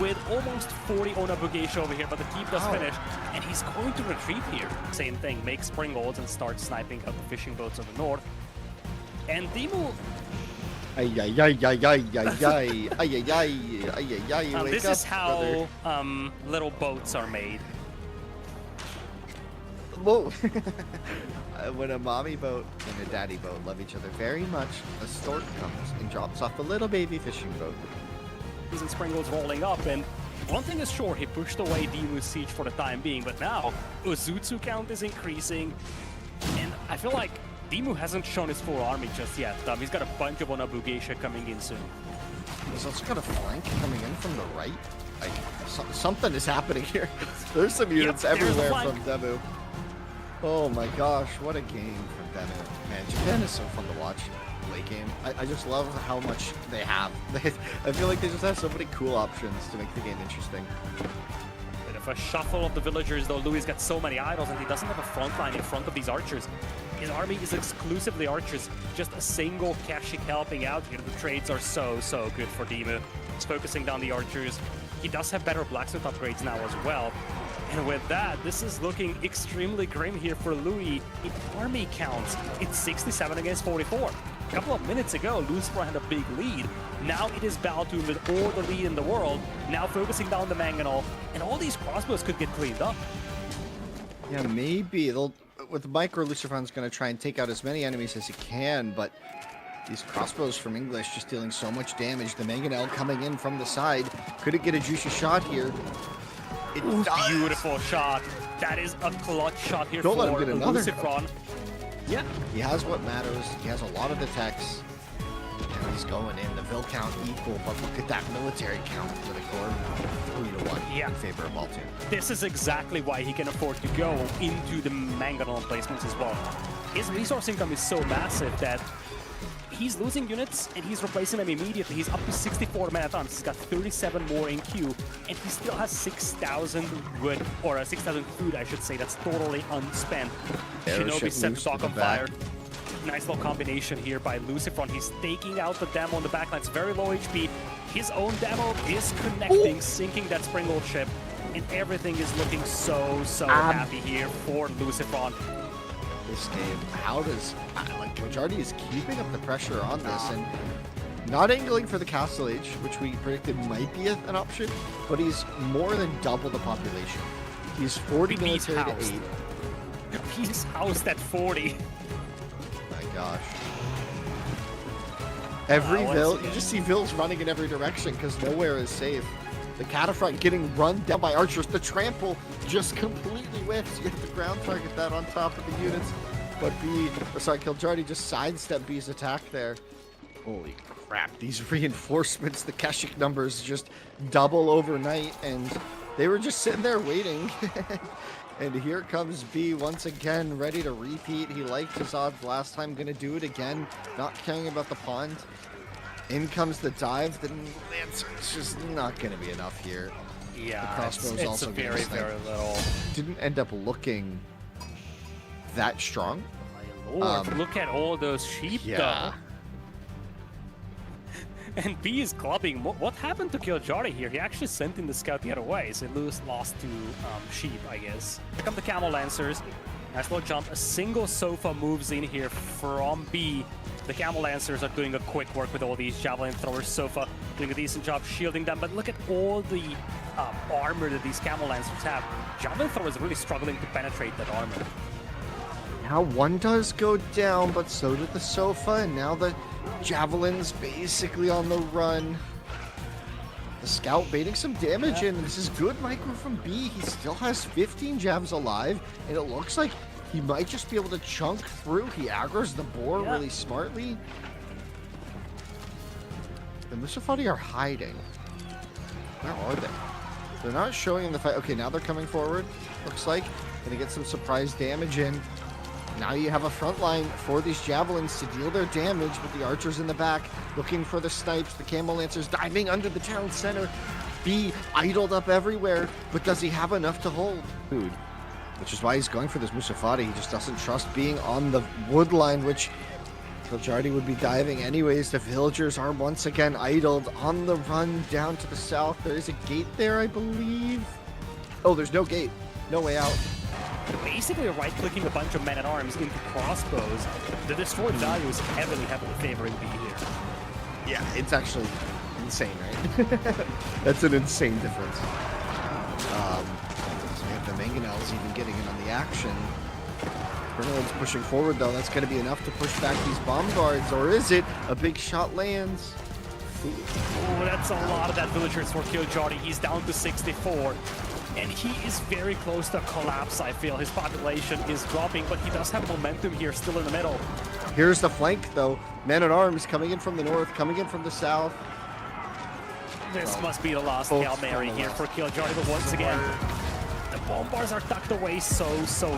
with almost 40 on a Bugeisha over here, but the keep does finish, and he's going to retreat here. Same thing, make springolds and start sniping out the fishing boats on the north. And Dimu... This is how little boats are made. Whoa. When a mommy boat and a daddy boat love each other very much, a stork comes and drops off a little baby fishing boat. And springolds rolling up, and one thing is sure, he pushed away Dimu's siege for the time being, but now Ozutsu count is increasing, and I feel like Dimu hasn't shown his full army just yet. He's got a bunch of Onabugeisha coming in soon. He's also got a flank coming in from the right. Like, something is happening here. There's some units everywhere from Demu. Oh my gosh, what a game from Demu. Man, Japan is so fun to watch late game. I just love how much they have. I feel like they just have so many cool options to make the game interesting. Bit of a shuffle of the villagers, though. Louis got so many idols and he doesn't have a front line in front of these archers. His army is exclusively archers, just a single Kashik helping out here. The trades are so good for Dimu. He's focusing down the archers. He does have better blacksmith upgrades now as well. And with that, this is looking extremely grim here for Louis. In army counts, it's 67 against 44. A couple of minutes ago, Lucifer had a big lead. Now it is Baltoon with all the lead in the world, now focusing down the Mangonel, and all these crossbows could get cleaned up. Yeah, maybe. With Micro, Lucifer's going to try and take out as many enemies as he can, but these crossbows from English just dealing so much damage. The Mangonel coming in from the side. Could it get a juicy shot here? It does. Beautiful shot. That is a clutch shot here Don't for let him get another. Lucifer. Yeah. He has what matters. He has a lot of the techs. And he's going in. The Vil count equal, but look at that military count for the core. 3-1 in favor of Baltoon. This is exactly why he can afford to go into the Mangonel placements as well. His resource income is so massive that he's losing units and he's replacing them immediately. He's up to 64 marathons. He's got 37 more in queue, and he still has 6,000 wood, or 6,000 food, I should say. That's totally unspent. Shinobi set the dock on fire. Nice little combination here by Lucifer. He's taking out the demo on the backline. It's very low HP. His own demo is connecting, sinking that springboard ship, and everything is looking so happy here for Lucifer. This game, how does Majority is keeping up the pressure on this and not angling for the Castle Age, which we predicted might be an option, but he's more than double the population. He's 40 military to 8. He's housed at 40. My gosh. Every Vil, you just see Vils running in every direction because nowhere is safe. The Cataphront getting run down by archers. The trample just completely whiffs. You have to ground target that on top of the units. But Kiljardi just sidestepped B's attack there. Holy crap, these reinforcements, the Kashik numbers just double overnight, and they were just sitting there waiting. And here comes B once again, ready to repeat. He liked his odds last time, gonna do it again, not caring about the pond. In comes the dive, the answer is just not going to be enough here. Yeah, the crossbow's it's also very little. Didn't end up looking that strong. My lord, look at all those sheep, though. And B is clubbing. What happened to Kiljardi here? He actually sent in the scout the other way, so Lewis lost to sheep, I guess. Here come the Camel Lancers. Nice little jump. A single Sofa moves in here from B. The Camel Lancers are doing a quick work with all these Javelin throwers. Sofa doing a decent job shielding them, but look at all the armor that these Camel Lancers have. Javelin throwers are really struggling to penetrate that armor. Now one does go down, but so did the Sofa, and now the Javelin's basically on the run. The Scout baiting some damage in. This is good micro from B. He still has 15 Javs alive, and it looks like he might just be able to chunk through. He aggroes the boar really smartly. The Musafati are hiding. Where are they? They're not showing in the fight. Okay, now they're coming forward. Looks like. Gonna get some surprise damage in. Now you have a front line for these Javelins to deal their damage with the archers in the back, looking for the snipes, the Camel Lancers diving under the town center. B idled up everywhere, but does he have enough to hold? Dude. Which is why he's going for this Musafati. He just doesn't trust being on the wood line, which Kiljardi would be diving anyways. The villagers are once again idled on the run down to the south. There is a gate there, I believe. Oh, there's no gate. No way out. Basically right-clicking a bunch of men-at-arms into crossbows. The destroyed value is heavily favoring B here. Yeah, it's actually insane, right? That's an insane difference. So we have the Mangonels even getting in on the action. Bernard's pushing forward, though. That's going to be enough to push back these bombards, or is it? A big shot lands. Oh, that's a lot of that villagers for Kiljardi. He's down to 64. And he is very close to collapse, I feel. His population is dropping, but he does have momentum here still in the middle. Here's the flank, though. Men-at-arms coming in from the north, coming in from the south. This must be the last Hail Mary here for Kiljardi, but once again, the bombards are tucked away so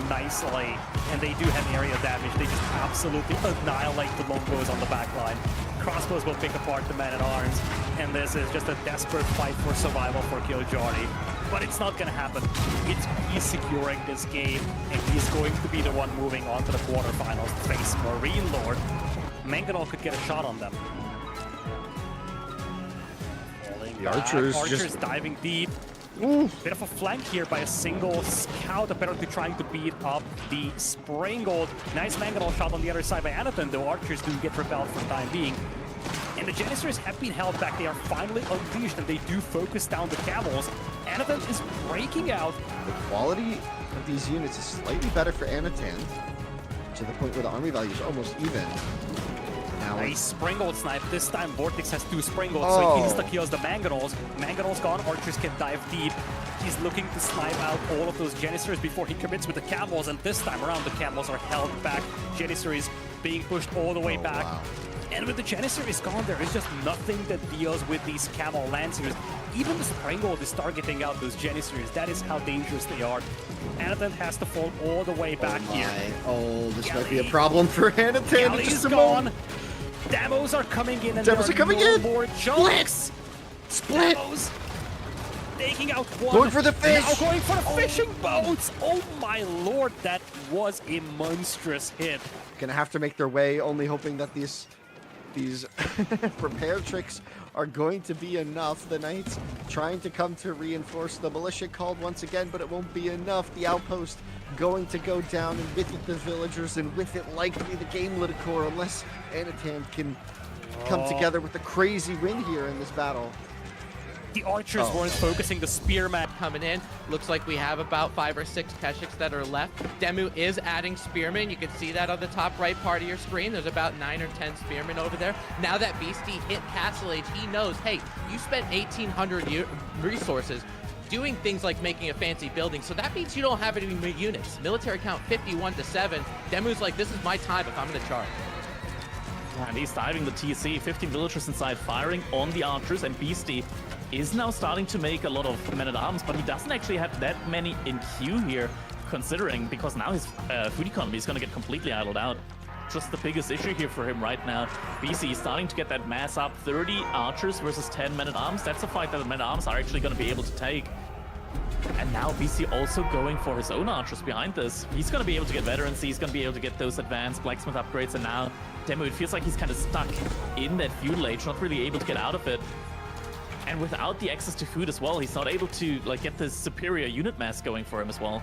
nicely, and they do have area damage. They just absolutely annihilate the longbows on the back line. Crossbows will pick apart the men-at-arms, and this is just a desperate fight for survival for Kiljardi. But it's not going to happen. He's securing this game, and he's going to be the one moving on to the quarterfinals to face Marine Lord. Mangonel could get a shot on them. The Archers just diving deep. Bit of a flank here by a single scout, apparently trying to beat up the Springald. Nice Mangonel shot on the other side by Anathan, though Archers do get repelled for the time being. And the Janissaries have been held back. They are finally unleashed, and they do focus down the camels. Anathan is breaking out. The quality of these units is slightly better for Anatan, to the point where the army value is almost even. Now nice Springald snipe. This time Vortex has 2 Springolds, so he insta-kills the Mangonels. Mangonel's gone. Archers can dive deep. He's looking to snipe out all of those Janissaries before he commits with the camels, and this time around the camels are held back. Janissaries being pushed all the way back. Wow. And with the Janissaries gone, there is just nothing that deals with these camel lancers. Even the Springald is targeting out those Janissaries. That is how dangerous they are. Anathan has to fall all the way back here. Oh, this might be a problem for Anatan. Galley's gone. Demos are coming in, and Demos are coming in. More chunks. Split. Demos taking out one. Going for the fish. Now going for the fishing boats. Oh my lord, that was a monstrous hit. Gonna have to make their way, only hoping that these repair tricks are going to be enough. The Knights trying to come to reinforce. The militia called once again, but it won't be enough. The outpost going to go down, and with it the villagers, and with it likely the game Lidicore, unless Anatan can come together with a crazy win here in this battle. The Archers weren't focusing. The Spearman coming in. Looks like we have about 5 or 6 Keshiks that are left. Demu is adding Spearmen. You can see that on the top right part of your screen. There's about 9 or 10 Spearmen over there. Now that Beastie hit Castle Age, he knows, hey, you spent 1,800 resources doing things like making a fancy building, so that means you don't have any units. Military count 51 to 7. Demu's like, this is my time if I'm going to charge. And he's diving the TC, 15 villagers inside firing on the Archers, and Beastie is now starting to make a lot of men-at-arms, but he doesn't actually have that many in queue here, considering, because now his food economy is going to get completely idled out. Just the biggest issue here for him right now. BC is starting to get that mass up. 30 Archers versus 10 men-at-arms. That's a fight that the men-at-arms are actually going to be able to take. And now BC also going for his own Archers behind this. He's going to be able to get veterans. He's going to be able to get those advanced blacksmith upgrades. And now Demo, it feels like he's kind of stuck in that feudal age, not really able to get out of it. And without the access to food as well, he's not able to like get the superior unit mass going for him as well.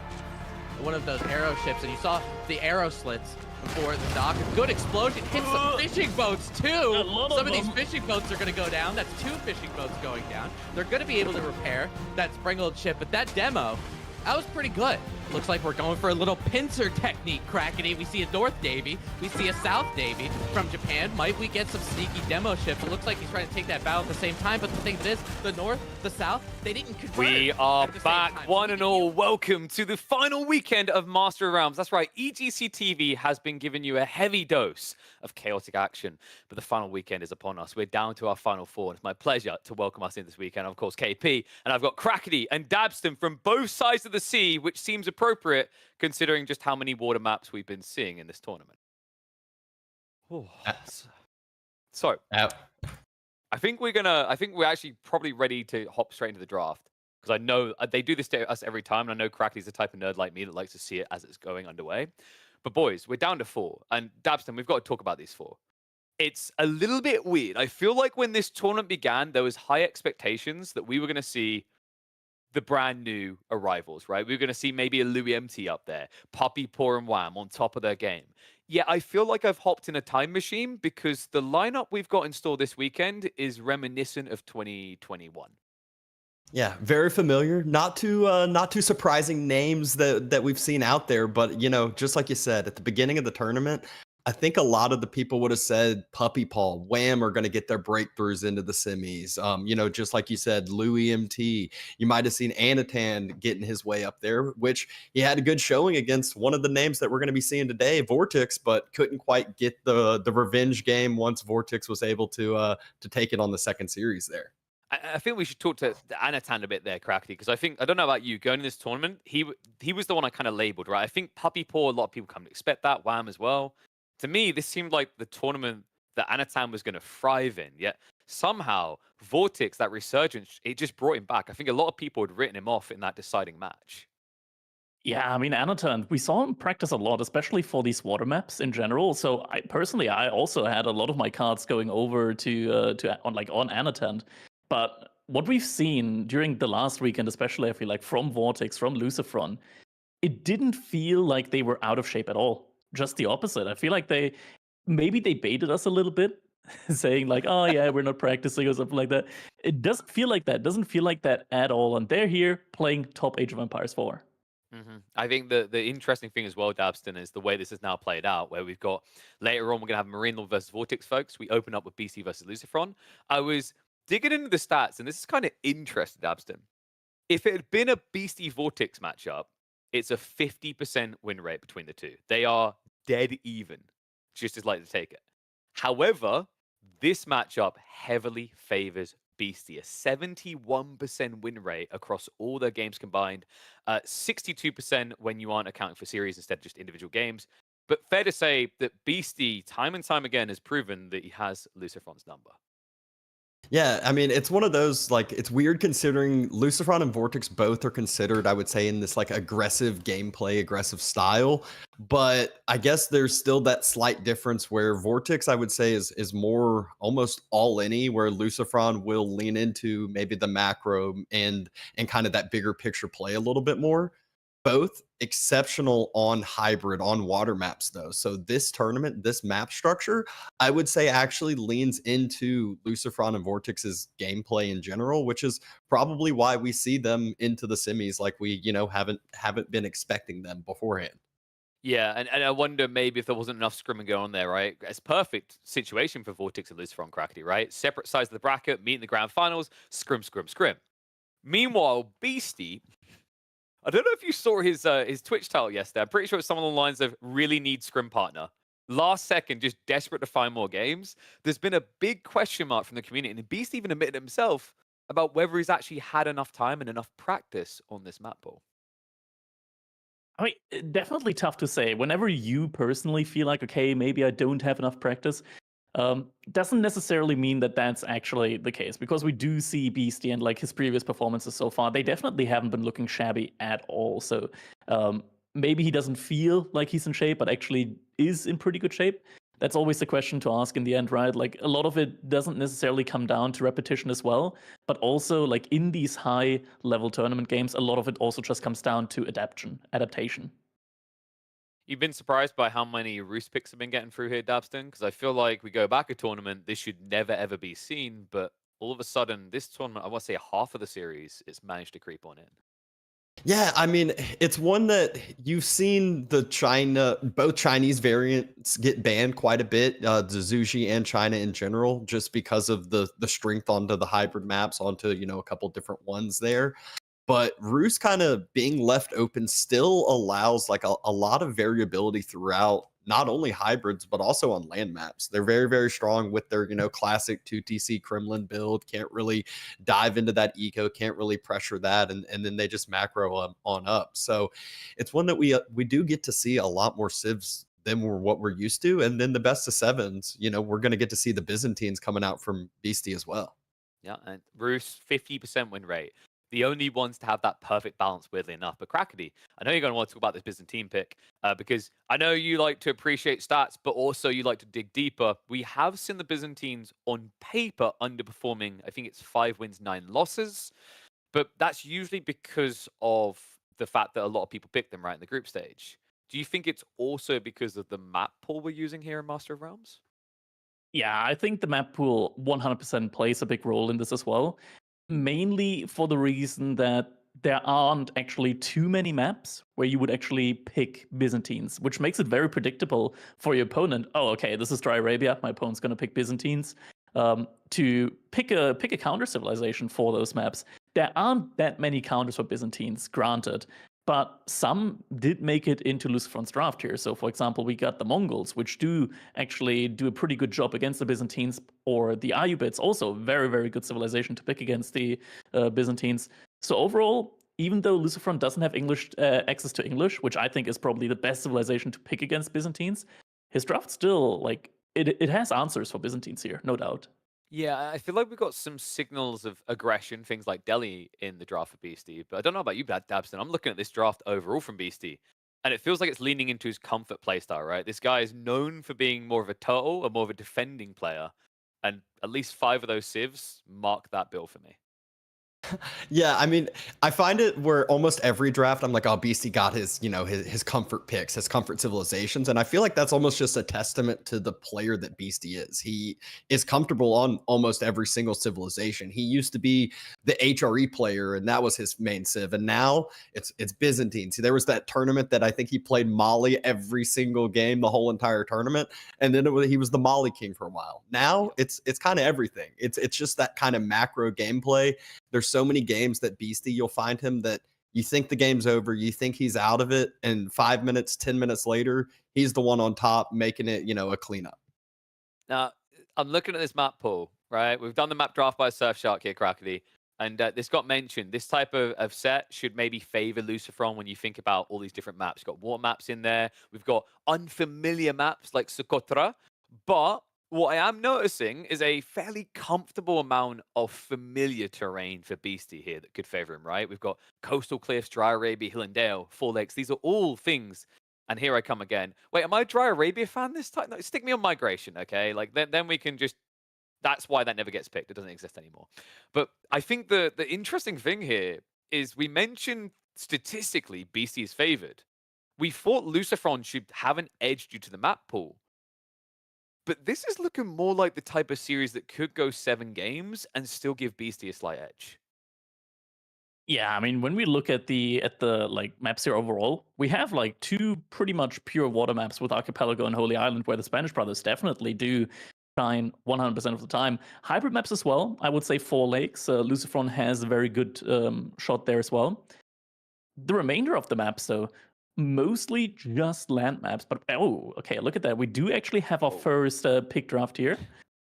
One of those arrow ships, and you saw the arrow slits before the dock. A good explosion hits some fishing boats too. Some of these fishing boats are going to go down. That's 2 fishing boats going down. They're going to be able to repair that Springald ship, but that demo, that was pretty good. Looks like we're going for a little pincer technique, Crackety. We see a North Navy. We see a South Navy from Japan. Might we get some sneaky demo ships? It looks like he's trying to take that battle at the same time, but the thing is, the North, the South, they didn't convert. We are back, one and all. Welcome to the final weekend of Master of Realms. That's right, EGC TV has been giving you a heavy dose of chaotic action, but the final weekend is upon us. We're down to our final 4, and it's my pleasure to welcome us in this weekend. Of course, KP, and I've got Crackety and Dabston from both sides of the sea, which seems appropriate considering just how many water maps we've been seeing in this tournament. So, I think we're actually probably ready to hop straight into the draft, because I know they do this to us every time, and I know Crackety's the type of nerd like me that likes to see it as it's going underway. But boys, we're down to 4, and Dabston, we've got to talk about these 4. It's a little bit weird. I feel like when this tournament began, there was high expectations that we were going to see the brand new arrivals, right? We were going to see maybe a Louis MT up there, Puppy, Poor, and Wham on top of their game. Yeah, I feel like I've hopped in a time machine because the lineup we've got in store this weekend is reminiscent of 2021. Yeah, very familiar. Not too surprising names that we've seen out there, but just like you said at the beginning of the tournament, I think a lot of the people would have said Puppy Paul, Wham are going to get their breakthroughs into the semis. Just like you said, Louis MT. You might have seen Anatan getting his way up there, which he had a good showing against one of the names that we're going to be seeing today, Vortex, but couldn't quite get the revenge game once Vortex was able to take it on the second series there. I think we should talk to Anatan a bit there, Cracky, because I don't know about you, going in this tournament, he was the one I kind of labeled, right? I think Puppy Paw, a lot of people come to expect that, Wham as well. To me, this seemed like the tournament that Anatan was going to thrive in, yet somehow Vortex, that resurgence, it just brought him back. I think a lot of people had written him off in that deciding match. Yeah, I mean, Anatan, we saw him practice a lot, especially for these water maps in general. So I also had a lot of my cards going over to on Anatan. But what we've seen during the last weekend, especially I feel like from Vortex, from Lucifron, it didn't feel like they were out of shape at all. Just the opposite. I feel like they baited us a little bit, saying like, "Oh yeah, we're not practicing" or something like that. It doesn't feel like that. It doesn't feel like that at all. And they're here playing top Age of Empires 4. I think the interesting thing as well, Dabston, is the way this is now played out, where we've got later on, we're going to have Marine Lord versus Vortex, folks. We open up with BC versus Lucifron. I was digging into the stats, and this is kind of interesting, Dabston. If it had been a Beastie Vortex matchup, it's a 50% win rate between the two. They are dead even, just as likely to take it. However, this matchup heavily favors Beastie, a 71% win rate across all their games combined, 62% when you aren't accounting for series instead of just individual games. But fair to say that Beastie, time and time again, has proven that he has Lucifron's number. Yeah, I mean, it's one of those, like, it's weird considering Lucifron and Vortex both are considered, I would say, in this, like, aggressive gameplay, aggressive style. But I guess there's still that slight difference where Vortex, I would say, is more almost all-in-y, where Lucifron will lean into maybe the macro and kind of that bigger picture play a little bit more. Both exceptional on hybrid, on water maps, though. So this tournament, this map structure, I would say actually leans into Lucifron and Vortex's gameplay in general, which is probably why we see them into the semis like we, haven't been expecting them beforehand. Yeah, and I wonder maybe if there wasn't enough scrimming going on there, right? It's a perfect situation for Vortex and Lucifron, Crackety, right? Separate sides of the bracket, meet in the grand finals, scrim. Meanwhile, Beastie, I don't know if you saw his Twitch title yesterday. I'm pretty sure it's some of the lines of really need scrim partner. Last second, just desperate to find more games. There's been a big question mark from the community, and Beast even admitted himself about whether he's actually had enough time and enough practice on this map pool. I mean, definitely tough to say. Whenever you personally feel like, okay, maybe I don't have enough practice, doesn't necessarily mean that that's actually the case, because we do see Beastie and like his previous performances so far, they definitely haven't been looking shabby at all. So maybe he doesn't feel like he's in shape, but actually is in pretty good shape. That's always the question to ask in the end, right? Like, a lot of it doesn't necessarily come down to repetition as well, but also like in these high level tournament games, a lot of it also just comes down to adaptation. You've been surprised by how many Roost picks have been getting through here, Dabston? Because I feel like we go back a tournament, this should never, ever be seen. But all of a sudden, this tournament, I want to say half of the series, it's managed to creep on in. Yeah, I mean, it's one that you've seen both Chinese variants get banned quite a bit, the Zuji and China in general, just because of the strength onto the hybrid maps, onto, a couple different ones there. But Roost kind of being left open still allows like a lot of variability throughout, not only hybrids, but also on land maps. They're very, very strong with their, classic 2TC Kremlin build. Can't really dive into that eco, can't really pressure that. And then they just macro on up. So it's one that we do get to see a lot more civs than what we're used to. And then the best of sevens, we're going to get to see the Byzantines coming out from Beastie as well. Yeah, and Roost, 50% win rate. the only ones to have that perfect balance, weirdly enough. But Crackety, I know you're going to want to talk about this Byzantine pick because I know you like to appreciate stats, but also you like to dig deeper. We have seen the Byzantines on paper underperforming. I think it's 5 wins, 9 losses, but that's usually because of the fact that a lot of people pick them right in the group stage. Do you think it's also because of the map pool we're using here in Master of Realms? Yeah, I think the map pool 100% plays a big role in this as well. Mainly for the reason that there aren't actually too many maps where you would actually pick Byzantines, which makes it very predictable for your opponent. Oh, okay, this is Dry Arabia. My opponent's going to pick Byzantines. To pick a counter civilization for those maps. There aren't that many counters for Byzantines, granted. But some did make it into Lucifron's draft here. So, for example, we got the Mongols, which do actually do a pretty good job against the Byzantines, or the Ayyubids, also very, very good civilization to pick against the Byzantines. So overall, even though Lucifron doesn't have English access to English, which I think is probably the best civilization to pick against Byzantines, his draft still, like, it has answers for Byzantines here, no doubt. Yeah, I feel like we've got some signals of aggression, things like Delhi in the draft for Beastie. But I don't know about you, Dabston. I'm looking at this draft overall from Beastie, and it feels like it's leaning into his comfort playstyle, right? This guy is known for being more of a turtle and more of a defending player. And at least 5 of those civs mark that bill for me. Yeah, I mean, I find it where almost every draft I'm like, oh, Beastie got his, his comfort picks, his comfort civilizations. And I feel like that's almost just a testament to the player that Beastie is. He is comfortable on almost every single civilization. He used to be the HRE player, and that was his main civ. And now it's Byzantine. See, there was that tournament that I think he played Mali every single game, the whole entire tournament. And then he was the Mali king for a while. Now it's kind of everything. It's just that kind of macro gameplay. There's so many games that Beastie, you'll find him that you think the game's over, you think he's out of it, and 5 minutes, 10 minutes later, he's the one on top making it, a cleanup. Now, I'm looking at this map pool, right? We've done the map draft by Surfshark here, Crackety, and this got mentioned. This type of set should maybe favor Lucifron when you think about all these different maps. You've got war maps in there. We've got unfamiliar maps like Socotra, but what I am noticing is a fairly comfortable amount of familiar terrain for Beastie here that could favor him, right? We've got Coastal Cliffs, Dry Arabia, Hill and Dale, Four Lakes. These are all things. And here I come again. Wait, am I a Dry Arabia fan this time? No, stick me on Migration, okay? Like, then we can just... That's why that never gets picked. It doesn't exist anymore. But I think the interesting thing here is we mentioned statistically Beastie is favored. We thought Lucifron should have an edge due to the map pool. But this is looking more like the type of series that could go 7 games and still give Beastie a slight edge. Yeah, I mean, when we look at the like maps here overall, we have like 2 pretty much pure water maps with Archipelago and Holy Island, where the Spanish brothers definitely do shine 100% of the time. Hybrid maps as well. I would say 4 Lakes. Lucifron has a very good shot there as well. The remainder of the maps, though, mostly just land maps. But oh, okay, look at that. We do actually have our first pick draft here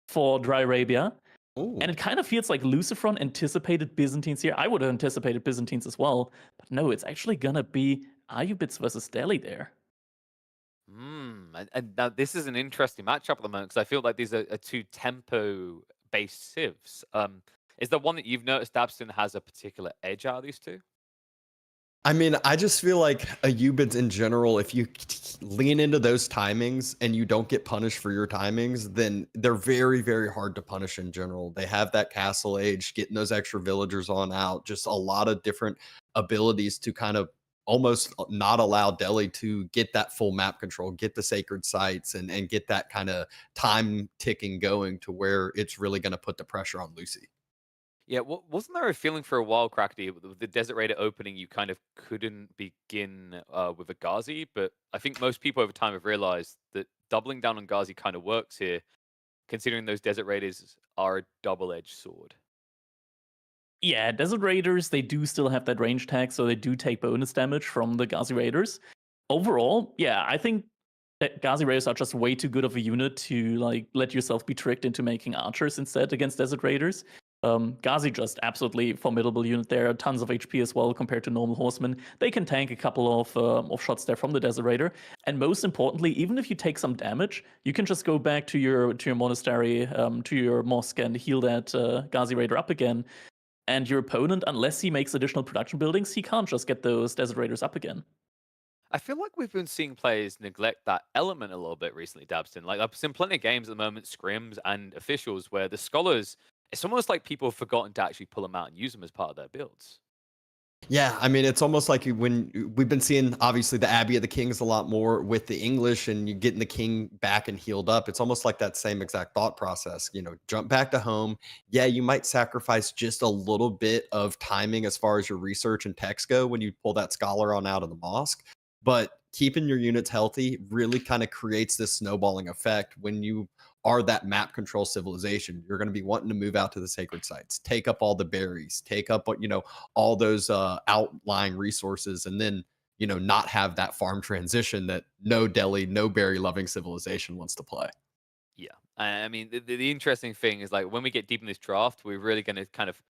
for Dry Arabia. Ooh. And it kind of feels like Lucifron anticipated Byzantines here. I would have anticipated Byzantines as well. But no, it's actually going to be Ayyubids versus Delhi there. And now this is an interesting matchup at the moment because I feel like these are 2 tempo-based civs. Is there one that you've noticed Dabston has a particular edge out of these 2? I mean, I just feel like Ayyubids in general, if you lean into those timings and you don't get punished for your timings, then they're very, very hard to punish in general. They have that castle age, getting those extra villagers on out, just a lot of different abilities to kind of almost not allow Delhi to get that full map control, get the sacred sites, and get that kind of time ticking going to where it's really going to put the pressure on Lucy. Yeah, wasn't there a feeling for a while, Crackety, with the Desert Raider opening, you kind of couldn't begin with a Ghazi, but I think most people over time have realized that doubling down on Ghazi kind of works here, considering those Desert Raiders are a double-edged sword. Yeah, Desert Raiders, they do still have that range tag, so they do take bonus damage from the Ghazi Raiders. Overall, yeah, I think that Ghazi Raiders are just way too good of a unit to like let yourself be tricked into making archers instead against Desert Raiders. Ghazi just absolutely formidable unit there, tons of HP as well compared to normal horsemen. They can tank a couple of shots there from the Desert Raider, and most importantly, even if you take some damage, you can just go back to your monastery, to your mosque, and heal that Ghazi Raider up again. And your opponent, unless he makes additional production buildings, he can't just get those Desert Raiders up again. I feel like we've been seeing players neglect that element a little bit recently, Dabston. Like I've seen plenty of games at the moment, scrims and officials, where the scholars, it's almost like people have forgotten to actually pull them out and use them as part of their builds. Yeah, I mean, it's almost like when we've been seeing obviously the Abbey of the Kings a lot more with the English and you getting the king back and healed up. It's almost like that same exact thought process. Jump back to home. Yeah, you might sacrifice just a little bit of timing as far as your research and text go when you pull that scholar on out of the mosque. But keeping your units healthy really kind of creates this snowballing effect when you are that map control civilization. You're going to be wanting to move out to the sacred sites, take up all the berries, take up what all those outlying resources, and then not have that farm transition that no Delhi, no berry loving civilization wants to play. Yeah, I mean, the interesting thing is like when we get deep in this draft, we're really going to kind of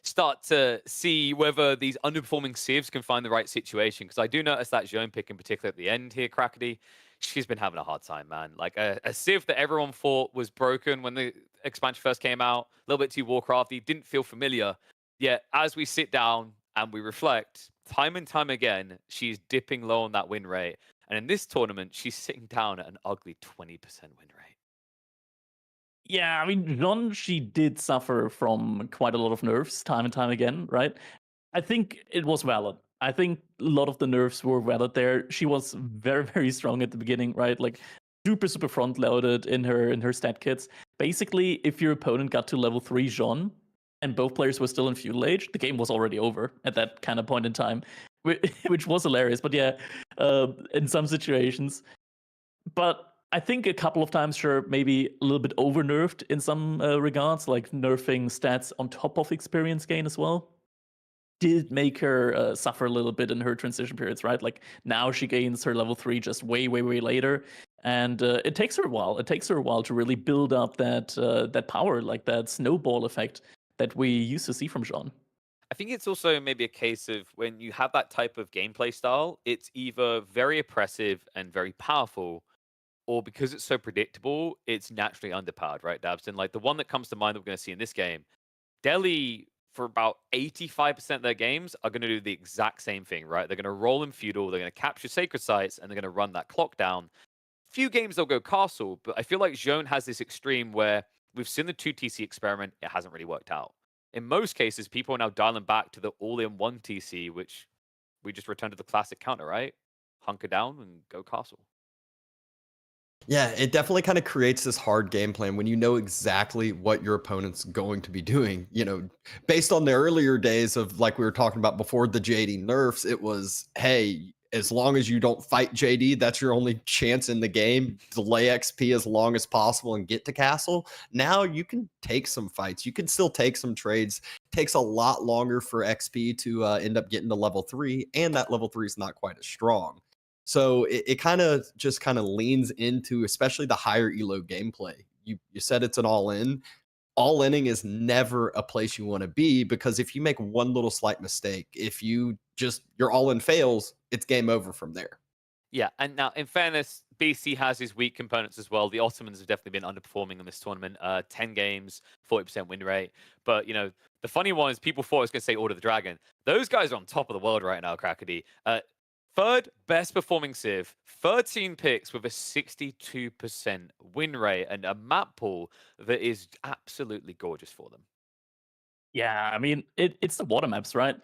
start to see whether these underperforming civs can find the right situation. Because I do notice that Zhone pick in particular at the end here, Crackety, she's been having a hard time, man. Like a civ that everyone thought was broken when the expansion first came out, a little bit too Warcrafty, didn't feel familiar. Yet as we sit down and we reflect, time and time again, she's dipping low on that win rate. And in this tournament, she's sitting down at an ugly 20% win rate. Yeah, I mean, Jean, she did suffer from quite a lot of nerfs time and time again, right? I think it was valid. I think a lot of the nerfs were valid there. She was very, very strong at the beginning, right? Like super, super front loaded in her stat kits. Basically, if your opponent got to level 3 Jean and both players were still in feudal age, the game was already over at that kind of point in time, which was hilarious. But yeah, in some situations. But I think a couple of times, sure, maybe a little bit over nerfed in some regards, like nerfing stats on top of experience gain as well. Did make her suffer a little bit in her transition periods, right? Like now she gains her level 3 just way, way, way later. And it takes her a while. It takes her a while to really build up that power, like that snowball effect that we used to see from Jean. I think it's also maybe a case of when you have that type of gameplay style, it's either very oppressive and very powerful, or because it's so predictable, it's naturally underpowered, right, Dabston? Like the one that comes to mind that we're going to see in this game, Delhi, for about 85% of their games, are going to do the exact same thing, right? They're going to roll in feudal, they're going to capture sacred sites, and they're going to run that clock down. Few games they'll go castle, but I feel like Jean has this extreme where we've seen the 2 TC experiment, it hasn't really worked out. In most cases, people are now dialing back to the all-in-one TC, which we just return to the classic counter, right? Hunker down and go castle. Yeah, it definitely kind of creates this hard game plan when you know exactly what your opponent's going to be doing. Based on the earlier days of, like we were talking about before the JD nerfs, it was, hey, as long as you don't fight JD, that's your only chance in the game. Delay XP as long as possible and get to castle. Now you can take some fights. You can still take some trades. It takes a lot longer for XP to end up getting to level 3, and that level 3 is not quite as strong. So it kind of just kind of leans into, especially the higher elo gameplay. You said it's an all-in. All-inning is never a place you want to be, because if you make one little slight mistake, if your all-in fails, it's game over from there. Yeah, and now in fairness, BC has his weak components as well. The Ottomans have definitely been underperforming in this tournament. 10 games, 40% win rate. But the funny one is people thought I was going to say Order of the Dragon. Those guys are on top of the world right now, Crackety. Third best performing Civ, 13 picks with a 62% win rate and a map pool that is absolutely gorgeous for them. Yeah, I mean, it's the water maps, right?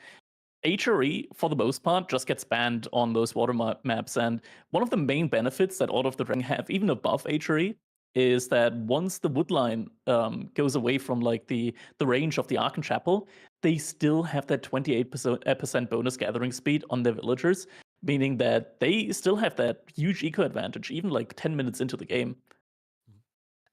HRE, for the most part, just gets banned on those water maps. And one of the main benefits that Order of the Dragon have, even above HRE, is that once the woodline goes away from like the range of the Archon Chapel, they still have that 28% bonus gathering speed on their villagers, meaning that they still have that huge eco advantage, even like 10 minutes into the game.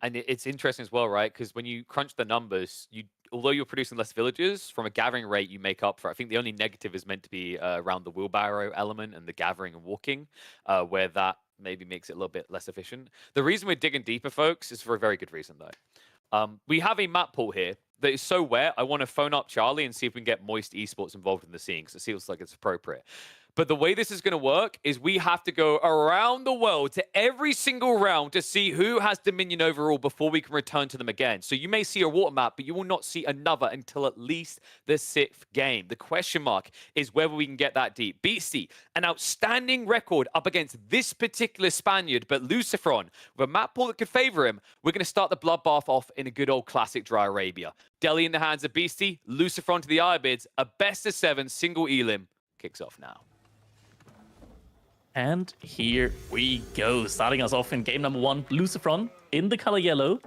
And it's interesting as well, right? Because when you crunch the numbers, although you're producing less villagers, from a gathering rate, you make up for. I think the only negative is meant to be around the wheelbarrow element and the gathering and walking, where that maybe makes it a little bit less efficient. The reason we're digging deeper, folks, is for a very good reason, though. We have a map pool here that is so wet, I want to phone up Charlie and see if we can get Moist Esports involved in the scene, because it feels like it's appropriate. But the way this is going to work is we have to go around the world to every single round to see who has dominion overall before we can return to them again. So you may see a water map, but you will not see another until at least the 6th game. The question mark is whether we can get that deep. Beastie, an outstanding record up against this particular Spaniard, but Lucifron, with a map pool that could favor him, we're going to start the bloodbath off in a good old classic Dry Arabia. Delhi in the hands of Beastie, Lucifron to the Irobids, a best of 7 single elim kicks off now. And here we go. Starting us off in game number 1, Lucifron in the color yellow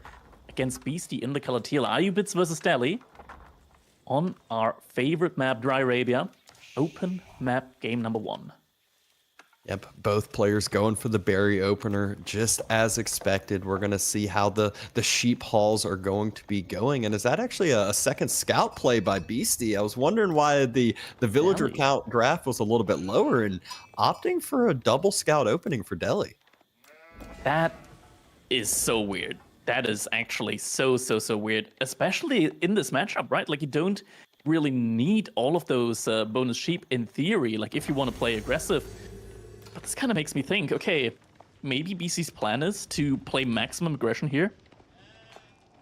against Beastie in the color teal. Irobids versus Delhi on our favorite map, Dry Arabia. Open map game number 1. Yep, both players going for the berry opener, just as expected. We're going to see how the sheep hauls are going to be going. And is that actually a second scout play by Beastie? I was wondering why the villager count draft was a little bit lower and opting for a double scout opening for Delhi. That is so weird. That is actually so weird, especially in this matchup, right? Like, you don't really need all of those bonus sheep in theory, like if you want to play aggressive. But this kind of makes me think, okay, maybe BC's plan is to play maximum aggression here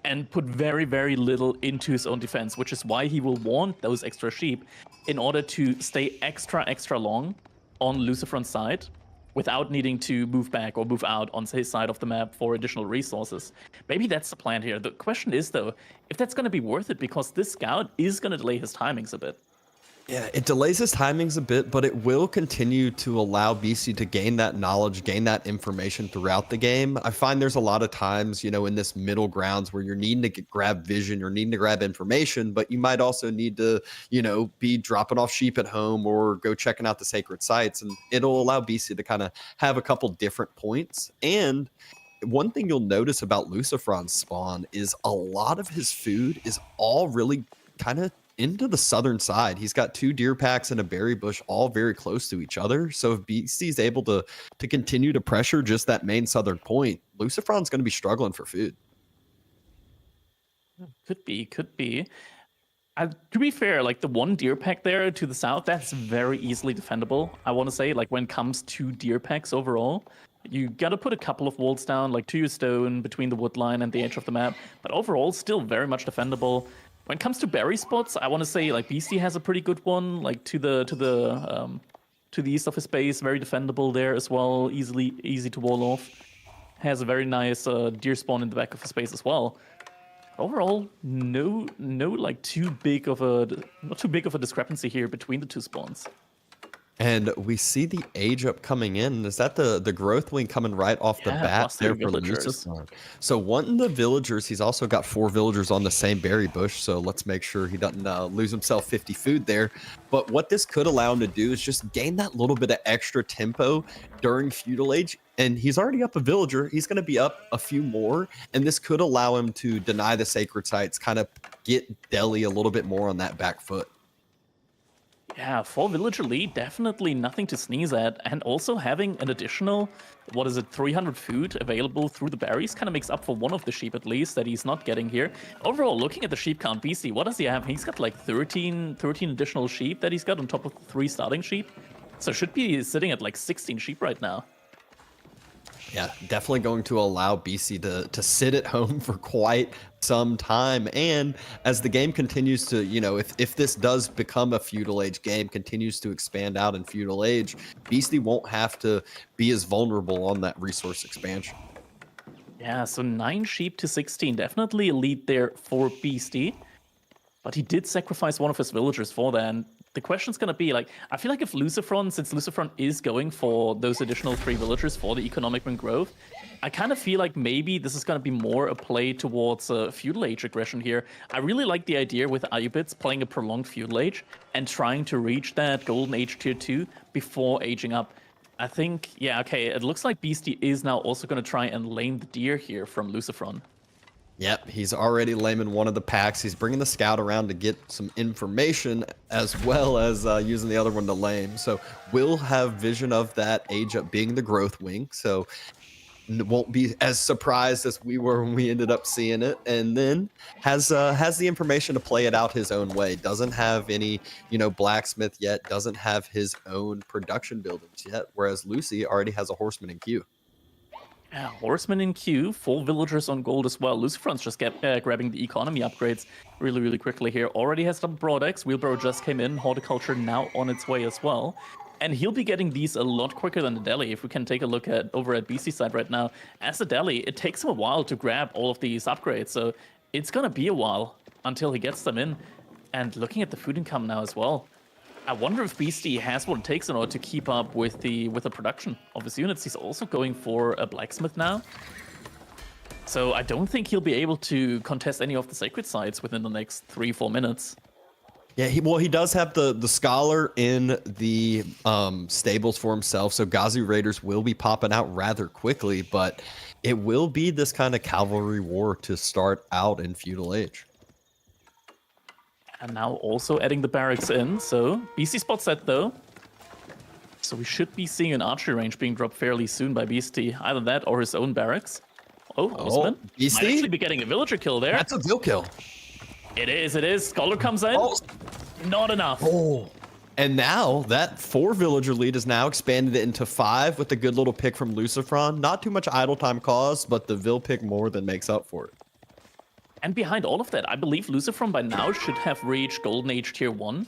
and put very little into his own defense, which is why he will want those extra sheep in order to stay extra long on Lucifron's side without needing to move back or move out on his side of the map for additional resources. Maybe that's the plan here. The question is, though, if that's going to be worth it, because this scout is going to delay his timings a bit. Yeah, it delays his timings a bit, but it will continue to allow BC to gain that knowledge, gain that information throughout the game. I find there's a lot of times, in this middle grounds where you're needing to grab vision, you're needing to grab information, but you might also need to, be dropping off sheep at home or go checking out the sacred sites. And it'll allow BC to kind of have a couple different points. And one thing you'll notice about Lucifron's spawn is a lot of his food is all really kind of into the southern side. He's got 2 deer packs and a berry bush all very close to each other. So if BC is able to continue to pressure just that main southern point, Lucifron's going to be struggling for food. Could be. To be fair, like the 1 deer pack there to the south, that's very easily defendable. I want to say, like, when it comes to deer packs overall, you got to put a couple of walls down, like to your stone between the wood line and the edge of the map. But overall, still very much defendable. When it comes to berry spots, I want to say like BC has a pretty good one, like to the east of his base, very defendable there as well, easy to wall off. Has a very nice deer spawn in the back of his base as well. Overall, no like not too big of a discrepancy here between the 2 spawns. And we see the age up coming in. Is that the growth wing coming right off the bat there for Lucifron? So wanting the villagers, he's also got 4 villagers on the same berry bush. So let's make sure he doesn't lose himself 50 food there. But what this could allow him to do is just gain that little bit of extra tempo during feudal age. And he's already up a villager. He's going to be up a few more. And this could allow him to deny the sacred sites, kind of get Delhi a little bit more on that back foot. Yeah, 4 villager lead, definitely nothing to sneeze at. And also having an additional, 300 food available through the berries kind of makes up for one of the sheep at least that he's not getting here. Overall, looking at the sheep count, BC, what does he have? He's got like 13 additional sheep that he's got on top of 3 starting sheep. So should be sitting at like 16 sheep right now. Yeah, definitely going to allow BC to sit at home for quite some time. And as the game continues to, if this does become a feudal age game, continues to expand out in feudal age, BC won't have to be as vulnerable on that resource expansion. Yeah, so 9 sheep to 16, definitely a lead there for Beastie. But he did sacrifice one of his villagers for that. And the question's going to be, like, I feel like if Lucifron, since Lucifron is going for those additional 3 villagers for the economic and growth, I kind of feel like maybe this is going to be more a play towards feudal age aggression here. I really like the idea with Irobids playing a prolonged feudal age and trying to reach that golden age tier 2 before aging up. I think, yeah, okay, it looks like Beastie is now also going to try and lame the deer here from Lucifron. Yep, he's already laming one of the packs. He's bringing the scout around to get some information as well as using the other one to lame. So we'll have vision of that age up being the growth wing. So won't be as surprised as we were when we ended up seeing it, and then has the information to play it out his own way. Doesn't have any, blacksmith yet, doesn't have his own production buildings yet, whereas Lucy already has a horseman in queue. Yeah, horseman in queue, 4 villagers on gold as well. Lucifron's just kept grabbing the economy upgrades really, really quickly here. Already has double broadex. Wheelbarrow just came in. Horticulture now on its way as well. And he'll be getting these a lot quicker than the deli. If we can take a look at over at BC side right now, as a deli, it takes him a while to grab all of these upgrades. So it's going to be a while until he gets them in. And looking at the food income now as well, I wonder if Beastie has what it takes in order to keep up with the production of his units. He's also going for a blacksmith now. So I don't think he'll be able to contest any of the sacred sites within the next 3-4 minutes. Yeah, he does have the scholar in the stables for himself, so Ghazi Raiders will be popping out rather quickly, but it will be this kind of cavalry war to start out in Feudal Age. And now also adding the barracks in, so BC spots that though. So we should be seeing an archery range being dropped fairly soon by Beastie, either that or his own barracks. Oh, Beastie? Might actually be getting a villager kill there. That's a veal kill. It is. Scholar comes in. Oh. Not enough. Oh. And now that 4 villager lead is now expanded into 5 with a good little pick from Lucifron. Not too much idle time caused, but the Vil pick more than makes up for it. And behind all of that, I believe Lucifron by now should have reached Golden Age Tier 1.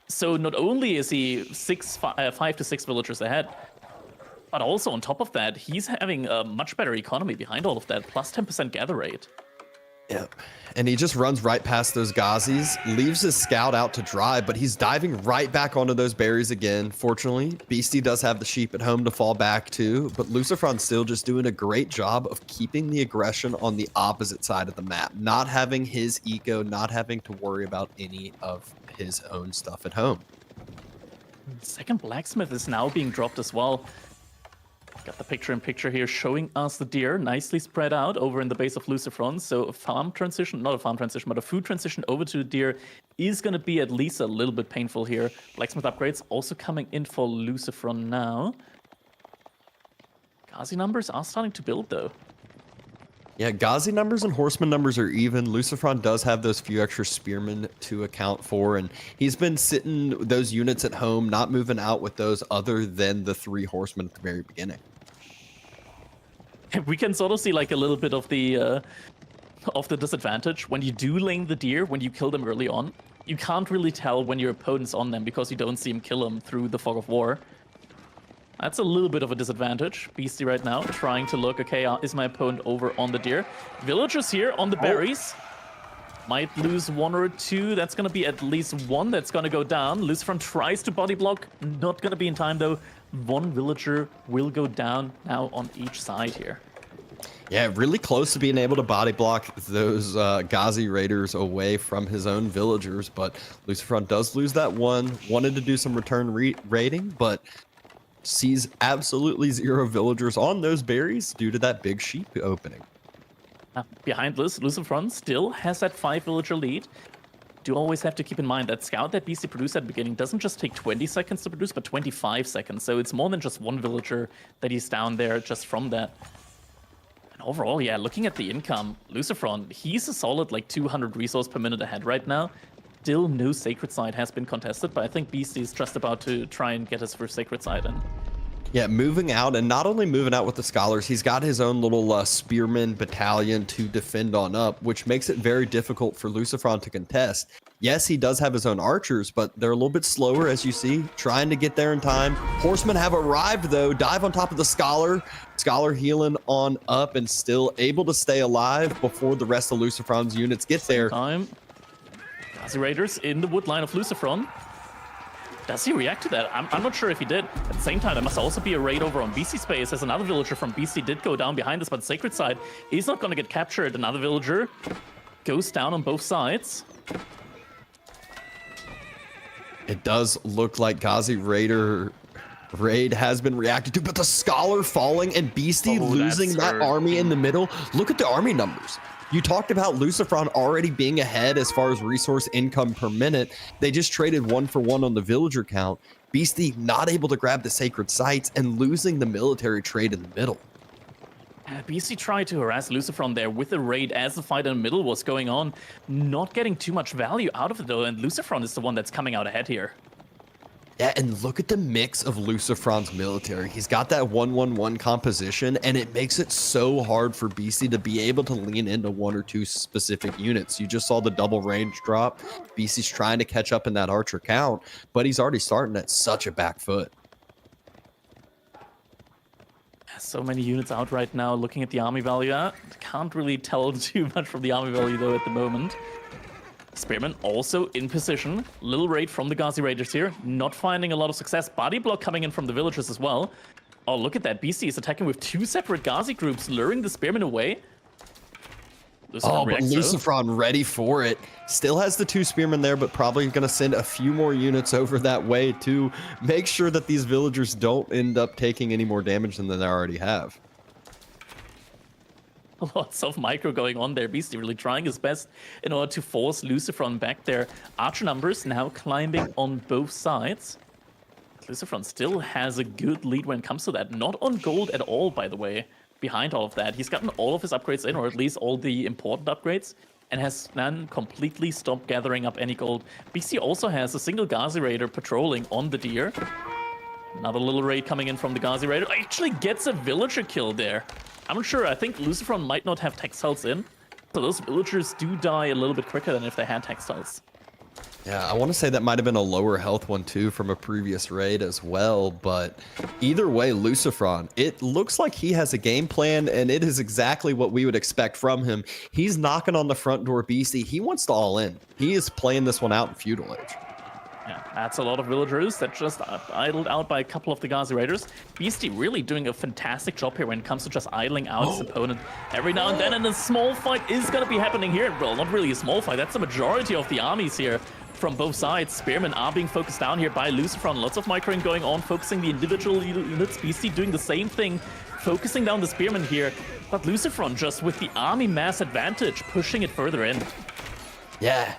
So not only is he 5 to 6 villagers ahead, but also on top of that, he's having a much better economy behind all of that, plus 10% gather rate. Yep. And he just runs right past those Ghazis, leaves his scout out to dry, but he's diving right back onto those berries again. Fortunately, Beastie does have the sheep at home to fall back to, but Lucifron's still just doing a great job of keeping the aggression on the opposite side of the map, not having his eco, not having to worry about any of his own stuff at home. Second blacksmith is now being dropped as well. Got the picture-in-picture here showing us the deer nicely spread out over in the base of Lucifron. So a farm transition, not a farm transition, but a food transition over to the deer is going to be at least a little bit painful here. Blacksmith upgrades also coming in for Lucifron now. Ghazi numbers are starting to build though. Yeah, Ghazi numbers and horseman numbers are even. Lucifron does have those few extra spearmen to account for, and he's been sitting those units at home, not moving out with those other than the 3 horsemen at the very beginning. We can sort of see like a little bit of the disadvantage when you do lane the deer, when you kill them early on. You can't really tell when your opponent's on them because you don't see him kill them through the fog of war. That's a little bit of a disadvantage. Beastie right now trying to look, okay, is my opponent over on the deer? Villagers here on the berries. Might lose 1 or 2. That's going to be at least 1 that's going to go down. Lucifron tries to body block. Not going to be in time, though. 1 villager will go down now on each side here. Yeah, really close to being able to body block those Ghazi Raiders away from his own villagers, but Lucifron does lose that 1. Wanted to do some return raiding, but sees absolutely 0 villagers on those berries due to that big sheep opening. Behind this, Lucifron still has that 5 villager lead. Do always have to keep in mind that scout that BC produced at the beginning doesn't just take 20 seconds to produce, but 25 seconds. So it's more than just 1 villager that he's down there just from that. And overall, yeah, looking at the income, Lucifron, he's a solid like 200 resource per minute ahead right now. Still no sacred site has been contested, but I think Beastie is just about to try and get his first sacred site in. Yeah, moving out, and not only moving out with the scholars, he's got his own little spearman battalion to defend on up, which makes it very difficult for Lucifron to contest. Yes, he does have his own archers, but they're a little bit slower, as you see, trying to get there in time. Horsemen have arrived, though. Dive on top of the scholar. Scholar healing on up and still able to stay alive before the rest of Lucifron's units get there. Time. Ghazi Raiders in the wood line of Lucifron. Does he react to that? I'm not sure if he did. At the same time, there must also be a raid over on BC space, as another villager from BC did go down behind us, but Sacred side, he's not going to get captured. Another villager goes down on both sides. It does look like Ghazi Raider raid has been reacted to, but the Scholar falling and Beastie losing that army in the middle. Look at the army numbers. You talked about Lucifron already being ahead as far as resource income per minute. They just traded 1 for 1 on the villager count. Beastie not able to grab the sacred sites and losing the military trade in the middle. BC tried to harass Lucifron there with the raid as the fight in the middle was going on. Not getting too much value out of it though, and Lucifron is the one that's coming out ahead here. Yeah, and look at the mix of Lucifron's military. He's got that 1-1-1 composition, and it makes it so hard for BC to be able to lean into one or two specific units. You just saw the double range drop. BC's trying to catch up in that archer count, but he's already starting at such a back foot. So many units out right now. Looking at the army value, can't really tell too much from the army value though at the moment. Spearman also in position. Little raid from the Ghazi Raiders here. Not finding a lot of success. Body block coming in from the villagers as well. Oh, look at that. BC is attacking with two separate Ghazi groups, luring the Spearman away. Oh, but Lucifron ready for it. Still has the two spearmen there, but probably going to send a few more units over that way to make sure that these villagers don't end up taking any more damage than they already have. Lots of micro going on there. Beastie really trying his best in order to force Lucifron back there. Archer numbers now climbing on both sides. Lucifron still has a good lead when it comes to that. Not on gold at all, by the way. Behind all of that, he's gotten all of his upgrades in, or at least all the important upgrades, and has then completely stopped gathering up any gold. BC also has a single Ghazi Raider patrolling on the deer. Another little raid coming in from the Ghazi Raider. Actually gets a villager kill there. I'm not sure. I think Lucifron might not have textiles in, so those villagers do die a little bit quicker than if they had textiles. Yeah, I want to say that might have been a lower health one too from a previous raid as well, but either way, Lucifron, it looks like he has a game plan, and it is exactly what we would expect from him. He's knocking on the front door, BC. He wants to all in. He is playing this one out in Feudal Age. Yeah, that's a lot of villagers that just idled out by a couple of the Ghazi Raiders. Beastie really doing a fantastic job here when it comes to just idling out his opponent every now and then, and a small fight is going to be happening here. Well, not really a small fight. That's the majority of the armies here from both sides. Spearmen are being focused down here by Lucifron. Lots of microing going on, focusing the individual units. Beastie doing the same thing, focusing down the Spearmen here. But Lucifron just with the army mass advantage, pushing it further in. Yeah.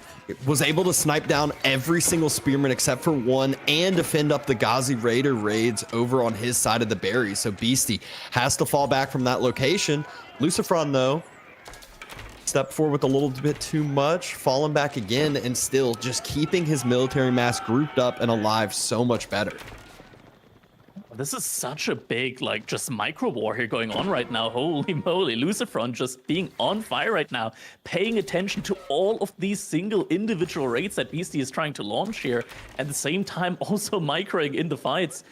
Was able to snipe down every single spearman except for one and defend up the Ghazi Raider raids over on his side of the berries. So Beastie has to fall back from that location. Lucifron, though, stepped forward with a little bit too much, falling back again, and still just keeping his military mass grouped up and alive so much better. This is such a big, like, just micro war here going on right now. Holy moly, Lucifron just being on fire right now, paying attention to all of these single individual raids that Beastie is trying to launch here, at the same time also microing in the fights.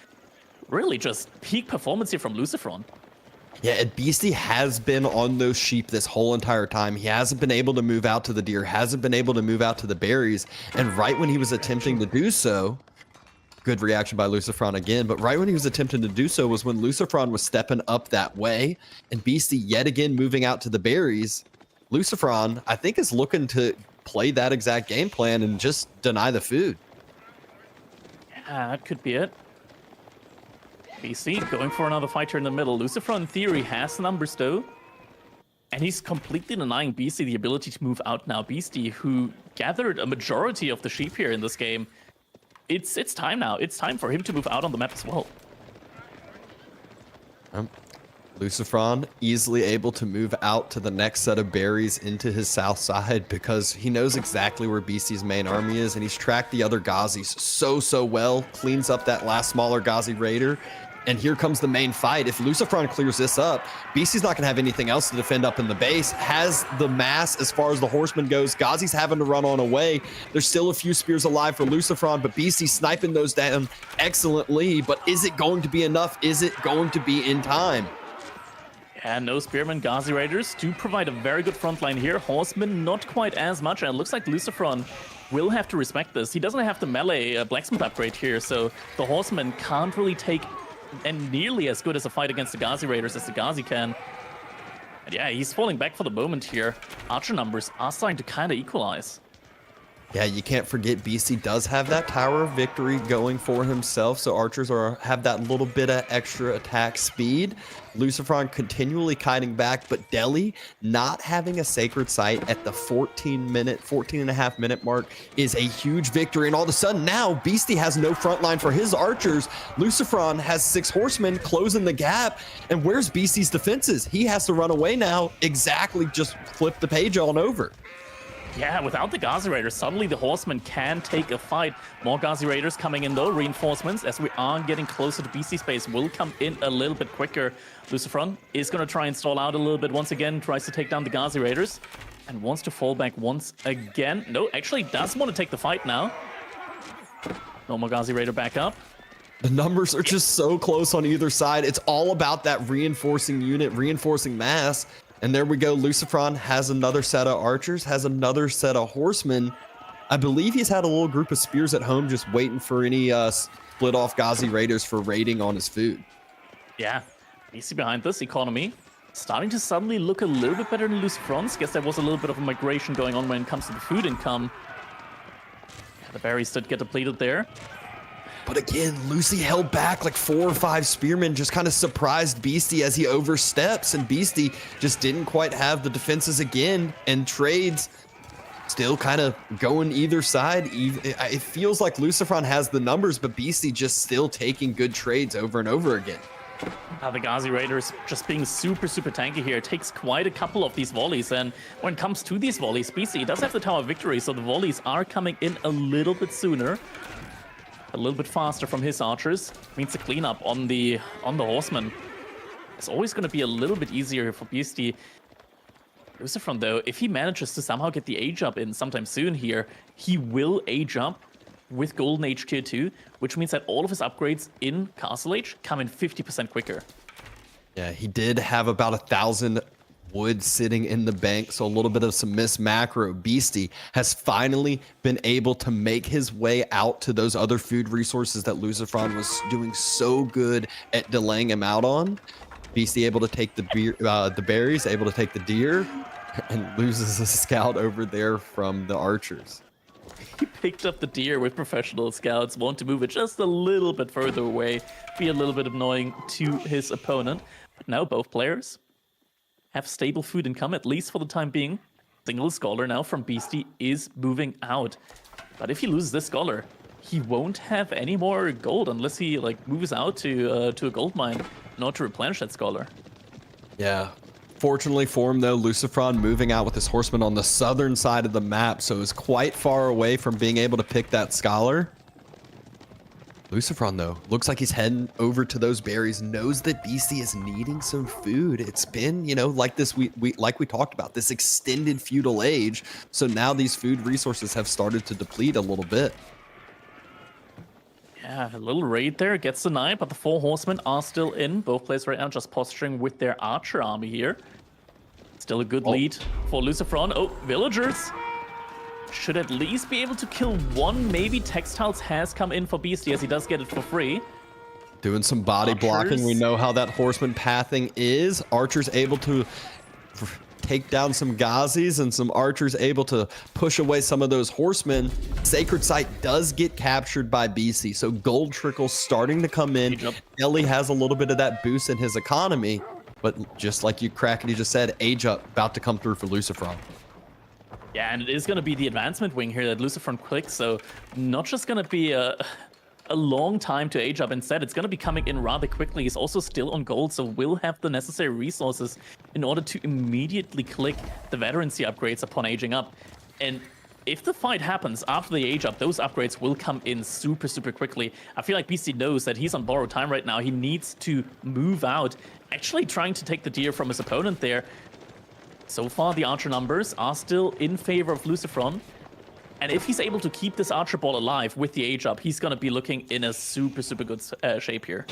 Really just peak performance here from Lucifron. Yeah, and Beastie has been on those sheep this whole entire time. He hasn't been able to move out to the deer, hasn't been able to move out to the berries, and right when he was attempting to do so, good reaction by Lucifron again, but right when he was attempting to do so was when Lucifron was stepping up that way, and Beastie yet again moving out to the berries. Lucifron, I think, is looking to play that exact game plan and just deny the food. Yeah, that could be it. BC going for another fight here in the middle. Lucifron, in theory, has numbers, though. And he's completely denying Beastie the ability to move out now. Beastie, who gathered a majority of the sheep here in this game, it's time now. It's time for him to move out on the map as well. Lucifron easily able to move out to the next set of berries into his south side because he knows exactly where Beastie's main army is, and he's tracked the other Ghazis so well, cleans up that last smaller Ghazi Raider, and here comes the main fight. If Lucifron clears this up, Beastie's not going to have anything else to defend up in the base, has the mass as far as the horseman goes. Ghazi's having to run on away. There's still a few spears alive for Lucifron, but Beastie's sniping those down excellently, but is it going to be enough? Is it going to be in time? And no Spearmen, Ghazi Raiders do provide a very good front line here. Horsemen, not quite as much, and it looks like Lucifron will have to respect this. He doesn't have the melee blacksmith upgrade here, so the Horsemen can't really take and nearly as good as a fight against the Ghazi Raiders as the Ghazi can. And yeah, he's falling back for the moment here. Archer numbers are starting to kind of equalize. Yeah, you can't forget BC does have that Tower of Victory going for himself, so archers have that little bit of extra attack speed. Lucifron continually kiting back, but Delhi not having a sacred site at the 14 and a half minute mark is a huge victory. And all of a sudden now, Beastie has no front line for his archers. Lucifron has 6 horsemen closing the gap. And where's Beastie's defenses? He has to run away now. Exactly, just flip the page on over. Yeah, without the Ghazi Raiders, suddenly the Horsemen can take a fight. More Ghazi Raiders coming in though. Reinforcements, as we are getting closer to BC space, will come in a little bit quicker. Lucifron is going to try and stall out a little bit once again, tries to take down the Ghazi Raiders, and wants to fall back once again. No, actually does want to take the fight now. No more Ghazi Raider back up. The numbers are just so close on either side. It's all about that reinforcing unit, reinforcing mass. And there we go. Lucifron has another set of archers, has another set of horsemen. I believe he's had a little group of spears at home just waiting for any split off Ghazi Raiders for raiding on his food. Yeah, BC behind this economy. Starting to suddenly look a little bit better than Lucifron's. Guess there was a little bit of a migration going on when it comes to the food income. Yeah, the berries did get depleted there. But again, Lucy held back like 4 or 5 spearmen, just kind of surprised Beastie as he oversteps, and Beastie just didn't quite have the defenses again, and trades still kind of going either side. It feels like Lucifron has the numbers, but Beastie just still taking good trades over and over again. The Ghazi Raiders just being super tanky here. It takes quite a couple of these volleys, and when it comes to these volleys, BC does have the Tower of Victory, so the volleys are coming in a little bit sooner. A little bit faster from his archers. Means the cleanup on the horseman is always going to be a little bit easier for Beastie. Lucifron, though, if he manages to somehow get the age up in sometime soon here, he will age up with Golden Age Tier 2, which means that all of his upgrades in Castle Age come in 50% quicker. Yeah, he did have about 1,000 wood sitting in the bank, so a little bit of some missed macro. Beastie has finally been able to make his way out to those other food resources that Lucifron was doing so good at delaying him out on. Beastie able to take the berries, able to take the deer, and loses a scout over there from the archers. He picked up the deer with professional scouts, want to move it just a little bit further away, be a little bit annoying to his opponent. But now both players have stable food income, at least for the time being. Single scholar now from Beastie is moving out. But if he loses this scholar, he won't have any more gold unless he moves out to a gold mine in order to replenish that scholar. Yeah. Fortunately for him, though, Lucifron moving out with his horsemen on the southern side of the map, so is quite far away from being able to pick that scholar. Lucifron, though, looks like he's heading over to those berries, knows that Beastie is needing some food. It's been, like this, like we talked about, this extended feudal age. So now these food resources have started to deplete a little bit. Yeah, a little raid there, gets denied, but the 4 horsemen are still in. Both players right now just posturing with their archer army here. Still a good lead for Lucifron. Oh, villagers should at least be able to kill one. Maybe Textiles has come in for Beastie, as he does get it for free. Doing some body blocking. We know how that horseman pathing is. Archers able to take down some Ghazis, and some archers able to push away some of those horsemen. Sacred Site does get captured by BC, so gold trickle starting to come in. Ellie has a little bit of that boost in his economy, but just like you Crackety just said, age up about to come through for Lucifron. Yeah, and it is going to be the advancement wing here that Lucifron clicks, so not just going to be a long time to age up. Instead, it's going to be coming in rather quickly. He's also still on gold, so will have the necessary resources in order to immediately click the veterancy upgrades upon aging up. And if the fight happens after the age up, those upgrades will come in super quickly. I feel like BC knows that he's on borrowed time right now. He needs to move out, actually trying to take the deer from his opponent there. So far, the archer numbers are still in favor of Lucifron. And if he's able to keep this archer ball alive with the age up, he's going to be looking in a super good shape here.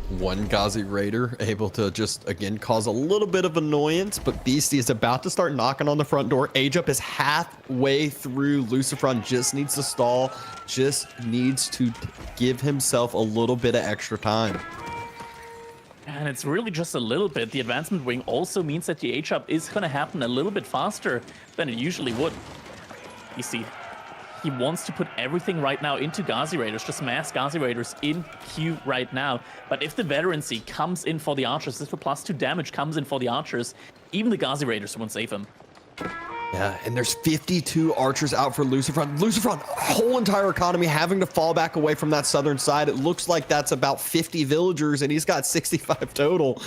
One Ghazi Raider able to just, again, cause a little bit of annoyance, but Beastie is about to start knocking on the front door. Age up is halfway through. Lucifron just needs to stall, just needs to give himself a little bit of extra time. And it's really just a little bit. The advancement wing also means that the age-up is going to happen a little bit faster than it usually would. You see, He wants to put everything right now into Ghazi Raiders, just mass Ghazi Raiders in queue right now. But if the veterancy comes in for the archers, if the +2 damage comes in for the archers, even the Ghazi Raiders won't save him. Yeah, and there's 52 archers out for Lucifron. Lucifron, whole entire economy having to fall back away from that southern side. It looks like that's about 50 villagers, and he's got 65 total.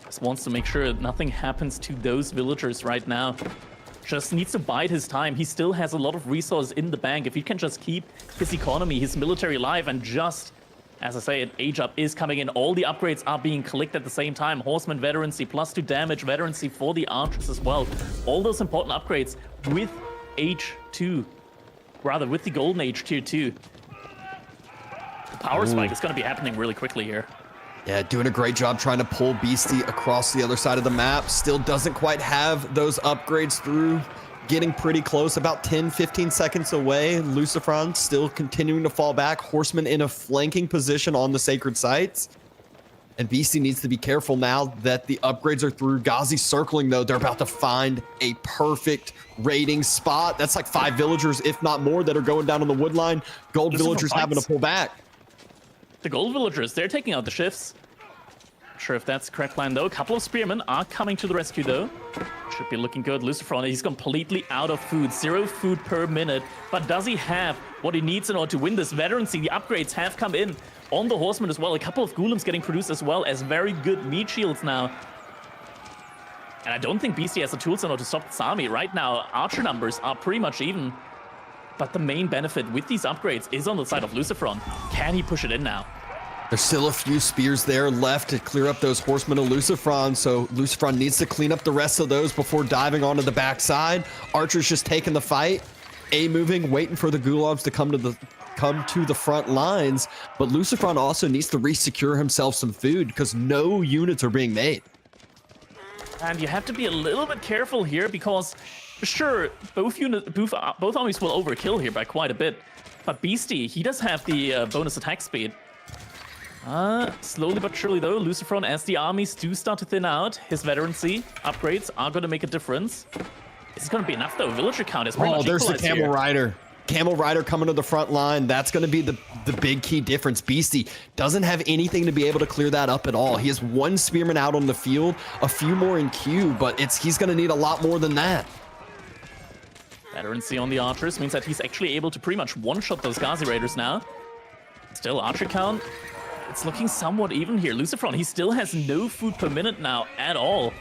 Just wants to make sure nothing happens to those villagers right now. Just needs to bide his time. He still has a lot of resources in the bank. If he can just keep his economy, his military alive, and just, as I say, an age up is coming in. All the upgrades are being clicked at the same time. Horseman veterancy, +2 damage, veterancy for the archers as well. All those important upgrades with H2. Rather, with the golden age tier 2. The power spike is going to be happening really quickly here. Yeah, doing a great job trying to pull Beastie across the other side of the map. Still doesn't quite have those upgrades through. Getting pretty close, about 10-15 seconds away. Lucifron still continuing to fall back. Horseman in a flanking position on the sacred sites. And Beastie needs to be careful now that the upgrades are through. Ghazi circling, though. They're about to find a perfect raiding spot. That's like 5 villagers, if not more, that are going down on the wood line. Gold villagers having to pull back. The gold villagers, they're taking out the shifts. Not sure if that's the correct plan, though. A couple of spearmen are coming to the rescue, though. Should be looking good. Lucifron, he's completely out of food. 0 food per minute. But does he have what he needs in order to win this veterancy? The upgrades have come in on the horseman as well. A couple of golems getting produced as well as very good meat shields now. And I don't think Beastie has the tools in order to stop this army. Right now, archer numbers are pretty much even. But the main benefit with these upgrades is on the side of Lucifron. Can he push it in now? There's still a few spears there left to clear up those horsemen of Lucifron, so Lucifron needs to clean up the rest of those before diving onto the backside. Archer's just taking the fight, moving, waiting for the gulabs to come to the front lines, but Lucifron also needs to re-secure himself some food because no units are being made. And you have to be a little bit careful here because, sure, both armies will overkill here by quite a bit, but Beastie, he does have the bonus attack speed. Slowly but surely, though, Lucifron, as the armies do start to thin out, his veterancy upgrades are going to make a difference. Is it going to be enough, though? Villager count is pretty much there's the equalized Camel here. Rider. Camel Rider coming to the front line. That's going to be the big key difference. Beastie doesn't have anything to be able to clear that up at all. He has 1 spearman out on the field, a few more in queue, but he's going to need a lot more than that. Veterancy on the archers means that he's actually able to pretty much one-shot those Ghazi Raiders now. Still, archer count, it's looking somewhat even here. Lucifron, he still has no food per minute now at all.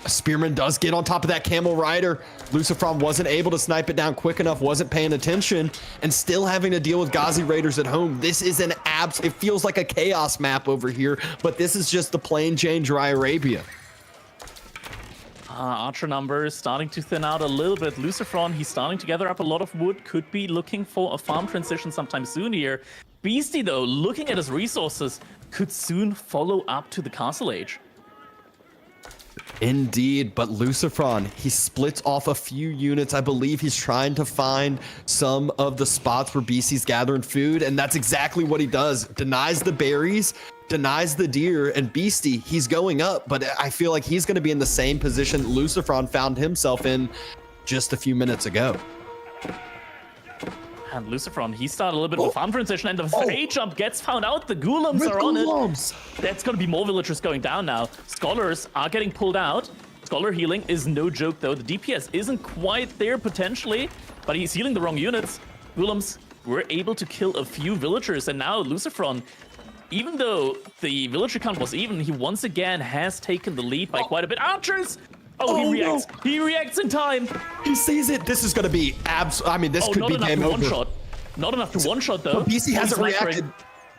A spearman does get on top of that Camel Rider. Lucifron wasn't able to snipe it down quick enough, wasn't paying attention, and still having to deal with Ghazi Raiders at home. This is it feels like a chaos map over here, but this is just the plain Jane Dry Arabia. Archer numbers starting to thin out a little bit. Lucifron, he's starting to gather up a lot of wood. Could be looking for a farm transition sometime soon here. Beastie, though, looking at his resources, could soon follow up to the Castle Age. Indeed, but Lucifron, he splits off a few units. I believe he's trying to find some of the spots where Beastie's gathering food, and that's exactly what he does. Denies the berries, denies the deer, and Beastie, he's going up, but I feel like he's going to be in the same position Lucifron found himself in just a few minutes ago. And Lucifron, he started a little bit of a farm transition, and the H-jump gets found out. The Gulams are on it. That's going to be more villagers going down now. Scholars are getting pulled out. Scholar healing is no joke, though. The DPS isn't quite there, potentially, but he's healing the wrong units. Gulams were able to kill a few villagers, and now Lucifron, even though the villager count was even, he once again has taken the lead by quite a bit. Archers! He reacts. No. He reacts in time. He sees it. This is going to be this could be game over. One-shot. Not enough to one-shot, though. But BC hasn't reacted.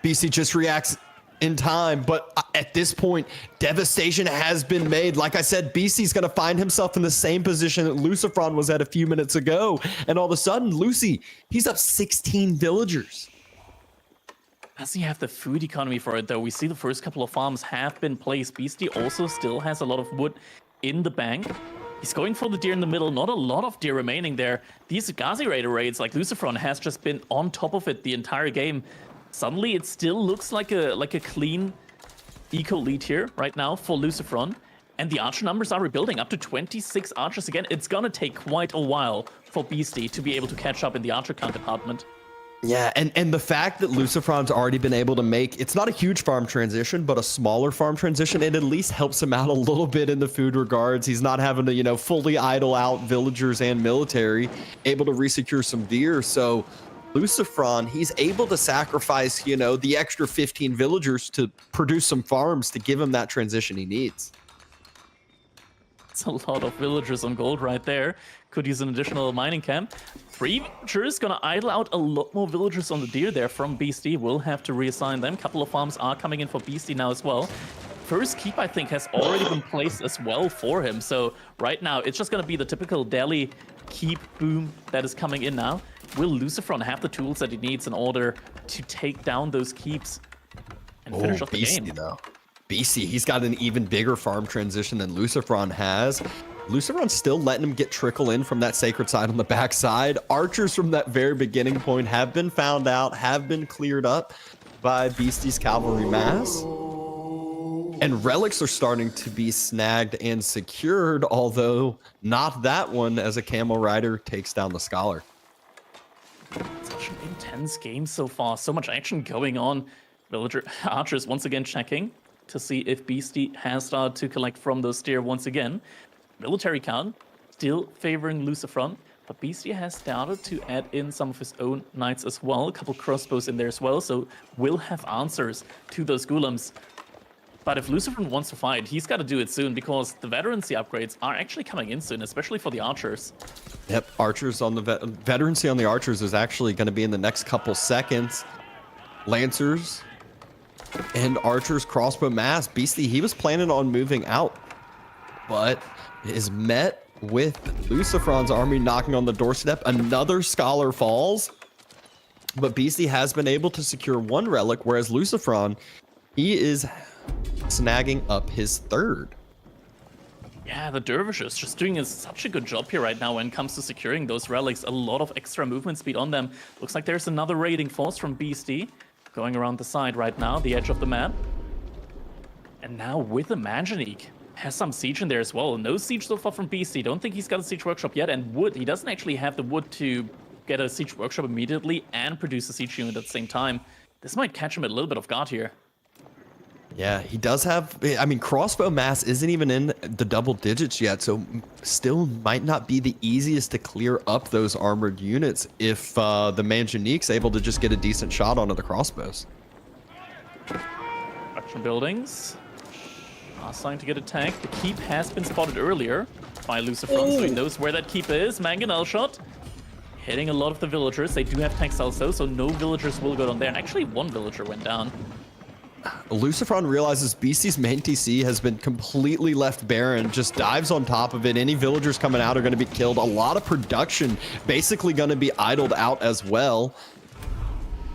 BC just reacts in time. But at this point, devastation has been made. Like I said, BC's going to find himself in the same position that Lucifron was at a few minutes ago. And all of a sudden, Lucy, he's up 16 villagers. Does he have the food economy for it, though? We see the first couple of farms have been placed. Beastie also still has a lot of wood in the bank. He's going for the deer in the middle. Not a lot of deer remaining there. These Ghazi Raider raids, like Lucifron, has just been on top of it the entire game. Suddenly, it still looks like a clean eco lead here right now for Lucifron. And the archer numbers are rebuilding up to 26 archers again. It's gonna take quite a while for Beastie to be able to catch up in the archer count department. Yeah, and the fact that Lucifron's already been able to make, it's not a huge farm transition, but a smaller farm transition, it at least helps him out a little bit in the food regards. He's not having to, you know, fully idle out villagers and military, able to resecure some deer. So Lucifron, he's able to sacrifice, you know, the extra 15 villagers to produce some farms to give him that transition he needs. It's a lot of villagers on gold right there. Could use an additional mining camp. 3 villagers gonna idle out a lot more villagers on the deer there from Beastie. We'll have to reassign them. Couple of farms are coming in for Beastie now as well. First keep, I think, has already been placed as well for him. So right now, it's just gonna be the typical Delhi keep boom that is coming in now. Will Lucifron have the tools that he needs in order to take down those keeps and finish off the game? Though. Beastie, he's got an even bigger farm transition than Lucifron has. Lucifron's still letting him get trickle in from that sacred side on the backside. Archers from that very beginning point have been found out, have been cleared up by Beastie's cavalry mass. And relics are starting to be snagged and secured, although not that one, as a camel rider takes down the scholar. Such an intense game so far. So much action going on. Villager archers once again checking to see if Beastie has started to collect from those deer once again. Military count still favoring Lucifron, but Beastie has started to add in some of his own knights as well. A couple crossbows in there as well, so will have answers to those golems. But if Lucifron wants to fight, he's got to do it soon, because the veterancy upgrades are actually coming in soon, especially for the archers. Yep, archers on the veterancy on the archers is actually going to be in the next couple seconds. Lancers and archers crossbow mass. Beastie, he was planning on moving out, but is met with Lucifron's army knocking on the doorstep. Another scholar falls, but Beastie has been able to secure 1 relic, whereas Lucifron, he is snagging up his 3rd. Yeah, the dervishes just doing such a good job here right now when it comes to securing those relics. A lot of extra movement speed on them. Looks like there's another raiding force from Beastie going around the side right now, the edge of the map. And now with the Manjanique, has some siege in there as well. No siege so far from Beastie. Don't think he's got a siege workshop yet. And wood, he doesn't actually have the wood to get a siege workshop immediately and produce a siege unit at the same time. This might catch him at a little bit off guard here. Yeah, he does have, I mean, crossbow mass isn't even in the double digits yet, so still might not be the easiest to clear up those armored units if the Manjanique's able to just get a decent shot onto the crossbows. Action buildings are starting to get attacked. The keep has been spotted earlier by Lucifron, so he knows where that keep is. Mangonel shot hitting a lot of the villagers. They do have textiles though, so no villagers will go down there. And actually, 1 villager went down. Lucifron realizes Beastie's main TC has been completely left barren, just dives on top of it. Any villagers coming out are going to be killed. A lot of production basically going to be idled out as well.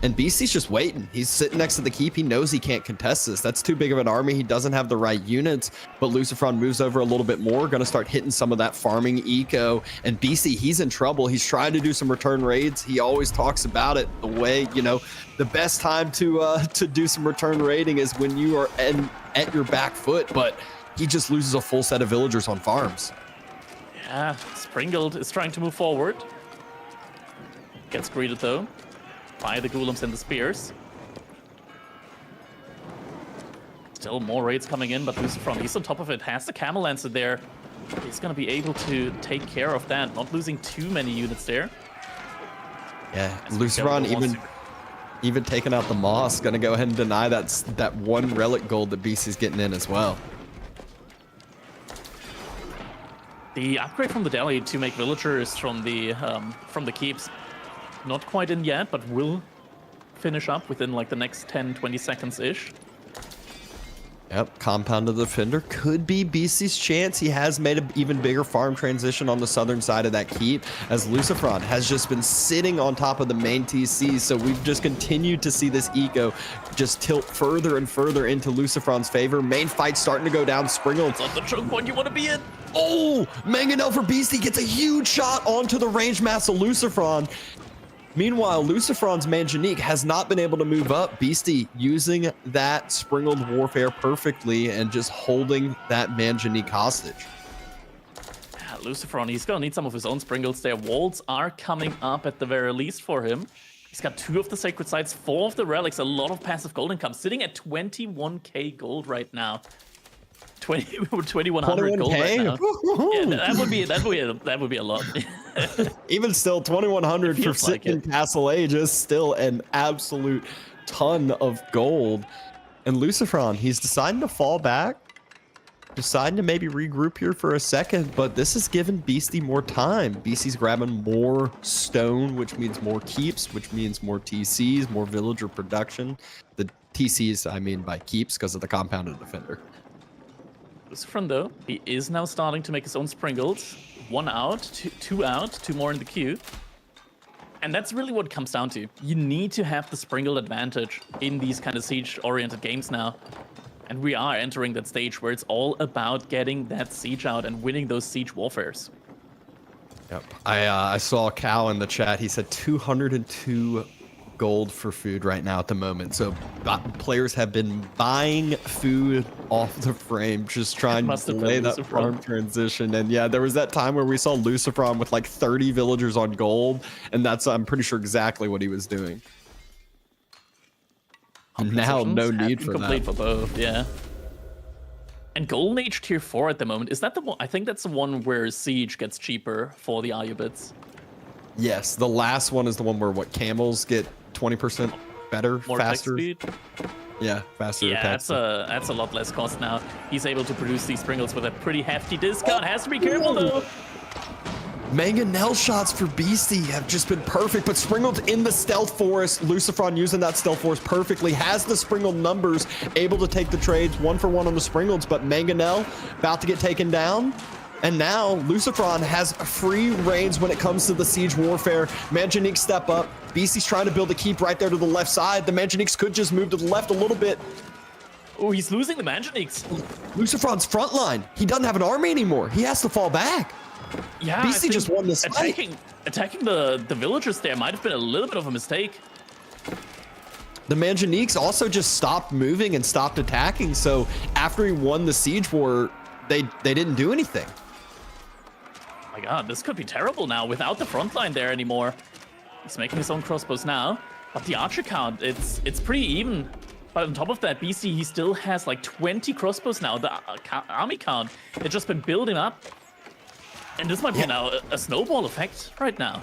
And Beastie's just waiting. He's sitting next to the keep. He knows he can't contest this. That's too big of an army. He doesn't have the right units. But Lucifron moves over a little bit more, going to start hitting some of that farming eco. And Beastie, he's in trouble. He's trying to do some return raids. He always talks about it the way, you know, the best time to do some return raiding is when you are at your back foot. But he just loses a full set of villagers on farms. Yeah, Springald is trying to move forward. Gets greeted though by the golems and the spears. Still more raids coming in, but Lucifron, he's on top of it, has the camel lancer there. He's going to be able to take care of that, not losing too many units there. Yeah, Lucifron even taking out the moss, going to go ahead and deny that 1 relic gold that Beastie's getting in as well. The upgrade from the Delhi to make villagers from the keeps, not quite in yet, but will finish up within like the next 10-20 seconds-ish. Yep, Compound of the Defender could be Beastie's chance. He has made an even bigger farm transition on the southern side of that keep, as Lucifron has just been sitting on top of the main TC, so we've just continued to see this eco just tilt further and further into Lucifron's favor. Main fight starting to go down. Springald. It's not the choke point you want to be in. Oh, Mangonel for Beastie gets a huge shot onto the range mass of Lucifron. Meanwhile, Luciferon's Manjanique has not been able to move up. Beastie using that Springled Warfare perfectly and just holding that Manjanique hostage. Yeah, Luciferon, he's gonna need some of his own Springles there. Walls are coming up at the very least for him. He's got 2 of the Sacred Sites, 4 of the Relics, a lot of passive gold income, sitting at 21k gold right now. 2100 gold right now. Yeah, that would be a lot. Even still, 2100 for sitting in Castle Age is still an absolute ton of gold. And Luciferon, he's deciding to fall back, deciding to maybe regroup here for a second, but this has given Beastie more time. Beastie's grabbing more stone, which means more keeps, which means more TCs, more villager production. The TCs, I mean by keeps, because of the compounded defender. Luciferon, though, he is now starting to make his own Springles. 1 out, 2 out, 2 more in the queue. And that's really what it comes down to. You need to have the Springle advantage in these kind of siege-oriented games now. And we are entering that stage where it's all about getting that siege out and winning those siege warfares. Yep. I saw Cal in the chat. He said 202 gold for food right now at the moment. So players have been buying food off the frame, just trying to delay that farm transition. And yeah, there was that time where we saw Luciferon with like 30 villagers on gold, and that's, I'm pretty sure, exactly what he was doing. Now, no need for complete that. for both, yeah. And Golden Age tier 4 at the moment, is that the one? I think that's the one where Siege gets cheaper for the Ayubits. Yes, the last one is the one where camels get 20% better, More faster. speed. Yeah, faster. Yeah, attack that's a lot less cost now. He's able to produce these Springles with a pretty hefty discount. Has to be careful though. Mangonel shots for Beastie have just been perfect, but Springled in the Stealth Forest. Luciferon using that Stealth Forest perfectly, has the Springled numbers, able to take the trades 1 for 1 on the Springleds, but Mangonel about to get taken down. And now Luciferon has free reigns when it comes to the siege warfare. Manjanique step up. Beastie's trying to build a keep right there to the left side. The Manjaniques could just move to the left a little bit. Oh, he's losing the Manjaniques. Luciferon's front line. He doesn't have an army anymore. He has to fall back. Yeah, Beastie just won this fight. Attacking the villagers there might have been a little bit of a mistake. The Manjaniques also just stopped moving and stopped attacking. So after he won the siege war, they didn't do anything. Oh my god, this could be terrible now without the front line there anymore. He's making his own crossbows now, but the archer count, it's pretty even. But on top of that, BC, he still has like 20 crossbows now. The army count, it's just been building up. And this might be now a snowball effect right now.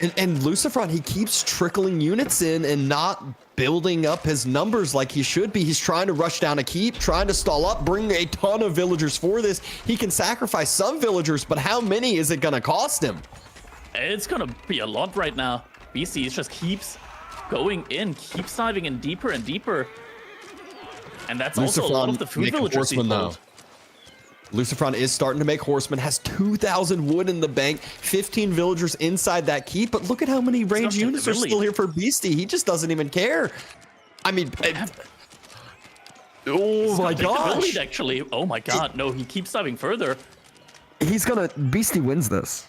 And Luciferon, he keeps trickling units in and not building up his numbers like he should be. He's trying to rush down a keep, trying to stall up, bring a ton of villagers for this. He can sacrifice some villagers, but how many is it going to cost him? It's going to be a lot right now. BC just keeps going in, keeps diving in deeper and deeper. And that's also a lot of the food villagers he's pulled. Luciferon is starting to make horsemen, has 2,000 wood in the bank, 15 villagers inside that keep, but look at how many range units are still here for Beastie. He just doesn't even care. I mean, oh my gosh. Actually, oh my god, no, he keeps diving further. Beastie wins this.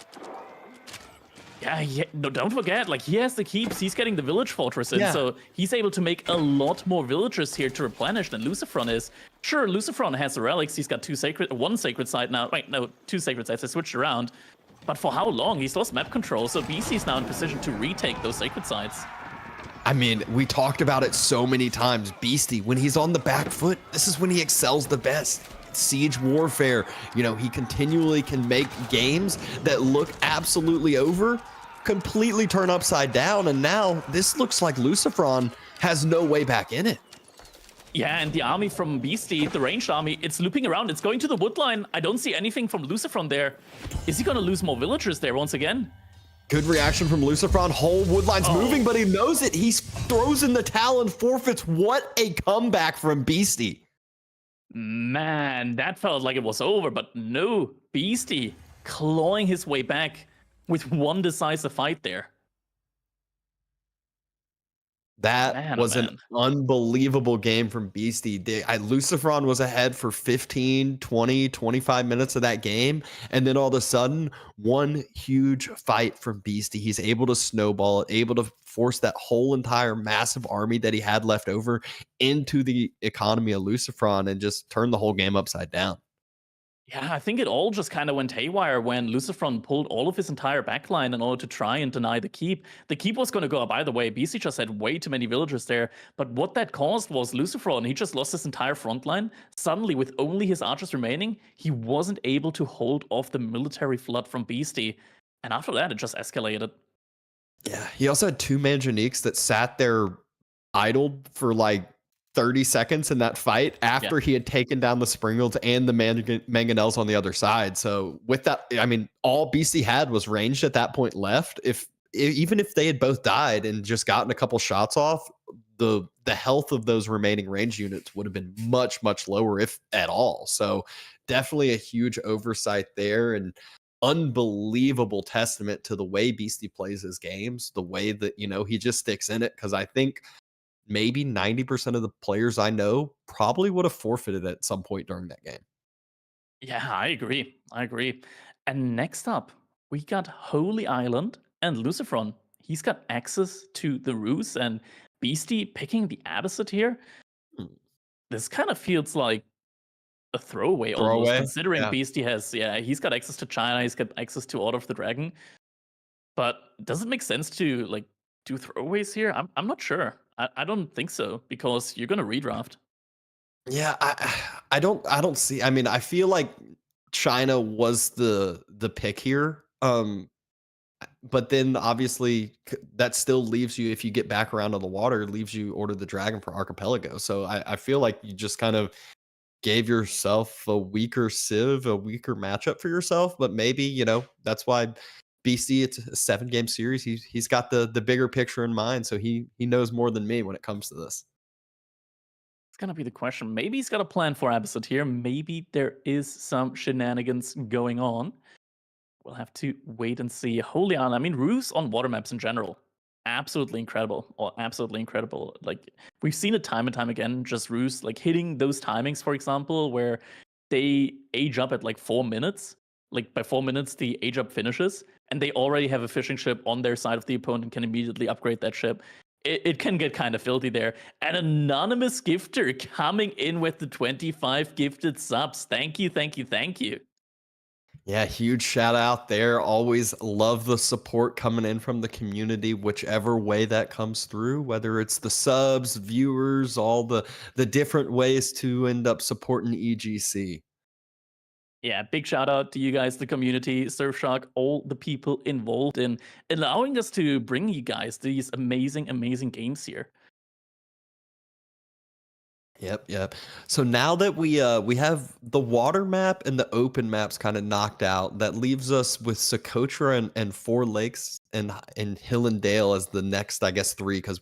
Yeah, no, don't forget, like, he has the keeps, he's getting the village fortress in, so he's able to make a lot more villagers here to replenish than Luciferon is. Sure, Luciferon has the relics, he's got one sacred site now. Wait, no, 2 sacred sites, I switched around. But for how long? He's lost map control, so BC's now in position to retake those sacred sites. I mean, we talked about it so many times. Beastie, when he's on the back foot, this is when he excels the best. Siege warfare, you know, he continually can make games that look absolutely over, completely turn upside down, and now this looks like Luciferon has no way back in it. Yeah, and the army from Beastie, the ranged army, it's looping around, it's going to the wood line. I don't see anything from Luciferon there. Is he gonna lose more villagers there once again? Good reaction from Luciferon. Whole wood line's moving, but he knows it. He throws in the towel and forfeits. What a comeback from Beastie. Man, that felt like it was over, but no, Beastie clawing his way back with one decisive fight there. That Man, oh was an man. unbelievable game from Beastie. Lucifron was ahead for 15, 20, 25 minutes of that game. And then all of a sudden, one huge fight from Beastie. He's able to snowball it, able to force that whole entire massive army that he had left over into the economy of Lucifron and just turn the whole game upside down. Yeah, I think it all just kind of went haywire when Lucifron pulled all of his entire backline in order to try and deny the keep. The keep was going to go up either way. BC just had way too many villagers there. But what that caused was Lucifron, he just lost his entire front line. Suddenly, with only his archers remaining, he wasn't able to hold off the military flood from Beastie. And after that, it just escalated. Yeah, he also had two Manjaniques that sat there idled for like 30 seconds in that fight after he had taken down the Springfields and the Mangonels on the other side. So with that, I mean, all BC had was ranged at that point left. Even if they had both died and just gotten a couple shots off, the health of those remaining range units would have been much, much lower, if at all. So definitely a huge oversight there, and unbelievable testament to the way Beastie plays his games, the way that, he just sticks in it. Because I think maybe 90% of the players I know probably would have forfeited at some point during that game. Yeah, I agree. I agree. And next up, we got Holy Island and Lucifron. He's got access to the Ruse, and Beastie picking the Abbasid here. Hmm. This kind of feels like a throwaway almost, considering Beastie has, he's got access to China, he's got access to Order of the Dragon. But does it make sense to like do throwaways here? I'm not sure. I don't think so, because you're gonna redraft. Yeah, I don't see. I mean, I feel like China was the pick here. But then obviously that still leaves you, if you get back around on the water, leaves you Order the Dragon for Archipelago. So I feel like you just kind of gave yourself a weaker Civ, a weaker matchup for yourself. But maybe, that's why BC, it's a 7-game series. He's got the bigger picture in mind. So he knows more than me when it comes to this. It's gonna be the question. Maybe he's got a plan for Abbasid here. Maybe there is some shenanigans going on. We'll have to wait and see. Holy Island, I mean, Ruse on water maps in general, absolutely incredible. Or absolutely incredible. Like, we've seen it time and time again, just Ruse, like, hitting those timings, for example, where they age up at like 4 minutes. Like, by 4 minutes, the age up finishes, and they already have a fishing ship on their side of the opponent and can immediately upgrade that ship. It can get kind of filthy there. An anonymous gifter coming in with the 25 gifted subs. Thank you, thank you, thank you. Yeah, huge shout out there. Always love the support coming in from the community, whichever way that comes through, whether it's the subs, viewers, all the different ways to end up supporting EGC. Yeah, big shout out to you guys, the community, Surfshark, all the people involved in allowing us to bring you guys these amazing, amazing games here. Yep. So now that we have the water map and the open maps kind of knocked out, that leaves us with Socotra and Four Lakes and Hill and Dale as the next, I guess, 3. Because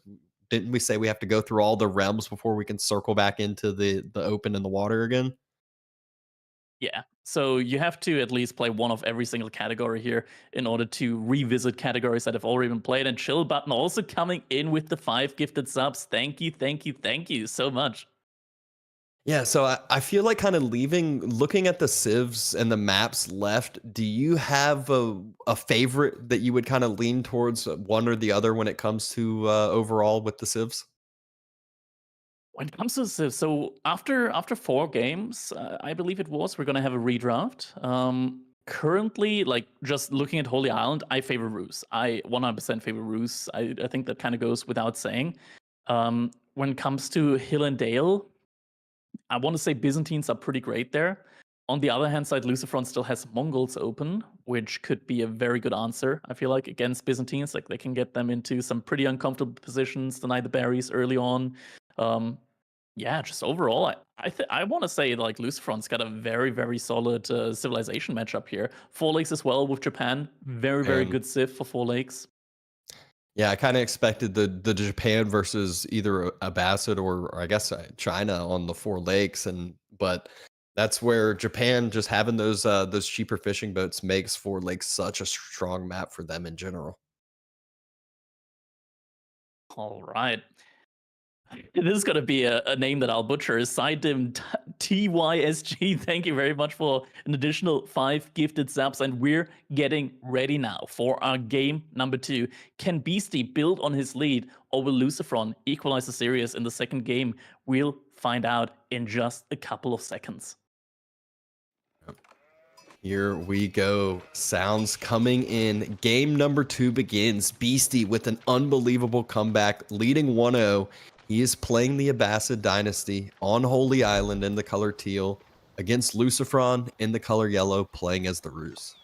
didn't we say we have to go through all the realms before we can circle back into the open and the water again? Yeah, so you have to at least play one of every single category here in order to revisit categories that have already been played. And Chill Button also coming in with the 5 gifted subs. Thank you, thank you, thank you so much. Yeah, so I feel like kind of looking at the civs and the maps left, do you have a favorite that you would kind of lean towards one or the other when it comes to overall with the civs? When it comes to Civ, so after 4 games, I believe it was, we're gonna have a redraft. Currently, like, just looking at Holy Island, I favor Ruse. I 100% favor Ruse. I think that kind of goes without saying. When it comes to Hill and Dale, I want to say Byzantines are pretty great there. On the other hand side, Lucifron still has Mongols open, which could be a very good answer, I feel like, against Byzantines. Like, they can get them into some pretty uncomfortable positions, deny the berries early on. Yeah, just overall, I want to say, like, Lucifron's got a very, very solid civilization matchup here. Four Lakes as well with Japan. Very, very good civ for Four Lakes. Yeah, I kind of expected the Japan versus either Abbasid or I guess China on the Four Lakes, but that's where Japan just having those cheaper fishing boats makes Four Lakes such a strong map for them in general. All right. This is gonna be a name that I'll butcher. Sidim TYSG. Thank you very much for an additional 5 gifted subs, and we're getting ready now for our game number 2. Can Beastie build on his lead, or will Lucifron equalize the series in the second game? We'll find out in just a couple of seconds. Here we go. Sounds coming in. Game number 2 begins. Beastie with an unbelievable comeback, leading 1-0. He is playing the Abbasid Dynasty on Holy Island in the color teal against Lucifron in the color yellow, playing as the Ruse.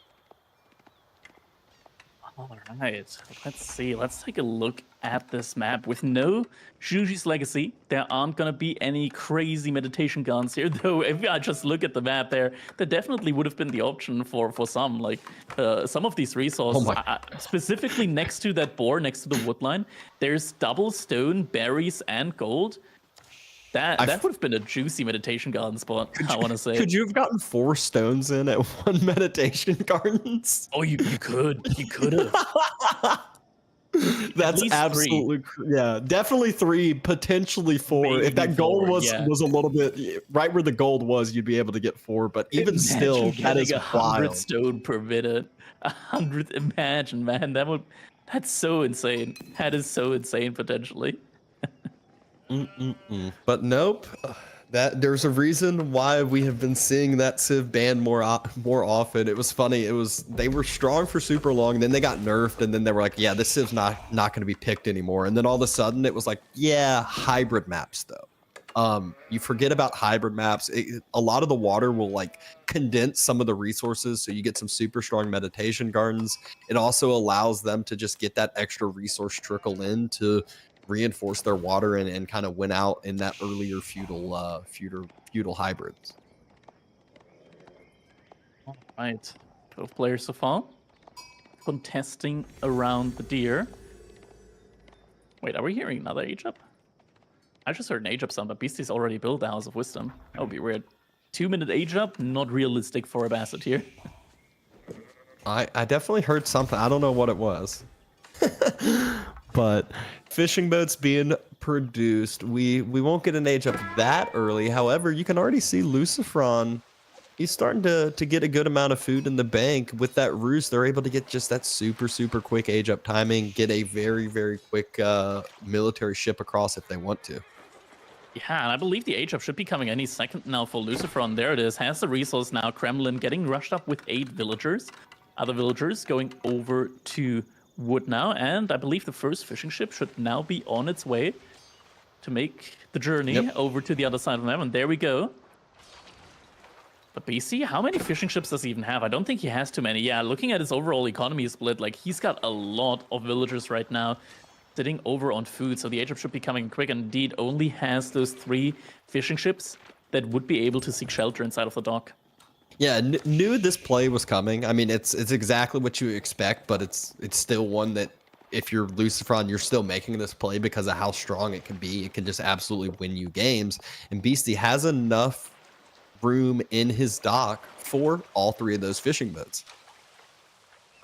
All right, let's see. Let's take a look at this map. With no Zhuji's Legacy, there aren't going to be any crazy meditation guns here, though if I just look at the map there definitely would have been the option for some, like some of these resources, specifically next to that boar, next to the woodline, there's double stone, berries, and gold. That would have been a juicy meditation garden spot, I want to say. Could you have gotten 4 stones in at 1 meditation gardens? Oh, you could have. That's absolutely, yeah, definitely 3, potentially 4. Maybe if that 4, gold was a little bit right where the gold was, you'd be able to get 4. But even still, that is 100 wild. stone per minute. 100. Imagine, man. That's so insane. That is so insane potentially. But nope. There's a reason why we have been seeing that Civ banned more often. It was funny. They were strong for super long, then they got nerfed, and then they were like, yeah, this Civ's not going to be picked anymore. And then all of a sudden, it was like, yeah, hybrid maps though. You forget about hybrid maps. A lot of the water will like condense some of the resources, so you get some super strong meditation gardens. It also allows them to just get that extra resource trickle in to reinforce their water and kind of win out in that earlier feudal hybrids. All right, 12 players so far, contesting around the deer. Wait, are we hearing another age up? I just heard an age up sound, but Beastie's already built the House of Wisdom. That would be weird. 2-minute age up, not realistic for a Basset here. I definitely heard something. I don't know what it was. But fishing boats being produced, we won't get an age up that early. However, you can already see Lucifron. He's starting to get a good amount of food in the bank. With that Ruse, they're able to get just that super quick age up timing, get a very quick military ship across if they want to. Yeah, and I believe the age up should be coming any second now for Lucifron. There it is. Has the resource now. Kremlin getting rushed up with 8 villagers. Other villagers going over to wood now, and I believe the first fishing ship should now be on its way to make the journey over to the other side of the map, and there we go. But BC, how many fishing ships does he even have? I don't think he has too many. Yeah, looking at his overall economy split, like he's got a lot of villagers right now sitting over on food, so the age up should be coming quick, and indeed only has those 3 fishing ships that would be able to seek shelter inside of the dock. Yeah, knew this play was coming. I mean, it's exactly what you expect, but it's still one that if you're Lucifron, you're still making this play because of how strong it can be. It can just absolutely win you games. And Beastie has enough room in his dock for all 3 of those fishing boats.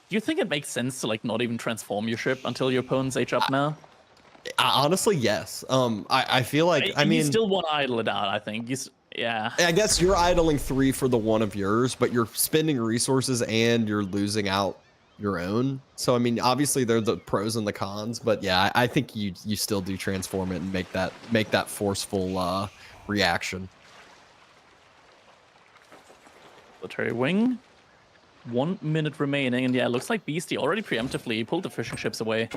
Do you think it makes sense to like not even transform your ship until your opponent's age up now? Honestly, yes. I feel like you still want to idle it out. I think yeah. I guess you're idling 3 for the 1 of yours, but you're spending resources and you're losing out your own. So I mean, obviously there are the pros and the cons, but yeah, I think you still do transform it and make that forceful reaction. Military wing. 1 minute remaining, and yeah, it looks like Beastie already preemptively pulled the fishing ships away.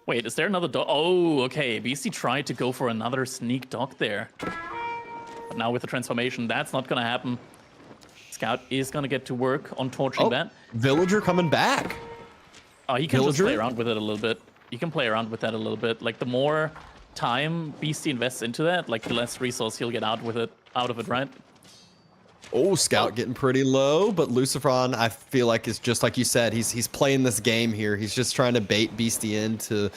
Wait, is there another dock? Oh, okay. Beastie tried to go for another sneak dock there. But now with the transformation, that's not going to happen. Scout is going to get to work on torching that. Villager coming back. Oh, he can just play around with it a little bit. You can play around with that a little bit. Like, the more time Beastie invests into that, like, the less resource he'll get out of it, right? Oh, Scout getting pretty low, but Lucifron, I feel like, is just like you said. He's playing this game here. He's just trying to bait Beastie into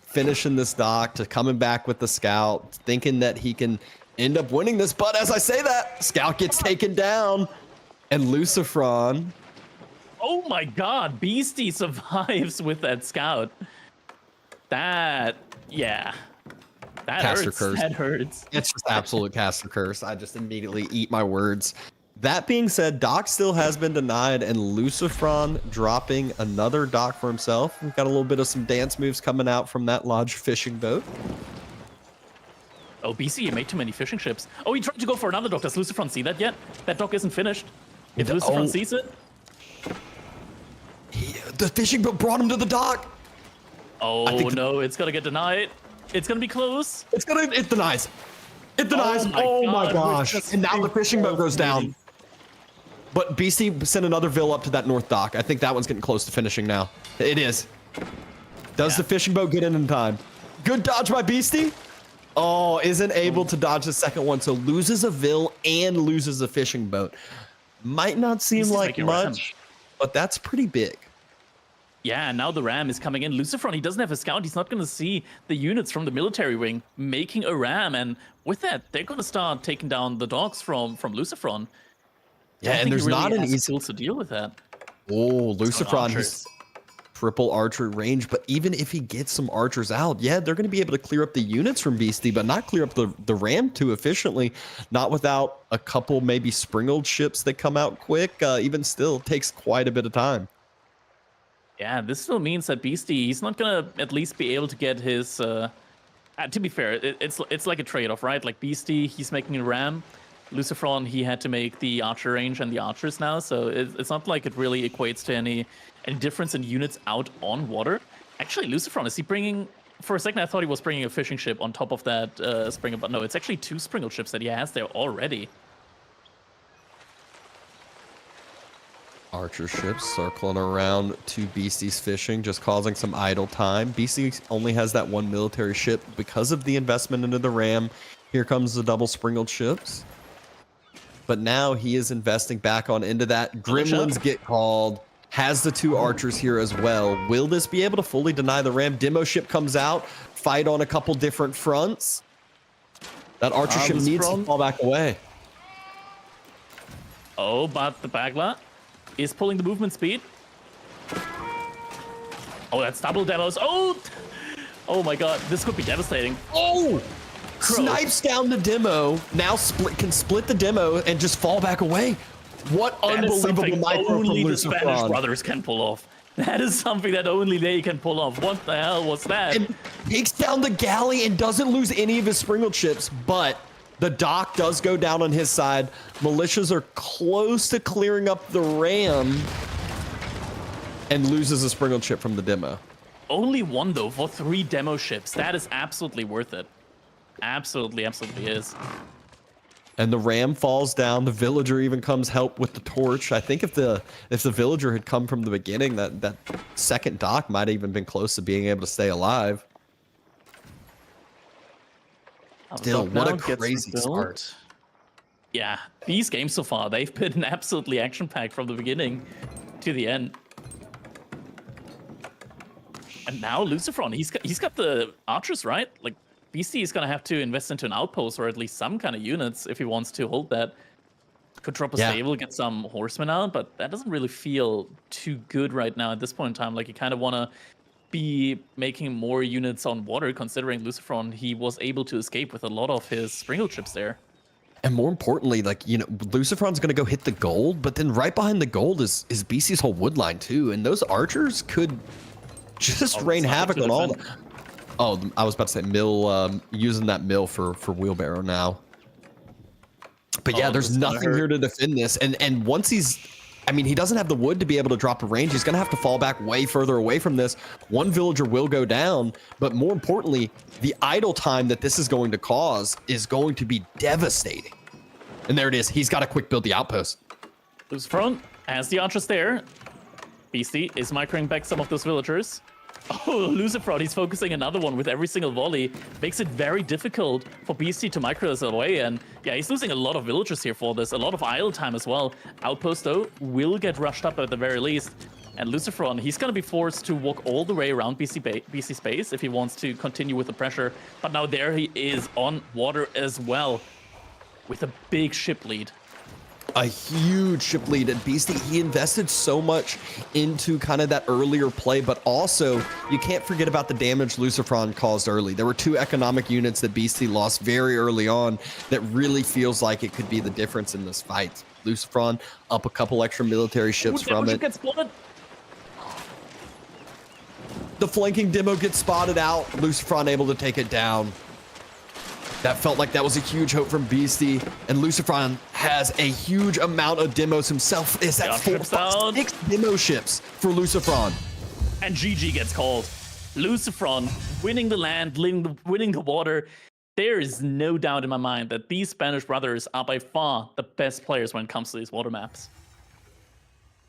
finishing this dock, to coming back with the Scout, thinking that he can end up winning this. But as I say that, Scout gets taken down, and Lucifron. Oh my God, Beastie survives with that Scout. Yeah. That Caster hurts. curse. That hurts. It's just absolute caster curse. I just immediately eat my words. That being said, Doc still has been denied, and Lucifron dropping another Doc for himself. We've got a little bit of some dance moves coming out from that large fishing boat. Oh, BC, you made too many fishing ships. Oh, he tried to go for another dock. Does Lucifron see that yet? That dock isn't finished. If Lucifron sees it... The fishing boat brought him to the dock. Oh, no, it's going to get denied. It's going to be close. It denies. It denies. Oh my gosh. And now the fishing boat goes down. But BC sent another Vil up to that north dock. I think that one's getting close to finishing now. It is. Does the fishing boat get in time? Good dodge by Beastie. Oh, isn't able to dodge the second one. So loses a Vil and loses a fishing boat. Might not seem like much, but that's pretty big. Yeah, now the ram is coming in. Lucifron, he doesn't have a scout. He's not going to see the units from the military wing making a ram. And with that, they're going to start taking down the dogs from Lucifron. Yeah, and there's not an easy tools to deal with that. Oh, Lucifron has triple archery range, but even if he gets some archers out, yeah, they're going to be able to clear up the units from Beastie, but not clear up the ram too efficiently. Not without a couple maybe springled ships that come out quick. Even still, takes quite a bit of time. Yeah, this still means that Beastie, he's not going to at least be able to get his... to be fair, it's like a trade-off, right? Like Beastie, he's making a ram. Lucifron, he had to make the archer range and the archers now, so it's not like it really equates to any difference in units out on water. Actually, Lucifron, is he bringing... For a second, I thought he was bringing a fishing ship on top of that springer, but no, it's actually 2 springle ships that he has there already. Archer ships circling around to Beastie's fishing, just causing some idle time. Beastie only has that 1 military ship because of the investment into the ram. Here comes the double springled ships. But now he is investing back on into that. Gremlins get called. Has the 2 archers here as well. Will this be able to fully deny the ram? Demo ship comes out. Fight on a couple different fronts. That archer ship needs to fall back away. Oh, but the Bagla is pulling the movement speed. Oh, that's double demos. Oh my god, this could be devastating. Oh! Snipes down the demo. Now can split the demo and just fall back away. What unbelievable micro from only the Lucifron. Spanish brothers can pull off. That is something that only they can pull off. What the hell was that? And takes down the galley and doesn't lose any of his springled ships, but the dock does go down on his side. Militias are close to clearing up the ram and loses a springled ship from the demo. Only 1 though for 3 demo ships. That is absolutely worth it. Absolutely is. And the ram falls down. The villager even comes help with the torch. I think if the villager had come from the beginning, that second dock might have even been close to being able to stay alive. Still, what a crazy start. Yeah, these games so far, they've been absolutely action-packed from the beginning to the end. And now Lucifron, he's got the archers, right? Like, BC is going to have to invest into an outpost or at least some kind of units if he wants to hold that. Could drop a stable, get some horsemen out, but that doesn't really feel too good right now at this point in time. Like, you kind of want to be making more units on water, considering Lucifron, he was able to escape with a lot of his springle ships there. And more importantly, like, you know, Lucifron's going to go hit the gold, but then right behind the gold is BC's whole wood line too. And those archers could just rain havoc on all the... Oh, I was about to say mill, using that mill for wheelbarrow now. But yeah, there's nothing here to defend this. And once he's, I mean, he doesn't have the wood to be able to drop a range. He's going to have to fall back way further away from this. 1 villager will go down, but more importantly, the idle time that this is going to cause is going to be devastating. And there it is. He's got to quick build the outpost. Lucifron has the archers there. Beastie is microing back some of those villagers. Oh, Lucifron, he's focusing another one with every single volley. Makes it very difficult for Beastie to micro this away. And yeah, he's losing a lot of villagers here for this. A lot of idle time as well. Outpost, though, will get rushed up at the very least. And Lucifron, he's going to be forced to walk all the way around BC space if he wants to continue with the pressure. But now there he is on water as well with a big ship lead. a huge ship lead, and Beastie, he invested so much into kind of that earlier play, but also you can't forget about the damage Lucifron caused early. There were 2 economic units that Beastie lost very early on that really feels like it could be the difference in this fight. Lucifron up a couple extra military ships from it. Gets spotted. The flanking demo gets spotted out. Lucifron able to take it down. That felt like that was a huge hope from Beastie, and Lucifron has a huge amount of demos himself. Is that 4, 5, 6 demo ships for Lucifron? And GG gets called. Lucifron winning the land, winning the water. There is no doubt in my mind that these Spanish brothers are by far the best players when it comes to these water maps.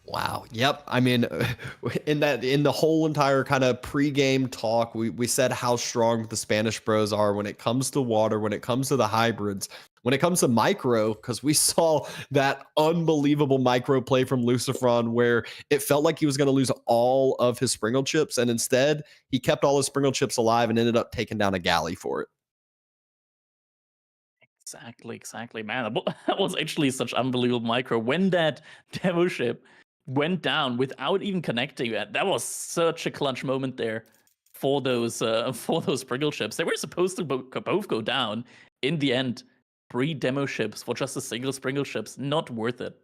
Wow. Yep. I mean, in the whole entire kind of pre-game talk, we said how strong the Spanish bros are when it comes to water, when it comes to the hybrids, when it comes to micro, because we saw that unbelievable micro play from Lucifron where it felt like he was going to lose all of his Springle chips, and instead he kept all his Springle chips alive and ended up taking down a galley for it. Exactly, man. That was actually such unbelievable micro. When that demo ship went down without even connecting, that was such a clutch moment there for those Springle ships. They were supposed to both go down. In the end, 3 demo ships for just a single Springle ships, not worth it.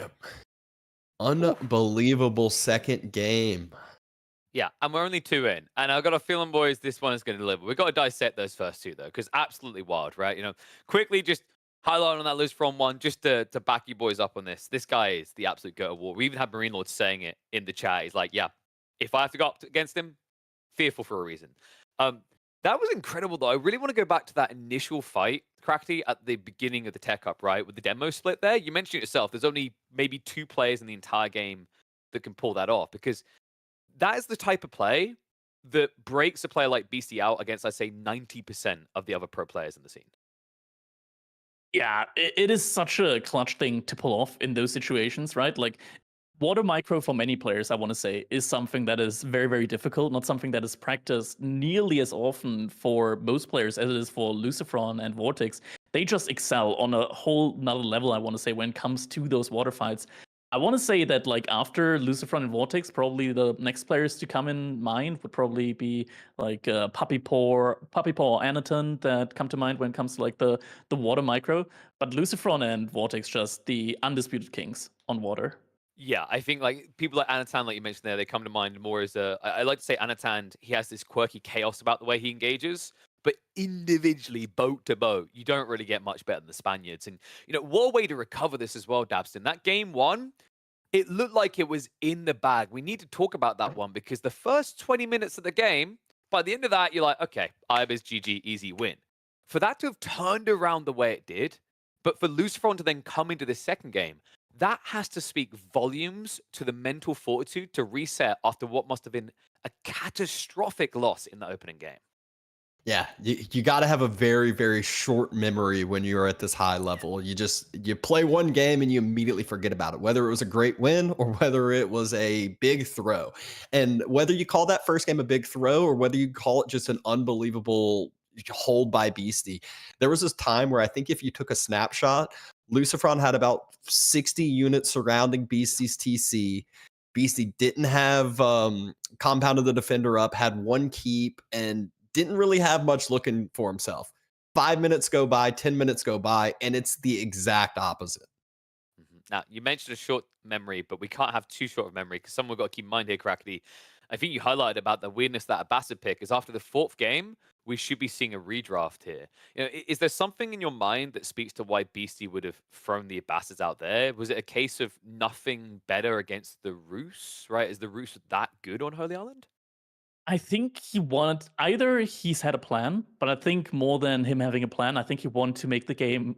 Yep. Unbelievable second game. Yeah, and we're only 2 in. And I've got a feeling, boys, this one is going to deliver. We've got to dissect those first 2, though, because absolutely wild, right? You know, quickly just highlight on that Lucifron one, just to back you boys up on this. This guy is the absolute goat of war. We even had Marine Lord saying it in the chat. He's like, yeah, if I have to go up against him, fearful for a reason. That was incredible, though. I really want to go back to that initial fight, Crackty, at the beginning of the Tech Cup, right? With the demo split there. You mentioned it yourself. There's only maybe 2 players in the entire game that can pull that off, because that is the type of play that breaks a player like Beastie out against, I'd say, 90% of the other pro players in the scene. Yeah, it is such a clutch thing to pull off in those situations, right? Like, water micro for many players, I want to say, is something that is very, very difficult, not something that is practiced nearly as often for most players as it is for Lucifron and Vortex. They just excel on a whole nother level, I want to say, when it comes to those water fights. I want to say that, like, after Lucifron and Vortex, probably the next players to come in mind would probably be like Puppy Paw or Anaton that come to mind when it comes to like the water micro. But Lucifron and Vortex just the undisputed kings on water. Yeah, I think like people like Anatan, like you mentioned there, they come to mind more as I like to say Anatan, he has this quirky chaos about the way he engages. But individually, boat to boat, you don't really get much better than the Spaniards. And, you know, what a way to recover this as well, Dabston. That game 1, it looked like it was in the bag. We need to talk about that one because the first 20 minutes of the game, by the end of that, you're like, okay, Ibis, GG, easy win. For that to have turned around the way it did, but for Lucifron to then come into this second game, that has to speak volumes to the mental fortitude to reset after what must have been a catastrophic loss in the opening game. Yeah, you got to have a very, very short memory when you're at this high level. You play one game and you immediately forget about it, whether it was a great win or whether it was a big throw. And whether you call that first game a big throw or whether you call it just an unbelievable hold by Beastie, there was this time where I think if you took a snapshot, Lucifron had about 60 units surrounding Beastie's TC. Beastie didn't have Compound of the Defender up, had 1 keep, and didn't really have much looking for himself. 5 minutes go by, 10 minutes go by, and it's the exact opposite. Now, you mentioned a short memory, but we can't have too short of memory because someone we've got to keep in mind here, Crackly. I think you highlighted about the weirdness that Abbasid pick is after the 4th game, we should be seeing a redraft here. You know, is there something in your mind that speaks to why Beastie would have thrown the Abbasids out there? Was it a case of nothing better against the Rus, right? Is the Rus that good on Holy Island? I think he wanted, either he's had a plan, but I think more than him having a plan, I think he wanted to make the game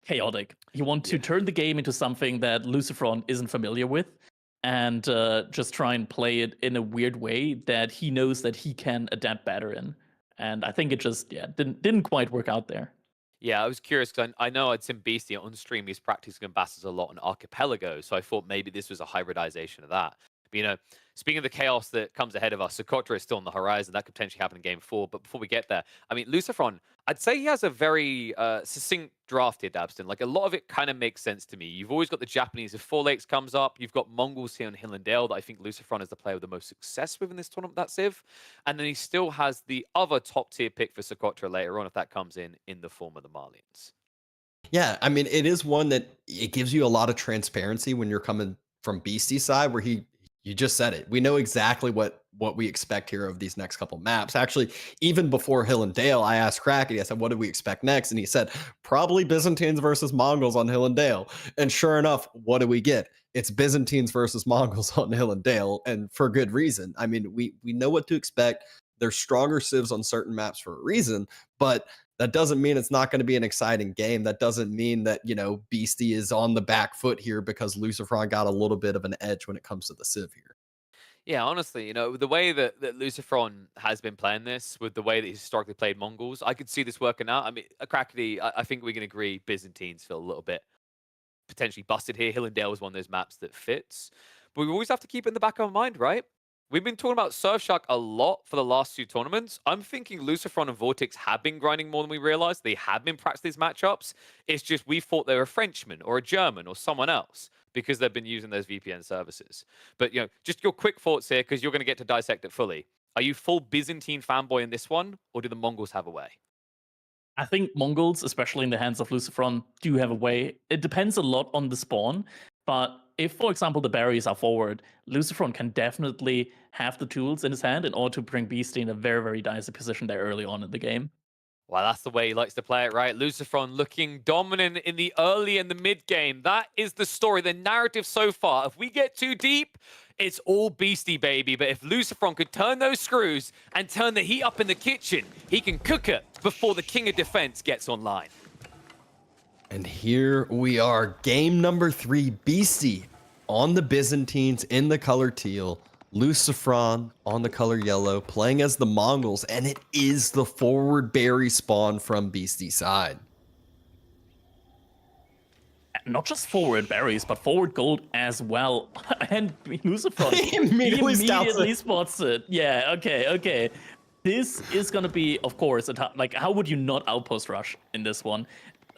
chaotic. He wanted to turn the game into something that Lucifron isn't familiar with and just try and play it in a weird way that he knows that he can adapt better in. And I think it just, didn't quite work out there. Yeah, I was curious because I know I'd seen Beastie on stream. He's practicing Ambassadors a lot on Archipelago, so I thought maybe this was a hybridization of that. But, you know, speaking of the chaos that comes ahead of us, Socotra is still on the horizon. That could potentially happen in game 4. But before we get there, I mean, Lucifron, I'd say he has a very succinct draft here, Dabston. Like, a lot of it kind of makes sense to me. You've always got the Japanese. If Four Lakes comes up, you've got Mongols here on Hill and Dale that I think Lucifron is the player with the most success with in this tournament, that Civ. And then he still has the other top-tier pick for Socotra later on if that comes in the form of the Malians. Yeah, I mean, it is one that it gives you a lot of transparency when you're coming from Beastie's side, where you just said it. We know exactly what we expect here of these next couple maps. Actually, even before Hill and Dale, I asked Cracky, I said, what do we expect next? And he said, probably Byzantines versus Mongols on Hill and Dale. And sure enough, what do we get? It's Byzantines versus Mongols on Hill and Dale, and for good reason. I mean, we know what to expect. There's stronger civs on certain maps for a reason, but that doesn't mean it's not going to be an exciting game. That doesn't mean that, you know, Beastie is on the back foot here because Lucifron got a little bit of an edge when it comes to the civ here. Yeah, honestly, you know, the way that Lucifron has been playing this, with the way that he's historically played Mongols, I could see this working out. I mean, Crackety, I think we can agree Byzantines feel a little bit potentially busted here. Hill and Dale is one of those maps that fits. But we always have to keep it in the back of our mind, right? We've been talking about Surfshark a lot for the last 2 tournaments. I'm thinking Lucifron and Vortex have been grinding more than we realized. They have been practicing these matchups. It's just we thought they were a Frenchman or a German or someone else because they've been using those VPN services. But, you know, just your quick thoughts here, because you're going to get to dissect it fully. Are you full Byzantine fanboy in this one, or do the Mongols have a way? I think Mongols, especially in the hands of Lucifron, do have a way. It depends a lot on the spawn, but if, for example, the berries are forward, Lucifron can definitely have the tools in his hand in order to bring Beastie in a very, very dicey position there early on in the game. Well, that's the way he likes to play it, right? Lucifron looking dominant in the early and the mid game. That is the story, the narrative so far. If we get too deep, it's all Beastie, baby. But if Lucifron could turn those screws and turn the heat up in the kitchen, he can cook it before the King of Defense gets online. And here we are, game number 3, Beastie on the Byzantines in the color teal, Lucifron on the color yellow, playing as the Mongols, and it is the forward berry spawn from Beastie's side. Not just forward berries, but forward gold as well. And Lucifron immediately spots it. Yeah, okay. This is going to be, of course, like, how would you not outpost rush in this one?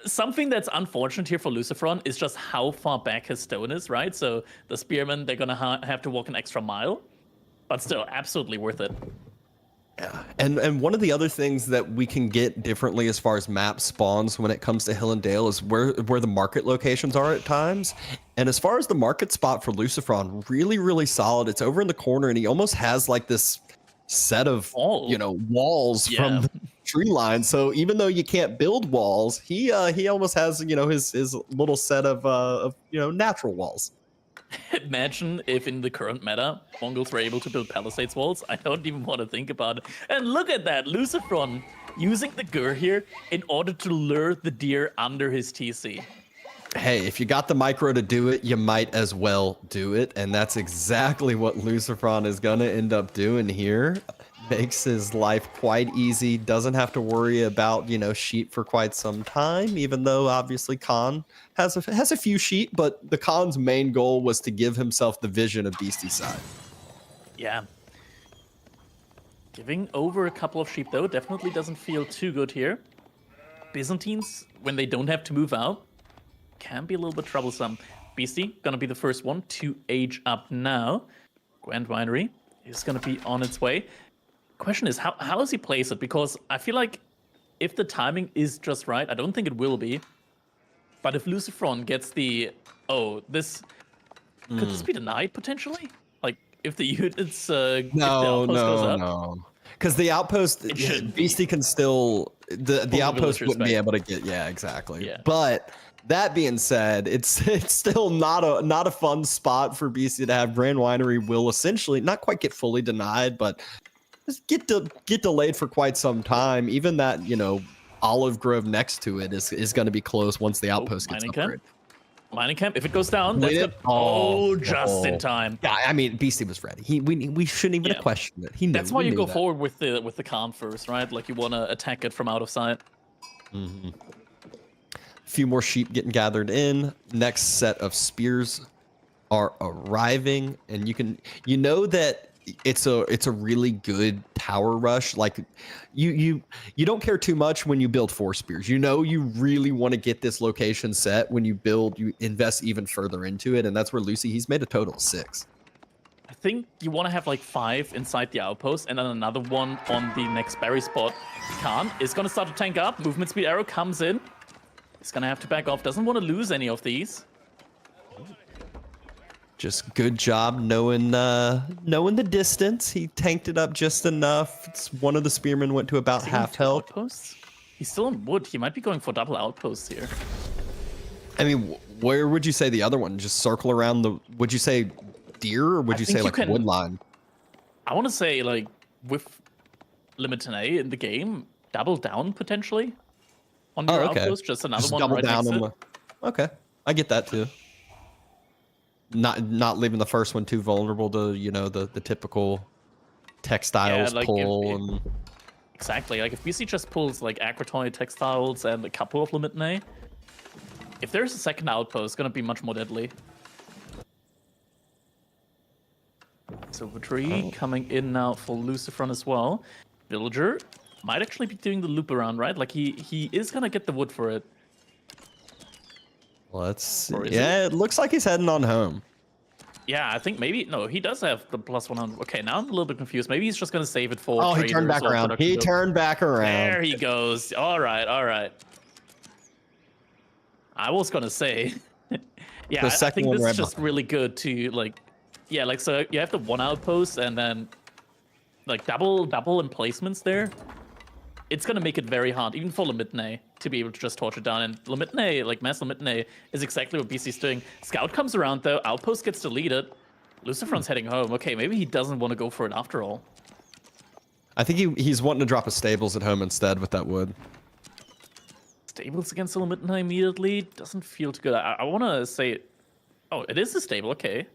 Something that's unfortunate here for Lucifron is just how far back his stone is, right? So the spearmen, they're going to have to walk an extra mile, but still absolutely worth it. Yeah, and one of the other things that we can get differently as far as map spawns when it comes to Hill and Dale is where the market locations are at times. And as far as the market spot for Lucifron, really, really solid. It's over in the corner, and he almost has like this set of walls from the tree line. So even though you can't build walls, he almost has his little set of natural walls. Imagine if in the current meta, Mongols were able to build palisades walls. I don't even want to think about it. And look at that, Lucifron using the Gur here in order to lure the deer under his TC. Hey, if you got the micro to do it, you might as well do it. And that's exactly what Lucifron is going to end up doing here. Makes his life quite easy. Doesn't have to worry about, sheep for quite some time, even though obviously Khan has a few sheep, but the Khan's main goal was to give himself the vision of Beastie's side. Yeah. Giving over a couple of sheep, though, definitely doesn't feel too good here. Byzantines, when they don't have to move out, can be a little bit troublesome. Beastie gonna be the first one to age up now. Grand Winery is gonna be on its way. Question is, how does he place it? Because I feel like if the timing is just right, I don't think it will be. But if Lucifron gets the could this be denied potentially? Like if the units no. Because the outpost, Beastie can still the outpost wouldn't be able to get. Yeah, exactly. Yeah. But that being said, it's still not a fun spot for Beastie to have. Grand Winery will essentially not quite get fully denied, but just get delayed for quite some time. Even that olive grove next to it is going to be closed once the outpost gets upgraded. Mining camp, if it goes down, that's good. Just in time. Yeah, I mean, Beastie was ready. We shouldn't even have questioned it. He knew. That's why you go forward with the Khan first, right? Like you want to attack it from out of sight. Mm-hmm. A few more sheep getting gathered in. Next set of spears are arriving, and you know that it's a really good tower rush. Like you don't care too much when you build 4 spears. You know you really want to get this location set when you invest even further into it, and that's where Lucy, he's made a total of 6. I think you want to have like 5 inside the outpost and then another one on the next berry spot. Khan is going to start to tank up. Movement speed arrow comes in. He's going to have to back off. Doesn't want to lose any of these. Just good job knowing the distance. He tanked it up just enough. One of the spearmen went to about half health. Outposts? He's still on wood. He might be going for double outposts here. I mean, where would you say the other one? Just circle around the... Would you say deer, or would you say like wood line? I want to say like with Limited A in the game, double down potentially on your outpost. Just another one double right down next on to it. Okay, I get that too. Not leaving the first one too vulnerable to, you know, the typical textiles pull and... Exactly. Like if BC just pulls like Acrotoy textiles and a couple of Limited A, if there's a second outpost, it's gonna be much more deadly. Silver Tree coming in now for Lucifron as well. Villager might actually be doing the loop around, right? Like he is gonna get the wood for it. Let's see. Yeah, it looks like he's heading on home. Yeah, I think maybe... No, he does have the +100. Okay, now I'm a little bit confused. Maybe he's just going to save it for... Oh, he turned back around. He turned back around. There he goes. All right, all right. I was going to say... Yeah, I think this is just really good to, like... Yeah, like, so you have the 1 outpost and then, like, double emplacements there. It's going to make it very hard, even for Limited to be able to just torch it down. And Limited, like Mass Limited, is exactly what BC's doing. Scout comes around, though. Outpost gets deleted. Lucifron's heading home. Okay, maybe he doesn't want to go for it after all. I think he's wanting to drop his stables at home instead with that wood. Stables against the Limited immediately? Doesn't feel too good. I want to say... Oh, it is a stable. Okay.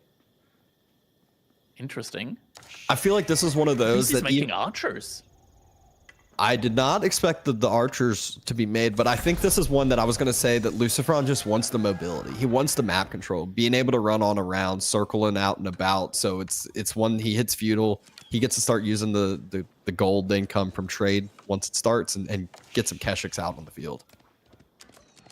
Interesting. I feel like this is one of those that... making archers. I did not expect the archers to be made, but I think this is one that I was going to say that Lucifron just wants the mobility. He wants the map control, being able to run on around, circling out and about. So it's one he hits feudal. He gets to start using the gold income from trade once it starts and get some Keshiks out on the field.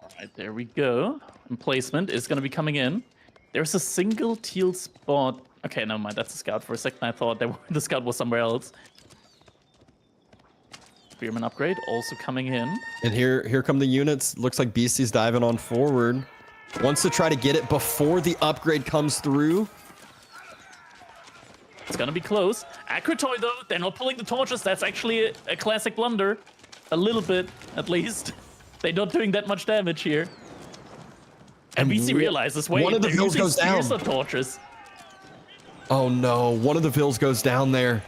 All right, there we go. Emplacement is going to be coming in. There's a single teal spot. Okay, never mind. That's a scout. For a second, I thought the scout was somewhere else. Spearman upgrade also coming in. And here come the units. Looks like Beastie's diving on forward. Wants to try to get it before the upgrade comes through. It's gonna be close. Acrotoy though, they're not pulling the torches. That's actually a classic blunder. A little bit, at least. They're not doing that much damage here. And BC realizes, wait, one of the vills goes down. Torches. Oh no, one of the vills goes down there.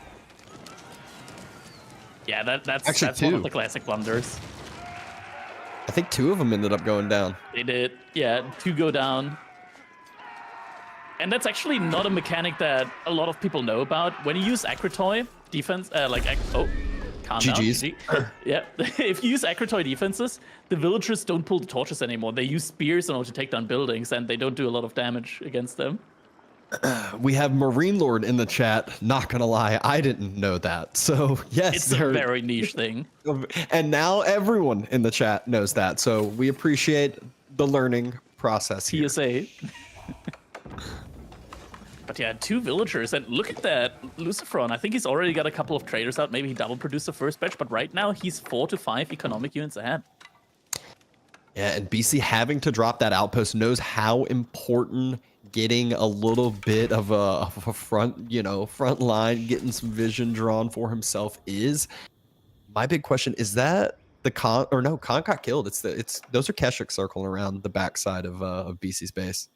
Yeah, that's one of the classic blunders. I think 2 of them ended up going down. They did. Yeah, 2 go down. And that's actually not a mechanic that a lot of people know about. When you use Acrotoy defense, calm down. GG's. Yeah, if you use Acrotoy defenses, the villagers don't pull the torches anymore. They use spears in order to take down buildings, and they don't do a lot of damage against them. We have Marine Lord in the chat. Not gonna lie, I didn't know that. So yes, it's a very niche thing. And now everyone in the chat knows that. So we appreciate the learning process here. PSA. But yeah, 2 villagers, and look at that, Lucifron. I think he's already got a couple of traders out. Maybe he double produced the first batch, but right now he's 4 to 5 economic units ahead. Yeah, and BC having to drop that outpost knows how important getting a little bit of a front line, getting some vision drawn for himself is. My big question is that the Khan got killed. Those are Keshik circling around the backside of BC's base.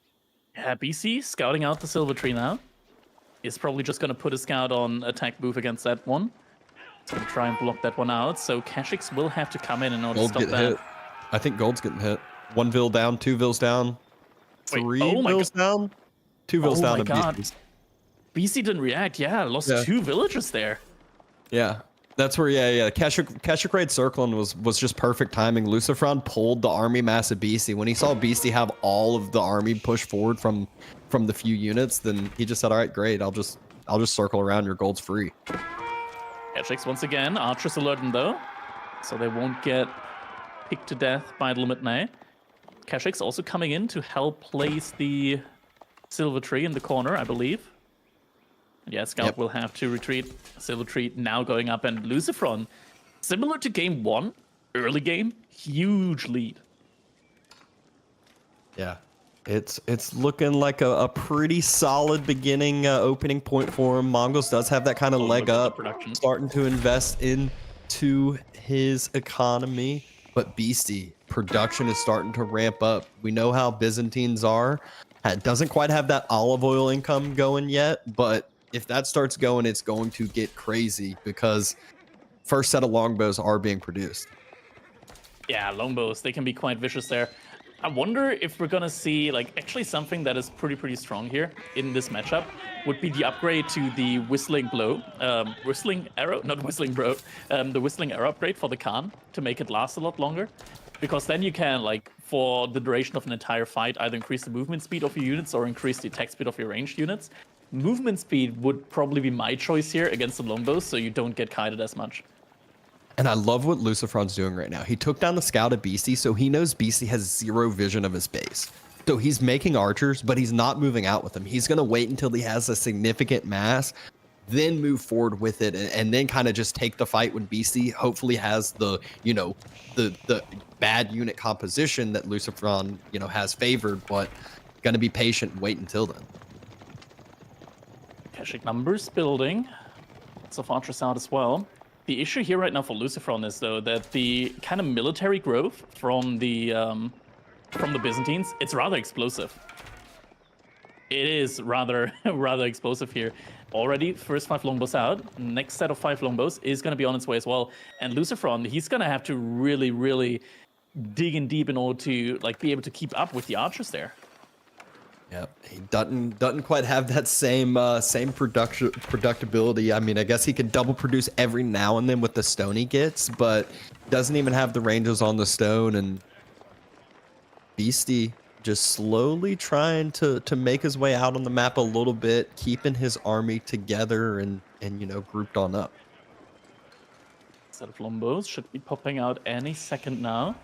Yeah, BC scouting out the Silver Tree now. Is probably just gonna put a scout on attack move against that one. It's gonna try and block that one out. So Keshiks will have to come in order to stop that. Hit. I think Gold's getting hit. 1 Vill down, 2 Vills down. 3 Vills down? 2 Vills down to BC. BC didn't react. Yeah, lost 2 villagers there. Yeah. That's where, yeah. Keshik circling was just perfect timing. Lucifron pulled the army mass of Beastie. When he saw Beastie have all of the army push forward from the few units, then he just said, all right, great. I'll just circle around. Your gold's free. Keshik's once again. Archers alert them though, so they won't get picked to death by the Limit Nay. Keshik's also coming in to help place the Silver Tree in the corner, I believe. Yeah, Scout will have to retreat. Silver Tree now going up, and Lucifron, similar to game 1, early game, huge lead. Yeah, it's looking like a pretty solid beginning opening point for him. Mongols does have that kind of leg up, starting to invest into his economy. But Beastie, production is starting to ramp up. We know how Byzantines are. It doesn't quite have that olive oil income going yet, but if that starts going, it's going to get crazy because first set of longbows are being produced. Yeah, longbows, they can be quite vicious there. I wonder if we're gonna see like actually something that is pretty strong here in this matchup would be the upgrade to the whistling blow, whistling arrow, not whistling bro, the whistling arrow upgrade for the Khan to make it last a lot longer. Because then you can, like, for the duration of an entire fight, either increase the movement speed of your units or increase the attack speed of your ranged units. Movement speed would probably be my choice here against the longbows, so you don't get kited as much. And I love what Lucifron's doing right now. He took down the scout of Beastie, so he knows Beastie has zero vision of his base. So he's making archers, but he's not moving out with them. He's going to wait until he has a significant mass, then move forward with it, and then kind of just take the fight when Beastie hopefully has the, you know, the bad unit composition that Lucifron, you know, has favored, but going to be patient and wait until then. Keshik numbers building. Lots of archers out as well. The issue here right now for Lucifron is though that the kind of military growth from the Byzantines, it's rather explosive. It is rather explosive here. Already, first 5 longbows out. Next set of 5 longbows is going to be on its way as well. And Lucifron, he's going to have to really dig in deep in order to like be able to keep up with the archers there. Yep, he doesn't quite have that same productability. I mean, I guess he could double produce every now and then with the stone he gets, but doesn't even have the ranges on the stone. And Beastie just slowly trying to make his way out on the map a little bit, keeping his army together and you know, grouped on up. Set of longbows should be popping out any second now.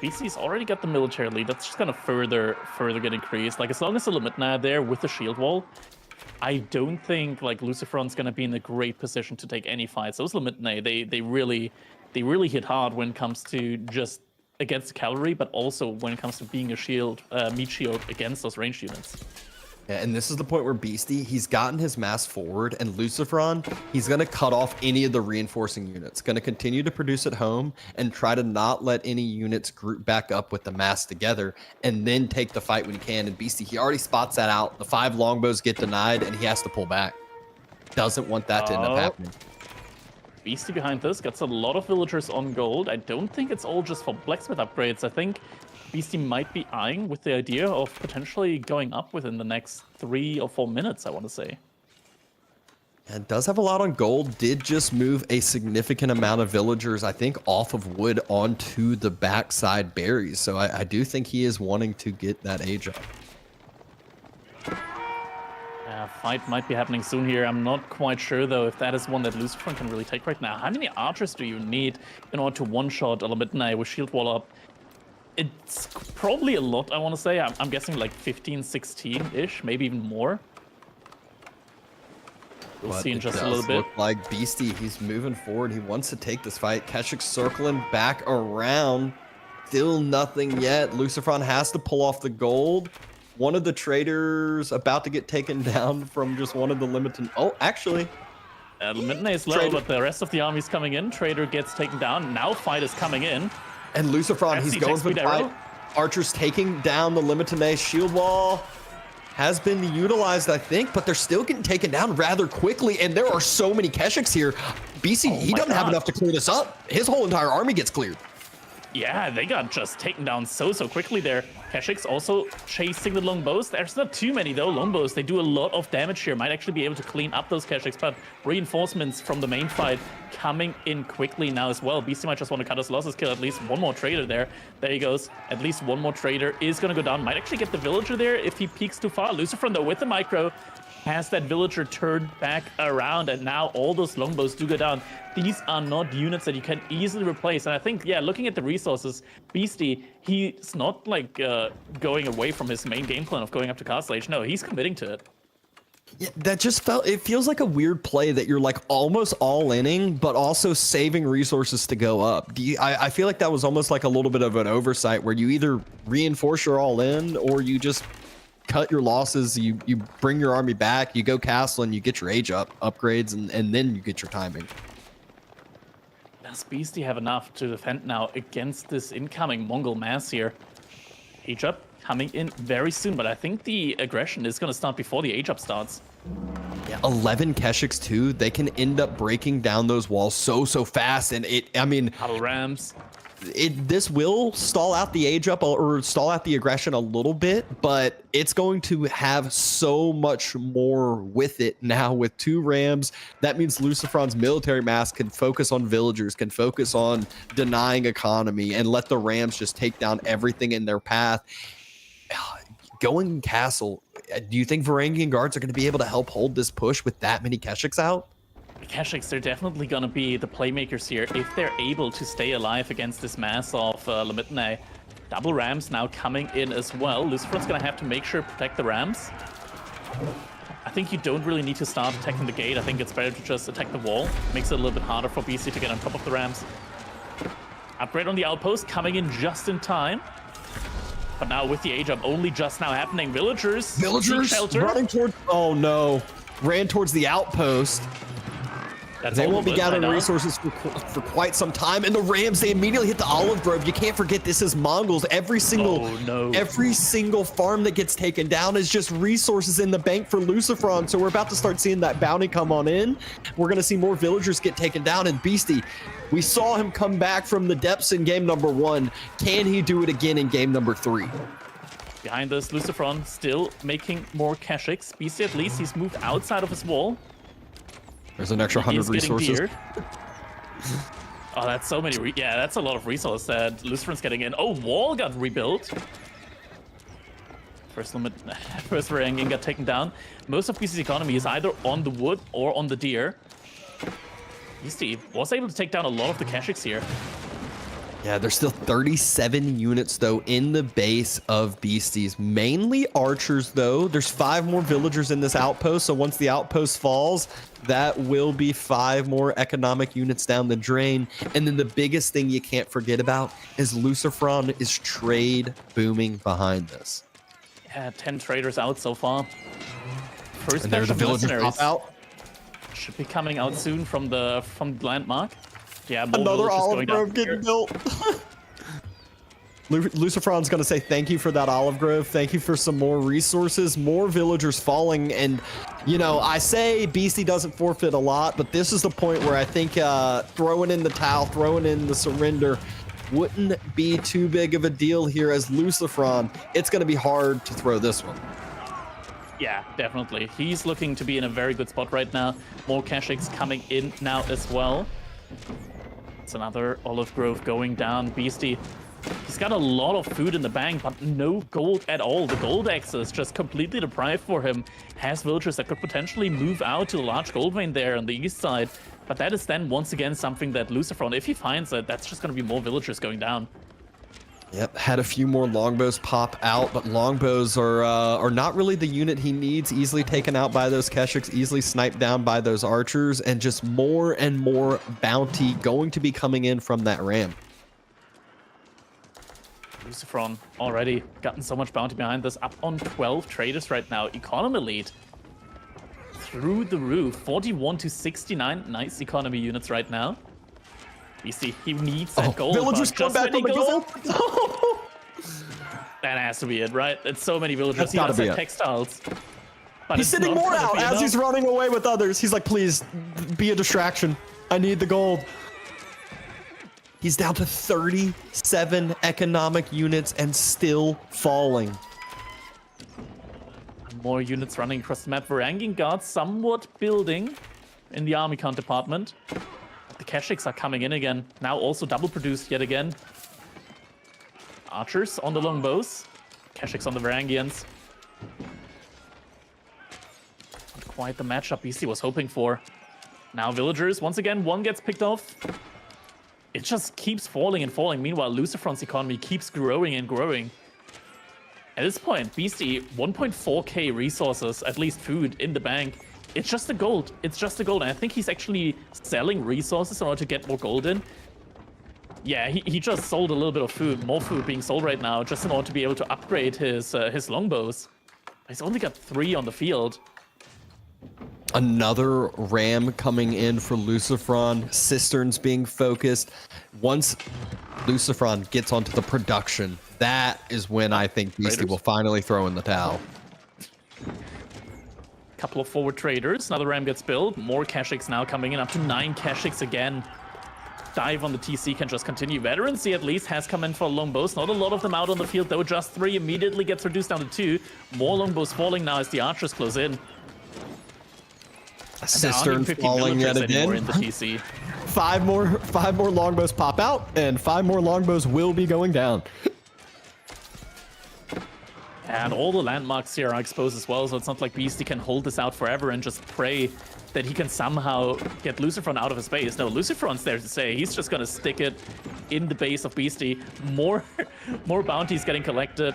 BC's already got the military lead. That's just gonna further get increased. Like, as long as the Limitna there with the shield wall, I don't think like Lucifron's gonna be in a great position to take any fights. Those Limitna, they really hit hard when it comes to just against the cavalry, but also when it comes to being a shield, meat shield against those ranged units. Yeah, and this is the point where Beastie, he's gotten his mass forward, and Lucifron, he's going to cut off any of the reinforcing units. Going to continue to produce at home and try to not let any units group back up with the mass together, and then take the fight when he can. And Beastie, he already spots that out. The 5 longbows get denied, and he has to pull back. Doesn't want that to end up happening. Beastie behind this gets a lot of villagers on gold. I don't think it's all just for blacksmith upgrades. I think Beastie might be eyeing with the idea of potentially going up within the next 3 or 4 minutes, I want to say. And does have a lot on gold. Did just move a significant amount of villagers, I think, off of wood onto the backside berries. So I do think he is wanting to get that age up. Fight might be happening soon here. I'm not quite sure, though, if that is one that Lucifron can really take right now. How many archers do you need in order to one-shot Alamitnai with shield wall up? It's probably a lot, I want to say. I'm guessing like 15, 16-ish, maybe even more. We'll see in just a little bit. Look like Beastie, he's moving forward. He wants to take this fight. Keshik circling back around. Still nothing yet. Lucifron has to pull off the gold. One of the traders about to get taken down from just one of the limited... Oh, actually... Limitna is low, but the rest of the army's coming in. Trader gets taken down. Now fight is coming in. And Lucifron, he's going for the fight. Archer's taking down the Limitane. Shield wall has been utilized, I think, but they're still getting taken down rather quickly. And there are so many Keshiks here. BC, he doesn't have enough to clear this up. His whole entire army gets cleared. Yeah, they got just taken down so quickly there. Keshik's also chasing the longbows. There's not too many though. Longbows, they do a lot of damage here. Might actually be able to clean up those Keshiks, but reinforcements from the main fight coming in quickly now as well. Beastie might just want to cut his losses, kill at least one more trader there. There he goes. At least one more trader is going to go down. Might actually get the villager there if he peeks too far. Lucifer though with the micro has that villager turned back around, and now all those longbows do go down. These are not units that you can easily replace, and I think, yeah, looking at the resources, Beastie, he's not like going away from his main game plan of going up to Castle Age. No, he's committing to it. Yeah, that just it feels like a weird play that you're like almost all inning, but also saving resources to go up. I feel like that was almost like a little bit of an oversight where you either reinforce your all in or you just cut your losses, you bring your army back, you go castle, and you get your age upgrades, and then you get your timing. Does Beastie have enough to defend now against this incoming Mongol mass here? Age up coming in very soon, but I think the aggression is going to start before the age up starts. Yeah, 11 Keshiks too. They can end up breaking down those walls so fast, and I mean, Battle rams. This will stall out the age up or stall out the aggression a little bit, but it's going to have so much more with it now with 2 rams. That means Lucifron's military mass can focus on villagers, can focus on denying economy, and let the rams just take down everything in their path. Going castle, do you think Varangian guards are going to be able to help hold this push with that many Keshiks out? Keshiks, they're definitely going to be the playmakers here if they're able to stay alive against this mass of Lemitne. Double rams now coming in as well. Lucifer's going to have to make sure to protect the rams. I think you don't really need to start attacking the gate. I think it's better to just attack the wall. Makes it a little bit harder for BC to get on top of the rams. Upgrade on the outpost coming in just in time. But now with the age up only just now happening, villagers running towards, oh no, ran towards the outpost. They won't be gathering resources for quite some time. And the Rams, they immediately hit the olive grove. You can't forget this is Mongols. Every single farm that gets taken down is just resources in the bank for Lucifron. So we're about to start seeing that bounty come on in. We're going to see more villagers get taken down. And Beastie, we saw him come back from the depths in game number 1. Can he do it again in game number 3? Behind this, Lucifron still making more Keshiks. Beastie, at least he's moved outside of his wall. There's an extra 100 resources. Oh, that's so many. Yeah, that's a lot of resources that Lucifer's getting in. Oh, wall got rebuilt. First Varangian got taken down. Most of BC's economy is either on the wood or on the deer. Beastie was able to take down a lot of the Keshiks here. Yeah, there's still 37 units, though, in the base of Beasties. Mainly archers, though. There's 5 more villagers in this outpost, so once the outpost falls, that will be 5 more economic units down the drain. And then the biggest thing you can't forget about is Lucifron is trade booming behind this. Yeah, 10 traders out so far. First and there's the villagers pop out. Should be coming out soon from the landmark. Yeah, another olive grove getting built. Lucifron's going to say thank you for that olive grove. Thank you for some more resources, more villagers falling. And, you know, I say Beastie doesn't forfeit a lot, but this is the point where I think throwing in the towel, throwing in the surrender wouldn't be too big of a deal here as Lucifron. It's going to be hard to throw this one. Yeah, definitely. He's looking to be in a very good spot right now. More Keshiks coming in now as well. It's another olive grove going down. Beastie, he's got a lot of food in the bank, but no gold at all. The gold access just completely deprived for him. Has villagers that could potentially move out to a large gold vein there on the east side. But that is then once again something that Lucifron, if he finds it, that's just going to be more villagers going down. Yep, had a few more longbows pop out, but longbows are not really the unit he needs. Easily taken out by those Keshiks, easily sniped down by those archers, and just more and more bounty going to be coming in from that ram. Lucifron already gotten so much bounty behind this, up on 12 traders right now. Economy lead through the roof, 41 to 69. Nice economy units right now. Beastie, he needs that gold. Villagers come back on the gold. That has to be it, right? It's so many villagers. He has like textiles. But he's sending more out as he's running away with others. He's like, please be a distraction. I need the gold. He's down to 37 economic units and still falling. More units running across the map. Varangian Guards somewhat building in the army count department. The Keshiks are coming in again. Now also double produced yet again. Archers on the longbows. Keshiks on the Varangians. Not quite the matchup BC was hoping for. Now villagers, once again, one gets picked off. It just keeps falling and falling. Meanwhile, Lucifron's economy keeps growing and growing. At this point, BC, 1.4k resources, at least food, in the bank. It's just the gold. It's just the gold. And I think he's actually selling resources in order to get more gold in. Yeah, he just sold a little bit of food, more food being sold right now, just in order to be able to upgrade his longbows. He's only got 3 on the field. Another ram coming in for Lucifron. Cisterns being focused. Once Lucifron gets onto the production, that is when I think Beastie will finally throw in the towel. Couple of forward traders. Another ram gets built. More Keshiks now coming in, up to 9 Keshiks again. Dive on the TC can just continue. Veterancy at least has come in for longbows. Not a lot of them out on the field though. Just 3 immediately gets reduced down to 2. More longbows falling now as the archers close in. Cistern falling yet again. In the TC. 5 more longbows pop out, and 5 more longbows will be going down. And all the landmarks here are exposed as well, so it's not like Beastie can hold this out forever and just pray that he can somehow get Lucifron out of his base. No, Lucifron's there to say he's just gonna stick it in the base of Beastie. More bounties getting collected.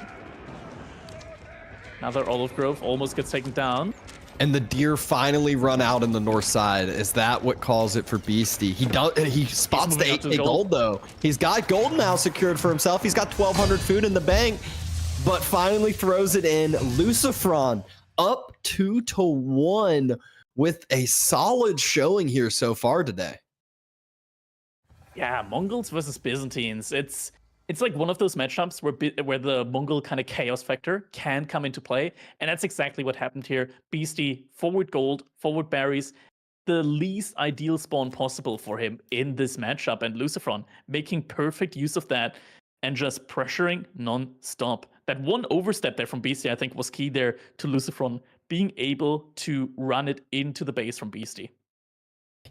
Another Olive Grove almost gets taken down. And the deer finally run out in the north side. Is that what calls it for Beastie? He spots the 8k gold though. He's got gold now secured for himself. He's got 1,200 food in the bank, but finally throws it in. Lucifron up 2-1 with a solid showing here so far today. Yeah, Mongols versus Byzantines. It's like one of those matchups where the Mongol kind of chaos factor can come into play, and that's exactly what happened here. Beastie, forward gold, forward berries, the least ideal spawn possible for him in this matchup, and Lucifron making perfect use of that and just pressuring non-stop. That one overstep there from Beastie, I think, was key there to Lucifron being able to run it into the base from Beastie.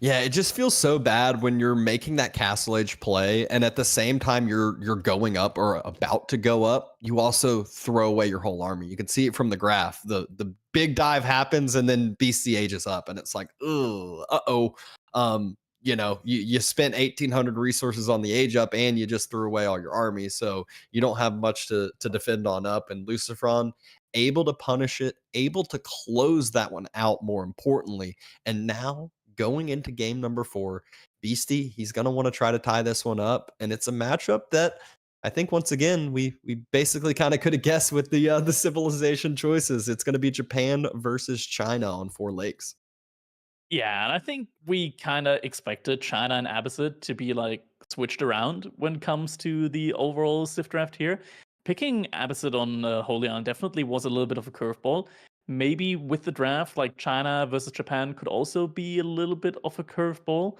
Yeah, it just feels so bad when you're making that Castle Age play, and at the same time you're going up or about to go up, you also throw away your whole army. You can see it from the graph. The big dive happens, and then Beastie ages up, and it's like, you know, you spent 1,800 resources on the age up, and you just threw away all your army, so you don't have much to defend on up. And Lucifron able to punish it, able to close that one out, more importantly, and now going into game number 4, Beastie, he's going to want to try to tie this one up. And it's a matchup that I think, once again, we basically kind of could have guessed with the civilization choices. It's going to be Japan versus China on 4 lakes. Yeah, and I think we kind of expected China and Abbasid to be like switched around when it comes to the overall Civ draft here. Picking Abbasid on Holy Island definitely was a little bit of a curveball. Maybe with the draft, like China versus Japan could also be a little bit of a curveball.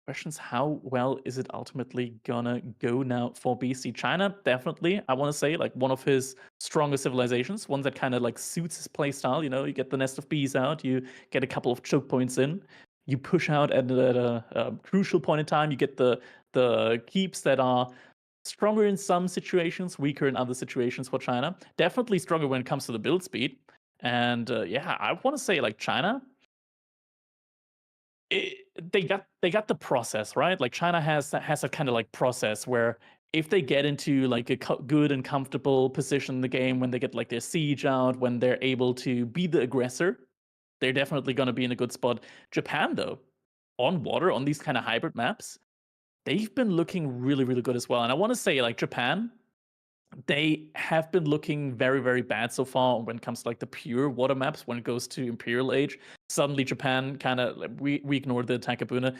Questions, how well is it ultimately gonna go now for BC? China, definitely, I want to say, like one of his strongest civilizations, one that kind of like suits his playstyle. You know, you get the nest of bees out, you get a couple of choke points in, you push out at a crucial point in time, you get the keeps that are stronger in some situations, weaker in other situations for China. Definitely stronger when it comes to the build speed. And yeah, I want to say like China, they got the process right. Like China has a kind of like process where if they get into like a good and comfortable position in the game, when they get like their siege out, when they're able to be the aggressor, they're definitely going to be in a good spot. Japan though, on water, on these kind of hybrid maps, they've been looking really, really good as well. And I want to say like Japan, they have been looking very, very bad so far when it comes to like the pure water maps. When it goes to Imperial Age, suddenly Japan kind of we ignored the Takabuna.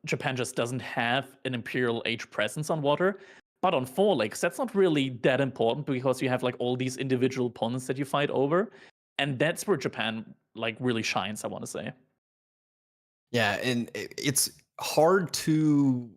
Japan just doesn't have an Imperial Age presence on water. But on 4 lakes, that's not really that important because you have like all these individual opponents that you fight over, and that's where Japan like really shines, I want to say. Yeah, and it's hard to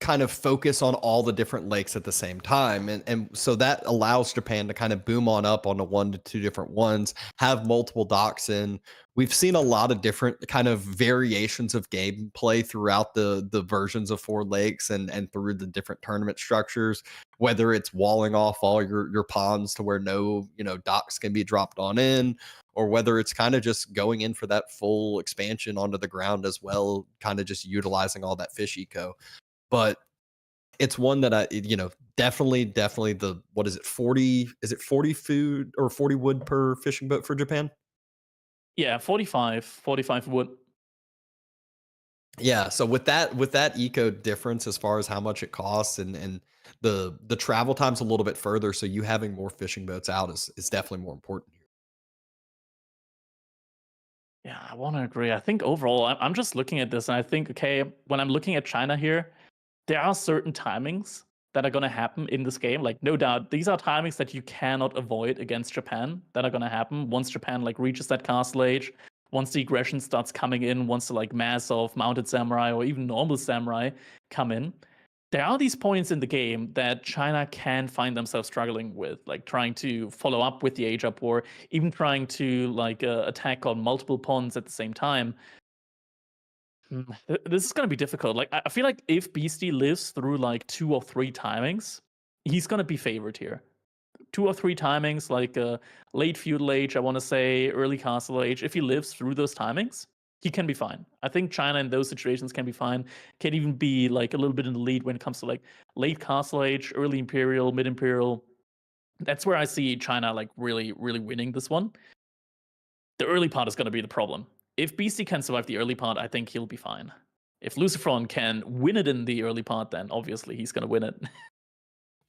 kind of focus on all the different lakes at the same time. And so that allows Japan to kind of boom on up onto 1 to 2 different ones, have multiple docks in. We've seen a lot of different kind of variations of gameplay throughout the versions of 4 lakes and through the different tournament structures, whether it's walling off all your ponds to where no, docks can be dropped on in, or whether it's kind of just going in for that full expansion onto the ground as well, kind of just utilizing all that fish eco. But it's one that definitely the, what is it, 40, is it 40 food or 40 wood per fishing boat for Japan? Yeah, 45 wood. Yeah, so with that eco difference as far as how much it costs and the travel time's a little bit further, so you having more fishing boats out is definitely more important here. Yeah, I want to agree. I think overall, I'm just looking at this and I think, okay, when I'm looking at China here, there are certain timings that are going to happen in this game. Like, no doubt, these are timings that you cannot avoid against Japan that are going to happen once Japan like reaches that castle age, once the aggression starts coming in, once the like mass of mounted samurai or even normal samurai come in. There are these points in the game that China can find themselves struggling with, like trying to follow up with the age up war, even trying to like attack on multiple pawns at the same time. This is going to be difficult. Like, I feel like if Beastie lives through like 2 or 3 timings, he's going to be favored here. 2 or 3 timings, like late feudal age, I want to say, early castle age. If he lives through those timings, he can be fine. I think China in those situations can be fine. Can even be like a little bit in the lead when it comes to like late castle age, early imperial, mid imperial. That's where I see China like really, really winning this one. The early part is going to be the problem. If Beastie can survive the early part, I think he'll be fine. If Lucifron can win it in the early part, then obviously he's going to win it.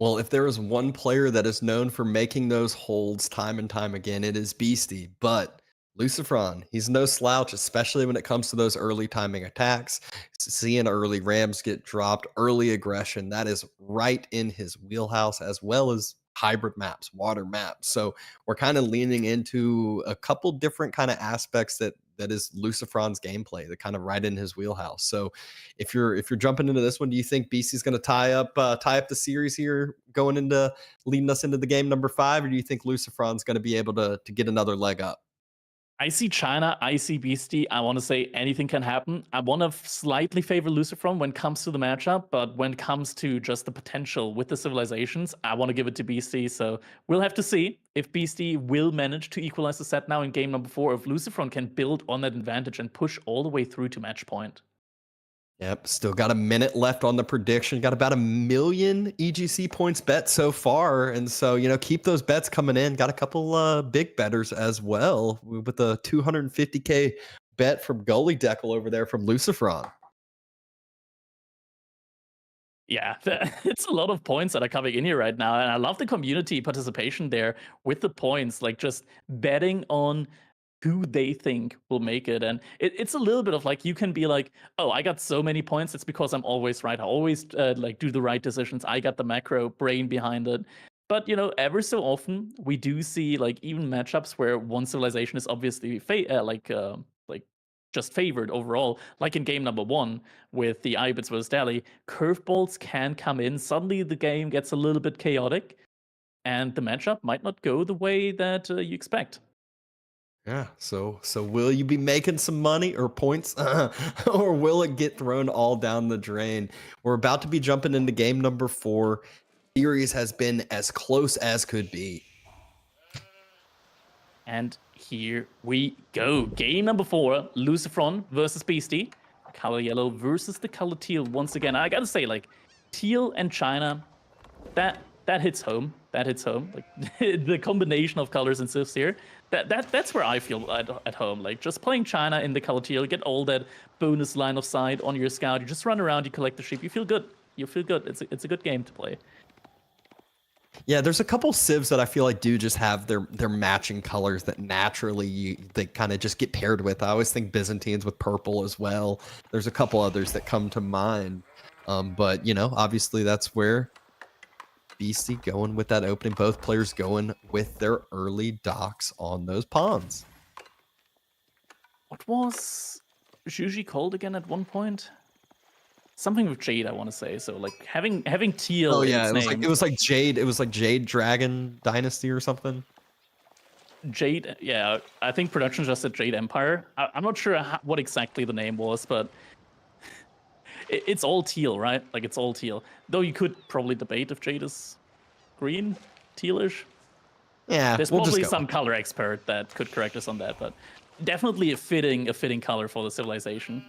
Well, if there is one player that is known for making those holds time and time again, it is Beastie. But Lucifron, he's no slouch, especially when it comes to those early timing attacks. Seeing early rams get dropped, early aggression, that is right in his wheelhouse, as well as hybrid maps, water maps. So we're kind of leaning into a couple different kind of aspects that is Lucifron's gameplay, that kind of right in his wheelhouse. So if you're jumping into this one, do you think BC's going to tie up the series here, going into leading us into the game number 5, or do you think Lucifron's going to be able to get another leg up? I see China, I see Beastie. I want to say anything can happen. I want to slightly favor Lucifron when it comes to the matchup, but when it comes to just the potential with the civilizations, I want to give it to Beastie. So we'll have to see if Beastie will manage to equalize the set now in game number 4, if Lucifron can build on that advantage and push all the way through to match point. Yep, still got a minute left on the prediction. Got about 1 million EGC points bet so far. And so, keep those bets coming in. Got a couple big betters as well with the 250K bet from Goalie Deckel over there from Lucifron. Yeah, it's a lot of points that are coming in here right now. And I love the community participation there with the points, like just betting on who they think will make it. And it's a little bit of like, you can be like, oh, I got so many points, it's because I'm always right. I always like do the right decisions. I got the macro brain behind it. But ever so often we do see like even matchups where one civilization is obviously just favored overall, like in game number 1 with the Ibits versus Delhi. Curveballs can come in. Suddenly the game gets a little bit chaotic and the matchup might not go the way that you expect. Yeah, so will you be making some money or points, or will it get thrown all down the drain? We're about to be jumping into game number 4. Series has been as close as could be. And here we go. Game number 4, Lucifron versus Beastie. Color yellow versus the color teal once again. I gotta say, like, teal and China, that hits home. That hits home. Like the combination of colors and civs here. That's where I feel at home. Like just playing China in the color teal, you get all that bonus line of sight on your scout. You just run around, you collect the sheep. You feel good. You feel good. It's a good game to play. Yeah, there's a couple civs that I feel like do just have their matching colors that naturally they kind of just get paired with. I always think Byzantines with purple as well. There's a couple others that come to mind. But obviously that's where Beastie going with that opening. Both players going with their early docks on those pawns. What was Zhuji called again at one point? something with Jade, I want to say. So like having teal. Oh in yeah, its name. it was like Jade. It was like Jade Dragon Dynasty or something. Jade, yeah, I think production just said Jade Empire. I'm not sure what exactly the name was, but it's all teal, right? Like it's all teal. Though you could probably debate if Jade is green, tealish. Yeah, There's we'll probably just go. some color expert that could correct us on that, but definitely a fitting color for the civilization.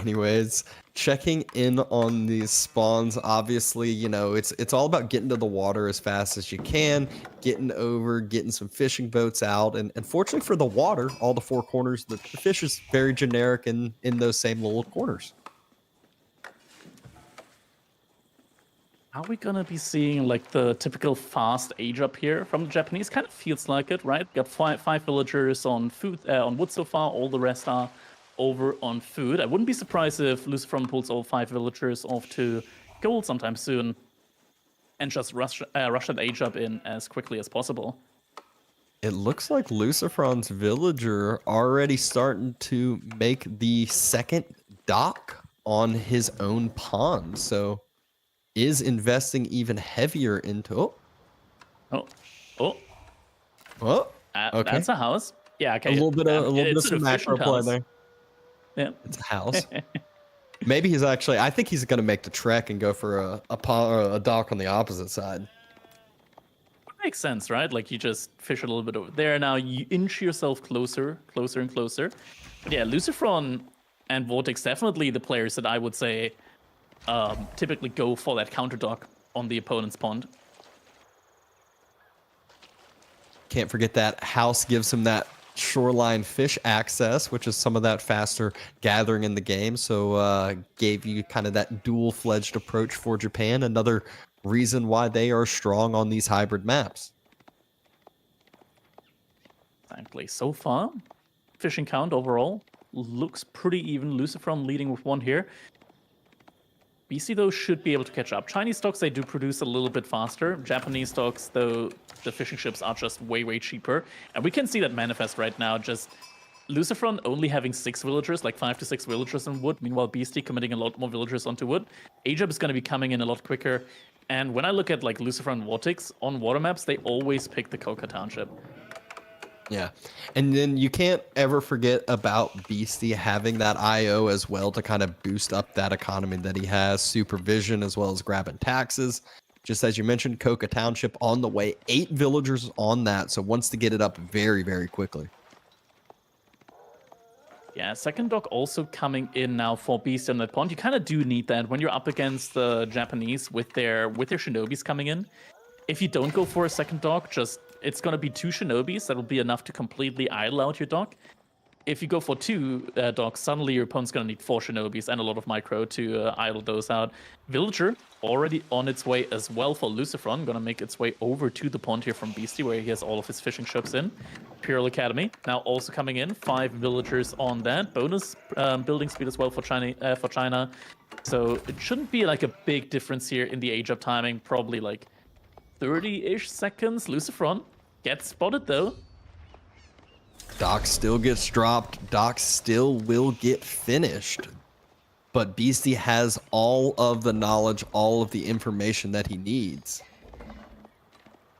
Anyways, checking in on these spawns, obviously, you know, it's all about getting to the water as fast as you can, getting over, getting some fishing boats out, and fortunately for the water, all the four corners, the fish is very generic in those same little corners. Are we gonna be seeing like the typical fast age up here from the Japanese? Kind of feels like it, right? Got five villagers on food, on wood so far. All the rest are over on food. I wouldn't be surprised if Lucifron pulls all 5 villagers off to gold sometime soon, and just rush that age up in as quickly as possible. It looks like Lucifron's villager already starting to make the second dock on his own pond, so is investing even heavier into Oh, okay. that's a house. Yeah, okay. A little bit of some an macro efficient play house. there. Yeah. It's a house. Maybe he's actually. I think he's gonna make the trek and go for a pond or a dock on the opposite side. Makes sense, right? Like you just fish a little bit over there. Now you inch yourself closer and closer. But yeah, Lucifron and Vortex definitely the players that I would say typically go for that counter dock on the opponent's pond. Can't forget that house gives him that shoreline fish access, which is some of that faster gathering in the game. So gave you kind of that dual-fledged approach for Japan. Another reason why they are strong on these hybrid maps. Exactly. So far, fishing count overall looks pretty even. Lucifron leading with 1 here. BC, though, should be able to catch up. Chinese stocks, they do produce a little bit faster. Japanese stocks, though, the fishing ships are just way cheaper. And we can see that manifest right now. Just Lucifron only having 6 villagers, like 5 to 6 villagers on wood. Meanwhile, Beastie committing a lot more villagers onto wood. Asia is going to be coming in a lot quicker. And when I look at like Lucifron Vortex on water maps, they always pick the Coca Township. Yeah. And then you can't ever forget about Beastie having that IO as well to kind of boost up that economy that he has. Supervision as well as grabbing taxes. Just as you mentioned, Coca Township on the way. 8 villagers on that, so wants to get it up very quickly. Yeah, second dock also coming in now for Beast on that pond. You kind of do need that when you're up against the Japanese with their shinobis coming in. If you don't go for a second dock, it's going to be 2 shinobis. That'll be enough to completely idle out your dock. If you go for 2 docks, suddenly your opponent's going to need 4 shinobis and a lot of micro to idle those out. Villager already on its way as well for Lucifron. Going to make its way over to the pond here from Beastie, where he has all of his fishing ships in. Imperial Academy now also coming in. 5 villagers on that. Bonus building speed as well for China. So it shouldn't be like a big difference here in the age up timing. Probably like 30-ish seconds. Lucifron gets spotted though. Doc still gets dropped. Doc still will get finished. But Beastie has all of the knowledge, all of the information that he needs.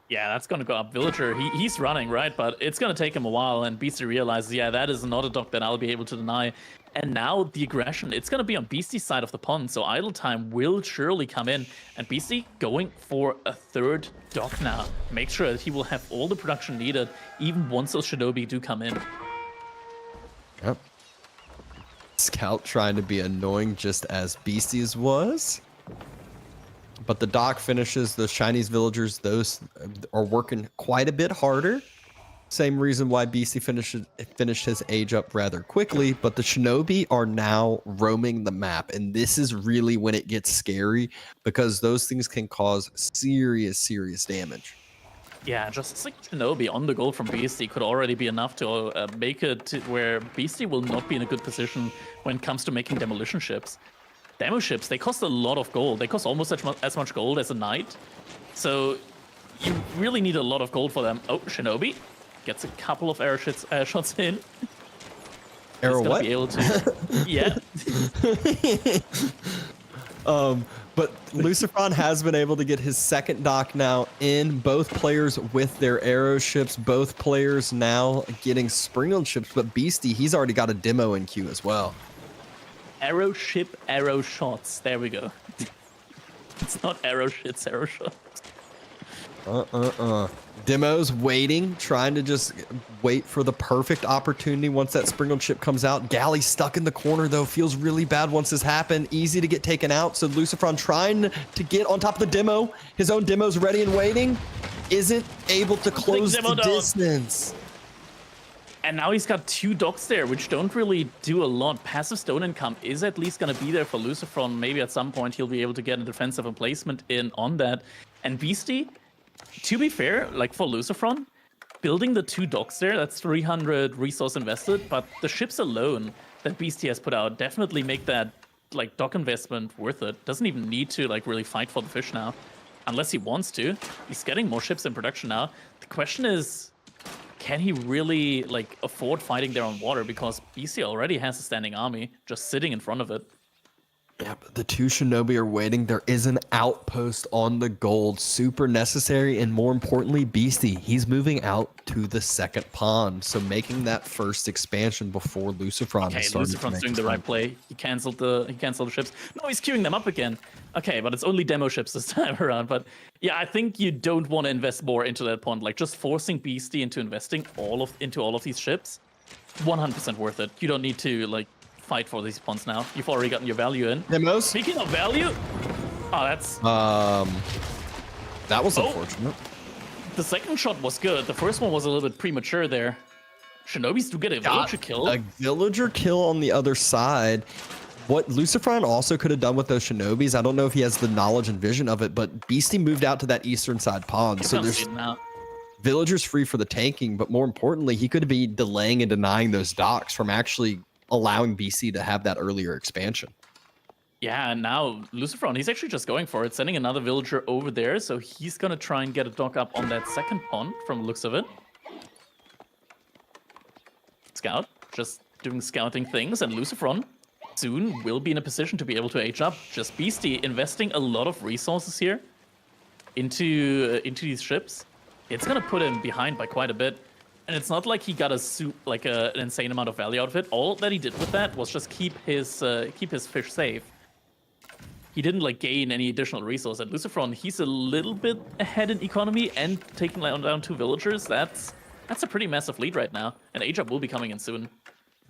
Yeah, that's going to go up. Villager, he's running, right? But it's going to take him a while, and Beastie realizes, yeah, that is not a dock that I'll be able to deny. And now the aggression, it's going to be on Beastie's side of the pond, so idle time will surely come in. And Beastie going for a 3rd dock now. Make sure that he will have all the production needed, even once those Shinobi do come in. Yep. Scout trying to be annoying just as Beastie's was. But the dock finishes, those Chinese villagers, those are working quite a bit harder. Same reason why Beastie finished his age up rather quickly, but the Shinobi are now roaming the map, and this is really when it gets scary, because those things can cause serious damage. Yeah, just 6 Shinobi on the goal from Beastie could already be enough to make it to where Beastie will not be in a good position when it comes to making demolition ships. Demo ships, they cost a lot of gold. They cost almost as much gold as a knight. So you really need a lot of gold for them. Oh, Shinobi gets a couple of arrow shots in. Arrow gonna what? be able to. Yeah. But Lucifron has been able to get his second dock now in, both players with their arrow ships, both players now getting sprinkled ships, but Beastie, he's already got a demo in queue as well. Arrow ship, arrow shots. There we go. It's not arrow shits, arrow shots. Demo's waiting, trying to just wait for the perfect opportunity once that sprinkled ship comes out. Galley stuck in the corner, though. Feels really bad once this happened. Easy to get taken out. So Lucifron trying to get on top of the demo. His own demo's ready and waiting. Isn't able to close the distance. And now he's got 2 docks there, which don't really do a lot. Passive stone income is at least going to be there for Lucifron. Maybe at some point he'll be able to get a defensive emplacement in on that. And Beastie, to be fair, like for Lucifron, building the 2 docks there, that's 300 resource invested, but the ships alone that Beastie has put out definitely make that like dock investment worth it. Doesn't even need to like really fight for the fish now, unless he wants to. He's getting more ships in production now. The question is, can he really like afford fighting there on water? Because Beastie already has a standing army just sitting in front of it. Yeah, but the 2 Shinobi are waiting. There is an outpost on the gold. Super necessary. And more importantly, Beastie, he's moving out to the second pond. So making that first expansion before Lucifron. Okay, Lucifron's doing the right play. He canceled the ships. No, he's queuing them up again. Okay, but it's only demo ships this time around. But yeah, I think you don't want to invest more into that pond. Like just forcing Beastie into investing into all of these ships, 100% worth it. You don't need to like fight for these ponds now. You've already gotten your value in. Demos? Speaking of value, oh, that's that was unfortunate. The second shot was good. The first one was a little bit premature there. Shinobis do get a villager kill. A villager kill on the other side. What Lucifron also could have done with those Shinobis, I don't know if he has the knowledge and vision of it, but Beastie moved out to that eastern side pond. So there's villagers free for the tanking, but more importantly, he could be delaying and denying those docks from actually allowing BC to have that earlier expansion. Yeah, and now Lucifron, he's actually just going for it, sending another villager over there, so he's gonna try and get a dock up on that second pond from the looks of it. Scout, just doing scouting things, and Lucifron soon will be in a position to be able to age up. Just Beastie investing a lot of resources here into these ships. It's gonna put him behind by quite a bit. And it's not like he got an insane amount of value out of it. All that he did with that was just keep his fish safe. He didn't like gain any additional resource. At Lucifron, he's a little bit ahead in economy and taking down 2 villagers. That's a pretty massive lead right now. And age up will be coming in soon.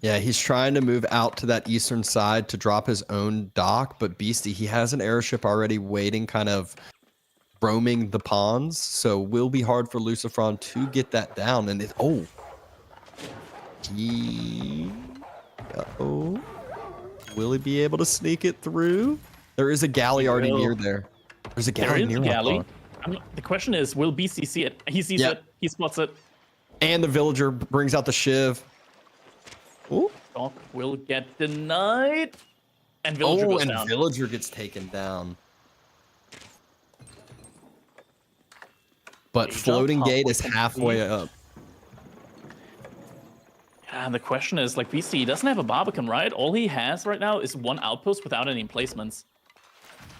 Yeah, he's trying to move out to that eastern side to drop his own dock, but Beastie, he has an airship already waiting, kind of roaming the ponds, so will be hard for Lucifron to get that down. And will he be able to sneak it through? There is a galley already near there. There's a galley near galley. The question is, will BC see it? He sees it. He spots it. And the villager brings out the shiv. Ooh. Dock will get denied. And villager goes down. Villager gets taken down. But floating gate is halfway up. And the question is, like, BC, he doesn't have a Barbican, right? All he has right now is 1 outpost without any emplacements.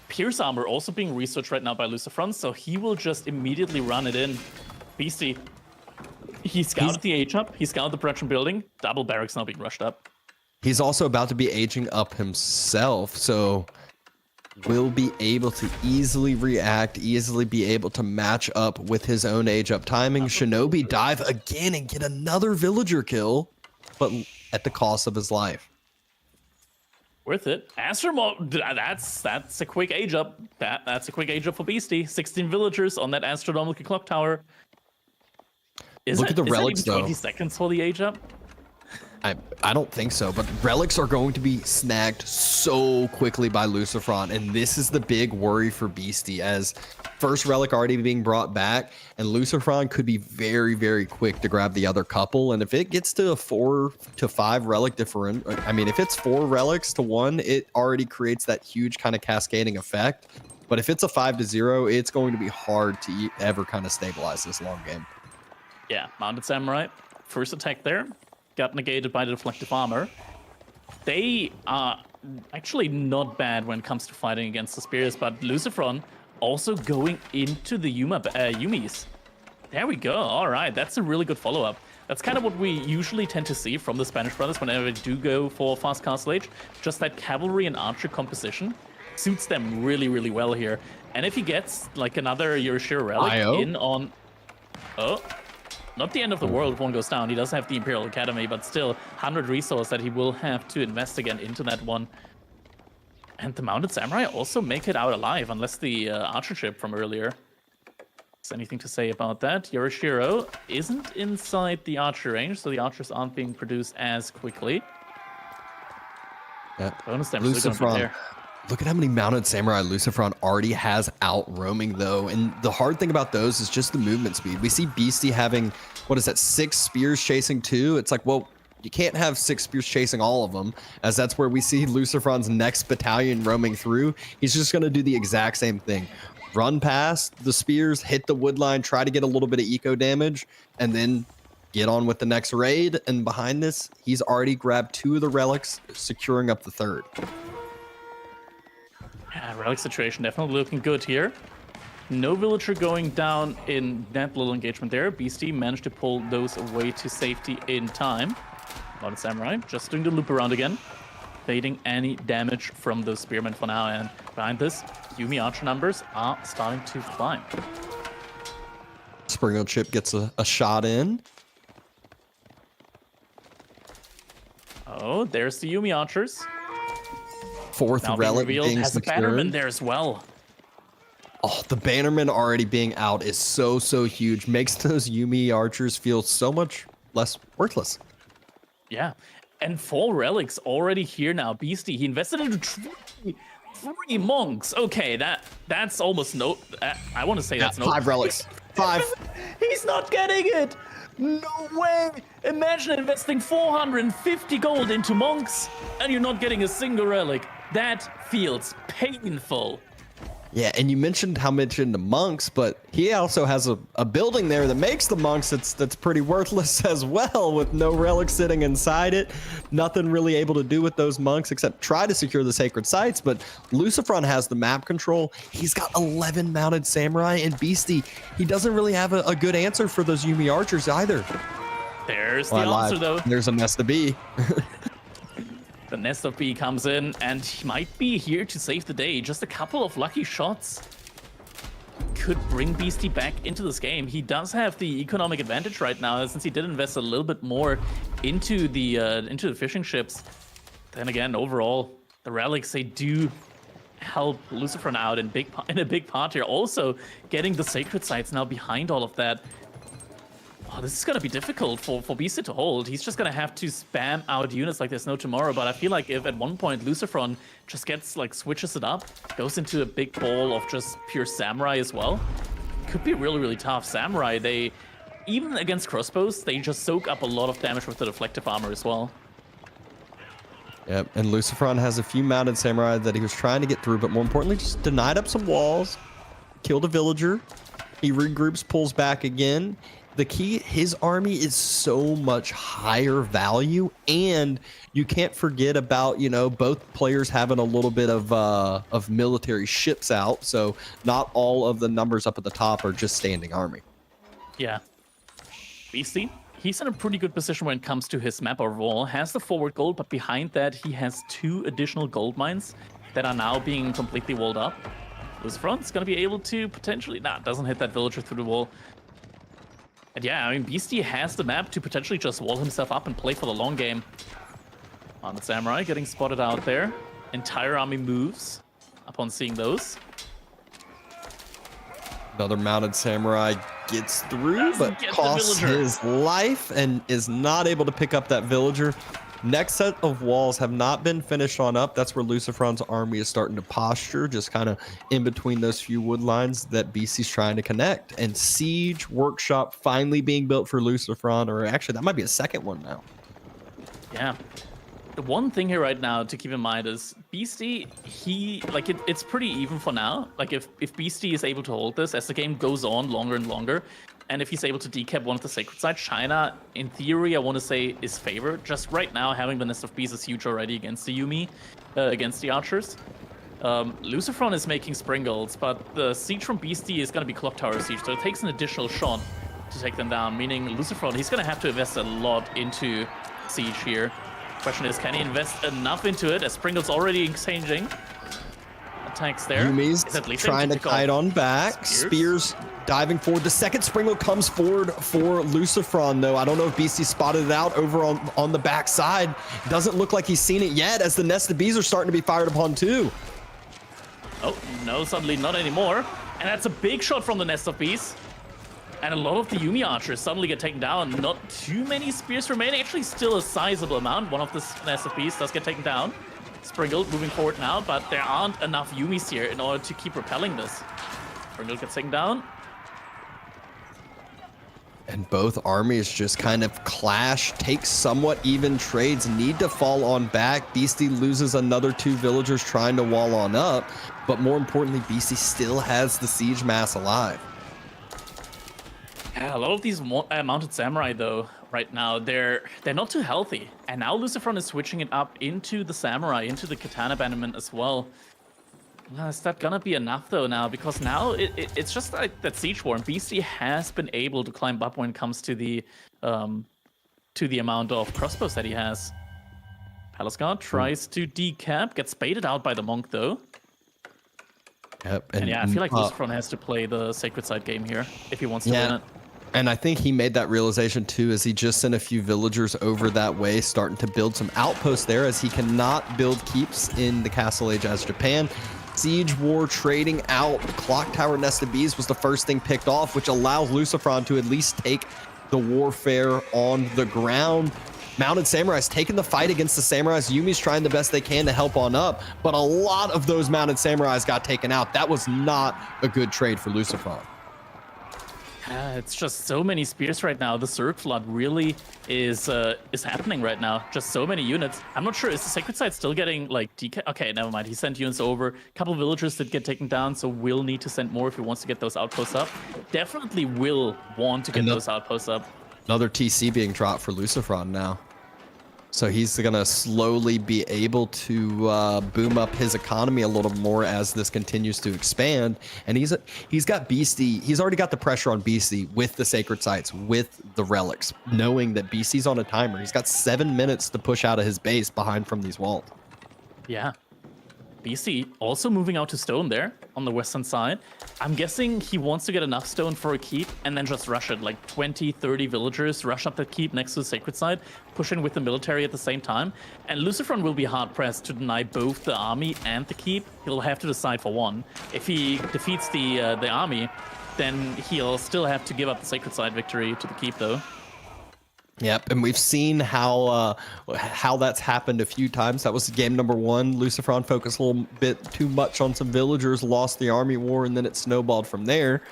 Pierce armor also being researched right now by Lucifron, so he will just immediately run it in. BC, he scouted the H-up, he scouted the production building, double barracks now being rushed up. He's also about to be aging up himself, so will be able to easily react, easily be able to match up with his own age up timing. Shinobi dive again and get another villager kill, but at the cost of his life. Worth it. That's a quick age up. That's a quick age up for Beastie. 16 villagers on that astronomical clock tower. Look at the relics, though. 20 seconds for the age up? I don't think so, but relics are going to be snagged so quickly by Lucifron, and this is the big worry for Beastie, as first relic already being brought back, and Lucifron could be very, very quick to grab the other couple, and if it gets to a 4 to 5 relic different, I mean, if it's 4 relics to 1, it already creates that huge kind of cascading effect, but if it's a 5 to 0, it's going to be hard to ever kind of stabilize this long game. Yeah, Mounted Samurai, first attack there. got negated by the deflective armor. They are actually not bad when it comes to fighting against the spears, but Lucifron also going into the Yumis. There we go. All right, that's a really good follow-up. That's kind of what we usually tend to see from the Spanish brothers whenever they do go for fast castle age. Just that cavalry and archer composition suits them really, really well here. And if he gets like another Yorishiro relic in on... Oh, not the end of the world if one goes down. He does have the Imperial Academy, but still 100 resource that he will have to invest again into that one. And the Mounted Samurai also make it out alive, unless the archer ship from earlier. Is anything to say about that? Yorishiro isn't inside the archer range, so the archers aren't being produced as quickly. Yeah. Bonus damage is going to be there. Look at how many Mounted Samurai Lucifron already has out roaming, though. And the hard thing about those is just the movement speed. We see Beastie having, what is that, 6 spears chasing 2? It's like, well, you can't have 6 spears chasing all of them, as that's where we see Lucifron's next battalion roaming through. He's just going to do the exact same thing. Run past the spears, hit the wood line, try to get a little bit of eco damage, and then get on with the next raid. And behind this, he's already grabbed 2 of the relics, securing up the 3rd. Yeah, relic situation definitely looking good here. No villager going down in that little engagement there. Beastie managed to pull those away to safety in time. Mounted Samurai just doing the loop around again, fading any damage from those spearmen for now. And behind this, Yumi archer numbers are starting to climb. Springo Chip gets a shot in. Oh, there's the Yumi archers. 4th Now relic being revealed, being has a secured. bannerman there as well. Oh, the bannerman already being out is so huge. Makes those Yumi archers feel so much less worthless. Yeah, and 4 relics already here now. Beastie, he invested into 3 monks. Okay, that's almost no. I want to say that's no. 5 relics. 5. He's not getting it. No way. Imagine investing 450 gold into monks and you're not getting a single relic. That feels painful. Yeah, and you mentioned how much into monks, but he also has a building there that makes the monks that's pretty worthless as well, with no relics sitting inside it. Nothing really able to do with those monks except try to secure the sacred sites, but Lucifron has the map control. He's got 11 mounted samurai, and Beastie, he doesn't really have a good answer for those Yumi archers either. There's the answer, though. There's a nest to be. The nest of B comes in, and he might be here to save the day. Just a couple of lucky shots could bring Beastie back into this game. He does have the economic advantage right now, since he did invest a little bit more into the fishing ships. Then again, overall, the relics, they do help Lucifron out in a big part here. Also, getting the sacred sites now behind all of that. Oh, this is going to be difficult for Beastie to hold. He's just going to have to spam out units like there's no tomorrow. But I feel like if at one point Lucifron just gets, like, switches it up, goes into a big ball of just pure samurai as well, could be really, really tough. Samurai, they, even against crossbows, they just soak up a lot of damage with the deflective armor as well. Yep, and Lucifron has a few mounted samurai that he was trying to get through, but more importantly, just denied up some walls, killed a villager. He regroups, pulls back again. The key, his army is so much higher value, and you can't forget about, you know, both players having a little bit of military ships out, so not all of the numbers up at the top are just standing army. Yeah. Beastie, he's in a pretty good position when it comes to his map overall. Has the forward gold, but behind that, he has 2 additional gold mines that are now being completely walled up. Lucifron's going to be able to potentially... Nah, doesn't hit that villager through the wall. And yeah, I mean, Beastie has the map to potentially just wall himself up and play for the long game. On the Samurai getting spotted out there. Entire army moves upon seeing those. Another mounted samurai gets through, but costs his life and is not able to pick up that villager. Next set of walls have not been finished on up. That's where Lucifron's army is starting to posture, just kind of in between those few wood lines that BC's trying to connect. And Siege Workshop finally being built for Lucifron, or actually that might be a second one now. Yeah. The one thing here right now to keep in mind is Beastie, it's pretty even for now. Like if Beastie is able to hold this as the game goes on longer and longer, and if he's able to decap one of the sacred sites, China, in theory, I want to say, is favored. Just right now, having the Nest of Bees is huge already against the Yuumi, against the archers. Lucifron is making Springles, but the siege from Beastie is going to be Clock Tower siege, so it takes an additional shot to take them down, meaning Lucifron, he's going to have to invest a lot into siege here. Question is, can he invest enough into it, as Springles already exchanging attacks there? Yuumi's trying to kite on back. Spears diving forward. The second Springle comes forward for Lucifron, though. I don't know if BC spotted it out over on the backside. Doesn't look like he's seen it yet, as the Nest of Bees are starting to be fired upon too. Oh, no, suddenly not anymore. And that's a big shot from the Nest of Bees. And a lot of the Yuumi archers suddenly get taken down. Not too many spears remaining. Actually, still a sizable amount. One of the Nest of Bees does get taken down. Springle moving forward now, but there aren't enough Yuumis here in order to keep repelling this. Springle gets taken down. And both armies just kind of clash, take somewhat even trades, need to fall on back. Beastie loses another 2 villagers trying to wall on up, but more importantly, Beastie still has the siege mass alive. Yeah, a lot of these mounted samurai, though, right now, they're not too healthy. And now Lucifron is switching it up into the samurai, into the katana abandonment as well. Is that gonna be enough though now? Because now it's just like that siege war, and BC has been able to climb up when it comes to the amount of crossbows that he has. Palace Guard tries to decap, gets baited out by the monk though. Yep. And yeah, I feel like Lucifron has to play the sacred side game here if he wants to win it. And I think he made that realization too, as he just sent a few villagers over that way, starting to build some outposts there, as he cannot build keeps in the Castle Age as Japan. Siege War trading out. Clock Tower Nest of Bees was the first thing picked off, which allows Lucifron to at least take the warfare on the ground. Mounted Samurai's taking the fight against the Samurais. Yuumi's trying the best they can to help on up, but a lot of those Mounted Samurais got taken out. That was not a good trade for Lucifron. It's just so many spears right now. The Zerg flood really is happening right now. Just so many units. I'm not sure, is the sacred side still getting like DK? Okay, never mind. He sent units over. A couple villagers did get taken down, so will need to send more if he wants to get those outposts up. Definitely will want to get those outposts up. Another TC being dropped for Lucifron now. So he's going to slowly be able to boom up his economy a little more as this continues to expand. And he's got Beastie. He's already got the pressure on Beastie with the sacred sites, with the relics, knowing that Beastie's on a timer. He's got 7 minutes to push out of his base behind from these walls. Yeah. BC also moving out to stone there on the western side. I'm guessing he wants to get enough stone for a keep and then just rush it, like 20, 30 villagers, rush up the keep next to the sacred side, push in with the military at the same time. And Lucifron will be hard-pressed to deny both the army and the keep. He'll have to decide for one. If he defeats the army, then he'll still have to give up the sacred side victory to the keep, though. Yep, and we've seen how that's happened a few times. That was game number 1. Lucifron focused a little bit too much on some villagers, lost the army war, and then it snowballed from there.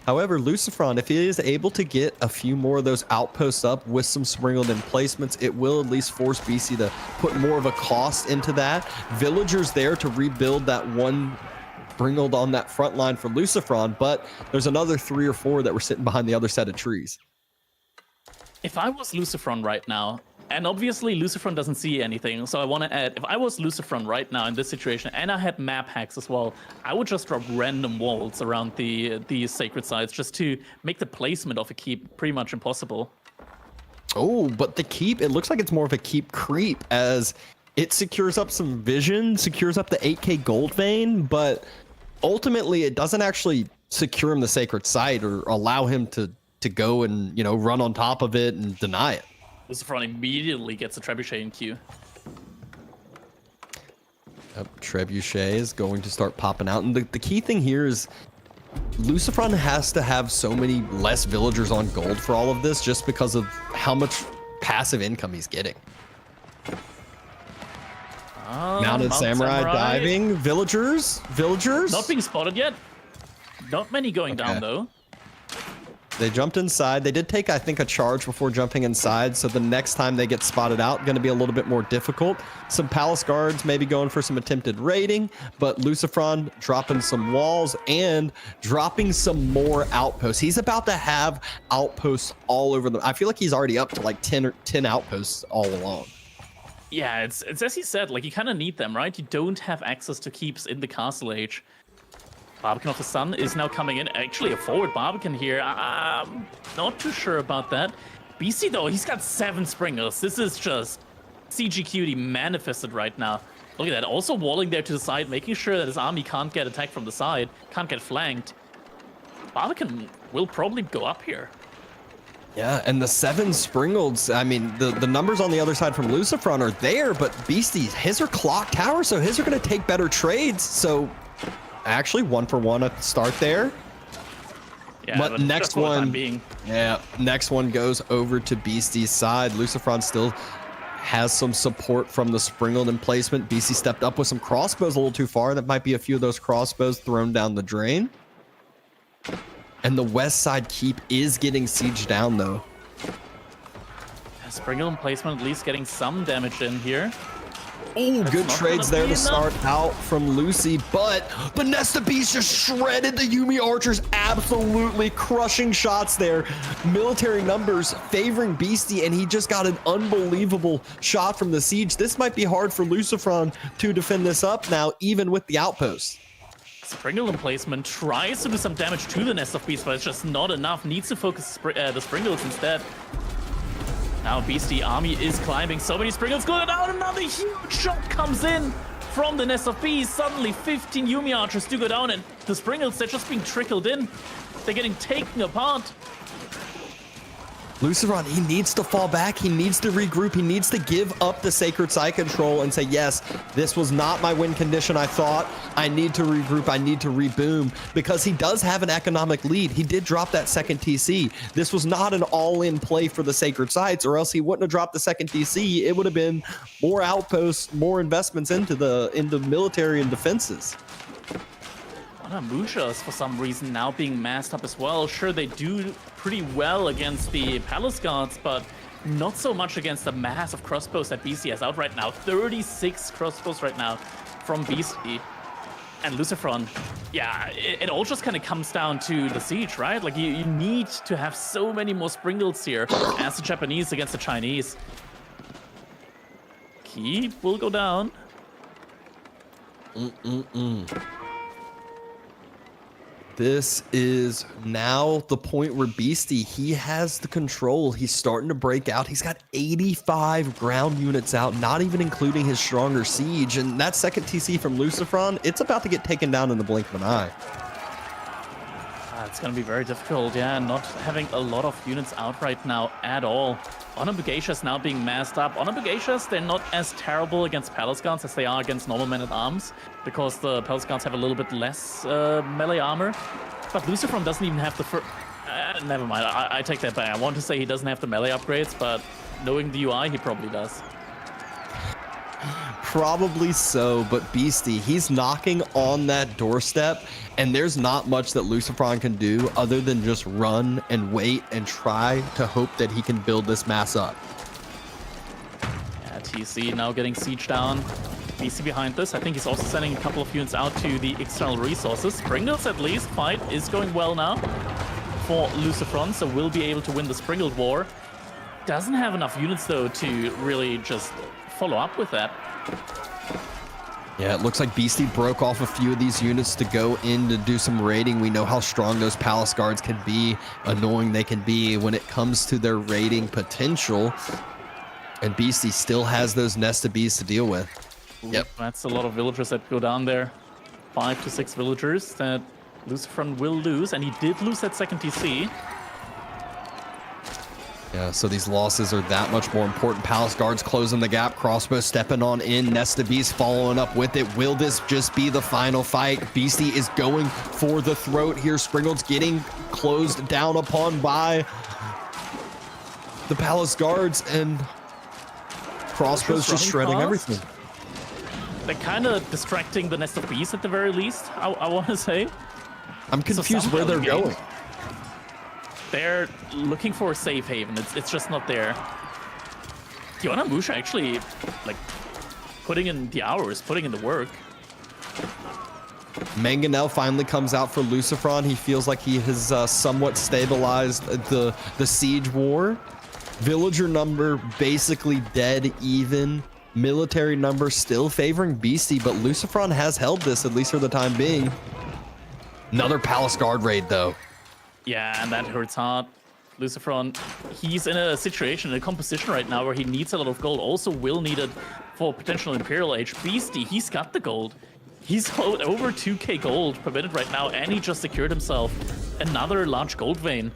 However, Lucifron, if he is able to get a few more of those outposts up with some sprinkled emplacements, it will at least force BC to put more of a cost into that. Villagers there to rebuild that one sprinkled on that front line for Lucifron, but there's another 3 or 4 that were sitting behind the other set of trees. If I was Lucifron right now, and obviously Lucifron doesn't see anything, so I want to add, if I was Lucifron right now in this situation, and I had map hacks as well, I would just drop random walls around the sacred sites just to make the placement of a keep pretty much impossible. Oh, but the keep, it looks like it's more of a keep creep, as it secures up some vision, secures up the 8k gold vein, but ultimately it doesn't actually secure him the sacred site or allow him to go and, you know, run on top of it and deny it. Lucifron immediately gets a trebuchet in queue. Yep, trebuchet is going to start popping out, and the key thing here is Lucifron has to have so many less villagers on gold for all of this, just because of how much passive income he's getting. Mounted samurai diving, villagers. Not being spotted yet. Not many going down though. They jumped inside. They did take, I think, a charge before jumping inside. So the next time they get spotted out, going to be a little bit more difficult. Some Palace guards maybe going for some attempted raiding, but Lucifron dropping some walls and dropping some more outposts. He's about to have outposts all over them. I feel like he's already up to like 10 outposts all along. Yeah, it's as he said, like you kind of need them, right? You don't have access to keeps in the Castle Age. Barbican of the Sun is now coming in. Actually, a forward Barbican here. I'm not too sure about that. BC, though, he's got 7 Springles. This is just CG Cutie manifested right now. Look at that. Also walling there to the side, making sure that his army can't get attacked from the side, can't get flanked. Barbican will probably go up here. Yeah, and the 7 Springolds, I mean, the numbers on the other side from Lucifron are there, but Beastie, his are clock tower, so his are going to take better trades. So actually 1-for-1 at the start there. Yeah, but next one, yeah, next one goes over to Beastie's side. Lucifron still has some support from the Springold emplacement. Beastie stepped up with some crossbows a little too far. That might be a few of those crossbows thrown down the drain. And the west side keep is getting sieged down though. Springold emplacement at least getting some damage in here. Oh, good trades there to start out from Lucy, but the Nest of Beasts just shredded the Yuumi archers, absolutely crushing shots there. Military numbers favoring Beastie, and he just got an unbelievable shot from the siege. This might be hard for Lucifron to defend this up now, even with the outposts. Springold emplacement tries to do some damage to the Nest of Beasts, but it's just not enough. Needs to focus the Springolds instead. Now Beastie army is climbing. So many Springolds going down. Another huge shot comes in from the Nest of Beasts. Suddenly 15 Yuumi archers do go down, and the Springolds, they're just being trickled in. They're getting taken apart. Lucifron, he needs to fall back. He needs to regroup. He needs to give up the Sacred Side control and say, yes, this was not my win condition. I thought I need to regroup. I need to reboom, because he does have an economic lead. He did drop that second TC. This was not an all-in play for the Sacred Sides, or else he wouldn't have dropped the second TC. It would have been more outposts, more investments into military and defenses. Mushas, for some reason, now being masked up as well. Sure, they do pretty well against the Palace Guards, but not so much against the mass of crossbows that Beastie has out right now. 36 crossbows right now from Beastie. And Lucifron, yeah, it all just kind of comes down to the siege, right? Like, you need to have so many more Springolds here as the Japanese against the Chinese. Keep will go down. This is now the point where Beastie, he has the control. He's starting to break out. He's got 85 ground units out, not even including his stronger siege. And that second TC from Lucifron, it's about to get taken down in the blink of an eye. It's going to be very difficult, yeah, not having a lot of units out right now at all. Onabugashas now being masked up. Onabugashas, they're not as terrible against Palace Guards as they are against normal men-at-arms, because the Palace Guards have a little bit less melee armor. But Lucifron doesn't even have the never mind, I take that back. I want to say he doesn't have the melee upgrades, but knowing the UI, he probably does. Probably so, but Beastie, he's knocking on that doorstep, and there's not much that Lucifron can do other than just run and wait and try to hope that he can build this mass up. Yeah, TC now getting siege down. BC behind this. I think he's also sending a couple of units out to the external resources. Springolds at least. Fight is going well now for Lucifron, so we'll be able to win the Springold war. Doesn't have enough units, though, to really just follow up with that. Yeah, it looks like Beastie broke off a few of these units to go in to do some raiding. We know how strong those Palace Guards can be, annoying they can be when it comes to their raiding potential. And Beastie still has those Nest of Beasts to deal with. Yep. That's a lot of villagers that go down there. 5 to 6 villagers that Lucifron will lose, and he did lose that second TC. Yeah, so these losses are that much more important. Palace Guards closing the gap. Crossbow stepping on in. Nest of Beasts following up with it. Will this just be the final fight? Beastie is going for the throat here. Springold's getting closed down upon by the Palace Guards, and Crossbow's just shredding everything. They're kind of distracting the Nest of Beasts at the very least, I want to say. I'm confused where they're going. they're looking for a safe haven. It's just not there. Diona Musha actually, like, putting in the hours, putting in the work. Mangonel finally comes out for Lucifron. He feels like he has somewhat stabilized the siege war. Villager number basically dead even. Military number still favoring Beastie, but Lucifron has held this, at least for the time being. Another Palace Guard raid, though. Yeah, and that hurts hard. Lucifron, he's in a situation, in a composition right now where he needs a lot of gold. Also will need it for potential Imperial Age. Beastie, he's got the gold. He's over 2k gold per minute right now, and he just secured himself another large gold vein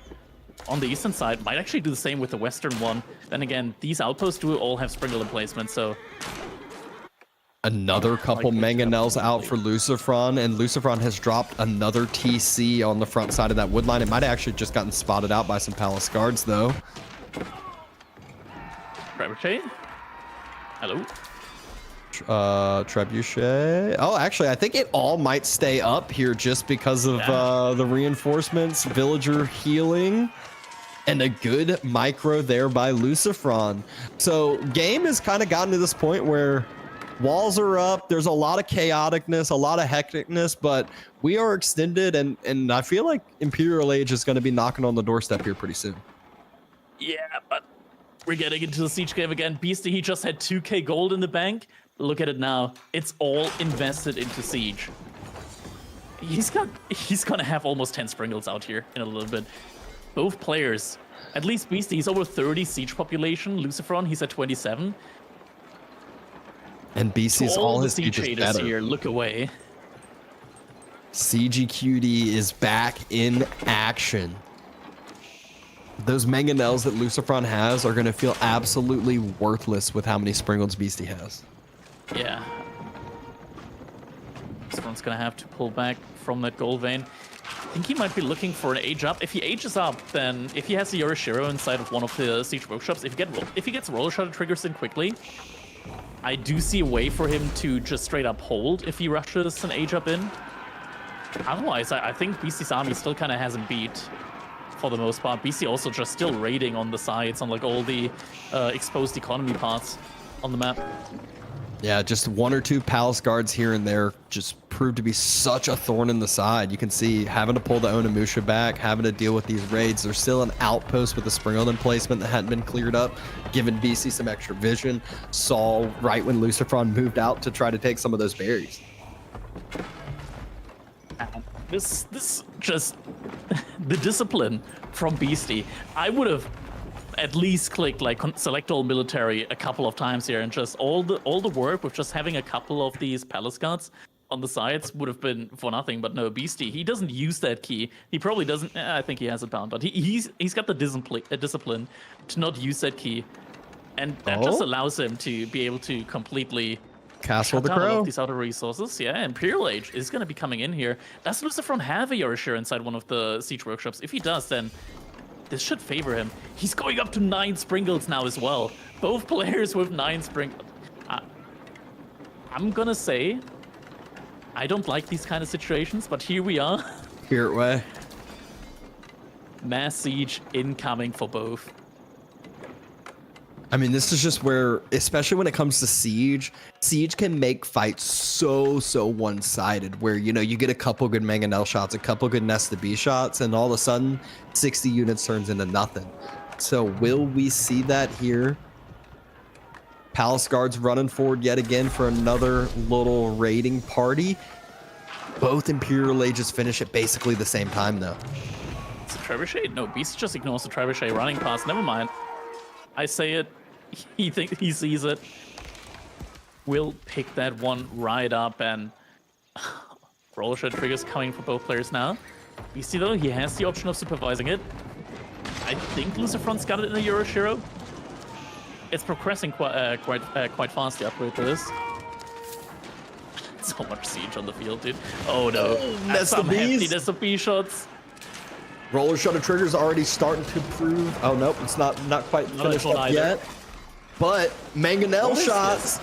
on the eastern side. Might actually do the same with the western one. Then again, these outposts do all have sprinkle emplacement, so... Another couple mangonels out for Lucifron, and Lucifron has dropped another TC on the front side of that wood line. It might have actually just gotten spotted out by some Palace Guards, though. Trebuchet? Hello? Trebuchet. Oh, actually, I think it all might stay up here just because of the reinforcements. Villager healing. And a good micro there by Lucifron. So game has kind of gotten to this point where walls are up. There's a lot of chaoticness, a lot of hecticness, but we are extended, and I feel like Imperial Age is going to be knocking on the doorstep here pretty soon. Yeah, but we're getting into the siege game again. Beastie, he just had 2k gold in the bank. Look at it now. It's all invested into siege. He's gonna have almost 10 sprinkles out here in a little bit. Both players, at least Beastie, he's over 30 siege population. Lucifron, he's at 27. And Beastie's all his siege siege is haters better. here. Look away. CGQD is back in action. Those mangonels that Lucifron has are going to feel absolutely worthless with how many sprinkles Beastie has. Yeah. Lucifron's gonna have to pull back from that gold vein. I think he might be looking for an age up. If he ages up, then if he has the Yorishiro inside of one of the siege workshops, if he gets roller shutter triggers in quickly, I do see a way for him to just straight up hold if he rushes an age up in. Otherwise, I think Beastie's army still kind of hasn't beat for the most part. Beastie also just still raiding on the sides on like all the exposed economy parts on the map. Yeah, just one or two Palace Guards here and there just proved to be such a thorn in the side. You can see having to pull the Onimusha back, having to deal with these raids. There's still an outpost with a sprinkle emplacement that hadn't been cleared up, giving BC some extra vision. Saw right when Lucifron moved out to try to take some of those berries. This just the discipline from Beastie. I would have at least clicked like select all military a couple of times here, and just all the work with just having a couple of these palace guards on the sides would have been for nothing. But no, Beastie, he doesn't use that key. He probably doesn't. I think he has it down, but he's got the discipline to not use that key, and that just allows him to be able to completely Castle the shut down all Crow. of these outer resources. Yeah, Imperial Age is going to be coming in here. Does Lucifron have a Yorishiro inside one of the siege workshops? If he does, then this should favor him. He's going up to 9 sprinkles now as well. Both players with 9 sprinkles. I'm gonna say, I don't like these kind of situations, but here we are. Spirit Way. Mass siege incoming for both. I mean, this is just where, especially when it comes to Siege, Siege can make fights so one-sided, where, you know, you get a couple good Mangonel shots, a couple good Nesta B shots, and all of a sudden, 60 units turns into nothing. So will we see that here? Palace Guards running forward yet again for another little raiding party. Both Imperial Ages finish at basically the same time, though. It's a trebuchet? No, Beast just ignores the trebuchet running past. Never mind. I say it, he thinks he sees it. We'll pick that one right up, and roller shot triggers coming for both players now. Beastie though, he has the option of supervising it. I think Lucifron's got it in the Yorishiro. It's progressing quite fast, the upgrade to this. So much siege on the field, dude. Oh no, that's some hefty Nesta B shots. Roller shutter triggers already starting to prove. Oh nope, it's not quite finished up yet. But Mangonel shots,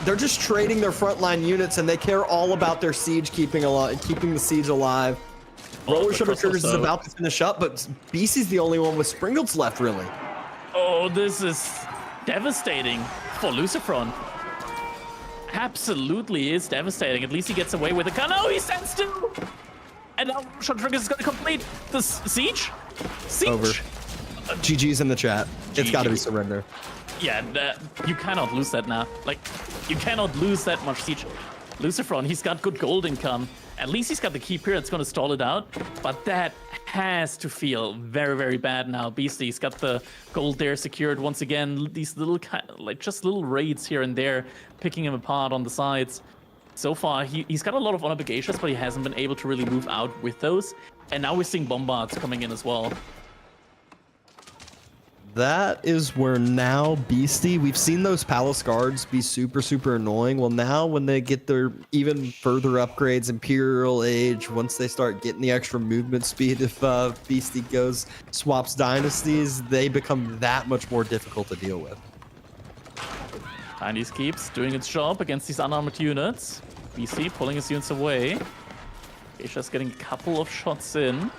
they're just trading their frontline units, and they care all about their siege keeping the siege alive. Roller Shutter across Triggers is also. about to finish up, but BC's the only one with Springles left, really. Oh, this is devastating for Lucifron. Absolutely is devastating. At least he gets away with it. No, he stands still. And now Shot Triggers is going to complete the siege. Siege. Over. GG's in the chat. It's got to be GG. surrender. Yeah, you cannot lose that now. Like, you cannot lose that much siege. Lucifron, he's got good gold income. At least he's got the keep here that's going to stall it out. But that has to feel very, very bad now. Beastie's got the gold there secured once again. These little, like, just little raids here and there, picking him apart on the sides. So far, he's got a lot of obligations, but he hasn't been able to really move out with those. And now we're seeing bombards coming in as well. That is where now Beastie, we've seen those Palace Guards be super, super annoying. Well, now when they get their even further upgrades, Imperial Age, once they start getting the extra movement speed, if Beastie swaps dynasties, they become that much more difficult to deal with. Tiny's keeps doing its job against these unarmored units. BC pulling his units away. Geisha's getting a couple of shots in.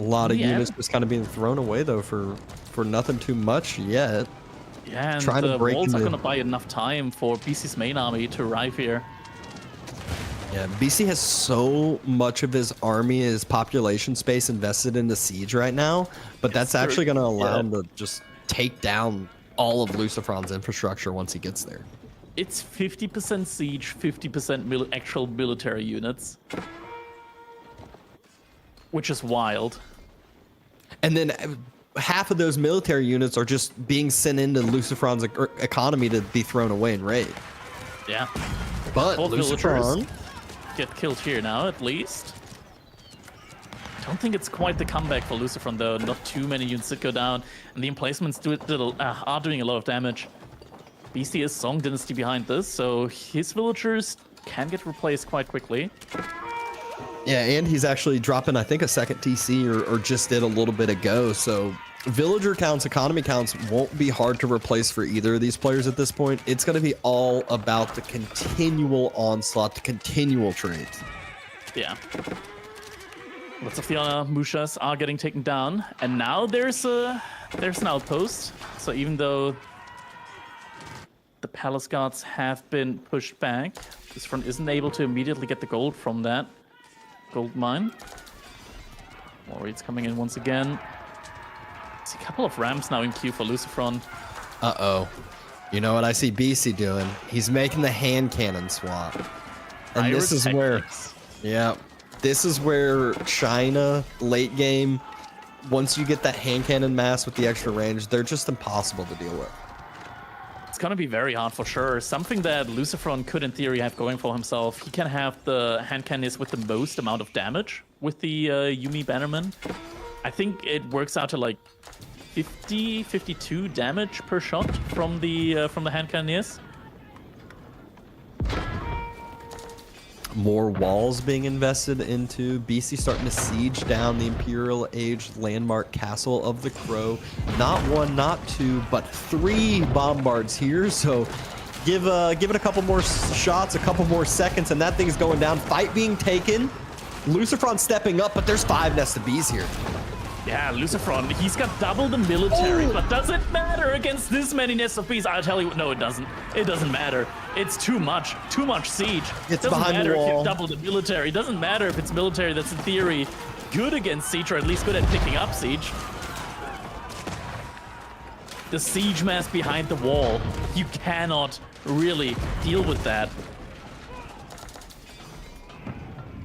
A lot of Yeah. units just kind of being thrown away, though, for nothing too much yet. Yeah, and Trying to the break walls are into- going to buy enough time for BC's main army to arrive here. Yeah, BC has so much of his army, his population space invested in the siege right now, but that's true. actually going to allow Yeah. him to just take down all of Lucifron's infrastructure once he gets there. It's 50% siege, 50% actual military units. Which is wild. And then half of those military units are just being sent into Lucifron's economy to be thrown away in raid. Yeah. But Both Lucifron, villagers get killed here now, at least. Don't think it's quite the comeback for Lucifron, though. Not too many units that go down, and the emplacements are doing a lot of damage. BC is Song Dynasty behind this, so his villagers can get replaced quite quickly. yeah, and he's actually dropping, I think, a second TC or just did a little bit ago. So villager counts, economy counts won't be hard to replace for either of these players at this point. It's going to be all about the continual onslaught, the continual trades. Yeah. Lots of the Mushas are getting taken down, and now there's an outpost. So even though the Palace Guards have been pushed back, this front isn't able to immediately get the gold from that gold mine. More raids coming in once again. See a couple of ramps now in queue for Lucifron. Uh-oh. You know what I see BC doing? He's making the hand cannon swap. And this is where... Yeah. This is where China, late game, once you get that hand cannon mass with the extra range, they're just impossible to deal with. It's gonna be very hard for sure. Something that Lucifron could, in theory, have going for himself. He can have the hand cannons with the most amount of damage with the Yumi Bannerman. I think it works out to like 50, 52 damage per shot from the hand cannons. More walls being invested into. BC starting to siege down the Imperial Age landmark Castle of the Crow. Not one, not two, but 3 bombards here. So give it a couple more shots, a couple more seconds, and that thing's going down. Fight being taken. Lucifron stepping up, but there's 5 nested bees here. Yeah, Lucifron, he's got double the military, but does it matter against this many nests of bees? I'll tell you, no, it doesn't. It doesn't matter. It's too much siege. It's doesn't behind the matter if wall. you double the military. It doesn't matter if it's military that's in theory good against siege, or at least good at picking up siege. The siege mass behind the wall, you cannot really deal with that.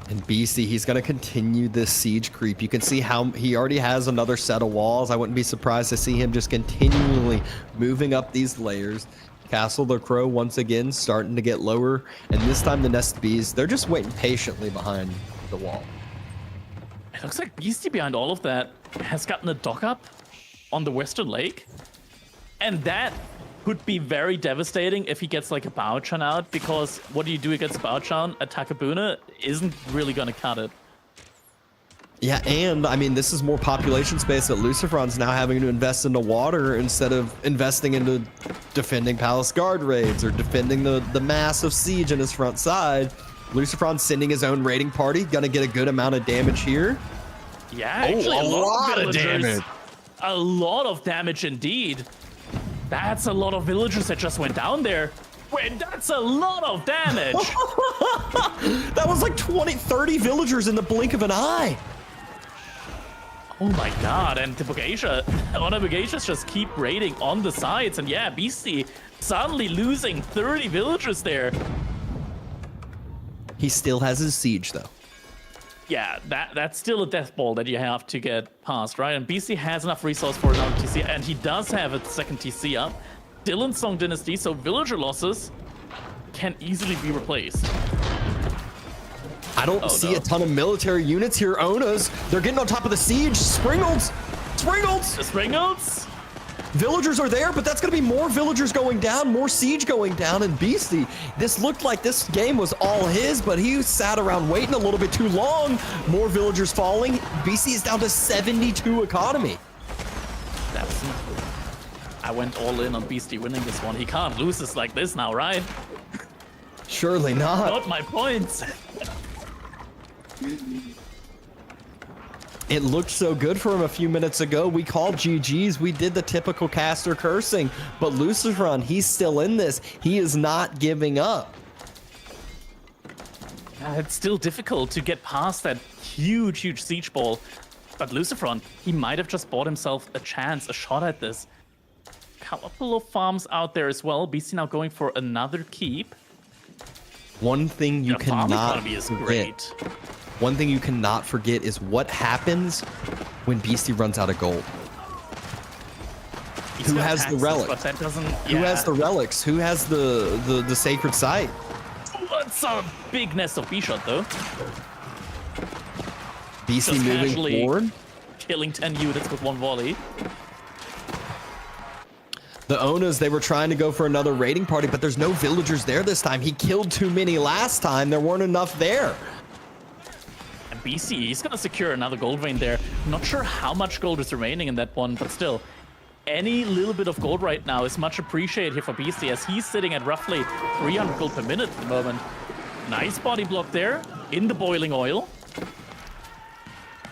And BC, he's going to continue this siege creep. You can see how he already has another set of walls. I wouldn't be surprised to see him just continually moving up these layers. Castle the Crow once again starting to get lower. And this time the nest bees, they're just waiting patiently behind the wall. It looks like Beastie behind all of that has gotten a dock up on the Western Lake. And that could be very devastating if he gets like a Baochan out, because what do you do against Baochan? A Takabuna isn't really going to cut it. Yeah, and I mean, this is more population space that Lucifron's now having to invest into water instead of investing into defending Palace Guard raids or defending the massive siege in his front side. Lucifron sending his own raiding party. Gonna get a good amount of damage here. Yeah, actually, a a lot of damage. villagers. A lot of damage indeed. That's a lot of villagers that just went down there. Wait, that's a lot of damage. That was like 20, 30 villagers in the blink of an eye. Oh my god, and the Bugasias just keep raiding on the sides. And yeah, Beastie suddenly losing 30 villagers there. He still has his siege, though. Yeah, that's still a death ball that you have to get past, right? And BC has enough resource for another TC, and he does have a second TC up. Dylan Song Dynasty, so villager losses can easily be replaced. I don't see a ton of military units here. Onas, they're getting on top of the siege. Springolds! The Springolds? Villagers are there, but that's going to be more villagers going down, more siege going down, and Beastie, this looked like this game was all his, but he sat around waiting a little bit too long. More villagers falling. Beastie is down to 72 economy. I went all in on Beastie winning this one. He can't lose this like this now, right? Surely not. Not my points. It looked so good for him a few minutes ago. We called GG's. We did the typical caster cursing. But Lucifron, he's still in this. He is not giving up. It's still difficult to get past that huge siege ball. But Lucifron, he might have just bought himself a chance, a shot at this. Couple of farms out there as well. BC now going for another keep. One thing you cannot is forget. great. One thing you cannot forget is what happens when Beastie runs out of gold. Who has the relic? But that doesn't. Who has the relics? Who has the sacred site? That's a big nest of B-shot though. Beastie Just moving casually forward. Killing 10 units with one volley. The Onas, they were trying to go for another raiding party, but there's no villagers there this time. He killed too many last time. There weren't enough there. And BC, he's gonna secure another gold vein there. Not sure how much gold is remaining in that one, but still. Any little bit of gold right now is much appreciated here for BC, as he's sitting at roughly 300 gold per minute at the moment. Nice body block there in the boiling oil.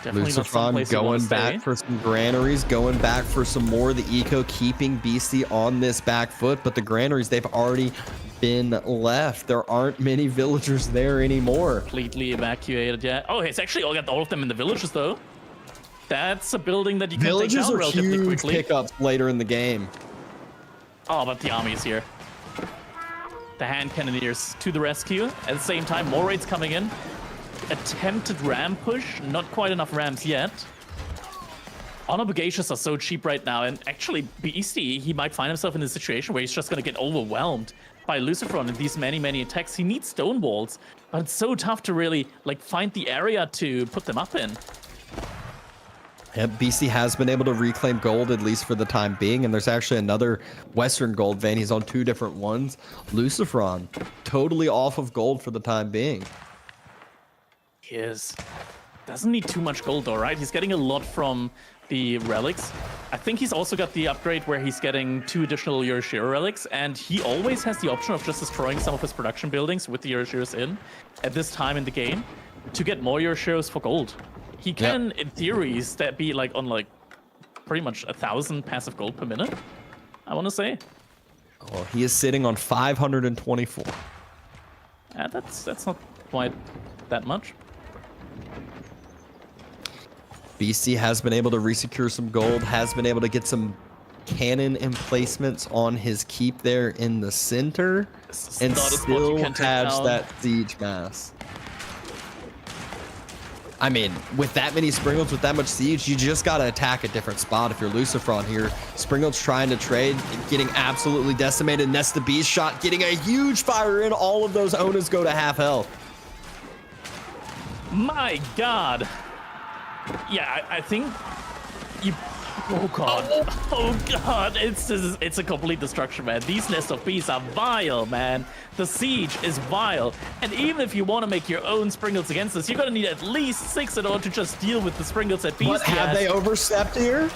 Definitely not Lucifron someplace you wanna going back stay. for some granaries, going back for some more. The eco keeping Beastie on this back foot, but the granaries, they've already been left. There aren't many villagers there anymore. Completely evacuated, yeah. Oh, it's actually got all of them in the villages, though. That's a building that you can take Villages down are relatively huge quickly. pickups later in the game. Oh, but the army is here. The hand cannoneers to the rescue. At the same time, more raids coming in. Attempted ram push. Not quite enough rams yet. Honor Bugasias are so cheap right now, and actually, Beastie, he might find himself in a situation where he's just going to get overwhelmed by Lucifron in these many attacks. He needs stone walls, but it's so tough to really find the area to put them up in. Yep, BC has been able to reclaim gold, at least for the time being, and there's actually another Western gold vein. He's on 2 different ones. Lucifron, totally off of gold for the time being. He is. Doesn't need too much gold though, right? He's getting a lot from the relics. I think he's also got the upgrade where he's getting 2 additional Yoshiro relics, and he always has the option of just destroying some of his production buildings with the Yoshiros in at this time in the game to get more Yoshiros for gold. He can, in theory, be on pretty much 1,000 passive gold per minute, I want to say. Oh, he is sitting on 524. That's not quite that much. BC has been able to resecure some gold, has been able to get some cannon emplacements on his keep there in the center, and still has that siege mass. I mean, with that many Springolds, with that much siege, you just got to attack a different spot if you're Lucifron here. Springolds trying to trade, getting absolutely decimated. Nest the Beast shot, getting a huge fire in. All of those Onas go to half health. My God. Yeah, I think you... Oh God. Oh God. It's a complete destruction, man. These Nest of Beasts are vile, man. The siege is vile. And even if you want to make your own Springolds against this, you're going to need at least 6 in order to just deal with the Springolds that Beast has. But have they overstepped here?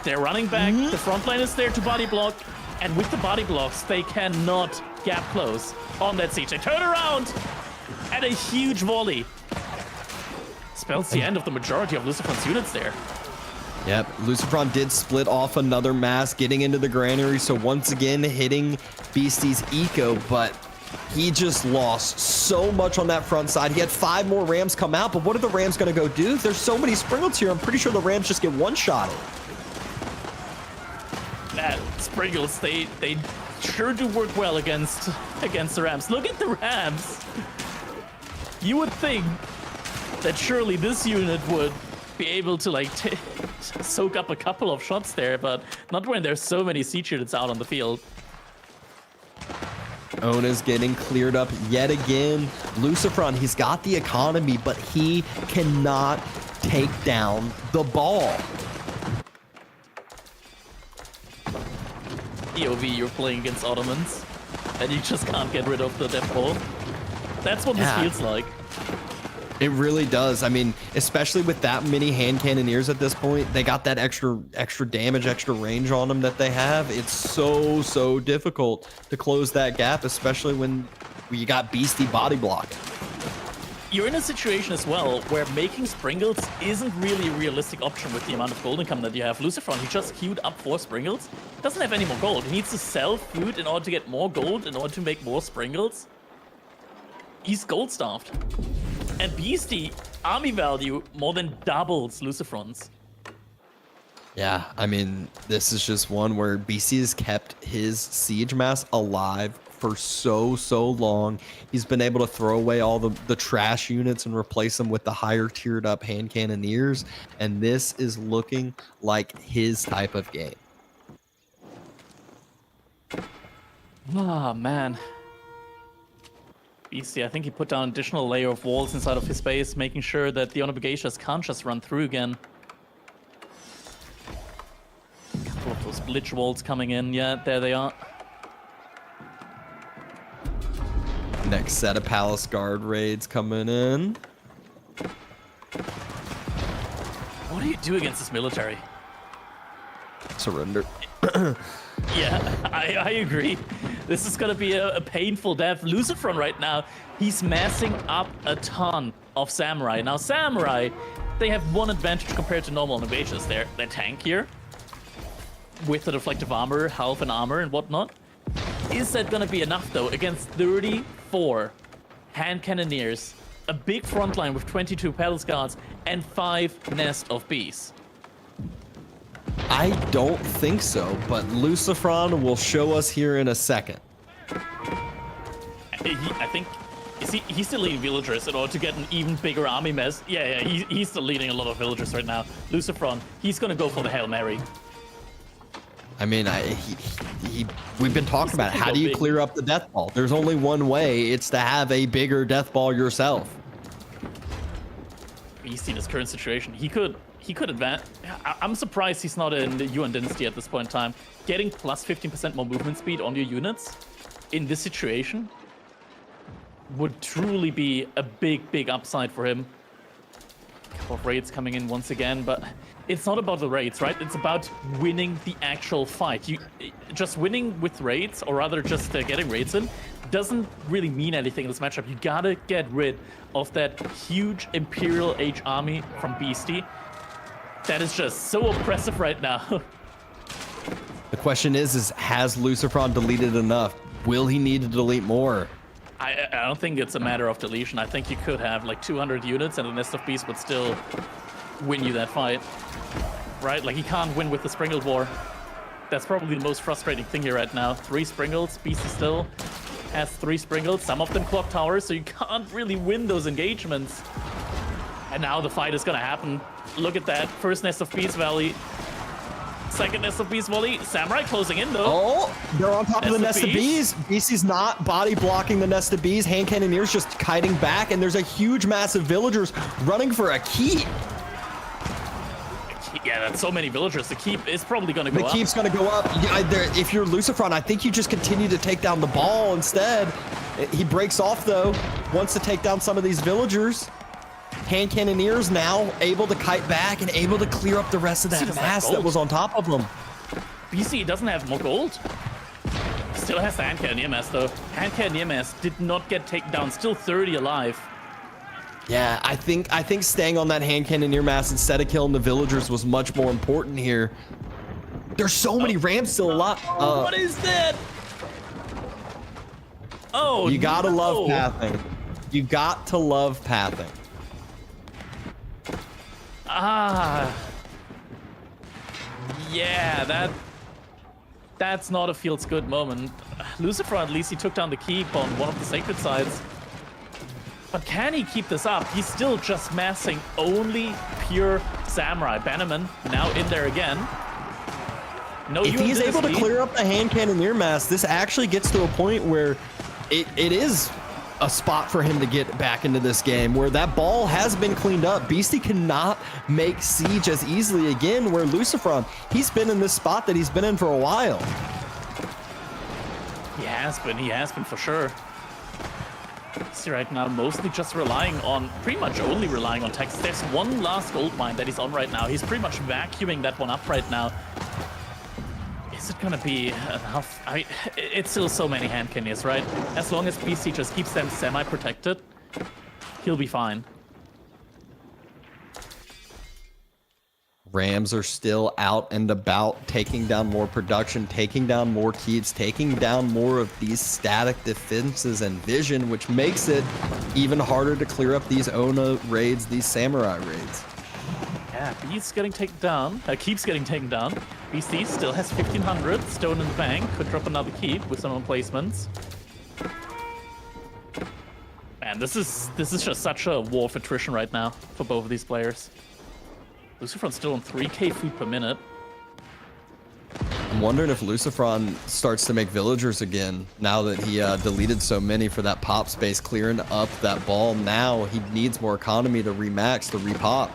They're running back. The front line is there to body block. And with the body blocks, they cannot gap close on that siege. They turn around. And a huge volley. Spells the end of the majority of Lucifer's units there. Yep, Lucifron did split off another mass, getting into the granary, so once again hitting Beastie's eco, but he just lost so much on that front side. He had 5 more Rams come out, but what are the Rams going to go do? There's so many Springlets here, I'm pretty sure the Rams just get one-shotted. Man, Sprinkles, they sure do work well against the Rams. Look at the Rams. You would think that surely this unit would be able to like soak up a couple of shots there, but not when there's so many siege units out on the field. Ona's getting cleared up yet again. Lucifron, he's got the economy, but he cannot take down the ball. EOV, you're playing against Ottomans, and you just can't get rid of the death ball. That's what this feels like. It really does. I mean, especially with that many hand cannoneers at this point, they got that extra damage, extra range on them that they have. It's so difficult to close that gap, especially when you got Beastie body blocking. You're in a situation as well where making Springles isn't really a realistic option with the amount of gold income that you have. Lucifron, he just queued up 4 Springles. Doesn't have any more gold. He needs to sell food in order to get more gold, in order to make more Springles. He's gold starved. And Beastie, army value more than doubles Lucifron's. Yeah, I mean, this is just one where Beastie has kept his siege mass alive for so long. He's been able to throw away all the trash units and replace them with the higher tiered up hand cannoneers. And this is looking like his type of game. Ah, man. Beastie, I think he put down an additional layer of walls inside of his base, making sure that the Onabagashas can't just run through again. A couple of those glitch walls coming in. Yeah, there they are. Next set of Palace Guard raids coming in. What do you do against this military? Surrender. Yeah, I agree. This is going to be a painful death. Lucifron right now, he's massing up a ton of Samurai. Now, Samurai, they have one advantage compared to normal invasions. They're tankier with the deflective armor, health and armor and whatnot. Is that going to be enough, though, against 34 hand cannoneers, a big front line with 22 Palace Guards, and 5 Nest of Bees? I don't think so, but Lucifron will show us here in a second. I think he's still leading villagers in order to get an even bigger army mess. Yeah, he's still leading a lot of villagers right now. Lucifron, he's gonna go for the Hail Mary. I mean, we've been talking about it. How do you clear up the death ball? There's only one way. It's to have a bigger death ball yourself. He's in his current situation. He could advance. I'm surprised he's not in the Yuan Dynasty at this point in time. Getting plus 15% more movement speed on your units in this situation would truly be a big upside for him. A couple of raids coming in once again, but it's not about the raids, right? It's about winning the actual fight. Just winning with raids, or rather just getting raids in, doesn't really mean anything in this matchup. You gotta get rid of that huge Imperial Age army from Beastie. That is just so oppressive right now. The question is has Lucifron deleted enough? Will he need to delete more? I don't think it's a matter of deletion. I think you could have like 200 units and the Nest of Beasts would still win you that fight. Right? Like, he can't win with the Springle War. That's probably the most frustrating thing here right now. 3 Springles, Beastie still has 3 Springles, some of them clock towers, so you can't really win those engagements. And now the fight is gonna happen. Look at that. First Nest of Beast Valley. Second Nest of Beast Volley. Samurai closing in, though. Oh, they're on top of the Nest of Bees. Beastie's not body blocking the Nest of Bees. Hand Cannoneers just kiting back, and there's a huge mass of villagers running for a keep. Yeah, that's so many villagers. The keep is probably going to go up. The keep's going to go up. If you're Lucifron, I think you just continue to take down the ball instead. He breaks off, though. Wants to take down some of these villagers. Hand Cannoneers now able to kite back and able to clear up the rest of that mass that was on top of them. BC doesn't have more gold. Still has the hand cannon EMS though. Hand cannon EMS did not get taken down. Still 30 alive. Yeah, I think staying on that hand cannon near mass instead of killing the villagers was much more important here. There's so many ramps still alive. What is that? Oh, you gotta love pathing. You got to love pathing. Yeah, that's not a feels good moment. Lucifer, at least he took down the keep on one of the sacred sides. But can he keep this up? He's still just massing only pure samurai. Bannerman now in there again. No, if he's able to clear up the hand cannon near mass, this actually gets to a point where it is a spot for him to get back into this game, where that ball has been cleaned up. Beastie cannot make siege as easily again, where Lucifron, he's been in this spot that he's been in for a while. He has been for sure. See right now, mostly just pretty much only relying on Texas. There's one last gold mine that he's on right now. He's pretty much vacuuming that one up right now. Is it gonna be enough? It's still so many hand cannons, right? As long as BC just keeps them semi-protected, he'll be fine. Rams are still out and about, taking down more production, taking down more keeps, taking down more of these static defenses and vision, which makes it even harder to clear up these Ona raids, these samurai raids. Yeah, Beast getting taken down, keeps getting taken down. BC still has 1500, stone in the bank, could drop another keep with some emplacements. Man, this is just such a war of attrition right now for both of these players. Lucifron's still on 3k food per minute. I'm wondering if Lucifron starts to make villagers again now that he deleted so many for that pop space, clearing up that ball. Now he needs more economy to remax, to repop.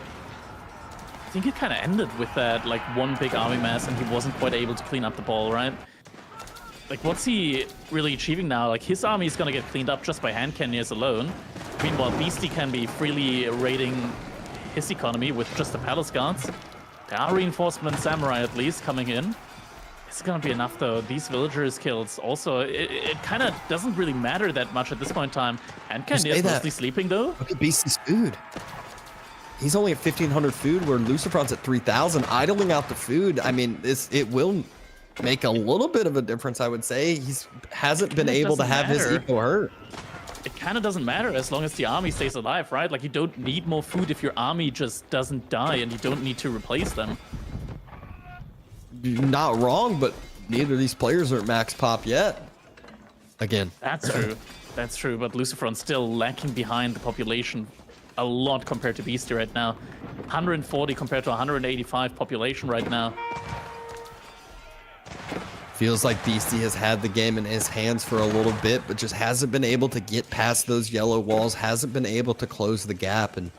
I think it kind of ended with that, like, one big army mass and he wasn't quite able to clean up the ball, right? Like, what's he really achieving now? Like, his army is gonna get cleaned up just by hand cannons alone. Meanwhile, Beastie can be freely raiding his economy with just the palace guards. There are reinforcement samurai at least coming in. It's gonna be enough though. These villagers kills also, it kind of doesn't really matter that much at this point in time. And Candy is mostly sleeping though. Look at Beastie's food. He's only at 1500 food where Lucifron's at 3000. Idling out the food, I mean, it will make a little bit of a difference, I would say. He's hasn't been able to have his eco hurt. It kind of doesn't matter as long as the army stays alive, right? Like, you don't need more food if your army just doesn't die and you don't need to replace them. You're not wrong, but neither of these players are at max pop yet. Again. That's true. That's true, but Lucifron's still lacking behind the population a lot compared to Beastie right now. 140 compared to 185 population right now. Feels like Beastie has had the game in his hands for a little bit, but just hasn't been able to get past those yellow walls, hasn't been able to close the gap. And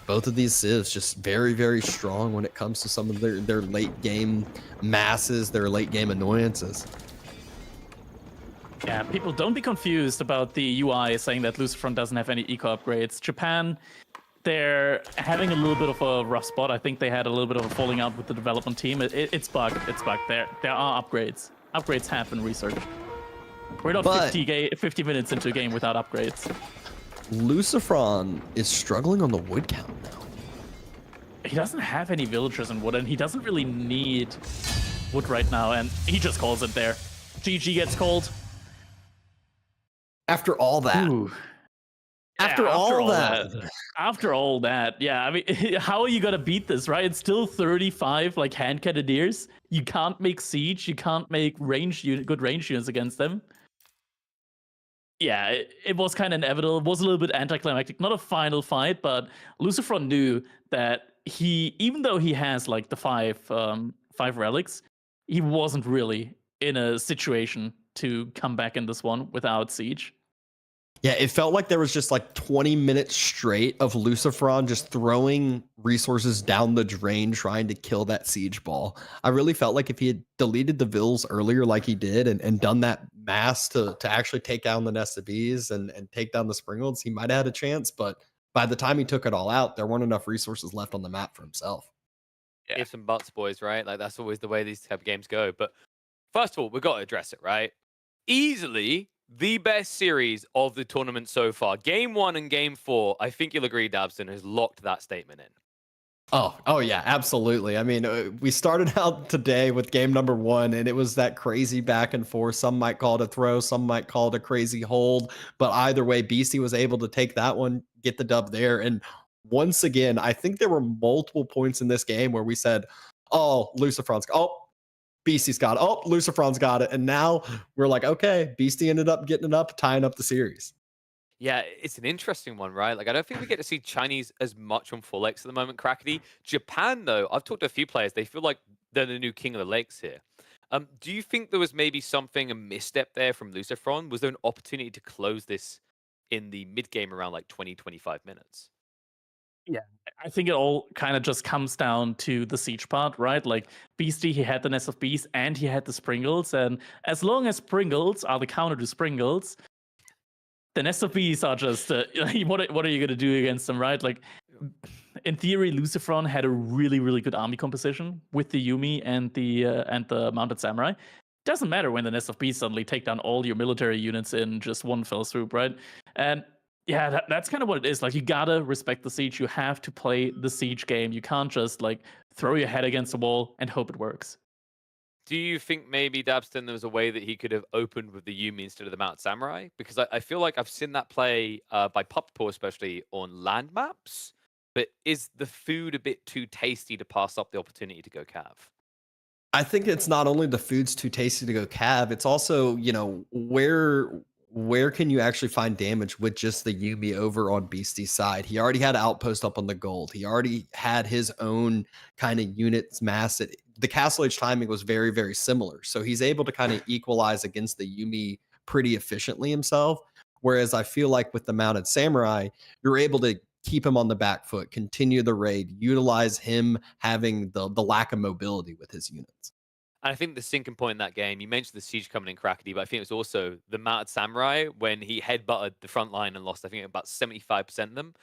both of these civs just very, very strong when it comes to some of their late game masses, their late game annoyances. Yeah, people don't be confused about the UI saying that Lucifron doesn't have any eco upgrades. Japan, they're having a little bit of a rough spot. I think they had a little bit of a falling out with the development team. It's bugged. It's bugged. There are upgrades. Upgrades have been researched. We're not 50 minutes into a game without upgrades. Lucifron is struggling on the wood count now. He doesn't have any villagers in wood, and he doesn't really need wood right now, and he just calls it there. GG gets called. After all that. Ooh. After all that, yeah. I mean, how are you gonna beat this, right? It's still 35 like hand cannoneers. You can't make siege. You can't make good range units against them. Yeah, it was kind of inevitable. It was a little bit anticlimactic. Not a final fight, but Lucifron knew that even though he has like the five relics, he wasn't really in a situation to come back in this one without siege. Yeah, it felt like there was just like 20 minutes straight of Lucifron just throwing resources down the drain trying to kill that siege ball. I really felt like if he had deleted the vills earlier like he did and done that mass to actually take down the nest of bees and take down the springalds, he might have had a chance. But by the time he took it all out, there weren't enough resources left on the map for himself. Yeah. Ifs and buts, boys, right? Like, that's always the way these type of games go. But first of all, we've got to address it, right? Easily the best series of the tournament so far. Game 1 and Game 4, I think you'll agree, Dabson, has locked that statement in. Oh yeah, absolutely. I mean, we started out today with game number 1, and it was that crazy back and forth. Some might call it a throw, some might call it a crazy hold, but either way, BC was able to take that one, get the dub there. And once again, I think there were multiple points in this game where we said, "Oh, Lucifron's, oh, BC's got it. Oh, Lucifron's got it." And now we're like, okay, BC ended up getting it up, tying up the series. Yeah, it's an interesting one, right? Like, I don't think we get to see Chinese as much on full X at the moment, Crackety. Japan, though, I've talked to a few players. They feel like they're the new king of the lakes here. Do you think there was maybe a misstep there from Lucifron? Was there an opportunity to close this in the mid game around like 20, 25 minutes? Yeah, I think it all kind of just comes down to the siege part, right? Like Beastie, he had the Nest of Beasts and he had the Springles, and as long as Springles are the counter to Springles, the Nest of Beasts are just what are you gonna do against them, right? Like in theory, Lucifron had a really good army composition with the Yumi and the Mounted Samurai. Doesn't matter when the Nest of Beasts suddenly take down all your military units in just one fell swoop, right? And yeah, that's kind of what it is. Like, you gotta respect the siege. You have to play the siege game. You can't just like throw your head against the wall and hope it works. Do you think maybe Dabston there was a way that he could have opened with the Yumi instead of the Mount Samurai? Because I feel like I've seen that play by Puppaw, especially on land maps. But is the food a bit too tasty to pass up the opportunity to go Cav? I think it's not only the food's too tasty to go Cav, it's also, where can you actually find damage with just the Yumi over on Beastie's side? He already had Outpost up on the gold. He already had his own kind of units mass. The Castle Age timing was very, very similar. So he's able to kind of equalize against the Yumi pretty efficiently himself. Whereas I feel like with the Mounted Samurai, you're able to keep him on the back foot, continue the raid, utilize him having the lack of mobility with his units. And I think the sinking point in that game, you mentioned the siege coming in Crackety, but I think it was also the Mounted Samurai when he headbutted the front line and lost, I think, about 75% of them.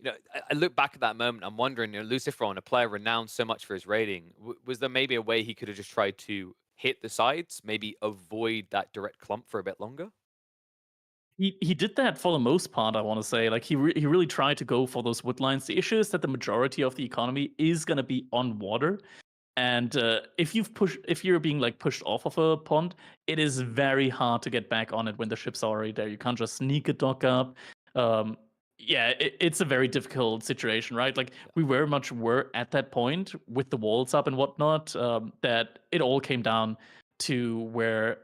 I look back at that moment, I'm wondering, Lucifron, a player renowned so much for his raiding, was there maybe a way he could have just tried to hit the sides, maybe avoid that direct clump for a bit longer? He did that for the most part, I want to say. Like, he really tried to go for those wood lines. The issue is that the majority of the economy is going to be on water. And if you're being like pushed off of a pond, it is very hard to get back on it when the ships are already there. You can't just sneak a dock up. It's a very difficult situation, right? Like, we very much were at that point with the walls up and whatnot, that it all came down to where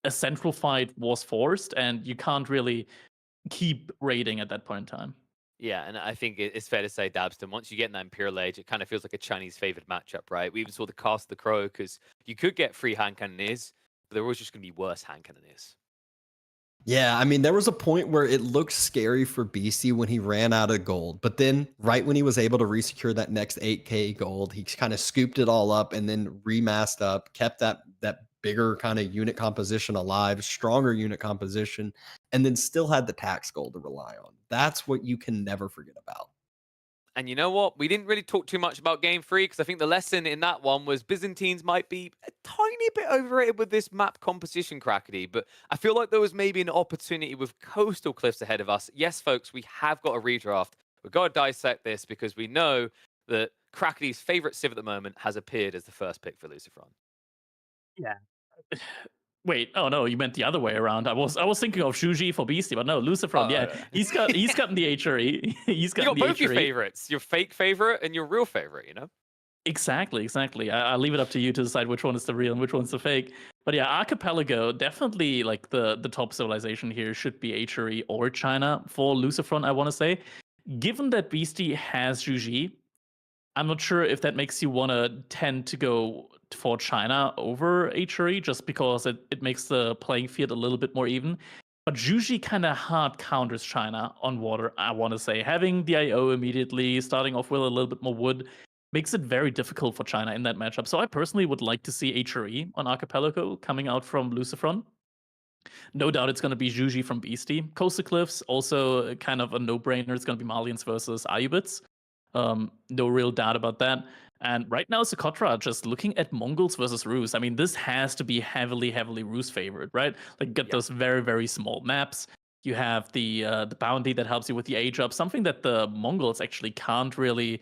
a central fight was forced, and you can't really keep raiding at that point in time. Yeah, and I think it's fair to say, Dabston, once you get in that Imperial Age, it kind of feels like a Chinese favored matchup, right? We even saw the Cast of the Crow, because you could get free hand cannoneers, but there was just going to be worse hand cannoneers. Yeah, I mean, there was a point where it looked scary for BC when he ran out of gold. But then, right when he was able to resecure that next 8K gold, he kind of scooped it all up and then remassed up, kept that bigger kind of unit composition alive, stronger unit composition, and then still had the tax gold to rely on. That's what you can never forget about. And you know what? We didn't really talk too much about Game 3, because I think the lesson in that one was Byzantines might be a tiny bit overrated with this map composition, Crackety, but I feel like there was maybe an opportunity with Coastal Cliffs ahead of us. Yes, folks, we have got a redraft. We've got to dissect this because we know that Crackety's favorite civ at the moment has appeared as the first pick for Lucifron. Yeah. Wait, oh no, you meant the other way around. I was thinking of Shuji for Beastie, but no, Lucifron, he's gotten the HRE. He's gotten you got both HRE. your favorites, your fake favorite and your real favorite, Exactly. I'll leave it up to you to decide which one is the real and which one's the fake. But yeah, Archipelago, definitely like the top civilization here should be HRE or China for Lucifron, I want to say. Given that Beastie has Shuji, I'm not sure if that makes you want to tend to go for China over HRE, just because it makes the playing field a little bit more even. But Juji kind of hard counters China on water, I want to say. Having the IO immediately, starting off with a little bit more wood, makes it very difficult for China in that matchup. So I personally would like to see HRE on Archipelago coming out from Lucifron. No doubt it's going to be Juji from Beastie. Coastal Cliffs, also kind of a no-brainer. It's going to be Malians versus Ayubids. No real doubt about that. And right now, Socotra just looking at Mongols versus Rus. I mean, this has to be heavily, heavily Rus favored, right? Like, get those very, very small maps. You have the bounty that helps you with the age up, something that the Mongols actually can't really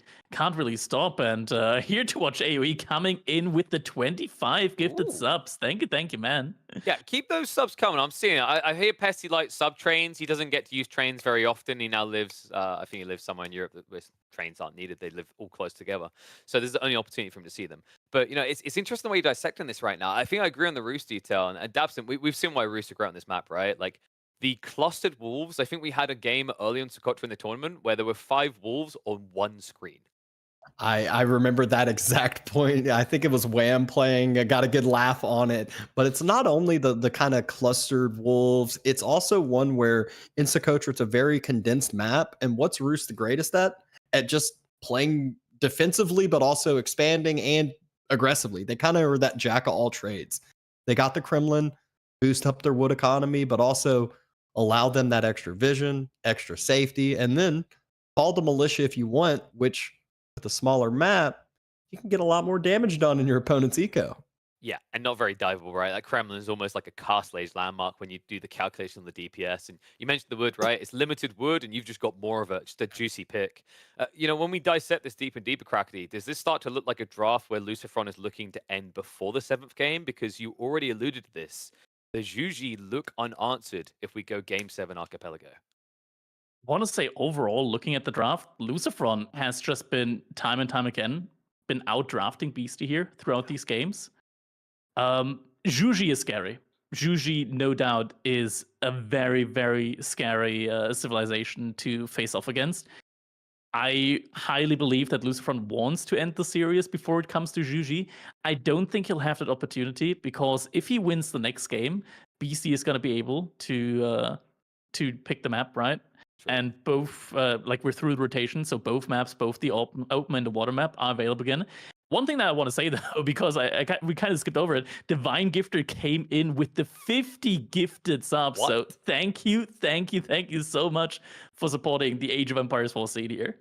stop. And here to watch AoE coming in with the 25 gifted subs. Thank you, man. Yeah, keep those subs coming. I'm seeing it. I hear Pesty likes sub trains. He doesn't get to use trains very often. He now lives, I think he lives somewhere in Europe where trains aren't needed. They live all close together. So this is the only opportunity for him to see them. But, you know, it's interesting the way you're dissecting this right now. I think I agree on the Roost detail. And Dabson, we've seen why Roost are great on this map, right? Like, the clustered wolves, I think we had a game early on Socotra in the tournament where there were 5 wolves on one screen. I remember that exact point. I think it was Wham playing. I got a good laugh on it. But it's not only the kind of clustered wolves, it's also one where in Socotra it's a very condensed map. And what's Roost the greatest at? At just playing defensively, but also expanding and aggressively. They kind of are that jack of all trades. They got the Kremlin, boost up their wood economy, but also allow them that extra vision, extra safety, and then call the militia if you want, which with a smaller map, you can get a lot more damage done in your opponent's eco. Yeah, and not very diveable, right? That Kremlin is almost like a castle age landmark when you do the calculation on the DPS. And you mentioned the wood, right? It's limited wood, and you've just got more of it. Just a juicy pick. You know, when we dissect this deeper and deeper, Crackety, does this start to look like a draft where Lucifron is looking to end before the 7th game? Because you already alluded to this. The Juji look unanswered if we go Game 7 Archipelago. I want to say overall, looking at the draft, Lucifron has just been time and time again been outdrafting Beastie here throughout these games. Juji is scary. Juji, no doubt, is a very, very scary civilization to face off against. I highly believe that Lucifron wants to end the series before it comes to Juji. I don't think he'll have that opportunity because if he wins the next game, BC is going to be able to pick the map, right? Sure. And both, like we're through the rotation, so both maps, both the open and the water map are available again. One thing that I want to say though, because we kind of skipped over it, Divine Gifter came in with the 50 gifted subs. What? So thank you so much for supporting the Age of Empires 4 seed here.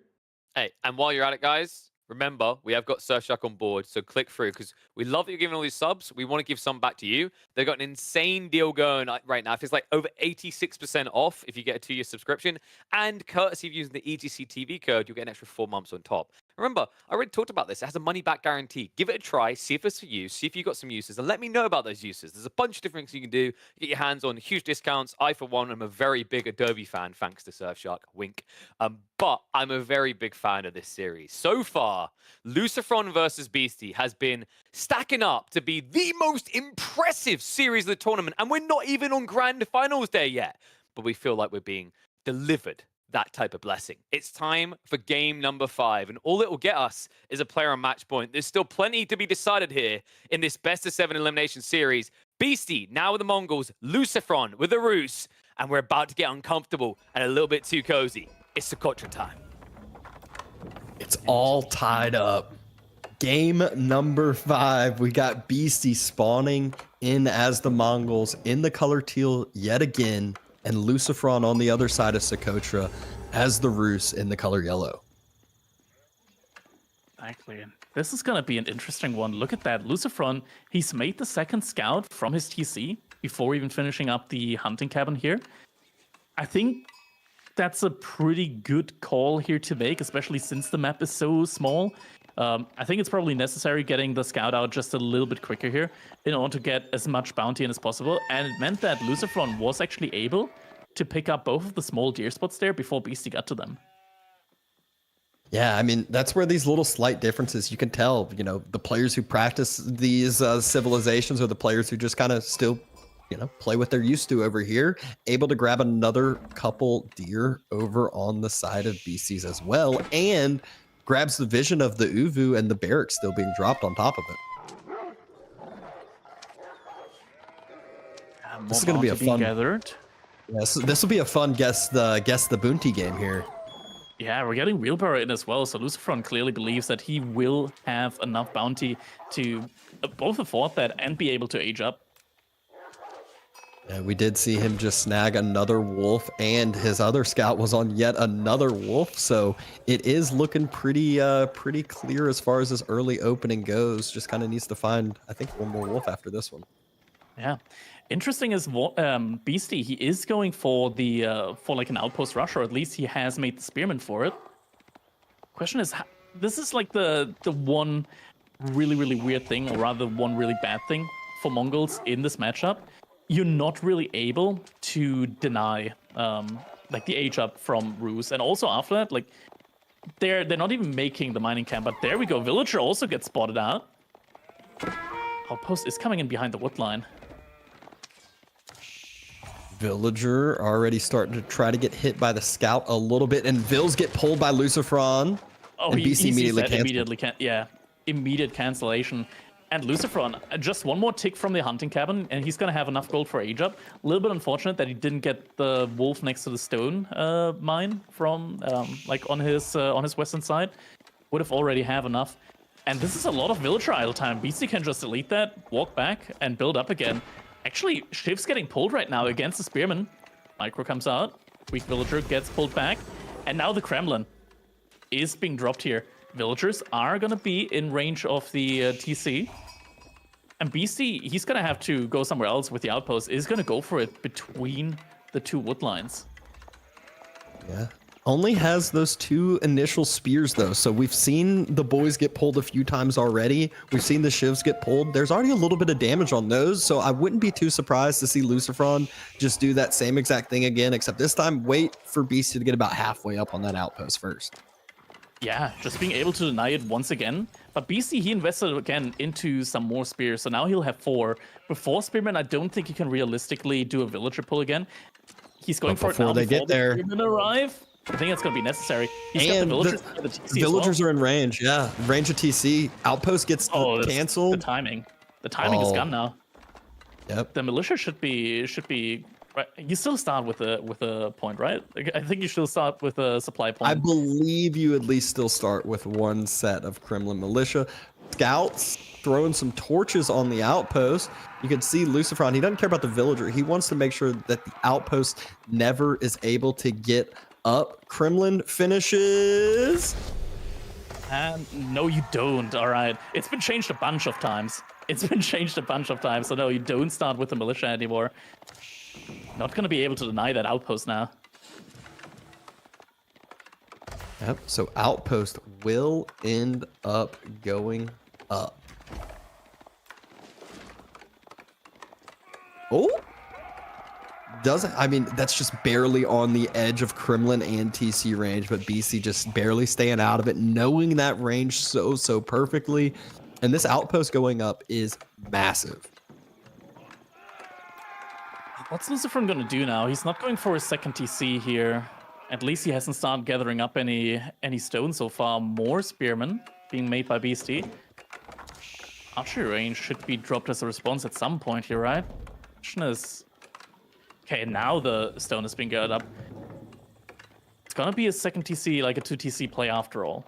Hey, and while you're at it, guys, remember, we have got Surfshark on board, so click through, because we love that you're giving all these subs. We want to give some back to you. They've got an insane deal going right now. It's like over 86% off if you get a 2-year subscription. And courtesy of using the EGC TV code, you'll get an extra 4 months on top. Remember, I already talked about this. It has a money-back guarantee. Give it a try, see if it's for you, see if you've got some uses, and let me know about those uses. There's a bunch of different things you can do. Get your hands on huge discounts. I, for one, am a very big Adobe fan, thanks to Surfshark. Wink. But I'm a very big fan of this series. So far, Lucifron versus Beastie has been stacking up to be the most impressive series of the tournament, and we're not even on Grand Finals day yet. But we feel like we're being delivered that type of blessing. It's time for game number 5, and all it will get us is a player on match point. There's still plenty to be decided here in this best of 7 elimination series. Beastie now with the Mongols, Lucifron with the Rus, and we're about to get uncomfortable and a little bit too cozy. It's Socotra time. It's all tied up. Game number 5, we got Beastie spawning in as the Mongols in the color teal yet again, and Lucifron on the other side of Socotra as the Rus in the color yellow. Exactly. This is going to be an interesting one. Look at that. Lucifron, he's made the 2nd scout from his TC before even finishing up the hunting cabin here. I think that's a pretty good call here to make, especially since the map is so small. I think it's probably necessary getting the scout out just a little bit quicker here in order to get as much bounty in as possible. And it meant that Lucifron was actually able to pick up both of the small deer spots there before Beastie got to them. Yeah, I mean, that's where these little slight differences, you can tell, you know, the players who practice these civilizations are the players who just kind of still, you know, play what they're used to over here, able to grab another couple deer over on the side of BCs as well, and grabs the vision of the Uvu and the barracks still being dropped on top of it. This is going to be a fun. Yes, this will be a fun guess the bounty game here. Yeah, we're getting Wheelbarrow in as well, so Lucifron clearly believes that he will have enough bounty to both afford that and be able to age up. Yeah, we did see him just snag another wolf, and his other scout was on yet another wolf. So it is looking pretty clear as far as this early opening goes. Just kind of needs to find, I think, one more wolf after this one. Yeah. Interesting is Beastie, he is going for the for like an outpost rush, or at least he has made the spearman for it. Question is, this is like the one really weird thing, or rather one really bad thing for Mongols in this matchup. You're not really able to deny like the age up from Ruse, and also after that, like they're not even making the mining camp. But there we go, Villager also gets spotted out. Outpost is coming in behind the wood line. Villager already starting to try to get hit by the scout a little bit, and Vils get pulled by Lucifron. Oh, and he BC immediately cancels. Immediate cancellation. And Lucifron, just one more tick from the hunting cabin, and he's gonna have enough gold for age up. A little bit unfortunate that he didn't get the wolf next to the stone mine from like on his western side. Would have already have enough. And this is a lot of villager idle time. BC can just delete that, walk back, and build up again. Actually, Shiv's getting pulled right now against the spearman. Micro comes out, weak villager gets pulled back, and now the Kremlin is being dropped here. Villagers are gonna be in range of the TC. And BC, he's gonna have to go somewhere else with the outpost, is gonna go for it between the two wood lines. Yeah. Only has those two initial spears though, so we've seen the boys get pulled a few times already. We've seen the shivs get pulled. There's already a little bit of damage on those, so I wouldn't be too surprised to see Lucifron just do that same exact thing again, except this time wait for BC to get about halfway up on that outpost first. Yeah, just being able to deny it once again. But BC, he invested again into some more spears, so now he'll have 4. Before Spearman, I don't think he can realistically do a villager pull again. He's going for it now before they get there. Spearmen arrive. I think that's going to be necessary. He's got the villagers, the TC villagers well. are in range, yeah. Range of TC. Outpost gets canceled. The timing. The timing is gone now. Yep. The militia should be. Right. You still start with a point, right? I think you should start with a supply point. I believe you at least still start with one set of Kremlin militia. Scouts throwing some torches on the outpost. You can see Lucifron, he doesn't care about the villager. He wants to make sure that the outpost never is able to get up. Kremlin finishes. And no, you don't. All right. It's been changed a bunch of times. So no, you don't start with the militia anymore. Not going to be able to deny that outpost now. Yep, so outpost will end up going up. Oh! Doesn't, I mean, that's just barely on the edge of Kremlin and TC range, but BC just barely staying out of it, knowing that range so perfectly. And this outpost going up is massive. What's Lucifron going to do now? He's not going for a second TC here. At least he hasn't started gathering up any stone so far. More spearmen being made by Beastie. Archery range should be dropped as a response at some point here, right? Question is... Okay, now the stone is being gathered up. It's gonna be a second TC, like a 2 TC play after all.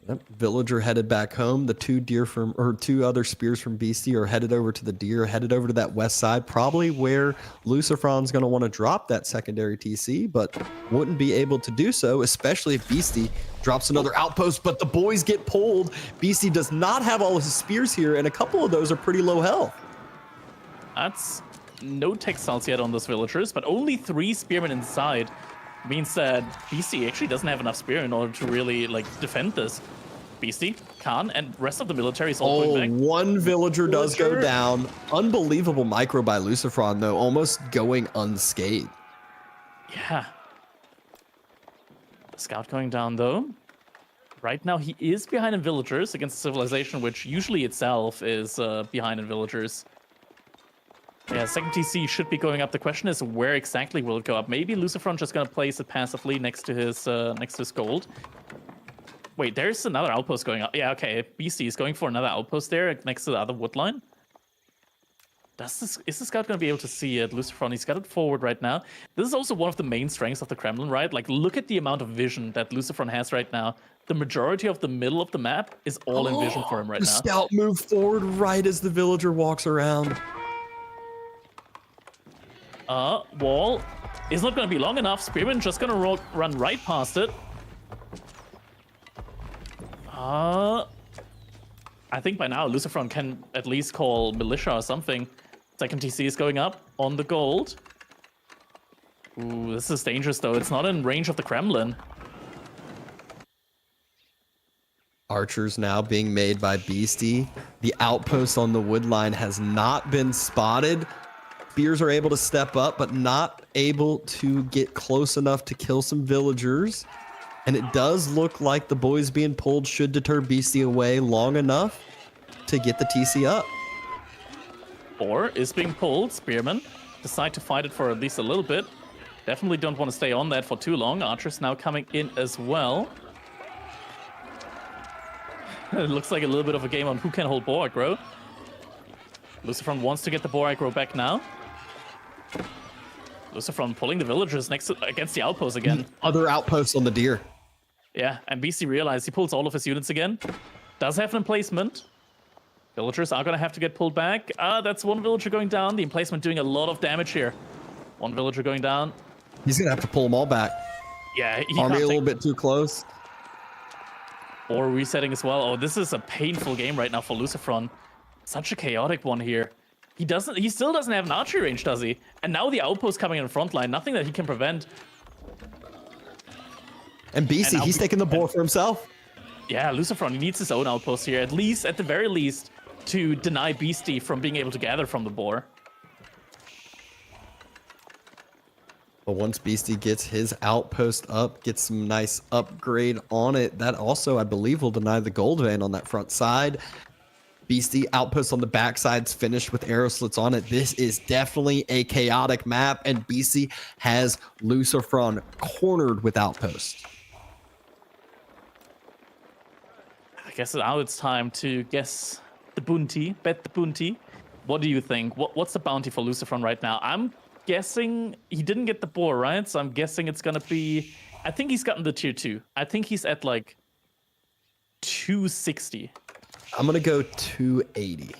Yep. Villager headed back home. The two other spears from BC are headed over to the deer, headed over to that west side, probably where Lucifron's going to want to drop that secondary TC, but wouldn't be able to do so, especially if Beastie drops another outpost, but the boys get pulled. Beastie does not have all his spears here, and a couple of those are pretty low health. That's no textiles yet on those villagers, but only 3 spearmen inside. Means that BC actually doesn't have enough spear in order to really like defend this. Beastie, Khan, and rest of the military is all going back. One villager does go down. Unbelievable micro by Lucifron, though, almost going unscathed. Yeah. The scout going down, though. Right now, he is behind in villagers against civilization, which usually itself is behind in villagers. Yeah, second TC should be going up. The question is, where exactly will it go up? Maybe Lucifron just gonna place it passively next to his gold. Wait, there's another outpost going up. Yeah, okay. BC is going for another outpost there next to the other wood line. Is the scout gonna be able to see it? Lucifron, he's got it forward right now. This is also one of the main strengths of the Kremlin, right? Like, look at the amount of vision that Lucifron has right now. The majority of the middle of the map is all in vision for him right now. The scout moved forward right as the villager walks around. Wall is not going to be long enough. Spearman just going to run right past it. I think by now Lucifron can at least call Militia or something. Second TC is going up on the gold. Ooh, this is dangerous though. It's not in range of the Kremlin. Archers now being made by Beastie. The outpost on the wood line has not been spotted. Spears are able to step up, but not able to get close enough to kill some villagers. And it does look like the boys being pulled should deter Beastie away long enough to get the TC up. Boar is being pulled. Spearmen decide to fight it for at least a little bit. Definitely don't want to stay on that for too long. Archers now coming in as well. It looks like a little bit of a game on who can hold boar aggro. Lucifron wants to get the boar aggro back now. Lucifron pulling the villagers against the outpost again. Other outposts on the deer. Yeah, and BC realized he pulls all of his units again. Does have an emplacement. Villagers are going to have to get pulled back. That's one villager going down. The emplacement doing a lot of damage here. One villager going down. He's going to have to pull them all back. Yeah, he Army can't a little bit too close. Or resetting as well. Oh, this is a painful game right now for Lucifron. Such a chaotic one here. He still doesn't have an archery range, does he? And now the outpost coming in the front line. Nothing that he can prevent. And BC, he's taking the boar for himself. Yeah, Lucifron, he needs his own outpost here. At the very least, to deny Beastie from being able to gather from the boar. But once Beastie gets his outpost up, gets some nice upgrade on it, that also, I believe, will deny the gold vein on that front side. Beastie outpost on the backside's finished with arrow slits on it. This is definitely a chaotic map, and Beastie has Lucifron cornered with outposts. I guess now it's time to guess the bounty, bet the bounty. What do you think? What's the bounty for Lucifron right now? I'm guessing he didn't get the boar, right? So I'm guessing it's gonna be, I think he's gotten the tier 2. I think he's at like 260. I'm gonna go 280.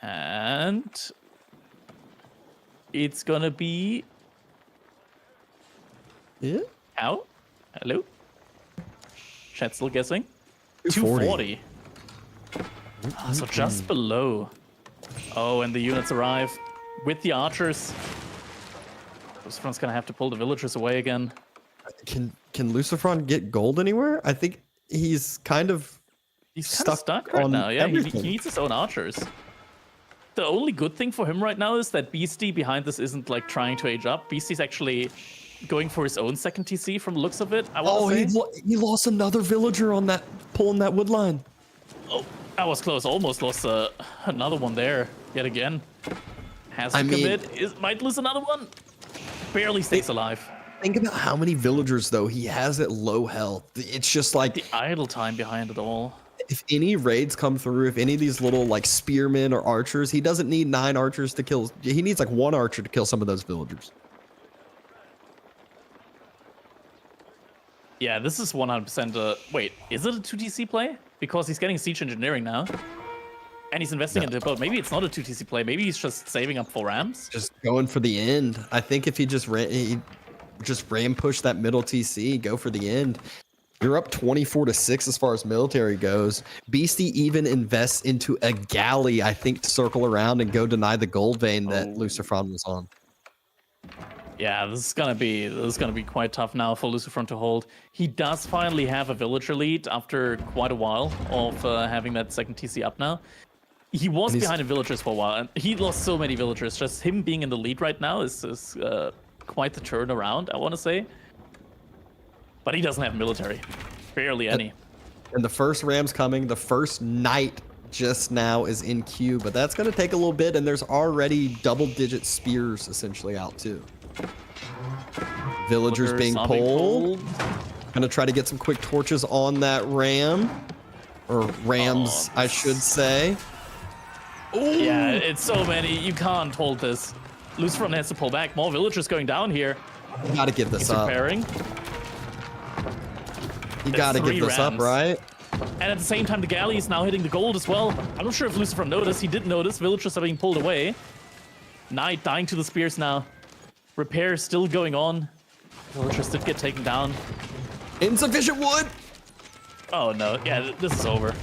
And it's gonna be how? Hello? Chat's still guessing. 240. So just below. Oh, and the units arrive with the archers. Lucifron's gonna have to pull the villagers away again. Can Lucifron get gold anywhere? I think he's kind of stuck right now. Yeah, he needs his own archers. The only good thing for him right now is that Beastie behind this isn't like trying to age up. Beastie's actually going for his own second TC from the looks of it. He lost another villager on that, pulling that wood line. Oh, that was close. Almost lost another one there yet again. Has to commit. Might lose another one. Barely stays alive. Think about how many villagers, though, he has at low health. It's just like the idle time behind it all. If any raids come through, if any of these little like spearmen or archers, he doesn't need 9 archers to kill. He needs like 1 archer to kill some of those villagers. Yeah, this is 100%. Wait, is it a 2TC play? Because he's getting siege engineering now. And he's investing into both. Maybe it's not a 2TC play. Maybe he's just saving up for rams. Just going for the end. I think if he just ram push that middle TC, go for the end. You're up 24-6 as far as military goes. Beastie even invests into a galley, I think, to circle around and go deny the gold vein that Lucifron was on. Yeah, this is gonna be quite tough now for Lucifron to hold. He does finally have a villager lead after quite a while of having that second TC up now. He was behind in villagers for a while, and he lost so many villagers. Just him being in the lead right now is quite the turnaround, I want to say. But he doesn't have military. Barely any. And the first ram's coming. The first knight just now is in queue, but that's going to take a little bit, and there's already double-digit spears essentially out too. Villagers being pulled. Going to try to get some quick torches on that ram. Or rams, I should say. Ooh. Yeah, it's so many. You can't hold this. Lucifron has to pull back. More villagers going down here. You got to give this up. Preparing. You got to give this up, right? And at the same time, the galley is now hitting the gold as well. I'm not sure if Lucifron noticed. He did notice. Villagers are being pulled away. Knight dying to the spears now. Repair is still going on. Villagers did get taken down. Insufficient wood. Oh no, yeah, this is over.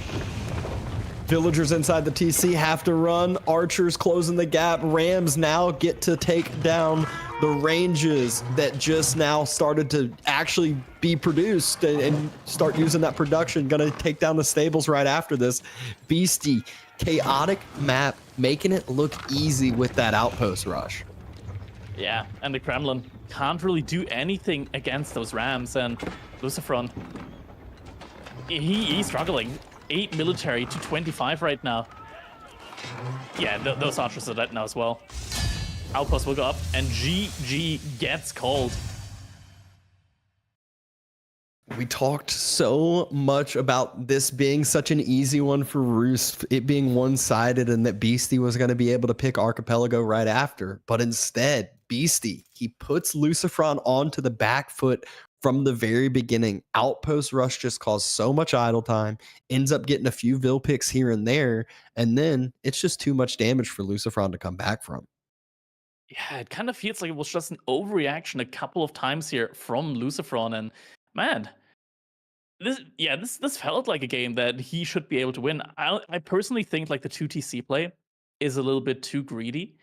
Villagers inside the TC have to run. Archers closing the gap. Rams now get to take down the ranges that just now started to actually be produced and start using that production. Gonna take down the stables right after this. Beastie, chaotic map, making it look easy with that outpost rush. Yeah, and the Kremlin can't really do anything against those Rams, and Lucifron, he's struggling. 8 military to 25 right now. Yeah, those archers are dead now as well. Outpost will go up, and GG gets called. We talked so much about this being such an easy one for Roost, it being one-sided, and that Beastie was going to be able to pick Archipelago right after. But instead, Beastie, he puts Lucifron onto the back foot from the very beginning. Outpost rush just caused so much idle time, ends up getting a few Vil picks here and there, and then it's just too much damage for Lucifron to come back from. Yeah, it kind of feels like it was just an overreaction a couple of times here from Lucifron, and man, this felt like a game that he should be able to win. I personally think like the 2TC play is a little bit too greedy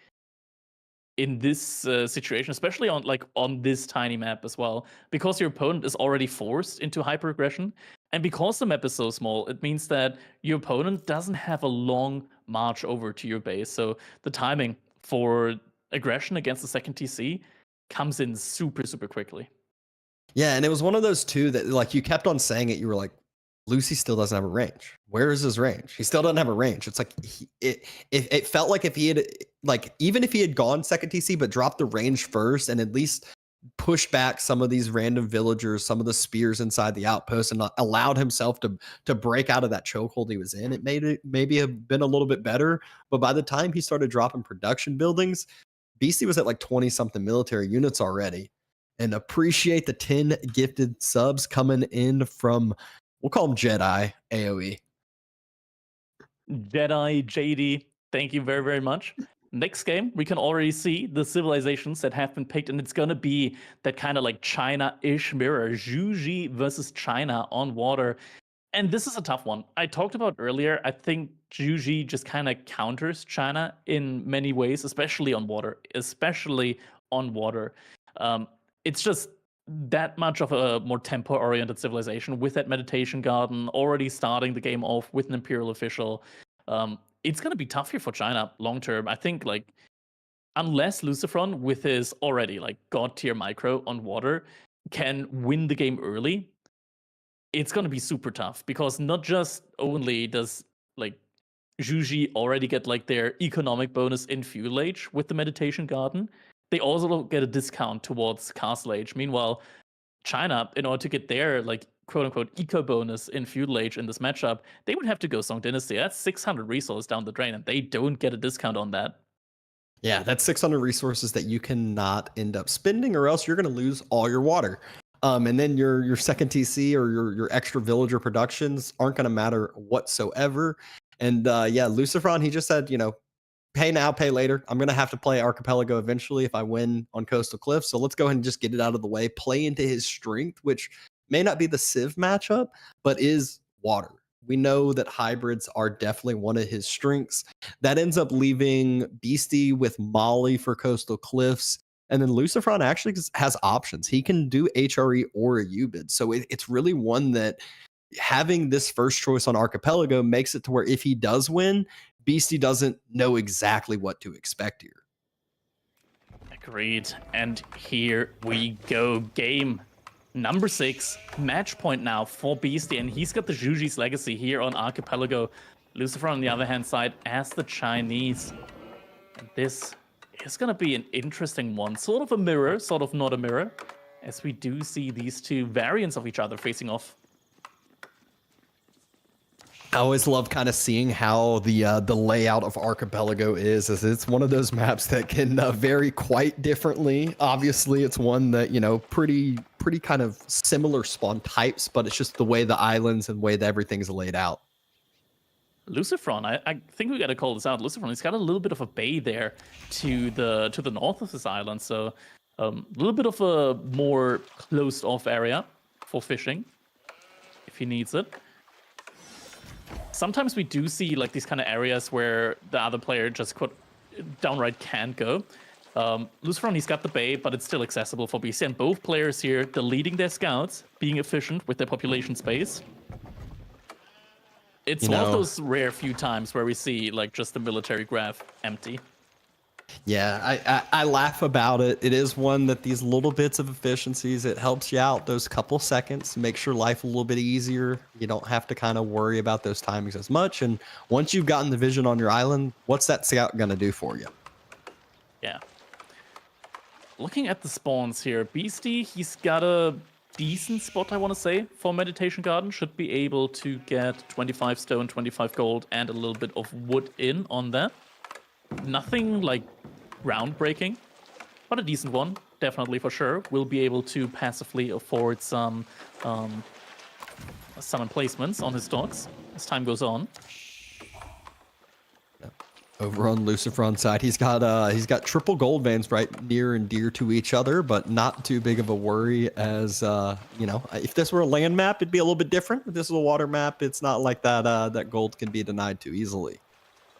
in this situation, especially on this tiny map as well, because your opponent is already forced into hyper aggression, and because the map is so small, it means that your opponent doesn't have a long march over to your base. So the timing for aggression against the second TC comes in super quickly. Yeah, and it was one of those two that, like, you kept on saying it. You were like, Lucy still doesn't have a range. Where is his range? He still doesn't have a range. It's like it felt like if he had, like, even if he had gone second TC but dropped the range first and at least pushed back some of these random villagers, some of the spears inside the outpost, and allowed himself to break out of that chokehold he was in, it made it maybe have been a little bit better. But by the time he started dropping production buildings, BC was at like 20 something military units already. And appreciate the 10 gifted subs coming in from, we'll call them Jedi AoE. Jedi JD, thank you very much. Next game, we can already see the civilizations that have been picked, and it's going to be that kind of like China-ish mirror, Zhuji versus China on water. And this is a tough one. I talked about earlier, I think Zhuji just kind of counters China in many ways, especially on water. It's just that much of a more tempo-oriented civilization with that meditation garden, already starting the game off with an imperial official. It's going to be tough here for China long-term. I think, like, unless Lucifron, with his already, like, god-tier micro on water, can win the game early, it's going to be super tough, because not just only does, like, Zhuji already get, like, their economic bonus in Feudal Age with the meditation garden, they also get a discount towards Castle Age. Meanwhile, China, in order to get their, like, quote-unquote eco bonus in Feudal Age in this matchup, they would have to go Song Dynasty. That's 600 resources down the drain, and they don't get a discount on that. Yeah, that's 600 resources that you cannot end up spending, or else you're going to lose all your water. And then your second TC or your extra villager productions aren't going to matter whatsoever. And yeah, Lucifron, he just said, you know, pay now, pay later. I'm going to have to play Archipelago eventually if I win on Coastal Cliff. So let's go ahead and just get it out of the way, play into his strength, which may not be the Civ matchup, but is water. We know that hybrids are definitely one of his strengths. That ends up leaving Beastie with Molly for Coastal Cliffs. And then Lucifron actually has options. He can do HRE or a U-bid. So it's really one that having this first choice on Archipelago makes it to where if he does win, Beastie doesn't know exactly what to expect here. Agreed. And here we go. Game number 6. Match point now for Beastie. And he's got the Zhuji's legacy here on Archipelago. Lucifer on the other hand side as the Chinese. And this is going to be an interesting one. Sort of a mirror, sort of not a mirror. As we do see these two variants of each other facing off. I always love kind of seeing how the layout of Archipelago is, as it's one of those maps that can vary quite differently. Obviously, it's one that, you know, pretty kind of similar spawn types, but it's just the way the islands and the way that everything's laid out. Lucifron, I think we gotta call this out. Lucifron, he's got a little bit of a bay there to the north of this island, so a little bit of a more closed off area for fishing if he needs it. Sometimes we do see like these kind of areas where the other player just downright can't go. Lucifron, he's got the bay, but it's still accessible for BC, and both players here, they're leading their scouts, being efficient with their population space. It's one of those rare few times where we see like just the military graph empty. Yeah, I laugh about it. It is one that these little bits of efficiencies, it helps you out those couple seconds, makes your life a little bit easier. You don't have to kind of worry about those timings as much. And once you've gotten the vision on your island, what's that scout going to do for you? Yeah. Looking at the spawns here, Beastie, he's got a decent spot, I want to say, for Meditation Garden. Should be able to get 25 stone, 25 gold, and a little bit of wood in on that. Nothing like groundbreaking, but a decent one, definitely for sure. We'll be able to passively afford some emplacements on his docks as time goes on. Over on Lucifron's side, he's got triple gold veins right near and dear to each other, but not too big of a worry as if this were a land map, it'd be a little bit different. If this is a water map, it's not like that that gold can be denied too easily.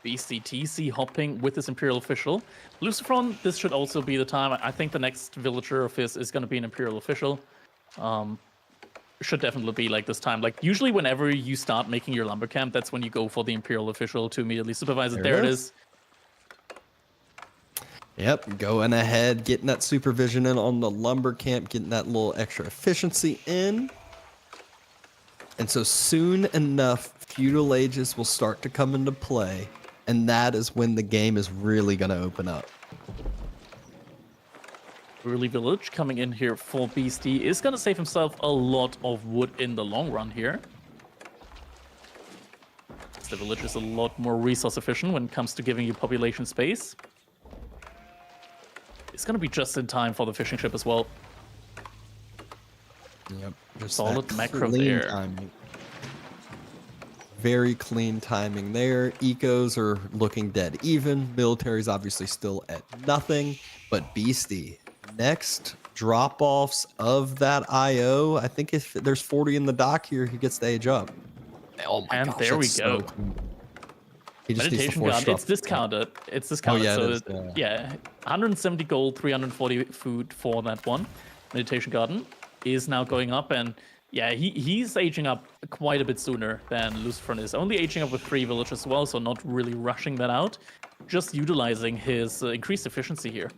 BCTC hopping with his Imperial Official. Lucifron, this should also be the time. I think the next villager of his is going to be an Imperial Official. Should definitely be like this time. Like usually whenever you start making your lumber camp, that's when you go for the Imperial Official to immediately supervise it. There it is. Yep, going ahead, getting that supervision in on the lumber camp, getting that little extra efficiency in. And so soon enough, feudal ages will start to come into play. And that is when the game is really going to open up. Early village coming in here for Beastie is going to save himself a lot of wood in the long run here. The village is a lot more resource efficient when it comes to giving you population space. It's going to be just in time for the fishing ship as well. Yep. Just solid macro there. Timing. Very clean timing there. Ecos are looking dead even. Military's obviously still at nothing. But Beastie, next drop-offs of that IO. I think if there's 40 in the dock here, he gets the age up. Oh my gosh, there we go. So he just Meditation God, it's discounted. It's discounted. Oh, yeah, so 170 gold, 340 food for that one. Meditation Garden is now going up, and yeah, he's aging up quite a bit sooner than Lucifron is. Only aging up with 3 villages as well, so not really rushing that out. Just utilizing his increased efficiency here.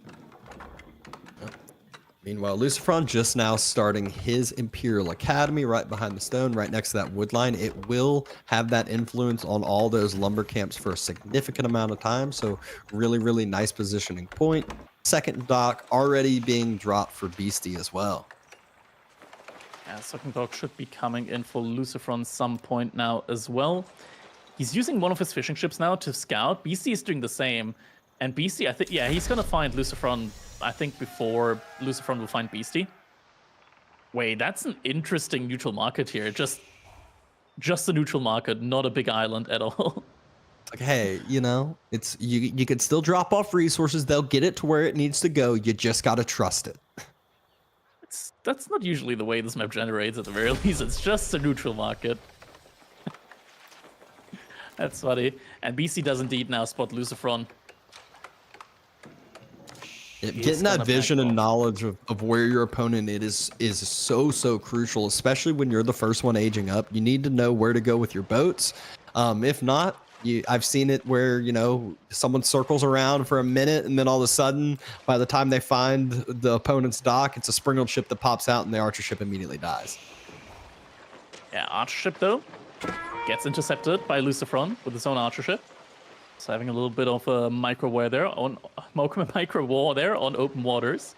Meanwhile, Lucifron just now starting his Imperial Academy right behind the stone, right next to that wood line. It will have that influence on all those lumber camps for a significant amount of time. So really, really nice positioning point. Second dock already being dropped for Beastie as well. Yeah, second dock should be coming in for Lucifron some point now as well. He's using one of his fishing ships now to scout. Beastie is doing the same. And Beastie, I think, yeah, he's going to find Lucifron, I think, before Lucifron will find Beastie. Wait, that's an interesting neutral market here. Just a neutral market, not a big island at all. Like, hey, it's you could still drop off resources. They'll get it to where it needs to go. You just got to trust it. That's not usually the way this map generates at the very least. It's just a neutral market. That's funny. And BC does indeed now spot Lucifron. Getting that vision and knowledge of where your opponent is so crucial, especially when you're the first one aging up. You need to know where to go with your boats. If not, I've seen it where, someone circles around for a minute and then all of a sudden, by the time they find the opponent's dock, it's a sprinkled ship that pops out and the archer ship immediately dies. Yeah, archer ship though gets intercepted by Lucifron with his own archer ship. So having a little bit of a micro war there on open waters.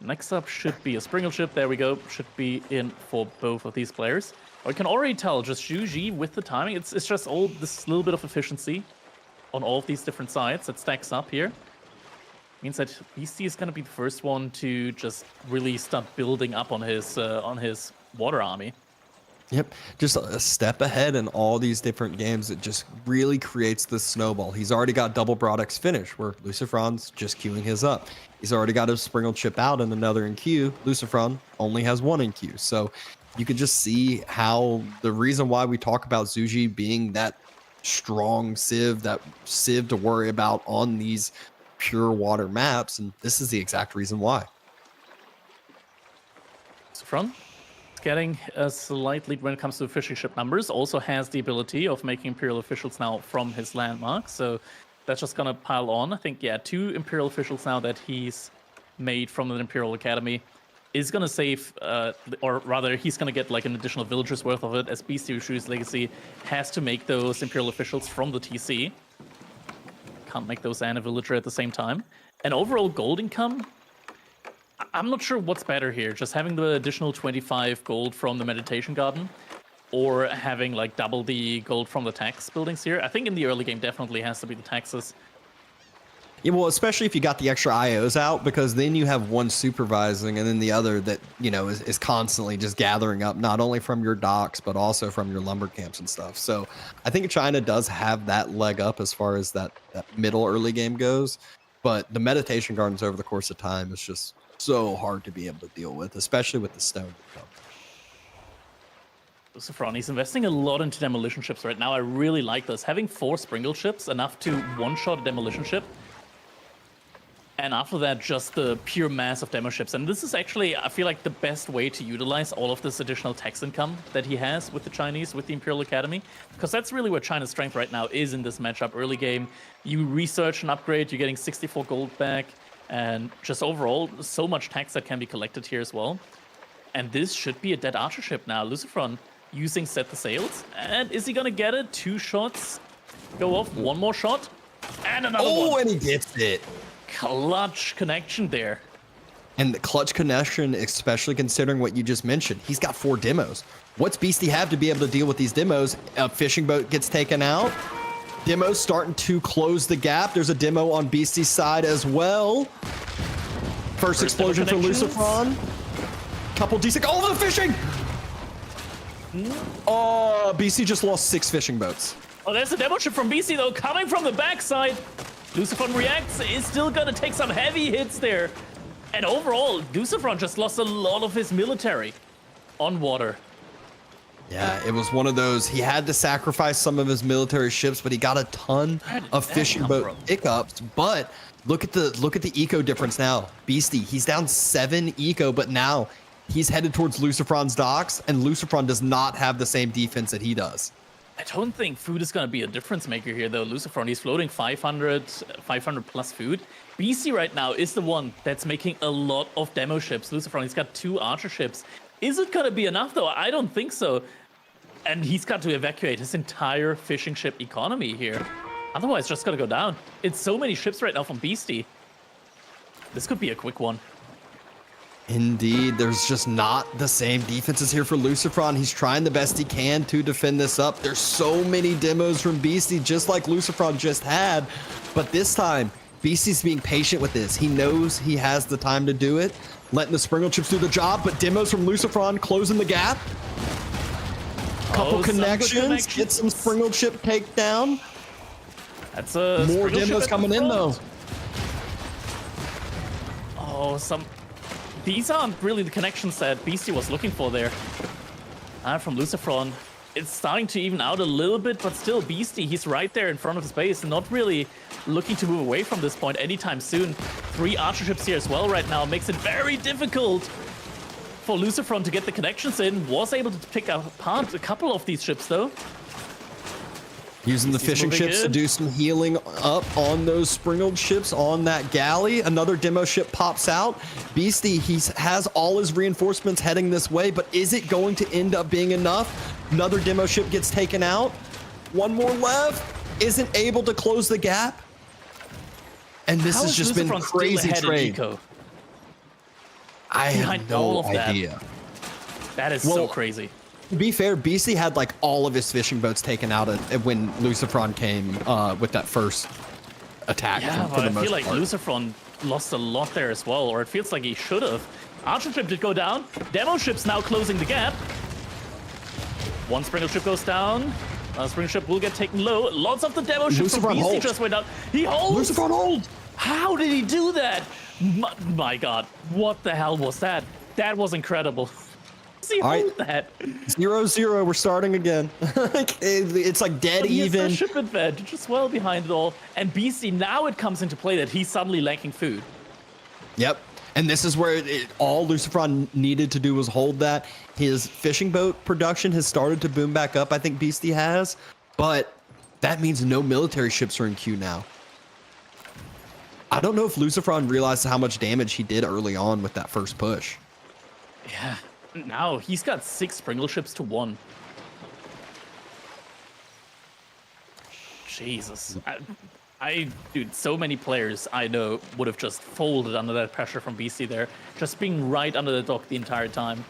Next up should be a sprinkled ship. There we go. Should be in for both of these players. We can already tell just Juji with the timing. It's just all this little bit of efficiency on all of these different sides that stacks up here. Means that BC is going to be the first one to just really start building up on his water army. Yep, just a step ahead in all these different games. It just really creates this snowball. He's already got double products finish, where Lucifron's just queuing his up. He's already got his sprinkled chip out and another in queue. Lucifron only has one in queue. So you could just see how the reason why we talk about Zuji being that strong Civ, that Civ to worry about on these pure water maps, and this is the exact reason why. Lucifron getting a slight lead when it comes to fishing ship numbers, also has the ability of making Imperial officials now from his landmark, so that's just gonna pile on. I think, yeah, 2 Imperial officials now that he's made from the Imperial Academy is gonna save, or rather, he's gonna get like an additional villager's worth of it, as Beastie Ushu's Legacy has to make those Imperial officials from the TC. Can't make those and a villager at the same time. And overall gold income, I'm not sure what's better here, just having the additional 25 gold from the Meditation Garden, or having like double the gold from the tax buildings here. I think in the early game definitely has to be the taxes. Yeah, well, especially if you got the extra IOs out, because then you have one supervising and then the other that, you know, is constantly just gathering up, not only from your docks, but also from your lumber camps and stuff. So I think China does have that leg up as far as that middle early game goes. But the Meditation Gardens over the course of time is just so hard to be able to deal with, especially with the stone. Lucifron, he's investing a lot into demolition ships right now. I really like this. Having 4 sprinkled ships, enough to one-shot a demolition ship. And after that, just the pure mass of demo ships. And this is actually, I feel like, the best way to utilize all of this additional tax income that he has with the Chinese, with the Imperial Academy. Because that's really where China's strength right now is in this matchup. Early game, you research and upgrade, you're getting 64 gold back. And just overall, so much tax that can be collected here as well. And this should be a dead archer ship now. Lucifron using Set the Sails. And is he going to get it? 2 shots. Go off. 1 more shot. And another one. Oh, and he gets it. Clutch connection there. And the clutch connection, especially considering what you just mentioned. He's got 4 demos. What's Beastie have to be able to deal with these demos? A fishing boat gets taken out. Demo's starting to close the gap. There's a demo on Beastie's side as well. First explosion for Lucifron. Couple decent. Oh, the fishing! Oh, Beastie just lost 6 fishing boats. Oh, there's a demo ship from BC though, coming from the backside. Lucifron reacts, is still gonna take some heavy hits there. And overall, Lucifron just lost a lot of his military on water. Yeah, it was one of those, he had to sacrifice some of his military ships, but he got a ton of fishing boat pickups. But look at the eco difference now. Beastie, he's down 7 eco, but now he's headed towards Lucifron's docks, and Lucifron does not have the same defense that he does. I don't think food is going to be a difference maker here, though. Lucifron, he's floating 500 plus food. BC right now is the one that's making a lot of demo ships. Lucifron, he's got 2 archer ships. Is it going to be enough, though? I don't think so. And he's got to evacuate his entire fishing ship economy here. Otherwise, it's just going to go down. It's so many ships right now from Beastie. This could be a quick one. Indeed, there's just not the same defenses here for Lucifron. He's trying the best he can to defend this up. There's so many demos from Beastie, just like Lucifron just had. But this time, Beastie's being patient with this. He knows he has the time to do it, letting the Springle chips do the job, but demos from Lucifron closing the gap. Couple connections, get some Springle chip takedown. That's a more demos coming in, though. Oh, these aren't really the connections that Beastie was looking for there. From Lucifron, it's starting to even out a little bit, but still Beastie, he's right there in front of his base, not really looking to move away from this point anytime soon. 3 archer ships here as well right now, makes it very difficult for Lucifron to get the connections in. Was able to pick apart a couple of these ships though. Using the fishing ships to do some healing up on those springled ships on that galley. Another demo ship pops out. Beastie, he has all his reinforcements heading this way, but is it going to end up being enough? Another demo ship gets taken out. 1 more left. Isn't able to close the gap. And this has just been crazy trade. I have no idea. That is so crazy. To be fair, Beastie had like all of his fishing boats taken out when Lucifron came with that first attack. Yeah, for the but I feel like part. Lucifron lost a lot there as well, or it feels like he should have. Archer ship did go down. Demo ship's now closing the gap. One Sprinkle Ship goes down. Sprinkle Ship will get taken low. Lots of the demo ships from Lucifron BC holds. just went down. He holds! Lucifron hold! How did he do that? My god, what the hell was that? That was incredible. Does he All right. hold that? 0-0, we're starting again. It's like dead But he has even. the ship advantage as well behind it all. And BC, now it comes into play that he's suddenly lacking food. Yep. And this is where all Lucifron needed to do was hold that. His fishing boat production has started to boom back up, I think Beastie has. But that means no military ships are in queue now. I don't know if Lucifron realized how much damage he did early on with that first push. Yeah. Now he's got 6 Sprinkle ships to 1. Jesus. Dude, so many players I know would have just folded under that pressure from BC there, just being right under the dock the entire time.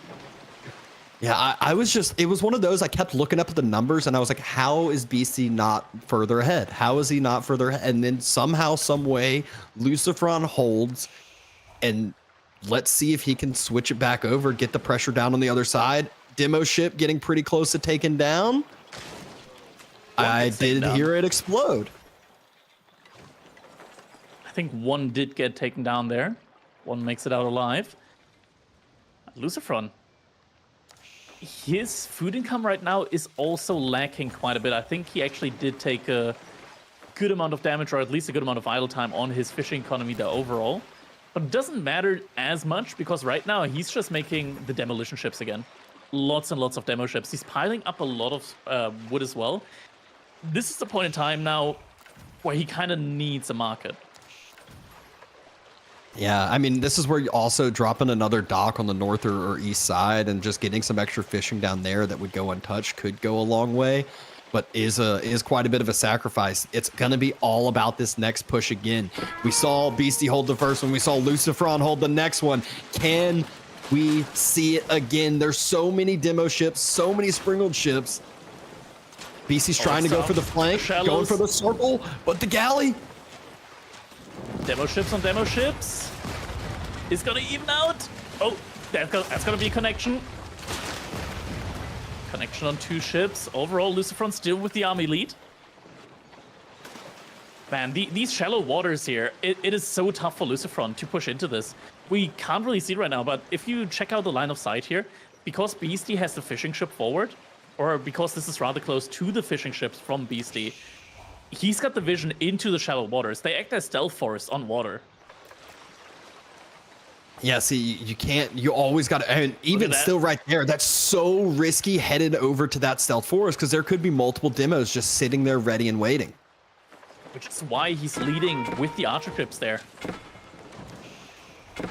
Yeah, I was just, it was one of those, I kept looking up at the numbers and I was like, how is BC not further ahead? How is he not further ahead? And then somehow, some way, Lucifron holds, and let's see if he can switch it back over, get the pressure down on the other side. Demo ship getting pretty close to taken down. I did hear it explode. I think one did get taken down there. One makes it out alive. Lucifron. His food income right now is also lacking quite a bit. I think he actually did take a good amount of damage, or at least a good amount of idle time on his fishing economy there overall. But it doesn't matter as much because right now he's just making the demolition ships again. Lots and lots of demo ships. He's piling up a lot of wood as well. This is the point in time now where he kind of needs a market. Yeah, I mean, this is where you also dropping another dock on the north or east side and just getting some extra fishing down there that would go untouched could go a long way, but is quite a bit of a sacrifice. It's going to be all about this next push again. We saw Beastie hold the first one. We saw Lucifron hold the next one. Can we see it again? There's so many demo ships, so many sprinkled ships. Beastie's trying to go for the flank, going for the circle, but the galley. Demo ships on demo ships. It's gonna even out. Oh, that's gonna be a connection. Connection on 2 ships. Overall, Lucifron still with the army lead. Man, these shallow waters here, it is so tough for Lucifron to push into this. We can't really see it right now, but if you check out the line of sight here, because Beastie has the fishing ship forward, or because this is rather close to the fishing ships from Beastie, he's got the vision into the shallow waters. They act as stealth forests on water. Yeah, see, you can't, you always got to, and even still right there, that's so risky headed over to that stealth forest because there could be multiple demos just sitting there ready and waiting. Which is why he's leading with the archer ships there.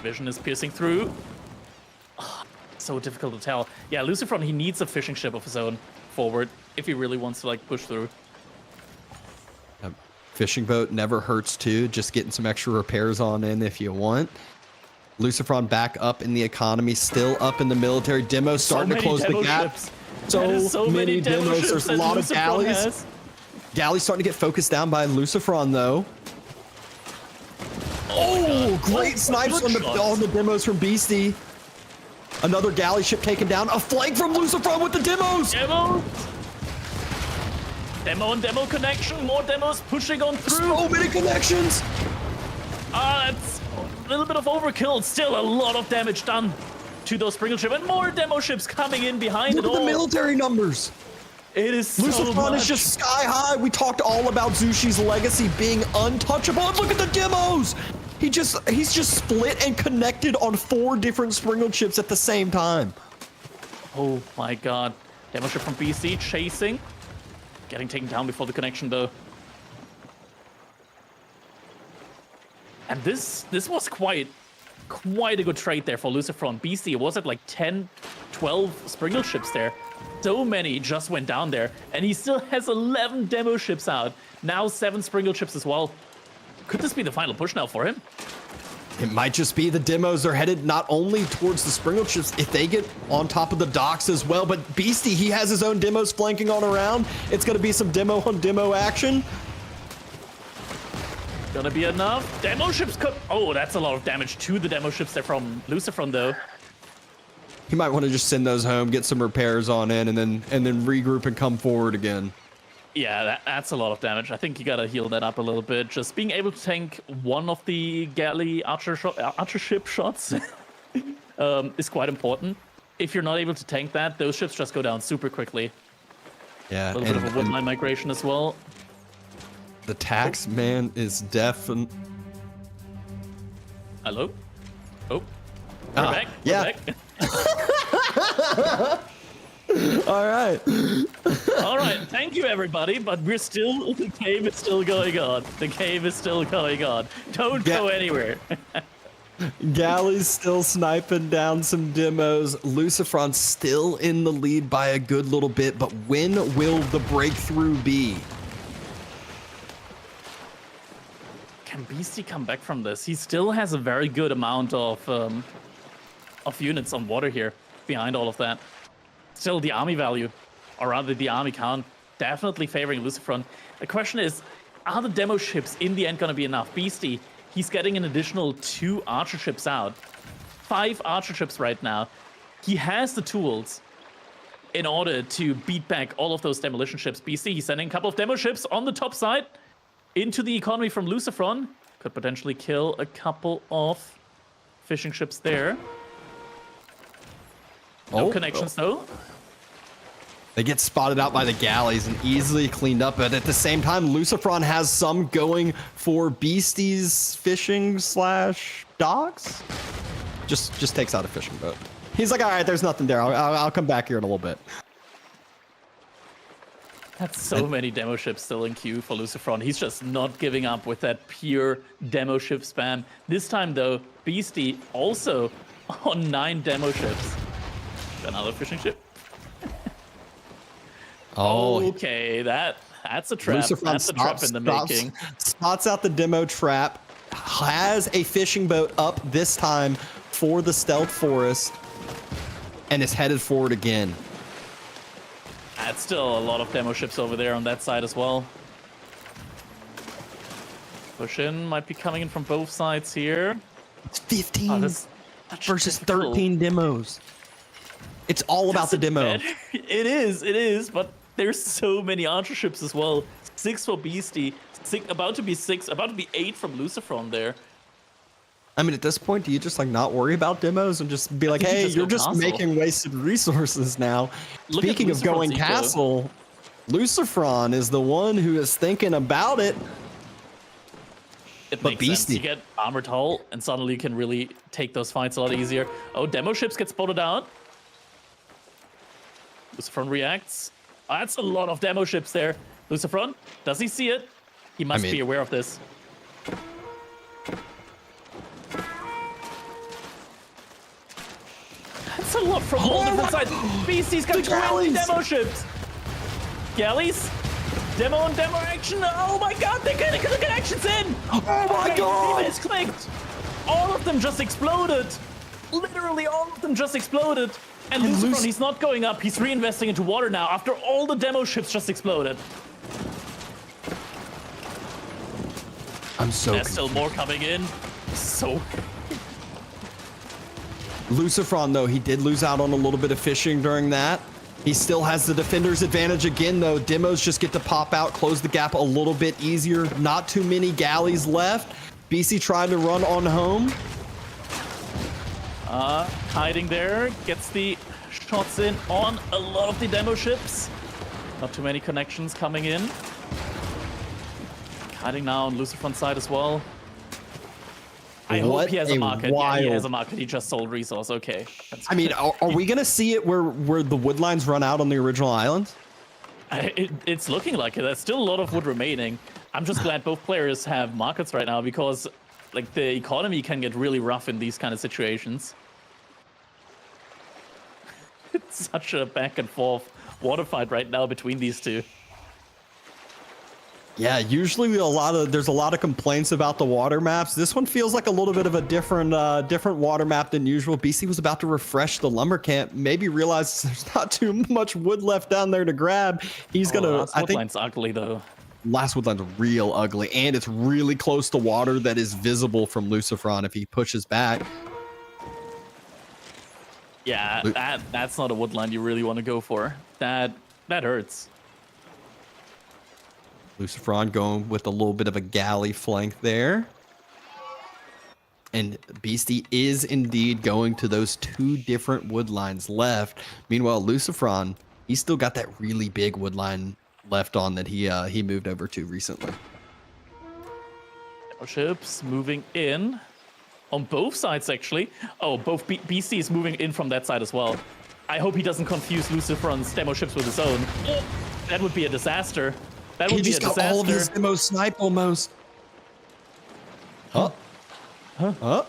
Vision is piercing through. Oh, so difficult to tell. Yeah, Lucifron, he needs a fishing ship of his own forward if he really wants to like push through. Fishing boat never hurts too. Just getting some extra repairs on in if you want. Lucifron back up in the economy, still up in the military. Demo starting to close the gap. So many demos. There's a lot of galleys. Galleys starting to get focused down by Lucifron though. Oh, great snipes on the demos from Beastie. Another galley ship taken down. A flank from Lucifron with the demos. Demo and demo connection, more demos pushing on through. So many connections. It's a little bit of overkill. Still a lot of damage done to those Sprinkle ships, and more demo ships coming in behind it all. Look at the military numbers. It is so Lucifron much. is just sky high. We talked all about Zushi's legacy being untouchable. And look at the demos. He's just split and connected on 4 different Sprinkle ships at the same time. Oh my god. Demo ship from BC chasing. Getting taken down before the connection though. And this was quite a good trade there for Lucifron. BC was at like 10, 12 Sprinkle ships there. So many just went down there. And he still has 11 demo ships out. Now 7 Sprinkle ships as well. Could this be the final push now for him? It might just be the demos. They're headed not only towards the Sprinkle ships, if they get on top of the docks as well, but Beastie, he has his own demos flanking on around. It's going to be some demo on demo action. Gonna be enough. Demo ships could... Oh, that's a lot of damage to the demo ships there from Lucifron though. He might want to just send those home, get some repairs on in, and then regroup and come forward again. Yeah, that's a lot of damage. I think you gotta heal that up a little bit. Just being able to tank one of the galley archer ship shots is quite important. If you're not able to tank that, those ships just go down super quickly. Yeah, A little bit of a woodline migration as well. The tax man is definitely. Hello? Oh, we're back. We're yeah. back. All right. All right, thank you everybody, but the game is still going on. The game is still going on. Don't go anywhere. Galley's still sniping down some demos. Lucifron's still in the lead by a good little bit, but when will the breakthrough be? Can Beastie come back from this? He still has a very good amount of units on water here behind all of that. Still the army value, or rather the army count, definitely favoring Lucifron. The question is, are the demo ships in the end going to be enough? Beastie, he's getting an additional 2 archer ships out. 5 archer ships right now. He has the tools in order to beat back all of those demolition ships. Beastie, he's sending a couple of demo ships on the top side into the economy from Lucifron. Could potentially kill a couple of fishing ships there. No connections though. They get spotted out by the galleys and easily cleaned up, but at the same time, Lucifron has some going for Beastie's fishing / docks. Just takes out a fishing boat. He's like, all right, there's nothing there. I'll come back here in a little bit. That's so many demo ships still in queue for Lucifron. He's just not giving up with that pure demo ship spam. This time though, Beastie also on 9 demo ships. Another fishing ship. Oh, okay, that's a trap. Lucifron That's a trap in the making. Spots out the demo trap. Has a fishing boat up this time for the stealth forest, and is headed forward again. That's still a lot of demo ships over there on that side as well. Push in might be coming in from both sides here. It's 15 versus 13 demos. It's all about the demo. It is, but there's so many archer ships as well. 6 for Beastie, about to be 8 from Lucifron there. I mean, at this point, do you just like not worry about demos and just be like, hey, you're just making wasted resources now? Speaking of going castle, Lucifron is the one who is thinking about it. It makes sense. You get armored hull, and suddenly you can really take those fights a lot easier. Oh, demo ships get spotted out. Lucifron reacts. Oh, that's a lot of demo ships there. Lucifron, does he see it? He must be aware of this. That's a lot from all different sides. Beastie's got 20 demo ships. Galleys? Demo on demo action. Oh my god, they're getting the connections in. Oh my god. It's clicked. All of them just exploded. Literally all of them just exploded. And Lucifron, he's not going up. He's reinvesting into water now after all the demo ships just exploded. I'm so There's still more coming in. So Lucifron, though, he did lose out on a little bit of fishing during that. He still has the defender's advantage again, though. Demos just get to pop out, close the gap a little bit easier. Not too many galleys left. BC trying to run on home. Hiding there, gets the shots in on a lot of the demo ships. Not too many connections coming in. Hiding now on Lucifron's side as well. I hope he has a market. Yeah, he has a market. He just sold resource. Okay. I mean, are we gonna see it where the wood lines run out on the original islands? It's looking like it. There's still a lot of wood remaining. I'm just glad both players have markets right now because, like, the economy can get really rough in these kind of situations. It's such a back and forth water fight right now between these two. Yeah, usually there's a lot of complaints about the water maps. This one feels like a little bit of a different water map than usual. BC was about to refresh the lumber camp, maybe realizes there's not too much wood left down there to grab. He's gonna. I think woodline's ugly though. Last woodline's real ugly, and it's really close to water that is visible from Lucifron if he pushes back. Yeah, that's not a wood line you really want to go for. That hurts. Lucifron going with a little bit of a galley flank there. And Beastie is indeed going to those 2 different wood lines left. Meanwhile, Lucifron, he's still got that really big wood line left on that he moved over to recently. Ships moving in on both sides, actually. Oh, both Beastie is moving in from that side as well. I hope he doesn't confuse Lucifron's demo ships with his own. Oh, that would be a disaster. That would be a disaster. He just got all of his demo snipe almost. Huh? Huh? Huh?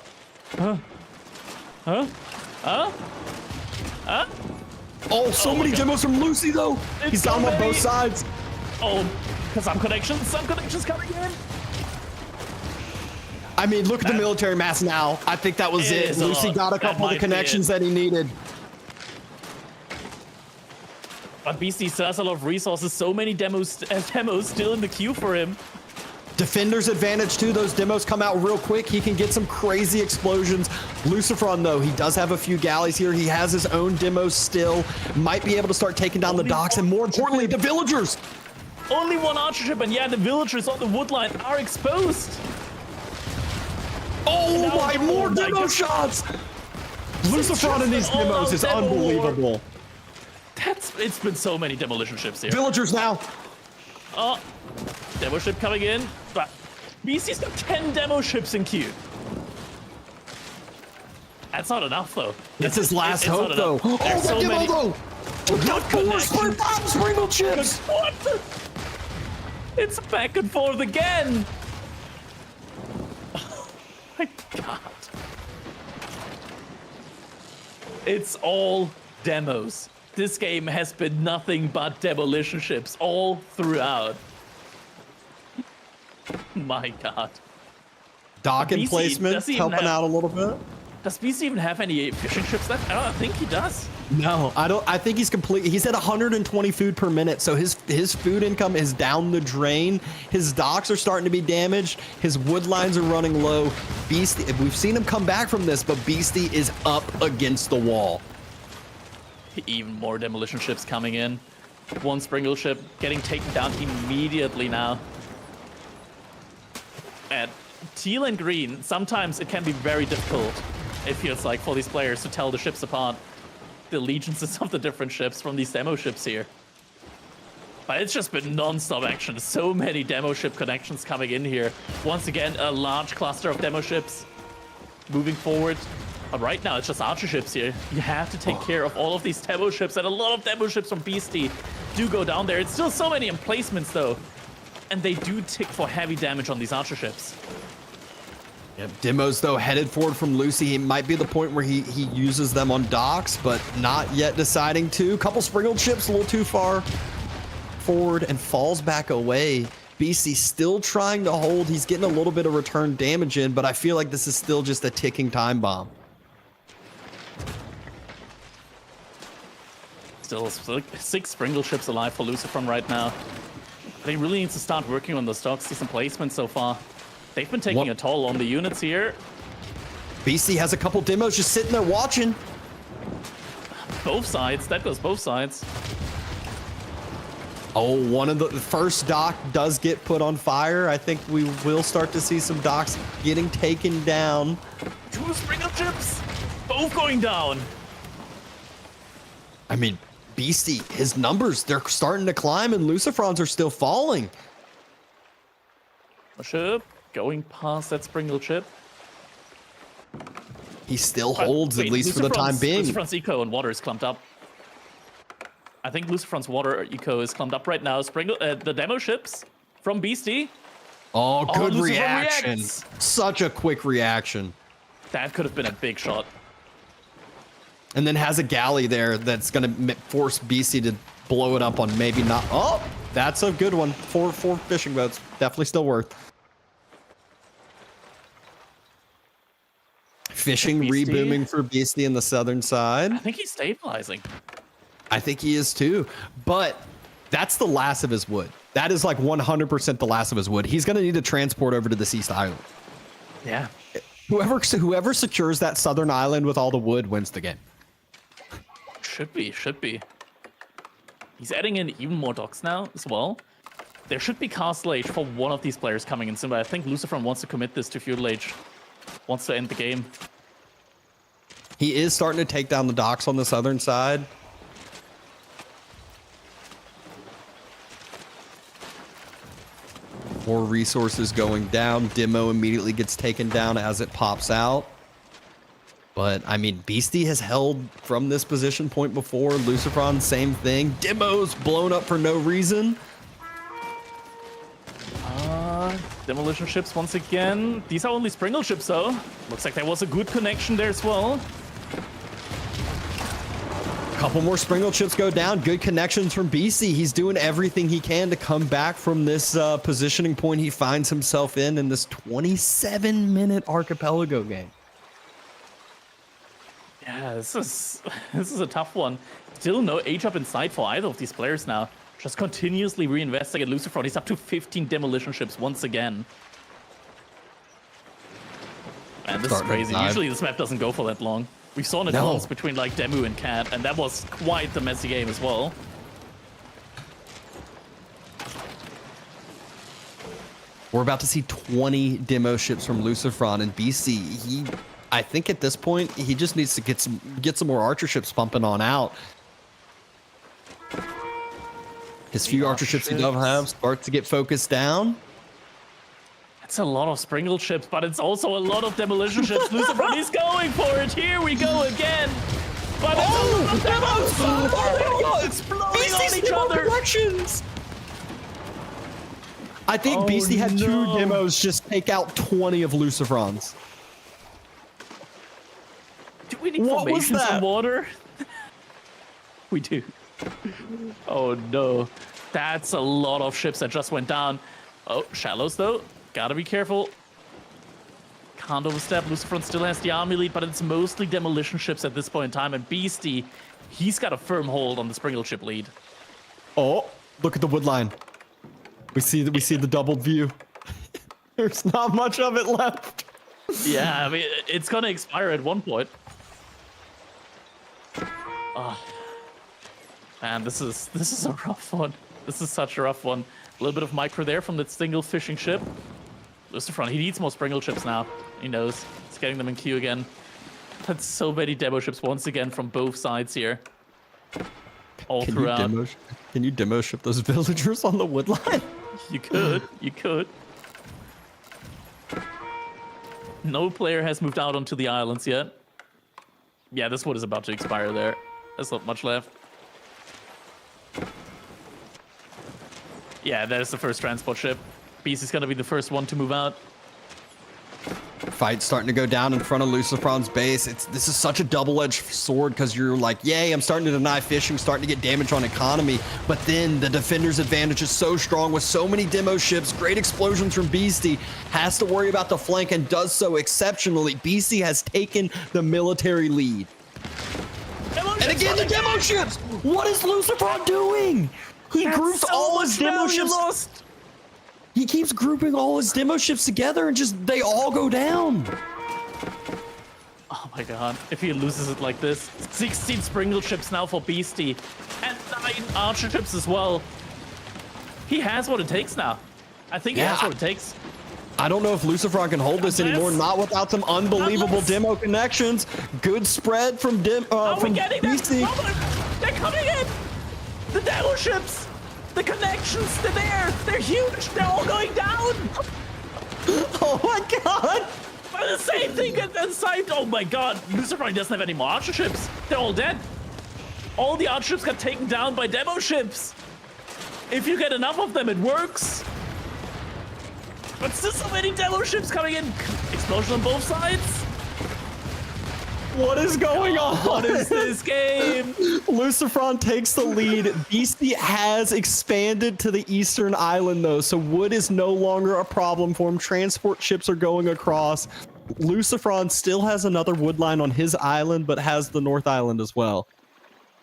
Huh? Huh? Huh? Huh? Oh, so many demos from Lucy, though. He's got them on both sides. Oh, some connections coming in. I mean, look at the military mass now. I think that was it. Lucy got a couple of the connections that he needed. But Beastie still has a lot of resources. So many demos still in the queue for him. Defender's advantage too. Those demos come out real quick. He can get some crazy explosions. Lucifron, though, he does have a few galleys here. He has his own demos still. Might be able to start taking down the docks, and more importantly, the villagers. Only one archer ship, and yeah, the villagers on the wood line are exposed. Oh my, more demo shots! Lucifron in these demos is unbelievable. It's been so many demolition ships here. Villagers now. Oh, demo ship coming in. But BC's got 10 demo ships in queue. That's not enough, though. It's his last hope, though. Oh, that so demo, many. though. Took out 4 sprinkled chips. What? It's back and forth again. Oh my God. It's all demos. This game has been nothing but demolition ships all throughout. My God. Dock emplacement helping out a little bit. Does BC even have any fishing ships left? I don't think he does. No, I don't. I think he's complete. He's at 120 food per minute, so his food income is down the drain. His docks are starting to be damaged. His wood lines are running low. Beastie, we've seen him come back from this, but Beastie is up against the wall. Even more demolition ships coming in. One Springle ship getting taken down immediately now. At teal and green, sometimes it can be very difficult, it feels like, for these players to tell the ships apart. The allegiances of the different ships from these demo ships here. But it's just been non-stop action. So many demo ship connections coming in here. Once again, a large cluster of demo ships moving forward. But right now, it's just archer ships here. You have to take care of all of these demo ships, and a lot of demo ships from Beastie do go down there. It's still so many emplacements, though. And they do tick for heavy damage on these archer ships. Yep. Demos, though, headed forward from Lucy. He might be the point where he uses them on docks, but not yet deciding to. Couple sprinkled ships a little too far forward and falls back away. Beastie still trying to hold. He's getting a little bit of return damage in, but I feel like this is still just a ticking time bomb. Still 6 Springle ships alive for Lucifron right now. But he really needs to start working on those docks. Decent placement so far. They've been taking a toll on the units here. Beastie has a couple demos just sitting there watching. Both sides. That goes both sides. Oh, one of the first dock does get put on fire. I think we will start to see some docks getting taken down. 2 Springle ships. Both going down. I mean, Beastie, his numbers, they're starting to climb, and Lucifrons are still falling. A ship going past that Springle ship. He still holds, at least for the time being. Lucifron's eco and water is clumped up. I think Lucifron's water eco is clumped up right now. Springle, the demo ships from Beastie. Oh, good reaction. Reacts. Such a quick reaction. That could have been a big shot. And then has a galley there that's going to force Beastie to blow it up on maybe not. Oh, that's a good one. Four fishing boats. Definitely still worth. Fishing rebooming for Beastie in the southern side. I think he's stabilizing. I think he is too. But that's the last of his wood. That is like 100% the last of his wood. He's going to need to transport over to this east island. Yeah. Whoever secures that southern island with all the wood wins the game. Should be. He's adding in even more docks now as well. There should be Castle Age for one of these players coming in soon, but I think Lucifer wants to commit this to Feudal Age. Wants to end the game. He is starting to take down the docks on the southern side. More resources going down. Demo immediately gets taken down as it pops out. But, I mean, Beastie has held from this position point before. Lucifron, same thing. Demo's blown up for no reason. Demolition ships once again. These are only Springle ships, though. Looks like there was a good connection there as well. Couple more Springle chips go down. Good connections from BC. He's doing everything he can to come back from this positioning point he finds himself in this 27-minute archipelago game. Yeah, this is a tough one. Still no age up in sight for either of these players now. Just continuously reinvesting at Lucifer. He's up to 15 demolition ships once again. Man, this is crazy. Usually this map doesn't go for that long. We saw it once between like Demu and Cat, and that was quite the messy game as well. We're about to see 20 demo ships from Lucifron and BC. I think at this point he just needs to get some more archer ships pumping on out. His few archer ships he does have start to get focused down. It's a lot of Springle ships, but it's also a lot of demolition ships. Lucifer is going for it. Here we go again. But oh my God! Exploding on each other. Directions. I think BC had 2 demos just take out 20 of Lucifrons. Do we need formations on water? We do. Oh no. That's a lot of ships that just went down. Oh, shallows though. Gotta be careful. Can't overstep. Lucifron still has the army lead, but it's mostly demolition ships at this point in time. And Beastie, he's got a firm hold on the Springle ship lead. Oh, look at the wood line. We see the doubled view. There's not much of it left. Yeah, I mean, it's gonna expire at one point. Oh. Man, this is a rough one. This is such a rough one. A little bit of micro there from that single fishing ship. Lucifron, he needs more Springle ships now. He knows. He's getting them in queue again. That's so many demo ships once again from both sides here. All throughout. Can you demo ship those villagers on the wood line? You could. You could. No player has moved out onto the islands yet. Yeah, this wood is about to expire there. There's not much left. Yeah, there's the first transport ship. Beast is gonna be the first one to move out. Fight's starting to go down in front of Lucifron's base. This is such a double-edged sword because you're like, yay, I'm starting to deny fishing, starting to get damage on economy. But then the defender's advantage is so strong with so many demo ships, great explosions from Beastie, has to worry about the flank and does so exceptionally. Beastie has taken the military lead. And again, the demo ships! What is Lucifron doing? He groups all his demo ships. He keeps grouping all his demo ships together and just, they all go down. Oh my god, if he loses it like this. 16 Springle ships now for Beastie. And 9 archer ships as well. He has what it takes now. I think he has what it takes. I don't know if Lucifron can hold this anymore, not without some unbelievable demo connections. Good spread from Beastie. They're coming in! The demo ships! The connections, they're there! They're huge! They're all going down! Oh my god! But the same thing inside. Oh my god, Lucifer doesn't have any more archer ships. They're all dead. All the archer ships got taken down by demo ships. If you get enough of them, it works. But still so many demo ships coming in. Explosion on both sides. What is going on? What is this game? Lucifron takes the lead. Beastie has expanded to the eastern island, though, so wood is no longer a problem for him. Transport ships are going across. Lucifron still has another wood line on his island, but has the North Island as well.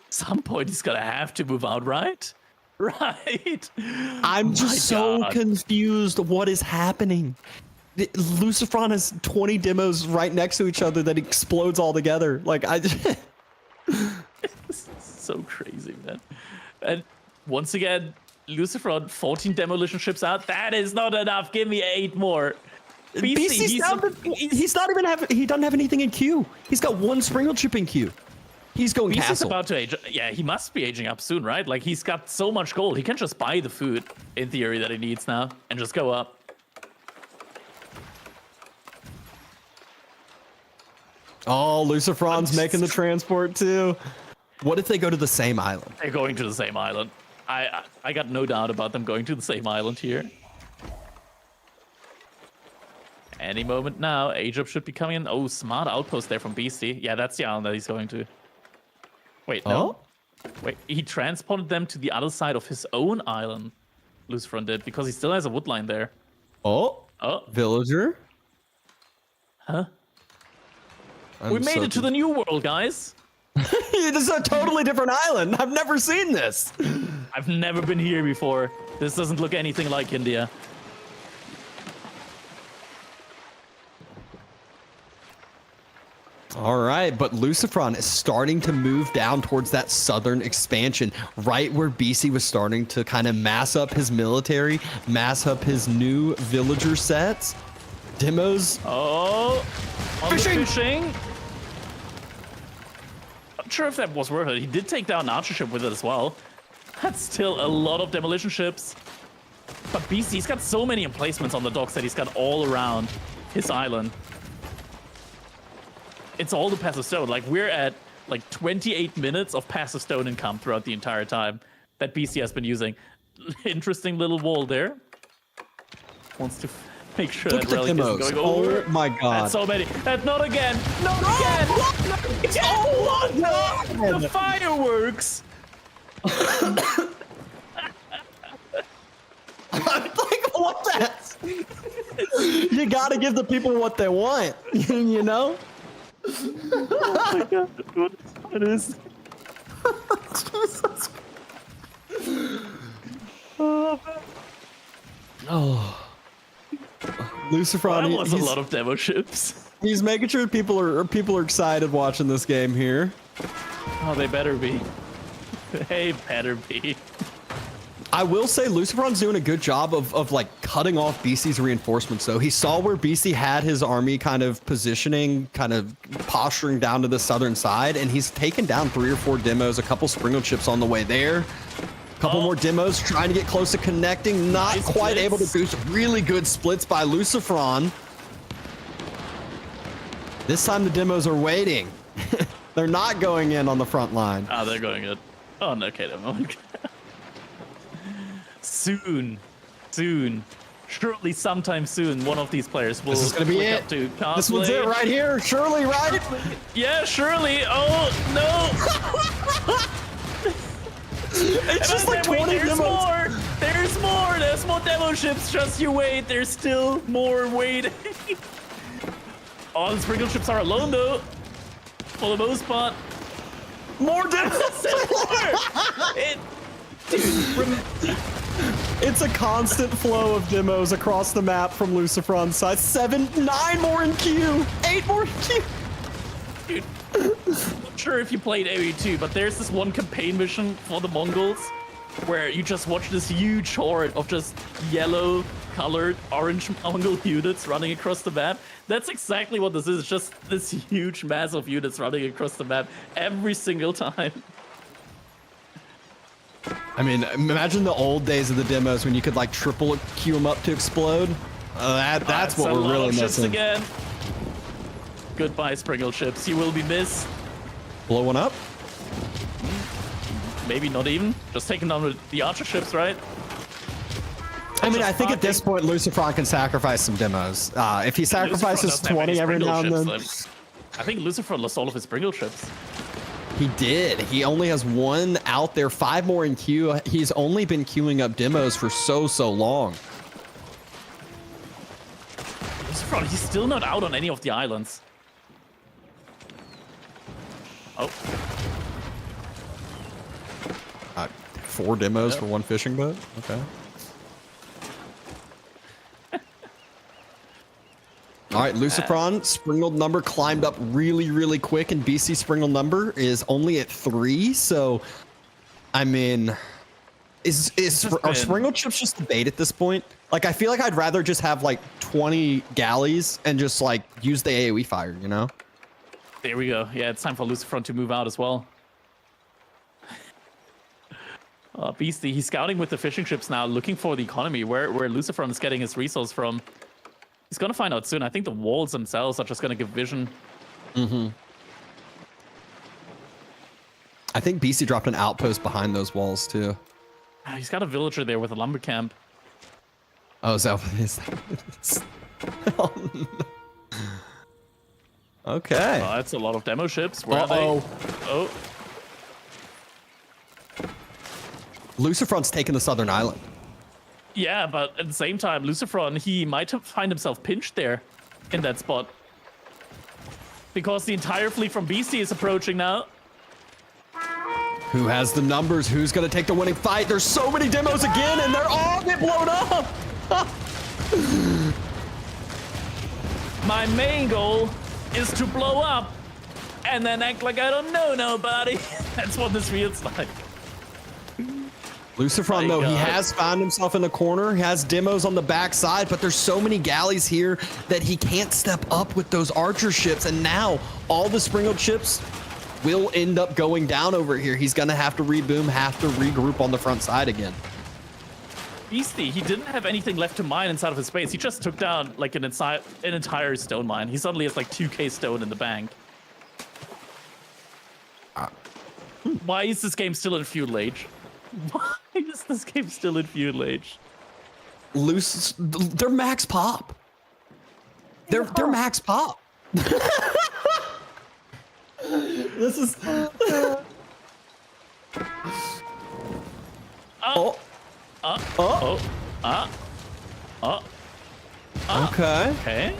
At some point, he's gonna have to move out, right? Right. I'm just so confused. What is happening? Lucifron has 20 demos right next to each other that explodes all together. Like, This is so crazy, man. And once again, Lucifer 14 demolition ships out. That is not enough. Give me 8 more. BC's down to, he's not even he doesn't have anything in queue. He's got 1 Springald chip in queue. He's going BC's castle. about to age. Yeah, he must be aging up soon, right? Like, he's got so much gold. He can just buy the food, in theory, that he needs now, and just go up. Oh, Lucifer's making the transport too. What if they go to the same island? They're going to the same island. I got no doubt about them going to the same island here. Any moment now, Age Up should be coming in. Oh, smart outpost there from BC. Yeah, that's the island that he's going to. Wait, no. Oh? Wait, he transported them to the other side of his own island. Lucifer did, because he still has a wood line there. Oh, villager. Huh? I'm We made so it to the new world, guys. This is a totally different island. I've never seen this. I've never been here before. This doesn't look anything like India. All right, but Lucifron is starting to move down towards that southern expansion, right where BC was starting to kind of mass up his military, mass up his new villager sets. Demos. Oh, on Fishing! the fishing. Not sure if that was worth it. He did take down an archer ship with it as well. That's still a lot of demolition ships. But BC's got so many emplacements on the docks that he's got all around his island. It's all the passive stone. Like, we're at like 28 minutes of passive stone income throughout the entire time that BC has been using. Interesting little wall there. Wants to make sure Look that at the relic isn't demos. going over. Oh my god. That's so many. That's not again. Not again. Oh my god. The fireworks. Like, what that? You gotta give the people what they want, you know? Oh my god, what is? Jesus. Oh. Lucifron, That was a lot of demo ships. he's making sure people are excited watching this game here. Oh, they better be. They better be. I will say Lucifron's doing a good job of like cutting off BC's reinforcements though. He saw where BC had his army kind of positioning, kind of posturing down to the southern side, and he's taken down 3 or 4 demos, a couple Springald chips on the way there. A couple more demos trying to get close to connecting, not Nice quite able to splits. boost. Really good splits by Lucifron. This time the demos are waiting. They're not going in on the front line. Ah, they're going good. Oh, no, okay, never mind. Soon, surely sometime soon, one of these players will. This is gonna be click it. up to This one's cosplay. it right here. Surely, right? Yeah, surely. Oh no! It's just like 20 there's demos. more. There's more. There's more demo ships. Just you wait. There's still more waiting. Oh, the Springald ships are alone though, for the most part. More demos. It, It's a constant flow of demos across the map from Lucifron's side. 9 more in queue. 8 more in queue. dude, not sure if you played AE2, but there's this one campaign mission for the Mongols where you just watch this huge horde of just yellow colored orange Mongol units running across the map. That's exactly what this is. It's just this huge mass of units running across the map every single time. I mean, imagine the old days of the demos when you could like triple queue them up to explode. That's what a we're lot really of ships missing. again. Goodbye, Springald ships. You will be missed. Blow one up. Maybe not even. Just taking down with the archer ships, right? I mean, I think at this point, Lucifron can sacrifice some demos. If he sacrifices Lucifer doesn't have any 20 every now and Springald then. ships, though. I think Lucifer lost all of his Springald ships. He did. He only has 1 out there, 5 more in queue. He's only been queuing up demos for so long. Lucifer, he's still not out on any of the islands. Oh, 4 demos for 1 fishing boat. Okay. All right, Lucifron, Springled number climbed up really, really quick, and BC Springled number is only at 3. So, I mean, are Springled chips just the bait at this point? Like, I feel like I'd rather just have like 20 galleys and just like use the AoE fire, you know? There we go. Yeah, it's time for Lucifron to move out as well. Beastie, he's scouting with the fishing ships now, looking for the economy, where Lucifron is getting his resource from. He's gonna find out soon. I think the walls themselves are just gonna give vision. Mm-hmm. I think BC dropped an outpost behind those walls too. He's got a villager there with a lumber camp. Oh, is that what it is? Oh, no. Okay. Oh, that's a lot of demo ships. Where are they? Oh. Lucifron's taking the southern island. Yeah, but at the same time, Lucifron, he might find himself pinched there in that spot. Because the entire fleet from BC is approaching now. Who has the numbers? Who's going to take the winning fight? There's so many demos again, and they're all get blown up. My main goal is to blow up and then act like I don't know nobody. That's what this feels like. Lucifron, though, he has found himself in the corner. He has demos on the backside, but there's so many galleys here that he can't step up with those archer ships. And now all the Springled ships will end up going down over here. He's going to have to reboom, have to regroup on the front side again. Beastie, he didn't have anything left to mine inside of his base. He just took down like an entire stone mine. He suddenly has like 2k stone in the bank. Why is this game still in feudal age? Why is this game still in feudal age? They're max pop. They're max pop. This is. Okay. Okay.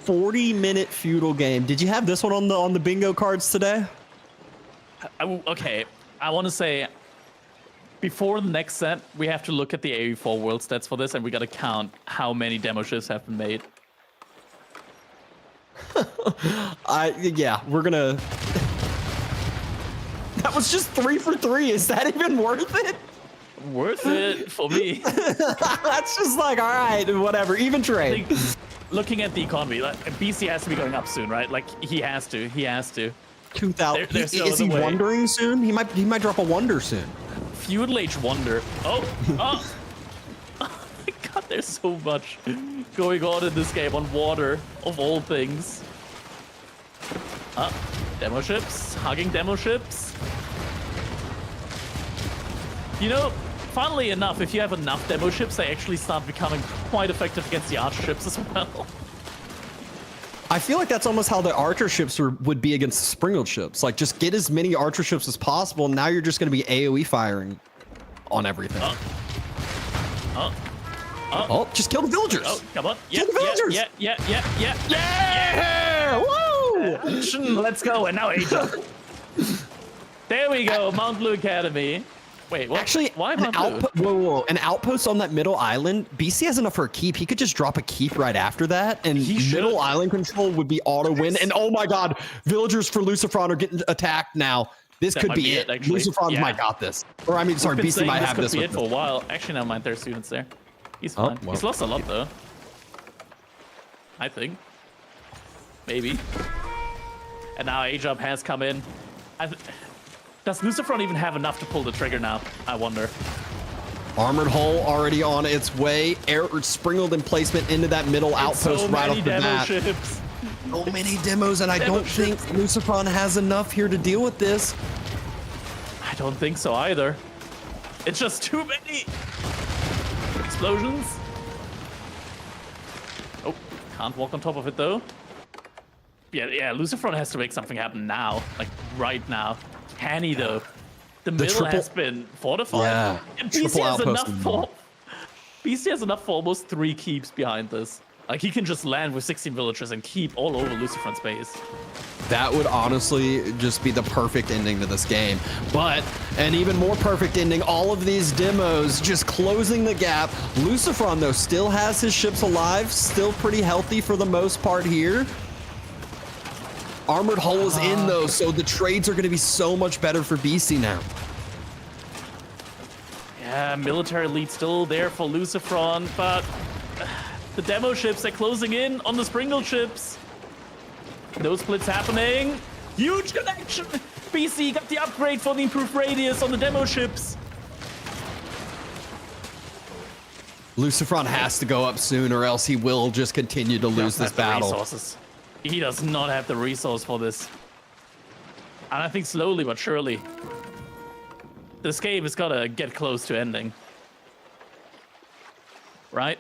40-minute feudal game. Did you have this one on the bingo cards today? Okay. I want to say before the next set, we have to look at the AE4 world stats for this, and we got to count how many demo shifts have been made. Yeah, we're gonna. That was just 3 for 3. Is that even worth it? Worth it for me. That's just like, all right, whatever. Even trade. Looking at the economy, like, BC has to be going up soon, right? Like he has to. 2,000. Is he wondering soon? He might drop a wonder soon. Feudal Age wonder. Oh my god, there's so much going on in this game on water, of all things. Demo ships, hugging demo ships. You know, funnily enough, if you have enough demo ships, they actually start becoming quite effective against the archer ships as well. I feel like that's almost how the archer ships would be against the Springled ships. Like, just get as many archer ships as possible, and now you're just going to be AoE firing on everything. Oh, just kill the villagers. Oh, come on. Kill the villagers. Yeah! Woo! Let's go. And now Asia. There we go. Mount Blue Academy. Wait, what? Actually, why Mount Blue? An outpost on that middle island. BC has enough for a keep. He could just drop a keep right after that, and middle island control would be auto win. And oh my god, villagers for Lucifron are getting attacked now. This could be it. Lucifron might got this. Or I mean, sorry, BC might have this. Could be it for a while. Actually, never mind. There's students there. He's fine. Well. He's lost a lot though. I think. Maybe. And now A-Job has come in. Does Lucifron even have enough to pull the trigger now? I wonder. Armored hull already on its way. Springled in placement into that middle outpost right off the bat. Ships. So many demos, and I don't think Lucifron has enough here to deal with this. I don't think so either. It's just too many explosions. Oh, can't walk on top of it though. Yeah, Lucifron has to make something happen now, like right now. Can he though? The middle has been fortified. Yeah, and BC has enough for almost 3 keeps behind this. Like, he can just land with 16 villagers and keep all over Lucifer's base. That would honestly just be the perfect ending to this game. But an even more perfect ending, all of these demos just closing the gap. Lucifron, though, still has his ships alive, still pretty healthy for the most part here. Armored Hull is in, though, so the trades are going to be so much better for BC now. Yeah, military lead still there for Lucifron, but the demo ships are closing in on the Springle ships. No splits happening. Huge connection. BC got the upgrade for the improved radius on the demo ships. Lucifron has to go up soon, or else he will just continue to lose this battle. Resources. He does not have the resource for this. And I think slowly but surely, this game has got to get close to ending. Right?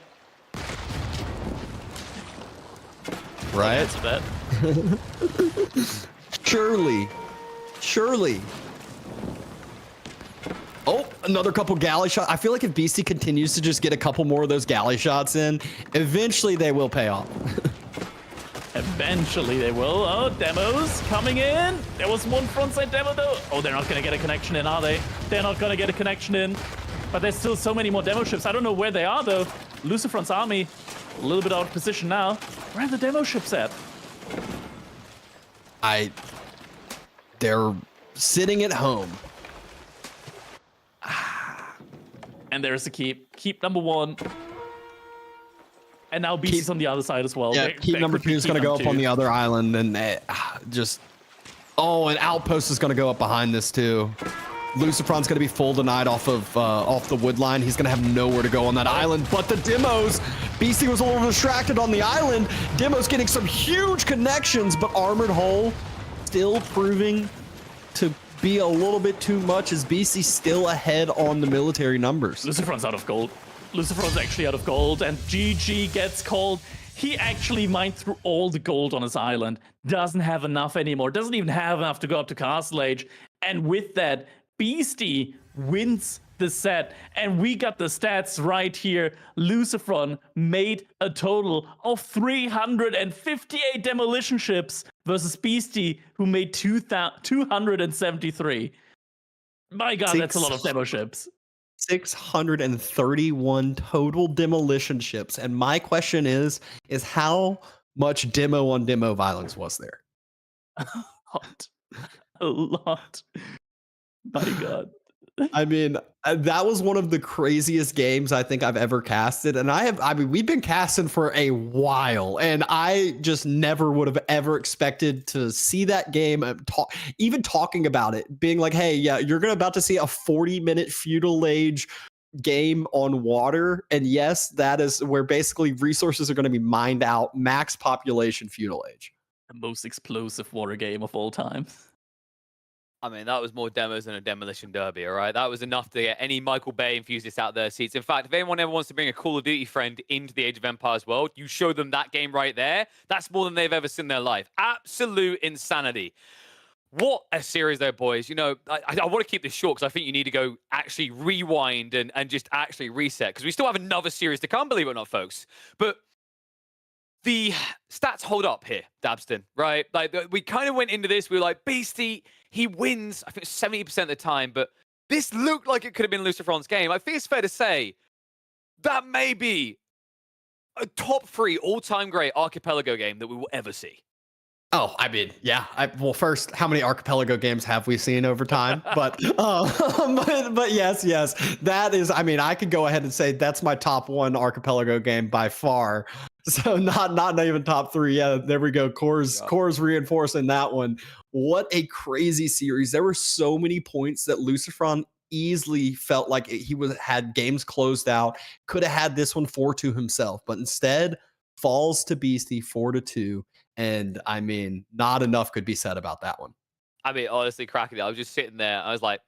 Right? That's a bet. Surely. Oh, another couple galley shots. I feel like if BC continues to just get a couple more of those galley shots in, eventually they will pay off. Eventually they will. Oh, demos coming in. There was one frontside demo though. Oh, they're not going to get a connection in, are they? They're not going to get a connection in. But there's still so many more demo ships. I don't know where they are though. Lucifron's army, a little bit out of position now. Where are the demo ships at? They're sitting at home. And there's the keep. Keep number 1. And now BC's on the other side as well. Yeah, keep number 2 is going to go up on the other island, and just... Oh, and Outpost is going to go up behind this too. Lucifron's going to be full denied off the wood line. He's going to have nowhere to go on that island. But the demos, BC was a little distracted on the island. Demos getting some huge connections, but Armored Hull still proving to be a little bit too much, as BC still ahead on the military numbers. Lucifron's out of gold. Lucifron's actually out of gold, and GG gets called. He actually mined through all the gold on his island. Doesn't have enough anymore. Doesn't even have enough to go up to Castle Age. And with that, Beastie wins the set. And we got the stats right here. Lucifron made a total of 358 demolition ships versus Beastie, who made 273. My God, that's a lot of demo ships. 631 total demolition ships. And my question is how much demo on demo violence was there? A lot. My God. I mean, that was one of the craziest games I think I've ever casted. And we've been casting for a while, and I just never would have ever expected to see that game, even talking about it, being like, hey, yeah, you're about to see a 40-minute feudal age game on water. And yes, that is where basically resources are going to be mined out, max population feudal age. The most explosive water game of all time. I mean, that was more demos than a demolition derby, all right? That was enough to get any Michael Bay enthusiast out their seats. In fact, if anyone ever wants to bring a Call of Duty friend into the Age of Empires world, you show them that game right there. That's more than they've ever seen in their life. Absolute insanity. What a series though, boys. You know, I want to keep this short because I think you need to go actually rewind and just actually reset, because we still have another series to come, believe it or not, folks. But the stats hold up here, Dabston, right? Like, we kind of went into this, we were like, Beastie, he wins, I think 70% of the time, but this looked like it could have been Lucifron's game. I think it's fair to say that may be a top 3 all-time great Archipelago game that we will ever see. Oh, I mean, yeah. Well, first, how many Archipelago games have we seen over time? but yes, that is. I mean, I could go ahead and say that's my top 1 Archipelago game by far. So not even top 3. Yeah, there we go. Core's reinforcing that one. What a crazy series! There were so many points that Lucifron easily felt like had games closed out. Could have had this one 4-2 himself, but instead falls to Beastie 4-2. And I mean, not enough could be said about that one. I mean, honestly, cracking it. I was just sitting there. I was like,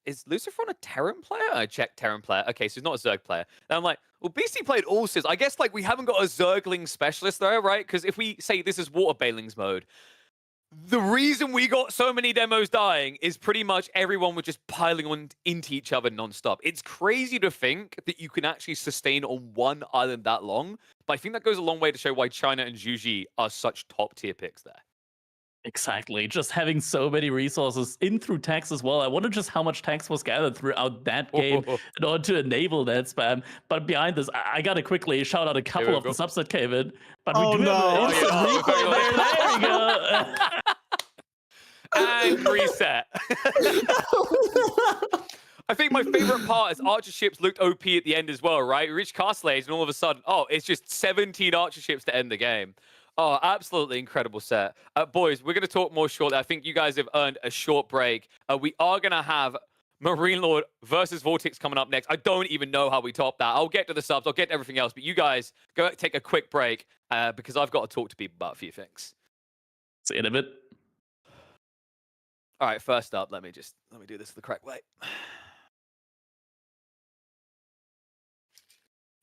is Lucifron a Terran player? I checked Terran player. Okay, so he's not a Zerg player. And I'm like, well, BC played all Sis. I guess like we haven't got a Zergling specialist though, right? Because if we say this is Water Balings mode, The reason we got so many demos dying is pretty much everyone was just piling on into each other nonstop. It's crazy to think that you can actually sustain on one island that long, but I think that goes a long way to show why China and Zhuji are such top tier picks there. Exactly. Just having so many resources in through tax as well. I wonder just how much tax was gathered throughout that game in order to enable that spam. But behind this, I gotta quickly shout out a couple of the subs that came in. But Oh, we do no. have an instant recall there. There we go. And reset. I think my favorite part is archer ships looked OP at the end as well, right? We reached Castle Age, and all of a sudden, oh, it's just 17 archer ships to end the game. Oh, absolutely incredible set. Boys, we're going to talk more shortly. I think you guys have earned a short break. We are going to have Marine Lord versus Vortex coming up next. I don't even know how we top that. I'll get to the subs. I'll get to everything else. But you guys, go take a quick break because I've got to talk to people about a few things. See you in a bit. All right, first up, let me do this the correct way.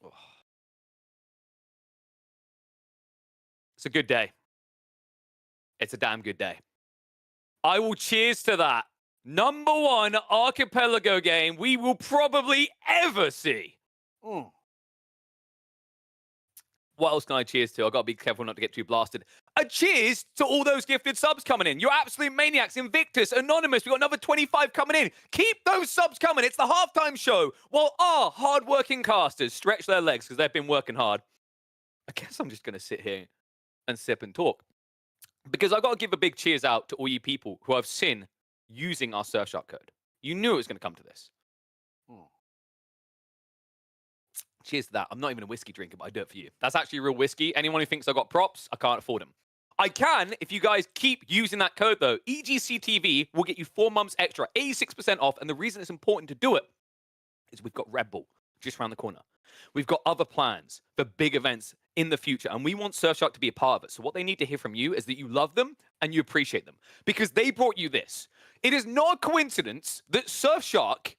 Oh. It's a good day. It's a damn good day. I will cheers to that. Number one archipelago game we will probably ever see. What else can I cheers to? I've got to be careful not to get too blasted. A cheers to all those gifted subs coming in. You're absolute maniacs. Invictus, Anonymous, we've got another 25 coming in. Keep those subs coming. It's the halftime show while our hard-working casters stretch their legs because they've been working hard. I guess I'm just going to sit here and sip and talk. Because I've got to give a big cheers out to all you people who have seen using our Surfshark code. You knew it was going to come to this. Cheers to that. I'm not even a whiskey drinker, but I do it for you. That's actually real whiskey. Anyone who thinks I got props, I can't afford them. I can, if you guys keep using that code though. EGCTV will get you 4 months extra, 86% off. And the reason it's important to do it is we've got Red Bull just around the corner. We've got other plans for big events in the future, and we want Surfshark to be a part of it. So what they need to hear from you is that you love them and you appreciate them because they brought you this. It is not a coincidence that Surfshark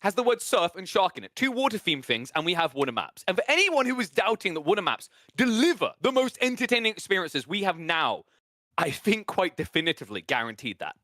has the word surf and shark in it. 2 water-themed things, and we have water maps. And for anyone who was doubting that water maps deliver the most entertaining experiences we have now, I think quite definitively guaranteed that.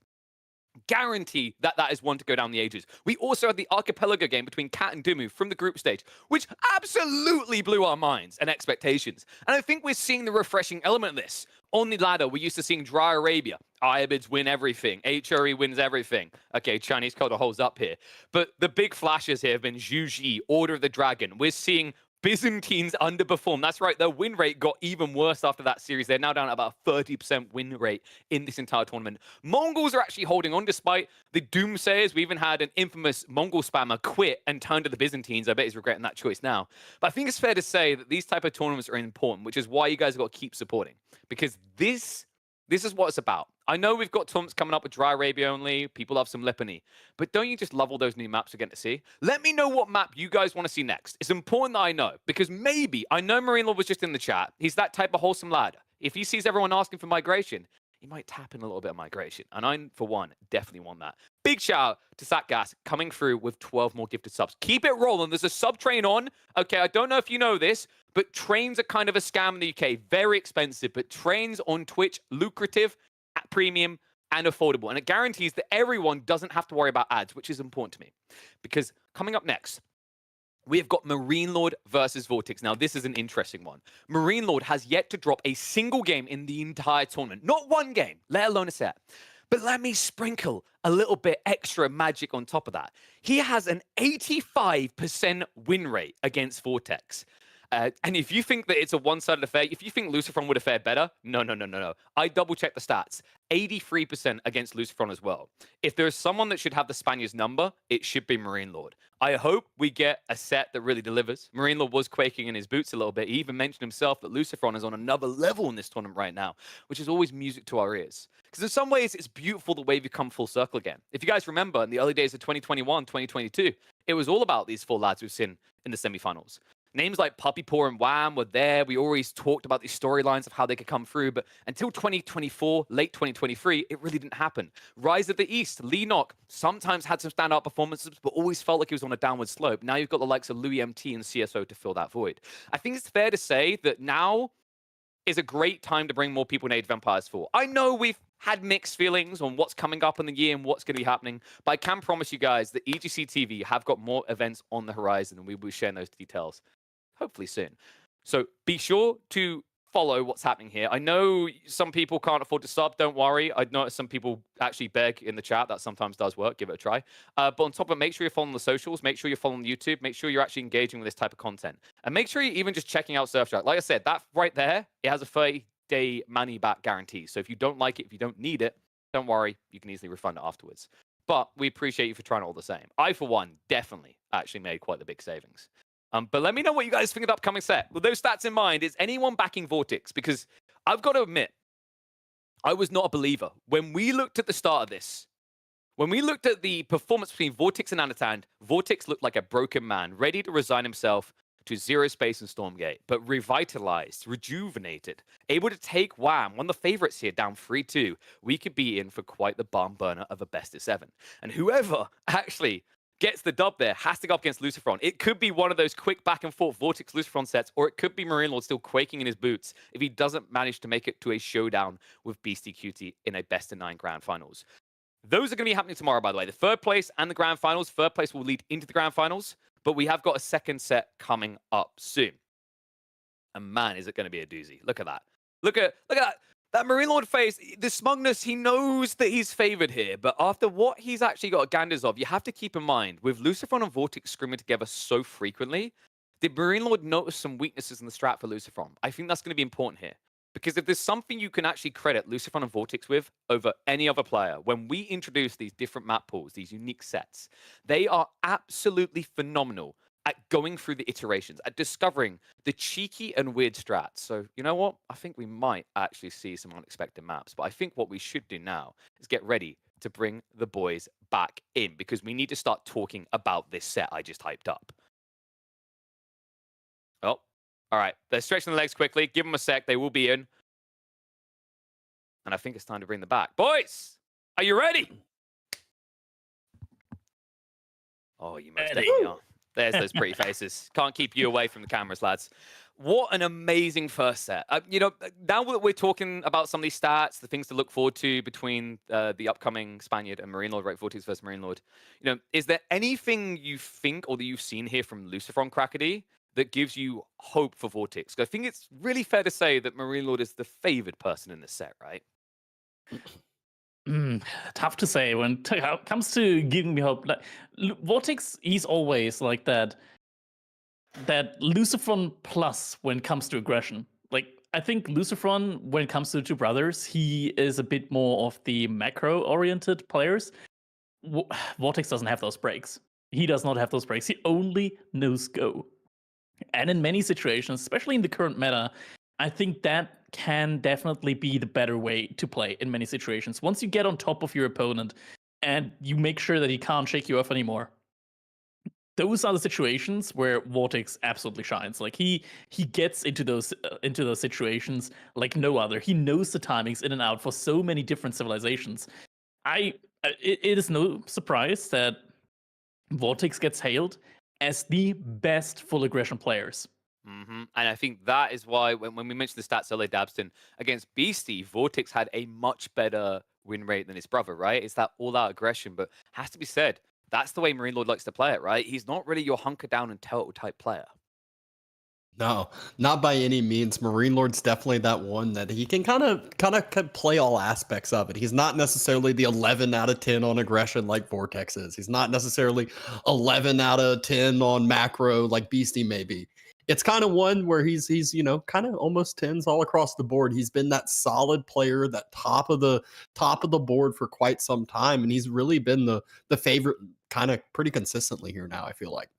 Guarantee that that is one to go down the ages. We also had the archipelago game between Cat and Dumu from the group stage, which absolutely blew our minds and expectations. And I think we're seeing the refreshing element of this. On the ladder, we're used to seeing Dry Arabia. Ayabids win everything. HRE wins everything. Okay, Chinese culture holds up here. But the big flashes here have been Zhuji, Order of the Dragon. We're seeing Byzantines underperform. That's right, their win rate got even worse after that series. They're now down at about 30% win rate in this entire tournament. Mongols are actually holding on despite the doomsayers. We even had an infamous Mongol spammer quit and turn to the Byzantines. I bet he's regretting that choice now. But I think it's fair to say that these type of tournaments are important, which is why you guys have got to keep supporting. Because this is what it's about. I know we've got tournaments coming up with Dry Arabia only. People love some Lipany. But don't you just love all those new maps we're getting to see? Let me know what map you guys want to see next. It's important that I know. Because maybe, I know Marine Lord was just in the chat. He's that type of wholesome lad. If he sees everyone asking for migration, he might tap in a little bit of migration. And I, for one, definitely want that. Big shout out to Satgas coming through with 12 more gifted subs. Keep it rolling. There's a sub train on. Okay, I don't know if you know this, but trains are kind of a scam in the UK. Very expensive, but trains on Twitch, lucrative, at premium, and affordable. And it guarantees that everyone doesn't have to worry about ads, which is important to me. Because coming up next, we have got Marine Lord versus Vortex. Now, this is an interesting one. Marine Lord has yet to drop a single game in the entire tournament. Not one game, let alone a set. But let me sprinkle a little bit extra magic on top of that. He has an 85% win rate against Vortex. And if you think that it's a one-sided affair, if you think Lucifron would have fared better, no. I double-checked the stats. 83% against Lucifron as well. If there's someone that should have the Spaniard's number, it should be Marine Lord. I hope we get a set that really delivers. Marine Lord was quaking in his boots a little bit. He even mentioned himself that Lucifron is on another level in this tournament right now, which is always music to our ears. Because in some ways, it's beautiful the way we've come full circle again. If you guys remember, in the early days of 2021, 2022, it was all about these 4 lads we've seen in the semifinals. Names like Puppy Paw and Wham were there. We always talked about these storylines of how they could come through. But until 2024, late 2023, it really didn't happen. Rise of the East, Lee Nock, sometimes had some standout performances, but always felt like he was on a downward slope. Now you've got the likes of Louis MT and CSO to fill that void. I think it's fair to say that now is a great time to bring more people in Age of Empires 4. I know we've had mixed feelings on what's coming up in the year and what's going to be happening, but I can promise you guys that EGC TV have got more events on the horizon, and we will be sharing those details hopefully soon. So be sure to follow what's happening here. I know some people can't afford to sub. Don't worry. I noticed some people actually beg in the chat. That sometimes does work. Give it a try. But on top of it, make sure you're following the socials. Make sure you're following YouTube. Make sure you're actually engaging with this type of content. And make sure you're even just checking out Surfshark. Like I said, that right there, it has a 30-day money back guarantee. So if you don't like it, if you don't need it, don't worry. You can easily refund it afterwards. But we appreciate you for trying it all the same. I, for one, definitely actually made quite the big savings. But let me know what you guys think of the upcoming set. With those stats in mind, is anyone backing Vortex? Because I've got to admit, I was not a believer. When we looked at the start of this, when we looked at the performance between Vortex and Anatan, Vortex looked like a broken man, ready to resign himself to Zero Space and Stormgate, but revitalized, rejuvenated, able to take Wham, one of the favorites here, down 3-2. We could be in for quite the barn burner of a best of 7. And whoever actually gets the dub there has to go up against Lucifron. It could be one of those quick back and forth Vortex Lucifron sets, or it could be Marine Lord still quaking in his boots if he doesn't manage to make it to a showdown with Beastie Cutie in a best of 9 grand finals. Those are going to be happening tomorrow, by the way. The third place and the grand finals. Third place will lead into the grand finals, but we have got a second set coming up soon. And man, is it going to be a doozy. Look at that. Look at that. That Marine Lord face, the smugness, he knows that he's favored here, but after what he's actually got ganders of, you have to keep in mind, with Lucifron and Vortex scrimming together so frequently, did Marine Lord notice some weaknesses in the strat for Lucifron? I think that's going to be important here. Because if there's something you can actually credit Lucifron and Vortex with over any other player, when we introduce these different map pools, these unique sets, they are absolutely phenomenal at going through the iterations, at discovering the cheeky and weird strats. So, you know what? I think we might actually see some unexpected maps. But I think what we should do now is get ready to bring the boys back in, because we need to start talking about this set I just hyped up. Oh, all right. They're stretching the legs quickly. Give them a sec. They will be in. And I think it's time to bring them back. Boys, are you ready? Oh, you most definitely are. There's those pretty faces. Can't keep you away from the cameras, lads. What an amazing first set. You know, now that we're talking about some of these stats, the things to look forward to between the upcoming Spaniard and Marine Lord, right? Vortex versus Marine Lord. You know, is there anything you think or that you've seen here from Lucifron Crackety that gives you hope for Vortex? I think it's really fair to say that Marine Lord is the favored person in this set, right? Tough to say when it comes to giving me hope. Like Vortex, he's always like that Lucifron plus when it comes to aggression. Like I think Lucifron, when it comes to Two Brothers, he is a bit more of the macro-oriented players. Vortex doesn't have those breaks. He does not have those breaks. He only knows go. And in many situations, especially in the current meta, I think that can definitely be the better way to play in many situations. Once you get on top of your opponent and you make sure that he can't shake you off anymore, those are the situations where Vortex absolutely shines. Like he gets into those situations like no other. He knows the timings in and out for so many different civilizations. It is no surprise that Vortex gets hailed as the best full aggression players. And I think that is why when we mentioned the stats earlier, Dabston, against Beastie, Vortex had a much better win rate than his brother, right? It's that all-out aggression, but has to be said, that's the way Marine Lord likes to play it, right? He's not really your hunker down and turtle type player. No, not by any means. Marine Lord's definitely that one that he can kind of play all aspects of it. He's not necessarily the 11 out of 10 on aggression like Vortex is. He's not necessarily 11 out of 10 on macro like Beastie may be. It's kind of one where he's you know, kind of almost 10s all across the board. He's been that solid player, that top of the board for quite some time, and he's really been the favorite kind of pretty consistently here now, I feel like.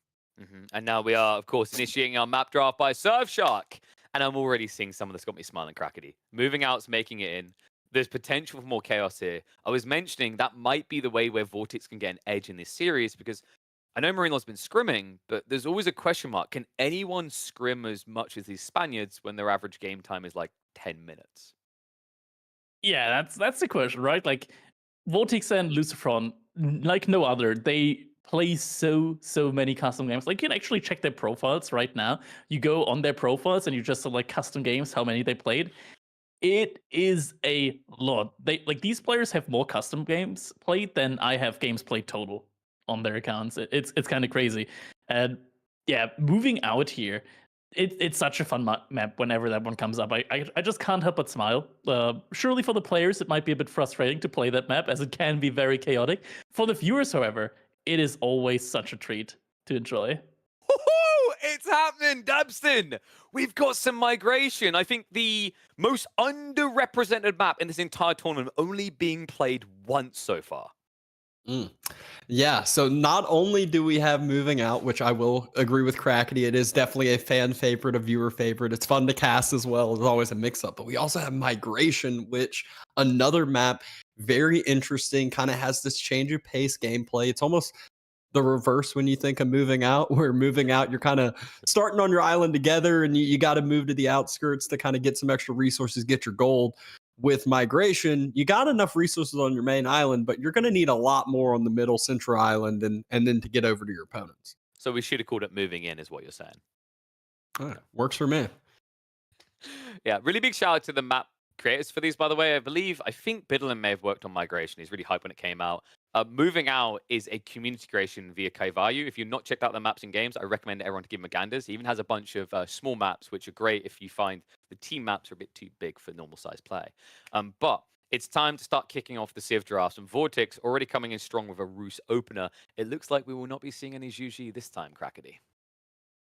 And now we are, of course, initiating our map draft by Surfshark. And I'm already seeing some of this got me smiling, Crackety. Moving out's making it in. There's potential for more chaos here. I was mentioning that might be the way where Vortex can get an edge in this series, because I know Marine Lord's been scrimming, but there's always a question mark. Can anyone scrim as much as these Spaniards when their average game time is like 10 minutes? Yeah, that's the question, right? Like Vortex and Lucifron, like no other, they play so many custom games. Like, you can actually check their profiles right now. You go on their profiles and you just select custom games, how many they played. It is a lot. These players have more custom games played than I have games played total on their accounts. It's kind of crazy. And yeah, moving out here, it's such a fun map whenever that one comes up. I just can't help but smile. Surely for the players, it might be a bit frustrating to play that map, as it can be very chaotic. For the viewers, however, it is always such a treat to enjoy. Woohoo! It's happening, Dabston! We've got some migration. I think the most underrepresented map in this entire tournament, only being played once so far. Yeah, so not only do we have moving out, which I will agree with Crackety, it is definitely a fan favorite, a viewer favorite. It's fun to cast as well. It's always a mix-up. But we also have migration, which another map, very interesting, kind of has this change of pace gameplay. It's almost the reverse when you think of moving out, where moving out, you're kind of starting on your island together and you got to move to the outskirts to kind of get some extra resources, get your gold. With migration, you got enough resources on your main island, but you're going to need a lot more on the middle central island and then to get over to your opponents. So we should have called it moving in, is what you're saying. Works for me. Yeah, really big shout out to the map creators for these, by the way. I think Biddlin may have worked on migration. He's really hyped when it came out. Moving out is a community creation via Kaivayu. If you've not checked out the maps in games, I recommend everyone to give him a gander. He even has a bunch of small maps, which are great if you find the team maps are a bit too big for normal size play. But it's time to start kicking off the Civ drafts. And Vortex already coming in strong with a Roos opener. It looks like we will not be seeing any Juji this time, Crackety.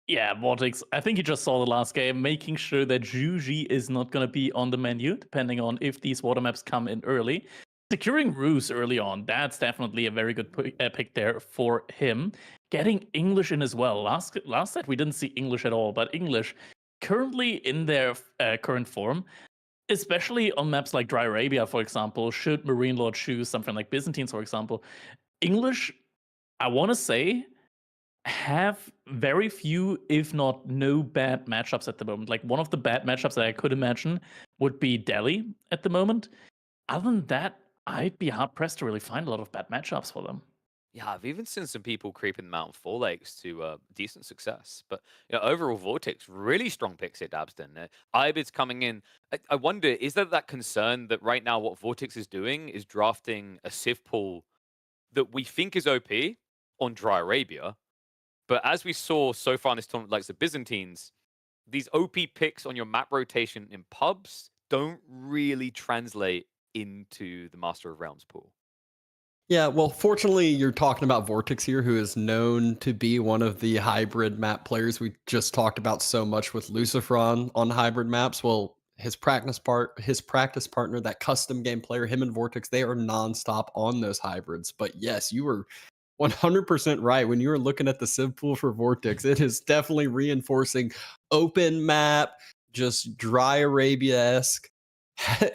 Yeah, Vortex, I think you just saw the last game, making sure that Juji is not going to be on the menu, depending on if these water maps come in early. Securing Roos early on, that's definitely a very good pick there for him. Getting English in as well. Last set, we didn't see English at all, but English currently in their current form, especially on maps like Dry Arabia, for example, should Marine Lord choose something like Byzantines, for example. English, I want to say, have very few, if not no bad matchups at the moment. Like, one of the bad matchups that I could imagine would be Delhi at the moment. Other than that, I'd be hard-pressed to really find a lot of bad matchups for them. Yeah, I've even seen some people creeping them out in 4 lakes to decent success. But overall, Vortex, really strong picks here, Dabston. Ibid's coming in. I wonder, is there that concern that right now what Vortex is doing is drafting a Civ pool that we think is OP on Dry Arabia? But as we saw so far in this tournament, like the Byzantines, these OP picks on your map rotation in pubs don't really translate into the Master of Realms pool. Yeah, well, fortunately, you're talking about Vortex here, who is known to be one of the hybrid map players we just talked about so much with Lucifer on hybrid maps. Well, his practice partner, that custom game player, him and Vortex, they are nonstop on those hybrids. But yes, you were 100% right. When you were looking at the Civ pool for Vortex, it is definitely reinforcing open map, just Dry Arabia-esque.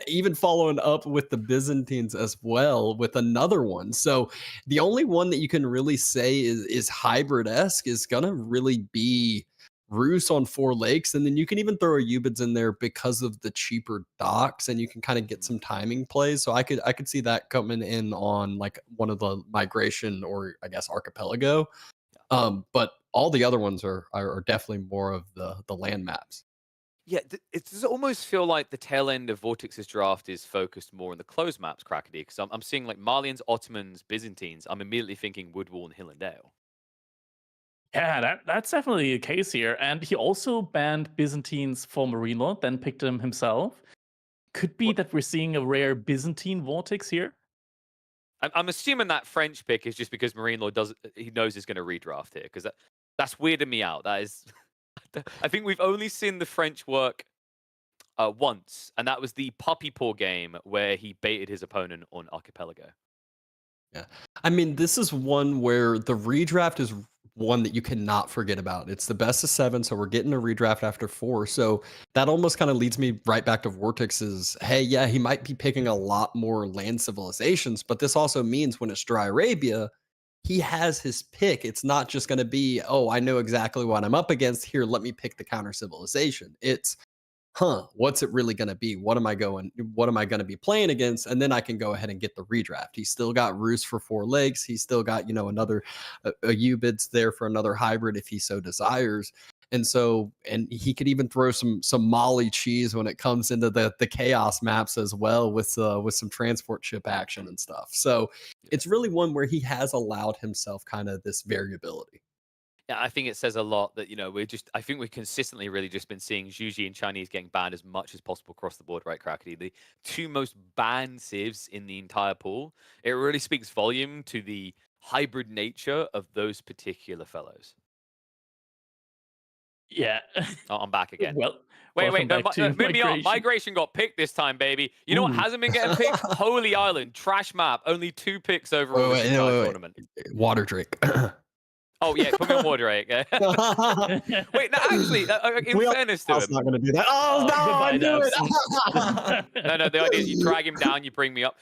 Even following up with the Byzantines as well with another one. So the only one that you can really say is hybrid-esque is gonna really be Roos on 4 lakes, and then you can even throw a Ubids in there because of the cheaper docks, and you can kind of get some timing plays. So I could see that coming in on like one of the migration or I guess archipelago. But all the other ones are definitely more of the land maps. Yeah, it does almost feel like the tail end of Vortex's draft is focused more on the closed maps, Crackety, because I'm seeing like Malians, Ottomans, Byzantines. I'm immediately thinking Woodwall and Hill and Dale. Yeah, that's definitely the case here. And he also banned Byzantines for Marine Lord, then picked them himself. Could be that we're seeing a rare Byzantine Vortex here. I'm assuming that French pick is just because Marine Lord he knows he's going to redraft here, because that's weirding me out. That is... I think we've only seen the French work once, and that was the Puppy Paw game where he baited his opponent on Archipelago. Yeah. I mean, this is one where the redraft is one that you cannot forget about. It's the best of 7, so we're getting a redraft after 4. So that almost kind of leads me right back to Vortex's, hey, yeah, he might be picking a lot more land civilizations, but this also means when it's Dry Arabia, he has his pick. It's not just going to be, oh, I know exactly what I'm up against. Here, let me pick the counter civilization. It's, what's it really going to be? What am I going to be playing against? And then I can go ahead and get the redraft. He's still got Roost for 4 legs. He's still got, another a U-Bids there for another hybrid if he so desires. And so, and he could even throw some Molly cheese when it comes into the chaos maps as well with some transport ship action and stuff. So it's really one where he has allowed himself kind of this variability. Yeah, I think it says a lot that, I think we've consistently really just been seeing Zhuji and Chinese getting banned as much as possible across the board, right, Crackety? The 2 most banned civs in the entire pool. It really speaks volume to the hybrid nature of those particular fellows. Yeah. Oh, I'm back again. Well, wait, no, back to move me on. Migration got picked this time, baby. You know what hasn't been getting picked? Holy Island, trash map. Only 2 picks overall in the entire tournament. Water Drake. Oh, yeah, put me on Water Drake. Wait, no, actually, in fairness to him. I'm not going to do that. Oh, no, I knew it. No, the idea is you drag him down, you bring me up.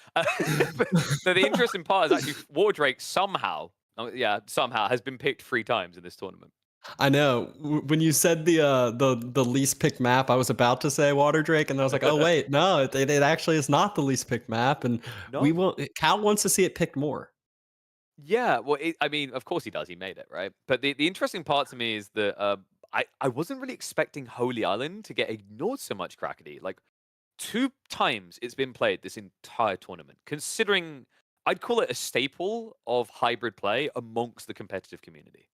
So the interesting part is actually Water Drake somehow has been picked 3 times in this tournament. I know. When you said the least picked map, I was about to say Water Drake, and I was like, oh wait, no, it actually is not the least picked map, and Cal wants to see it picked more. Yeah, well, I mean, of course he does. He made it, right? But the interesting part to me is that I wasn't really expecting Holy Island to get ignored so much, Crackety. Like 2 times it's been played this entire tournament, considering I'd call it a staple of hybrid play amongst the competitive community.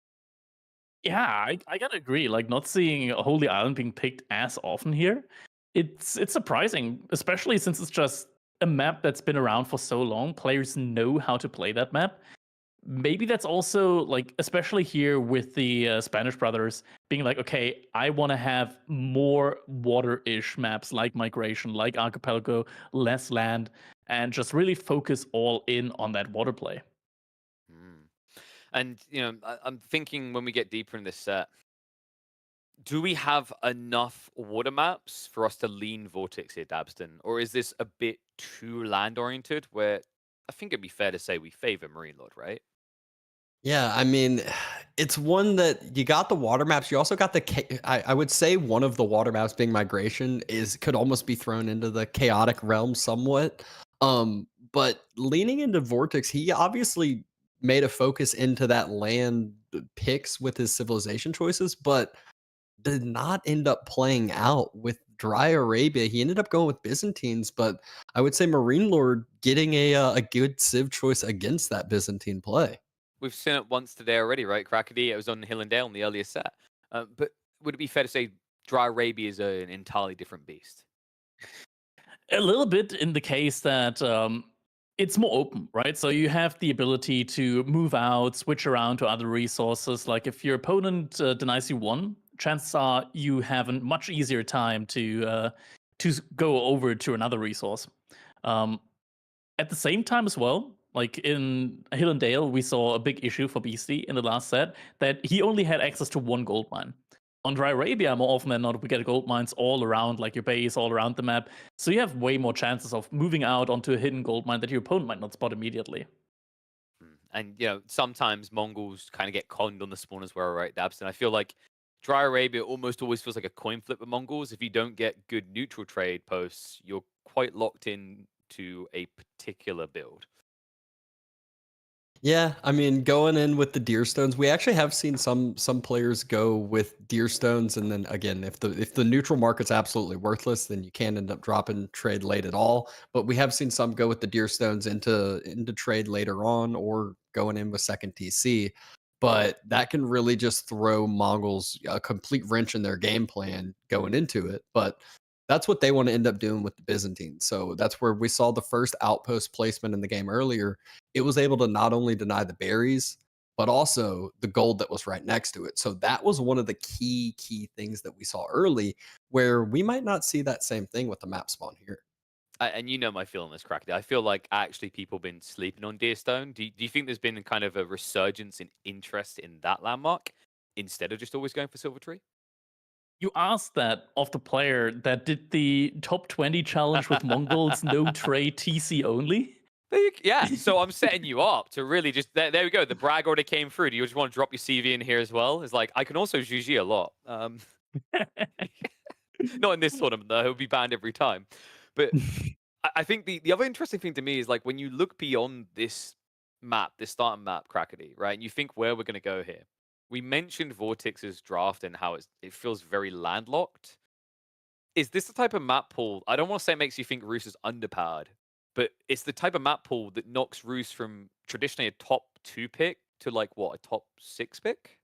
Yeah, I gotta agree. Like, not seeing Holy Island being picked as often here, it's surprising, especially since it's just a map that's been around for so long. Players know how to play that map. Maybe that's also, like, especially here with the Spanish brothers being like, okay, I want to have more water-ish maps like Migration, like Archipelago, less land, and just really focus all in on that water play. And, I'm thinking when we get deeper in this set, do we have enough water maps for us to lean Vortex here, Dabston? Or is this a bit too land-oriented, where I think it'd be fair to say we favor Marine Lord, right? Yeah, I mean, it's one that you got the water maps. You also got I would say one of the water maps being Migration could almost be thrown into the chaotic realm somewhat. But leaning into Vortex, he obviously made a focus into that land picks with his civilization choices, but did not end up playing out with Dry Arabia. He ended up going with Byzantines, but I would say Marine Lord getting a good civ choice against that Byzantine play. We've seen it once today already, right, Crackety? It was on Hill and Dale in the earlier set. But would it be fair to say Dry Arabia is an entirely different beast? A little bit, in the case that it's more open, right? So you have the ability to move out, switch around to other resources. Like if your opponent denies you 1, chances are you have a much easier time to go over to another resource. At the same time as well, like in Hill and Dale, we saw a big issue for Beastie in the last set that he only had access to 1 gold mine. On Dry Arabia, more often than not, we get gold mines all around, like your base, all around the map. So you have way more chances of moving out onto a hidden gold mine that your opponent might not spot immediately. And, sometimes Mongols kind of get conned on the spawn as well, right, Dabston? I feel like Dry Arabia almost always feels like a coin flip with Mongols. If you don't get good neutral trade posts, you're quite locked in to a particular build. Yeah, I mean, going in with the Deerstones, we actually have seen some players go with Deerstones, and then again, if the neutral market's absolutely worthless, then you can't end up dropping trade late at all. But we have seen some go with the Deerstones into trade later on, or going in with second TC. But that can really just throw Mongols a complete wrench in their game plan going into it. But that's what they want to end up doing with the Byzantines. So that's where we saw the first outpost placement in the game earlier. It was able to not only deny the berries, but also the gold that was right next to it. So that was one of the key things that we saw early, where we might not see that same thing with the map spawn here. And my feeling on this, Crackety. I feel like actually people have been sleeping on Deerstone. Do you think there's been kind of a resurgence in interest in that landmark instead of just always going for Silver Tree? You asked that of the player that did the top 20 challenge with Mongols, no trade, TC only. Yeah, so I'm setting you up to really just... There we go. The brag already came through. Do you just want to drop your CV in here as well? It's like, I can also GG a lot. Not in this tournament, though. He'll be banned every time. But I think the other interesting thing to me is like when you look beyond this map, this starting map, Crackety, right? And you think where we're going to go here. We mentioned Vortex's draft and how it feels very landlocked. Is this the type of map pool? I don't want to say it makes you think Roos is underpowered, but it's the type of map pool that knocks Roos from traditionally a top 2 pick to like what, a top 6 pick?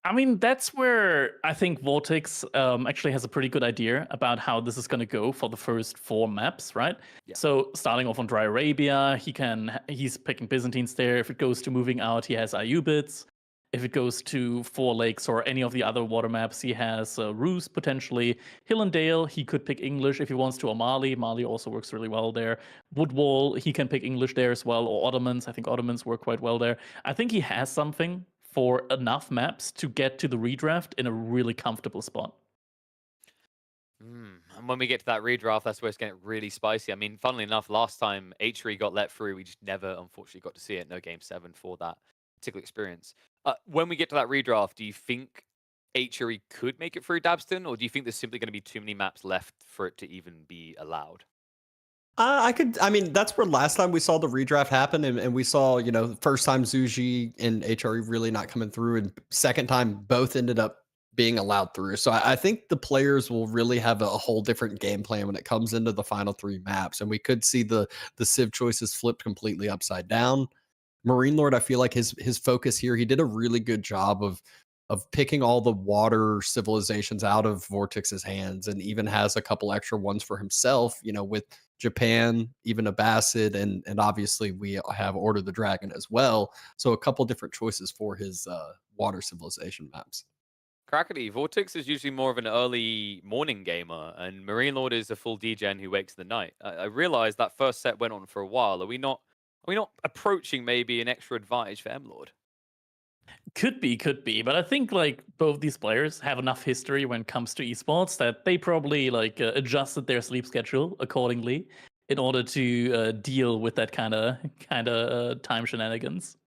I mean, that's where I think Vortex actually has a pretty good idea about how this is going to go for the first 4 maps, right? Yeah. So starting off on Dry Arabia, he's picking Byzantines there. If it goes to moving out, he has Ayyubids. If it goes to Four Lakes or any of the other water maps, he has Roos potentially. Hill and Dale, he could pick English if he wants to, or Mali. Mali also works really well there. Woodwall, he can pick English there as well, or Ottomans. I think Ottomans work quite well there. I think he has something for enough maps to get to the redraft in a really comfortable spot. And when we get to that redraft, that's where it's getting really spicy. I mean, funnily enough, last time Attrition got let through, we just never, unfortunately, got to see it. No Game 7 for that particular experience. When we get to that redraft, do you think Attrition could make it through Dabston, or do you think there's simply going to be too many maps left for it to even be allowed? I mean, that's where last time we saw the redraft happen, and we saw, you know, first time Zuji and HRE really not coming through, and second time both ended up being allowed through. So I think the players will really have a whole different game plan when it comes into the final 3 maps, and we could see the Civ choices flipped completely upside down. Marine Lord, I feel like his focus here, he did a really good job of picking all the water civilizations out of Vortex's hands, and even has a couple extra ones for himself, you know, with Japan, even Abbasid, and obviously we have Order the Dragon as well. So a couple different choices for his water civilization maps. Crackety, Vortex is usually more of an early morning gamer, and Marine Lord is a full degen who wakes the night. I realized that first set went on for a while. Are we not approaching maybe an extra advantage for M Lord? Could be, but I think like both these players have enough history when it comes to esports that they probably like adjusted their sleep schedule accordingly in order to deal with that kind of time shenanigans.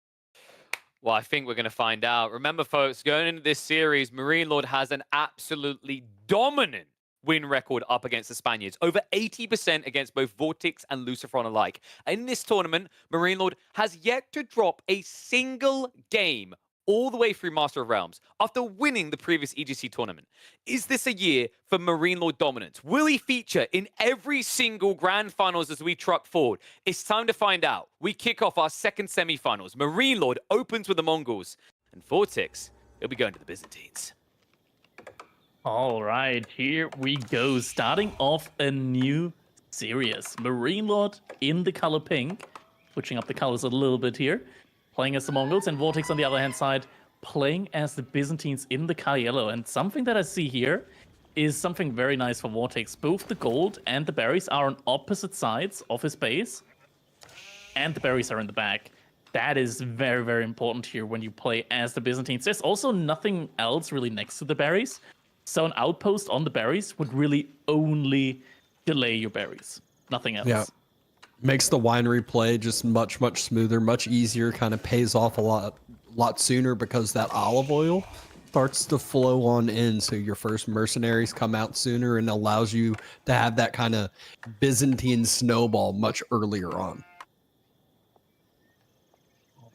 Well, I think we're going to find out. Remember, folks, going into this series, Marine Lord has an absolutely dominant win record up against the Spaniards. Over 80% against both Vortex and Lucifron alike. In this tournament, Marine Lord has yet to drop a single game all the way through Master of Realms after winning the previous EGC tournament. Is this a year for Marine Lord dominance? Will he feature in every single grand finals as we truck forward? It's time to find out. We kick off our second semifinals. Marine Lord opens with the Mongols, and Vortex, he'll be going to the Byzantines. All right, here we go. Starting off a new series. Marine Lord in the color pink, switching up the colors a little bit here. Playing as the Mongols, and Vortex on the other hand side, playing as the Byzantines in the car yellow. And something that I see here is something very nice for Vortex. Both the gold and the berries are on opposite sides of his base, and the berries are in the back. That is very, very important here when you play as the Byzantines. There's also nothing else really next to the berries, so an outpost on the berries would really only delay your berries. Nothing else. Yeah. Makes the winery play just much smoother, much easier, kind of pays off a lot sooner because that olive oil starts to flow on in, so your first mercenaries come out sooner and allows you to have that kind of Byzantine snowball much earlier on.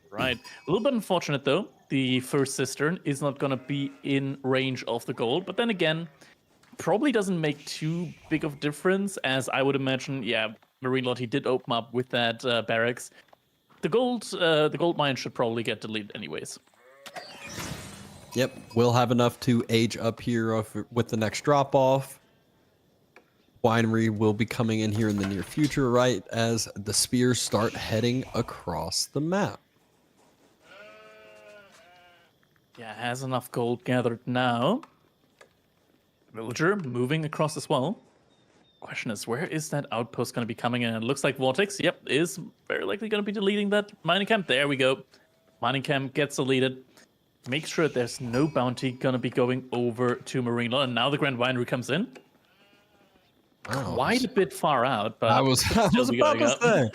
Right. A little bit unfortunate though. The first cistern is not going to be in range of the gold, but then again, probably doesn't make too big of difference, as I would imagine. Yeah, Marine Lord, he did open up with that barracks. The gold mine should probably get deleted anyways. Yep, we'll have enough to age up here with the next drop off. Winery will be coming in here in the near future, right as the spears start heading across the map. Yeah, has enough gold gathered now. Villager moving across as well. Question is, where is that outpost going to be coming in? It looks like Vortex, yep, is very likely going to be deleting that mining camp. There we go. Mining camp gets deleted. Make sure there's no bounty going to be going over to Marine Lord. And now the Grand Winery comes in. Wow. Quite a bit far out, but I was about to say,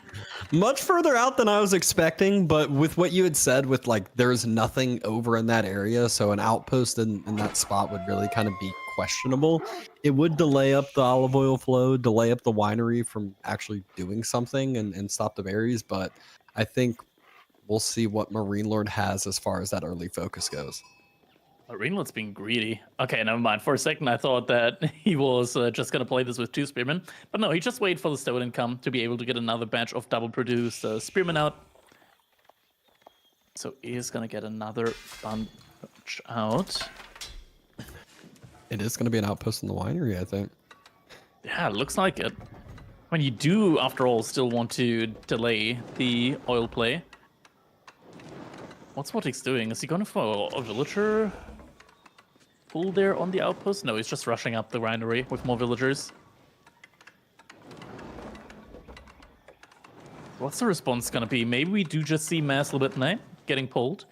much further out than I was expecting, but with what you had said, with like there's nothing over in that area, so an outpost in that spot would really kind of be questionable. It would delay up the olive oil flow, delay up the winery from actually doing something and stop the berries, but I think we'll see what Marine Lord has as far as that early focus goes. Ringlot's being greedy. Okay, never mind. For a second, I thought that he was just going to play this with 2 Spearmen. But no, he just waited for the Stone income to be able to get another batch of double-produced Spearmen out. So he is going to get another bunch out. It is going to be an outpost in the winery, I think. Yeah, it looks like it. I mean, you do, after all, still want to delay the oil play. What's Vortex doing? Is he going for a villager pull there on the outpost? No, he's just rushing up the winery with more villagers. What's the response going to be? Maybe we do just see Mass Libetnai getting pulled.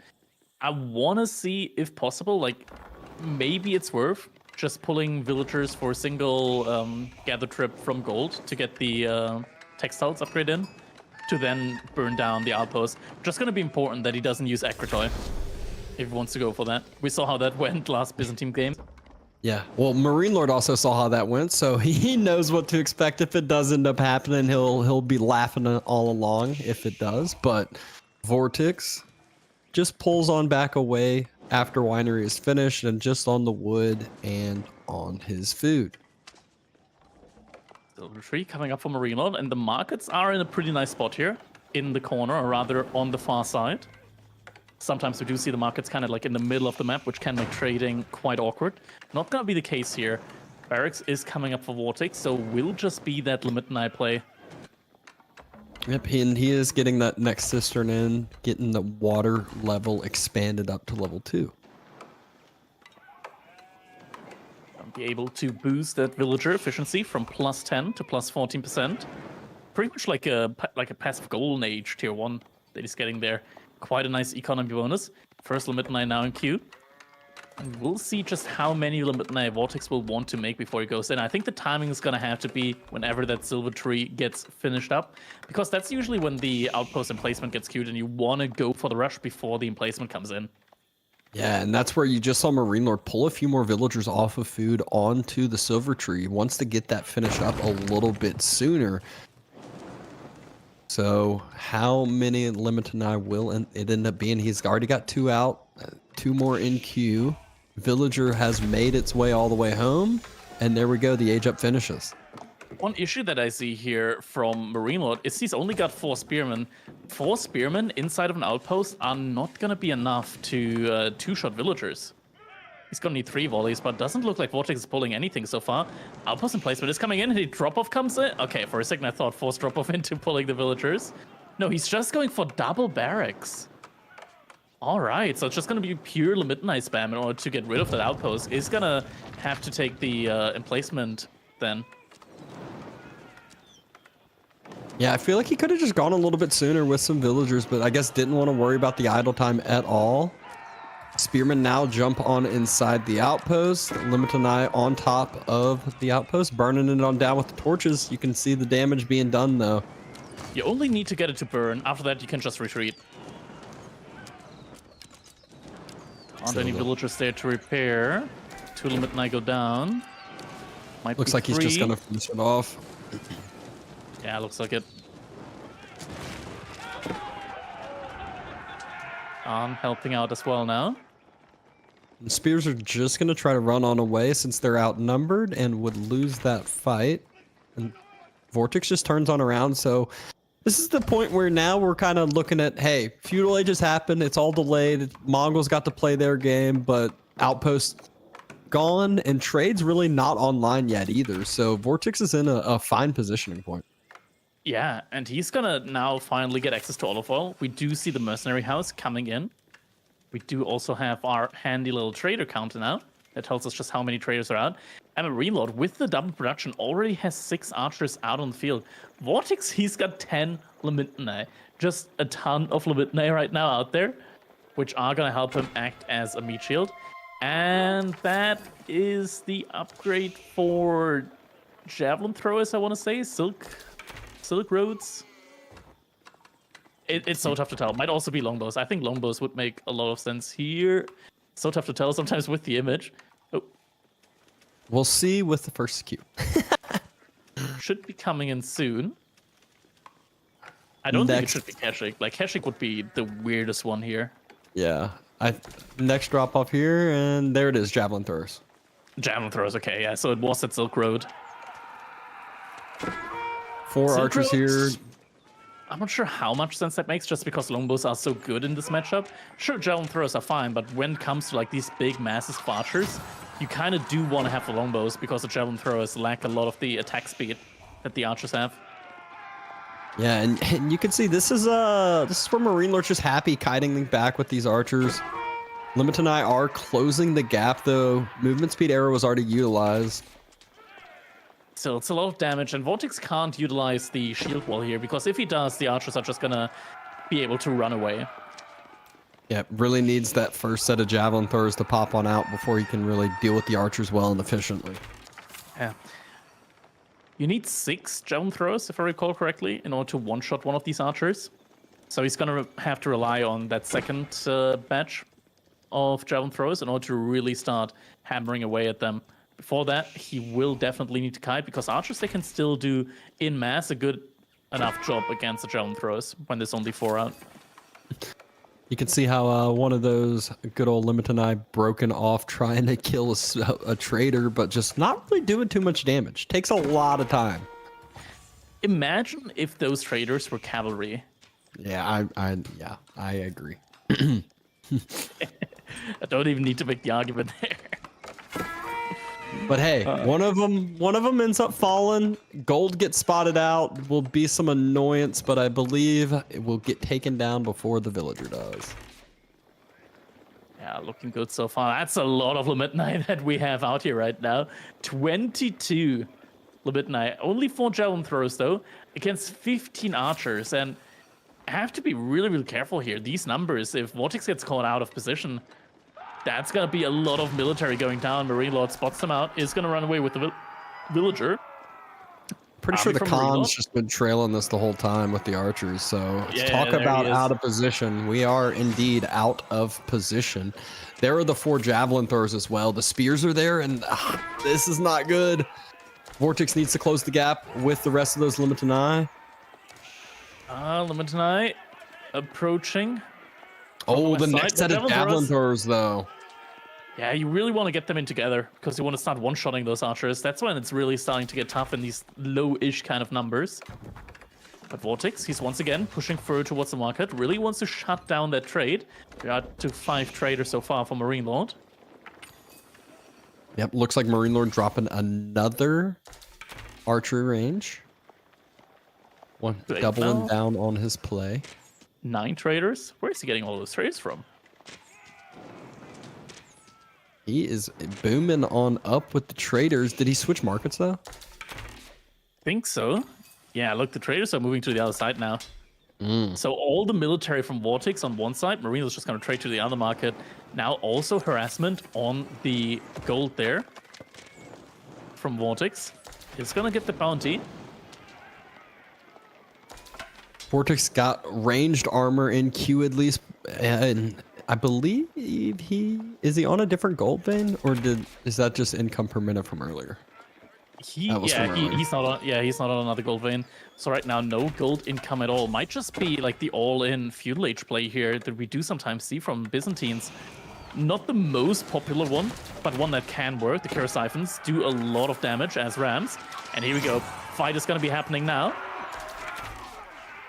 I want to see, if possible, like, maybe it's worth just pulling villagers for a single gather trip from gold to get the textiles upgrade in, to then burn down the outpost. Just going to be important that he doesn't use Akratoi if he wants to go for that. We saw how that went last Byzantine game. Yeah, well, Marine Lord also saw how that went, so he knows what to expect if it does end up happening. He'll be laughing all along if it does, but Vortex just pulls on back away after winery is finished and just on the wood and on his food. Silver Tree coming up for Marine Lord, and the markets are in a pretty nice spot here in the corner, or rather on the far side. Sometimes we do see the markets kind of like in the middle of the map, which can make trading quite awkward. Not gonna be the case here. Barracks is coming up for Vortex, so will just be that Libetnai play. Yep, and he is getting that next cistern in, getting the water level expanded up to level 2. Be able to boost that villager efficiency from +10 to +14%. Pretty much like a passive golden age tier 1 that he's getting there. Quite a nice economy bonus. First Libetnai now in queue. And we'll see just how many Libetnai Vortex will want to make before he goes in. I think the timing is going to have to be whenever that silver tree gets finished up, because that's usually when the outpost emplacement gets queued and you want to go for the rush before the emplacement comes in. Yeah, and that's where you just saw Marine Lord pull a few more villagers off of food onto the silver tree. He wants to get that finished up a little bit sooner. So how many Libetnai will it end up being? He's already got 2 out, 2 more in queue. Villager has made its way all the way home, and there we go, the age up finishes. One issue that I see here from Marine Lord is he's only got 4 spearmen. 4 spearmen inside of an outpost are not going to be enough to 2-shot villagers. He's going to need 3 volleys, but doesn't look like Vortex is pulling anything so far. Outpost emplacement is coming in, and the drop-off comes in. Okay, for a second I thought force drop-off into pulling the villagers. No, he's just going for double barracks. All right, so it's just going to be pure Libetnai spam in order to get rid of that outpost. He's going to have to take the emplacement then. Yeah, I feel like he could have just gone a little bit sooner with some villagers, but I guess didn't want to worry about the idle time at all. Spearmen now jump on inside the outpost. Libetnai on top of the outpost, burning it on down with the torches. You can see the damage being done, though. You only need to get it to burn. After that, you can just retreat. Aren't any villagers there to repair? 2 Libetnai go down. Looks like he's just going to finish it off. Yeah, looks like it. Helping out as well now. The spears are just going to try to run on away since they're outnumbered and would lose that fight. And Vortex just turns on around, so this is the point where now we're kind of looking at, hey, feudal ages happen, it's all delayed, Mongols got to play their game, but Outpost gone, and trade's really not online yet either, so Vortex is in a fine positioning point. Yeah, and he's gonna now finally get access to olive oil. We do see the mercenary house coming in. We do also have our handy little trader counter now. That tells us just how many traders are out. And a reload with the double production already has 6 archers out on the field. Vortex, he's got 10 Libetnai. Just a ton of Libetnai right now out there, which are gonna help him act as a meat shield. And that is the upgrade for javelin throwers, I want to say. Silk roads. It's so tough to tell. Might also be longbows. I think longbows would make a lot of sense here. So tough to tell sometimes with the image. Oh. We'll see with the first queue. Should be coming in soon. I don't think it Next. should be Keshik. Like, Keshik would be the weirdest one here. Yeah. Next drop off here, and there it is, javelin throwers. Javelin throws, okay, yeah, so it was at Silk Road. 4 Silk archers here. Road's- I'm not sure how much sense that makes, just because longbows are so good in this matchup. Sure, javelin throwers are fine, but when it comes to like these big masses of archers, you kind of do want to have the longbows because the javelin throwers lack a lot of the attack speed that the archers have. Yeah, and you can see this is where Marine Lord's just happy kiting back with these archers. Limit and I are closing the gap though. Movement speed arrow was already utilized. So it's a lot of damage, and Vortex can't utilize the shield wall here, because if he does, the archers are just gonna be able to run away. Yeah, really needs that first set of javelin throwers to pop on out before he can really deal with the archers well and efficiently. Yeah. You need 6 javelin throwers, if I recall correctly, in order to one-shot one of these archers. So he's gonna have to rely on that second batch of javelin throwers in order to really start hammering away at them. Before that, he will definitely need to kite, because archers, they can still do in mass a good enough job against the javelin throwers when there's only 4 out. You can see how one of those good old Limit and I broken off trying to kill a trader, but just not really doing too much damage. Takes a lot of time. Imagine if those traders were cavalry. Yeah, I agree. I don't even need to make the argument there. But hey, one of them ends up falling. Gold gets spotted out. Will be some annoyance, but I believe it will get taken down before the villager does. Yeah, looking good so far. That's a lot of Limit that we have out here right now. 22 Limit. Only 4 javelin throws though, against 15 archers. And I have to be really, really careful here. These numbers, if Vortex gets caught out of position, that's going to be a lot of military going down. Marine Lord spots them out, is going to run away with the villager. Pretty sure the from Marine Lord? Khan's just been trailing this the whole time with the archers. So let's Yeah, talk there he about is. out of position. We are indeed out of position. There are the 4 javelin throwers as well. The spears are there, and this is not good. Vortex needs to close the gap with the rest of those Limit and I. Limit approaching. Oh, the west next side. set of The javelin javelin throwers- throwers though. Yeah, you really want to get them in together, because you want to start one-shotting those archers. That's when it's really starting to get tough in these low-ish kind of numbers. But Vortex, he's once again pushing further towards the market, really wants to shut down that trade. We are to 5 traders so far for Marine Lord. Yep, looks like Marine Lord dropping another archery range. One Wait, doubling no. down on his play. 9 traders? Where is he getting all those traders from? He is booming on up with the traders. Did he switch markets though? Think so. Yeah, look, the traders are moving to the other side now. So all the military from Vortex on one side, Marine is just going to trade to the other market. Now also harassment on the gold there from Vortex. He's going to get the bounty. Vortex got ranged armor in Q at least, and I believe he on a different gold vein, or is that just income per minute from earlier? That was from earlier. He's not on another gold vein. So right now, no gold income at all. Might just be like the all-in feudal age play here that we do sometimes see from Byzantines. Not the most popular one, but one that can work. The Kerasiphons do a lot of damage as rams. And here we go. Fight is going to be happening now.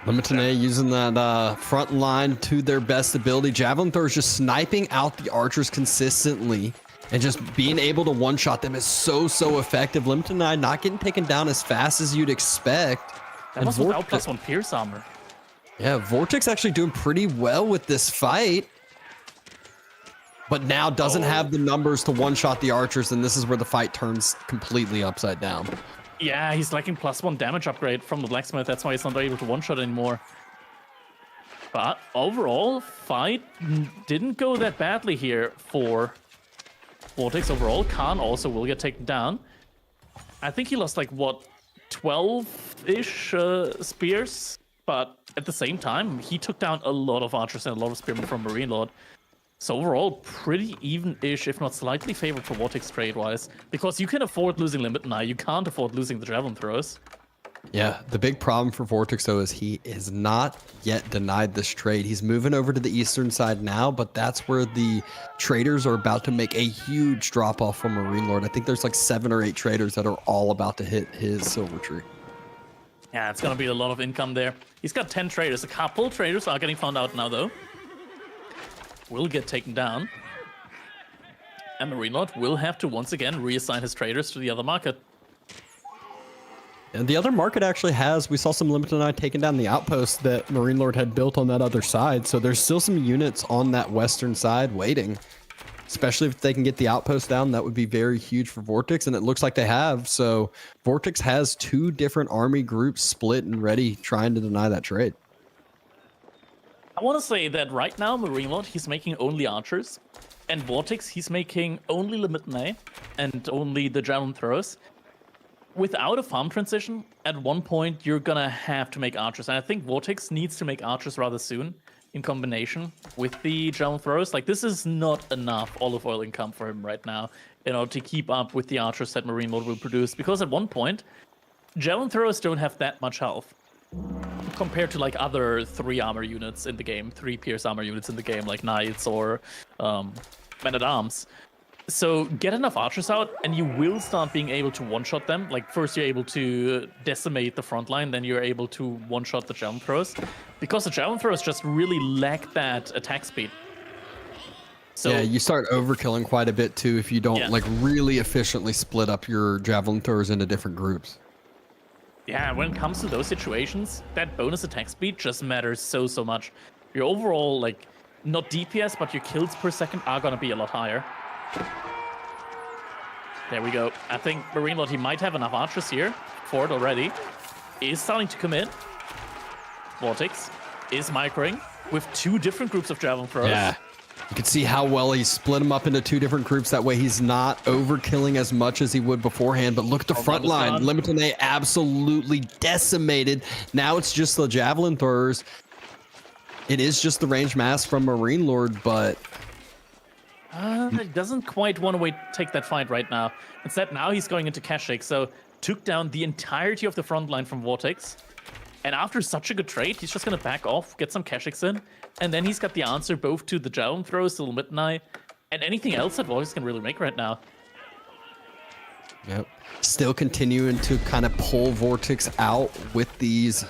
Limitane using that front line to their best ability. Javelin throwers just sniping out the archers consistently and just being able to one-shot them is so effective. Limitane not getting taken down as fast as you'd expect. That was without +1 Pierce armor. Yeah, Vortex actually doing pretty well with this fight. But now doesn't have the numbers to one-shot the archers, and this is where the fight turns completely upside down. Yeah, he's lacking +1 damage upgrade from the blacksmith. That's why he's not able to one-shot anymore. But overall, fight didn't go that badly here for Vortex overall. Khan also will get taken down. I think he lost like, what, 12-ish spears? But at the same time, he took down a lot of archers and a lot of spearmen from Marine Lord. So overall, pretty even-ish, if not slightly favored for Vortex trade-wise, because you can afford losing Limit Eye, you can't afford losing the Javelin Throws. Yeah, the big problem for Vortex, though, is he is not yet denied this trade. He's moving over to the eastern side now, but that's where the traders are about to make a huge drop-off from Marine Lord. I think there's like 7 or 8 traders that are all about to hit his Silver Tree. Yeah, it's going to be a lot of income there. He's got 10 traders. A couple traders are getting found out now, though. Will get taken down. And Marine Lord will have to once again reassign his traders to the other market. And the other market actually has, we saw some Limited Eye taking down the outpost that Marine Lord had built on that other side. So there's still some units on that western side waiting. Especially if they can get the outpost down, that would be very huge for Vortex. And it looks like they have. So Vortex has 2 different army groups split and ready, trying to deny that trade. I want to say that right now, Marine Lord, he's making only archers. And Vortex, he's making only Limit Eye and only the Javelin Throws. Without a farm transition, at one point, you're going to have to make archers. And I think Vortex needs to make archers rather soon in combination with the Javelin Throws. Like, this is not enough olive oil income for him right now, you know, to keep up with the archers that Marine Lord will produce. Because at one point, Javelin Throws don't have that much health compared to like other 3 armor units in the game, 3 Pierce armor units in the game, like Knights or Men-at-Arms. So get enough archers out, and you will start being able to one-shot them. Like, first you're able to decimate the front line, then you're able to one-shot the Javelin Throws. Because the Javelin Throws just really lack that attack speed. So, yeah, you start overkilling quite a bit too if you don't like really efficiently split up your Javelin Throwers into different groups. Yeah, when it comes to those situations, that bonus attack speed just matters so much. Your overall, like, not DPS, but your kills per second are gonna be a lot higher. There we go. I think Marine Lord, he might have enough archers here for it already. Is starting to commit. Vortex is microing with 2 different groups of Javelin Throws. Yeah. You can see how well he split them up into 2 different groups. That way he's not overkilling as much as he would beforehand. But look at the front line. Limited A absolutely decimated. Now it's just the Javelin Throwers. It is just the range mass from Marine Lord, but... He doesn't quite want to take that fight right now. Instead, now he's going into Kashik, so took down the entirety of the front line from Vortex. And after such a good trade, he's just going to back off, get some Kashiks in, and then he's got the answer both to the Javelin Throws, the Limit Eye, and anything else that Vortex can really make right now. Yep. Still continuing to kind of pull Vortex out with these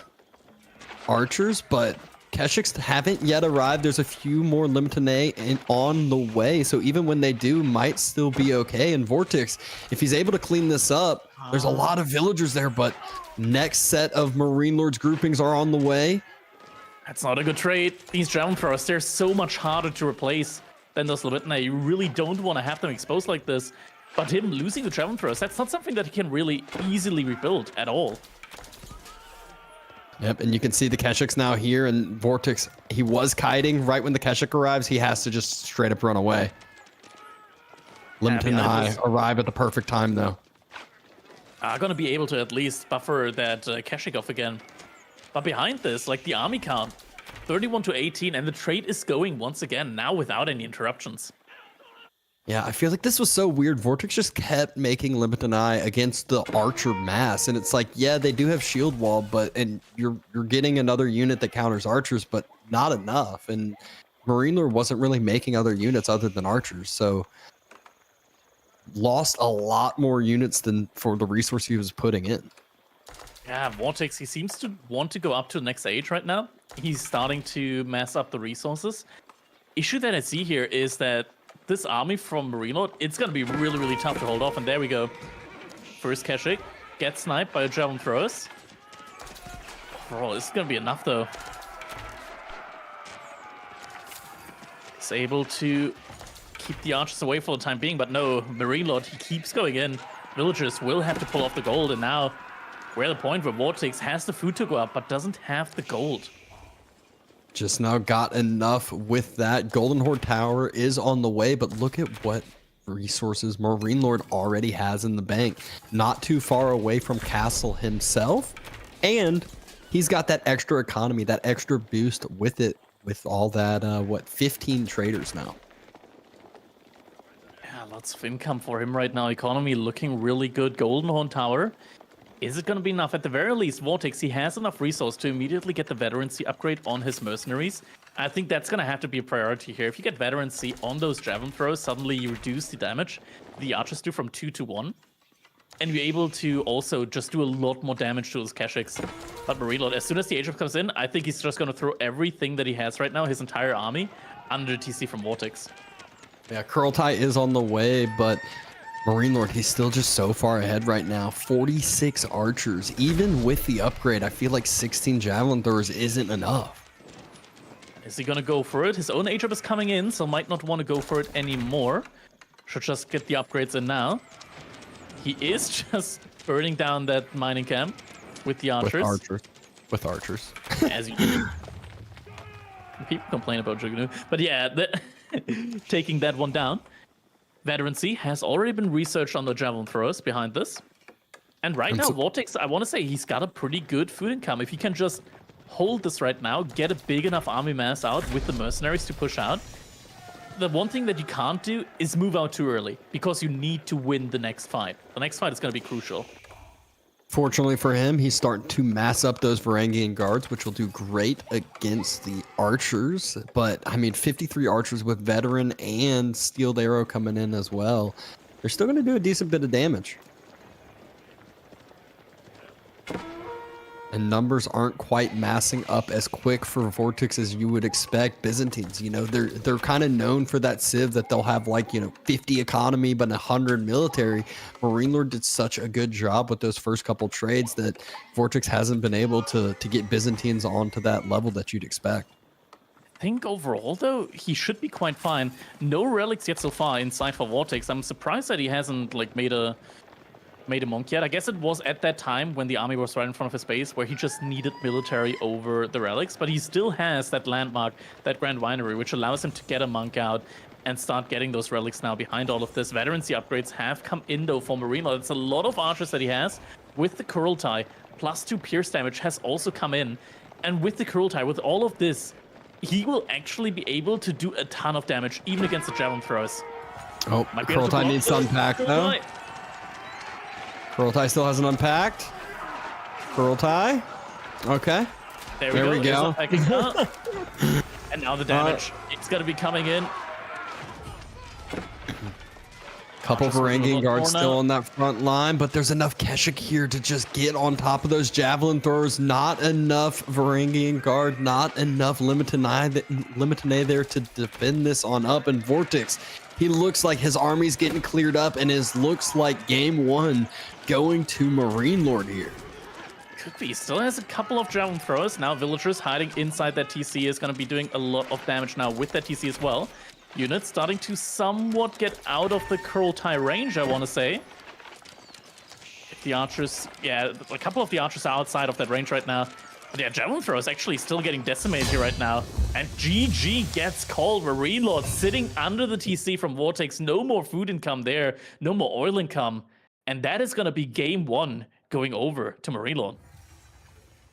archers, but Kashiks haven't yet arrived. There's a few more Limited A on the way, so even when they do, might still be okay. And Vortex, if he's able to clean this up, there's a lot of villagers there, but next set of Marine Lord's groupings are on the way. That's not a good trade. These Javelin Throwers, they're so much harder to replace than those Limit A. You really don't want to have them exposed like this. But him losing the Javelin Throws, that's not something that he can really easily rebuild at all. Yep, and you can see the Kashiks now here, and Vortex, he was kiting. Right when the Kashik arrives, he has to just straight up run away. Limited Eye arrive at the perfect time, though. Gonna be able to at least buffer that Kashik off again. But behind this, like the army count, 31 to 18, and the trade is going once again, now without any interruptions. Yeah, I feel like this was so weird. Vortex just kept making Limited Eye against the archer mass, and it's like, yeah, they do have shield wall, and you're getting another unit that counters archers, but not enough. And Marine Lord wasn't really making other units other than archers, so lost a lot more units than for the resource he was putting in. Yeah, Vortex, he seems to want to go up to the next age right now. He's starting to mass up the resources. Issue that I see here is that this army from Marine Lord, it's going to be really tough to hold off. And there we go. First Kashik gets sniped by a Javelin Throws. Bro, this is going to be enough, though. He's able to keep the archers away for the time being, but no, Marine Lord, he keeps going in. Villagers will have to pull off the gold, and now we're at the point where Vortex has the food to go up, but doesn't have the gold. Just now got enough with that. Golden Horde Tower is on the way, but look at what resources Marine Lord already has in the bank. Not too far away from Castle himself, and he's got that extra economy, that extra boost with it, with all that, 15 traders now. Lots of income for him right now. Economy looking really good. Golden Horn Tower. Is it going to be enough? At the very least, Vortex, he has enough resource to immediately get the Veterancy upgrade on his mercenaries. I think that's going to have to be a priority here. If you get Veterancy on those Javelin throws, suddenly you reduce the damage the archers do from 2 to 1. And you're able to also just do a lot more damage to those Keshiks. But Marine Lord, as soon as the Age of comes in, I think he's just going to throw everything that he has right now, his entire army, under TC from Vortex. Yeah, Kurultai is on the way, but Marine Lord, he's still just so far ahead right now. 46 archers. Even with the upgrade, I feel like 16 Javelin throwers isn't enough. Is he going to go for it? His own Age is coming in, so might not want to go for it anymore. Should just get the upgrades in now. He is just burning down that mining camp with the archers. With archers. As you do. People complain about Jugunu. But yeah, taking that one down. Veterancy has already been researched on the Javelin throwers behind this. And right now, Vortex, I want to say he's got a pretty good food income. If he can just hold this right now, get a big enough army mass out with the mercenaries to push out. The one thing that you can't do is move out too early, because you need to win the next fight. The next fight is going to be crucial. Fortunately for him, he's starting to mass up those Varangian guards, which will do great against the archers. But, I mean, 53 archers with veteran and steeled arrow coming in as well. They're still going to do a decent bit of damage. And numbers aren't quite massing up as quick for Vortex as you would expect. Byzantines, you know, they're kind of known for that civ that they'll have like, you know, 50 economy but 100 military. Marine Lord did such a good job with those first couple trades that Vortex hasn't been able to get Byzantines onto that level that you'd expect. I think overall, though, he should be quite fine. No relics yet so far inside for Vortex. I'm surprised that he hasn't like made a monk yet. I guess it was at that time when the army was right in front of his base where he just needed military over the relics, but he still has that landmark, that Grand Winery, which allows him to get a monk out and start getting those relics now behind all of this. Veterancy upgrades have come in though for Marine Lord. It's a lot of archers that he has with the Kurultai. +2 pierce damage has also come in. And with the Kurultai, with all of this, he will actually be able to do a ton of damage, even against the Javelin throwers. Oh, Kurultai needs to unpack though. Kurultai still hasn't unpacked. Kurultai. Okay. There we go. And now the damage. It's going to be coming in. Couple of Varangian guards still on that front line, but there's enough Keshik here to just get on top of those Javelin throwers. Not enough Varangian guard, not enough Limitane there to defend this on up. And Vortex, he looks like his army's getting cleared up, and it looks like game one going to Marine Lord here. Could be. Still has a couple of Javelin throwers. Now villagers hiding inside that TC is going to be doing a lot of damage now with that TC as well. Units starting to somewhat get out of the Kurultai range, I want to say. If the archers, yeah, a couple of the archers are outside of that range right now. But yeah, Javelin throw is actually still getting decimated here right now. And GG gets called. Marine Lord sitting under the TC from Vortex. No more food income there. No more oil income. And that is going to be game one going over to Marine Lord.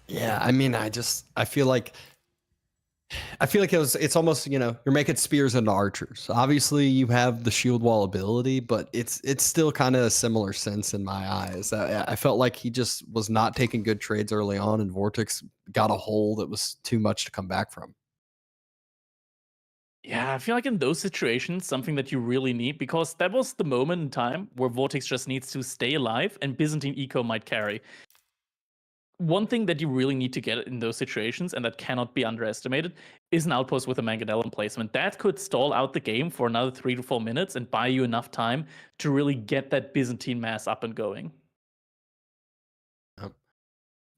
Yeah, I mean, I feel like it's almost, you know, you're making spears into archers. Obviously, you have the shield wall ability, but it's still kind of a similar sense in my eyes. I felt like he just was not taking good trades early on, and Vortex got a hole that was too much to come back from. Yeah, I feel like in those situations, something that you really need, because that was the moment in time where Vortex just needs to stay alive and Byzantine eco might carry. One thing that you really need to get in those situations, and that cannot be underestimated, is an outpost with a Mangonel emplacement. That could stall out the game for another 3 to 4 minutes and buy you enough time to really get that Byzantine mass up and going.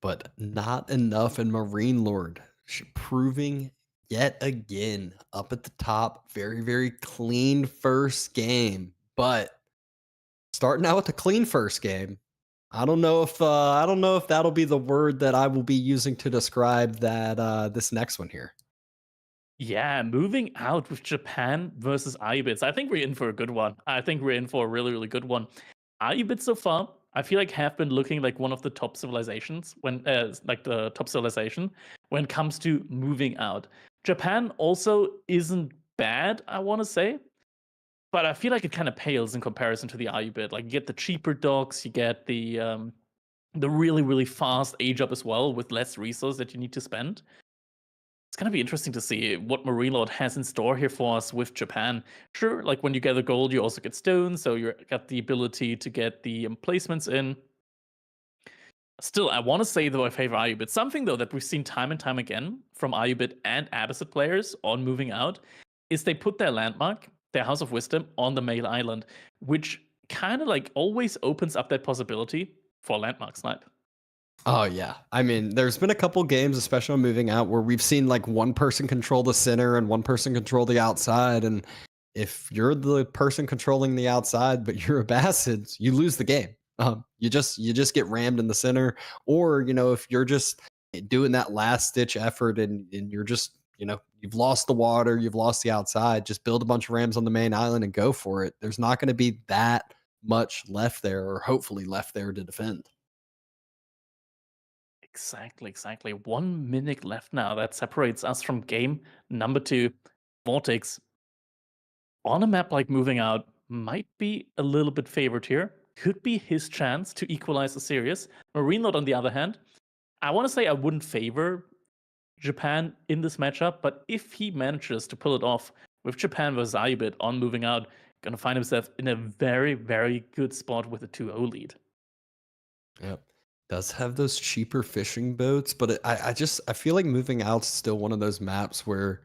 But not enough in Marine Lord, proving yet again up at the top. Very, very clean first game, but starting out with a clean first game. I don't know if that'll be the word that I will be using to describe that this next one here. Yeah, moving out with Japan versus Ibits. I think we're in for a good one. I think we're in for a really, really good one. Ibits so far, I feel like have been looking like one of the top civilizations when like the top civilization when it comes to moving out. Japan also isn't bad, I want to say. but I feel like it kind of pales in comparison to the IU bit. Like you get the cheaper docks, you get the really, really fast age up as well with less resource that you need to spend. It's going to be interesting to see what Marine Lord has in store here for us with Japan. Sure, like when you gather gold, you also get stone, so you got the ability to get the placements in. Still, I want to say though I favor Ayubit. Something though that we've seen time and time again from Ayubit and Abbasid players on moving out is they put their landmark, their House of Wisdom, on the main island, which kind of like always opens up that possibility for landmark snipe. Oh yeah. I mean, there's been a couple games, especially on moving out, where we've seen like one person control the center and one person control the outside. And if you're the person controlling the outside, but you're Abbasid, you lose the game. You just get rammed in the center. Or, you know, if you're just doing that last ditch effort and you're just, you know, you've lost the water, you've lost the outside, just build a bunch of rams on the main island and go for it. There's not going to be that much left there, or hopefully left there to defend. Exactly. 1 minute left now. That separates us from game number 2. Vortex, on a map like moving out, might be a little bit favored here. Could be his chance to equalize the series. Marine Lord, on the other hand, I want to say I wouldn't favor Japan in this matchup, but if he manages to pull it off with Japan versus Ayubit on moving out, gonna find himself in a very, very good spot with a 2-0 lead. Yep. Does have those cheaper fishing boats, but I feel like moving out's still one of those maps where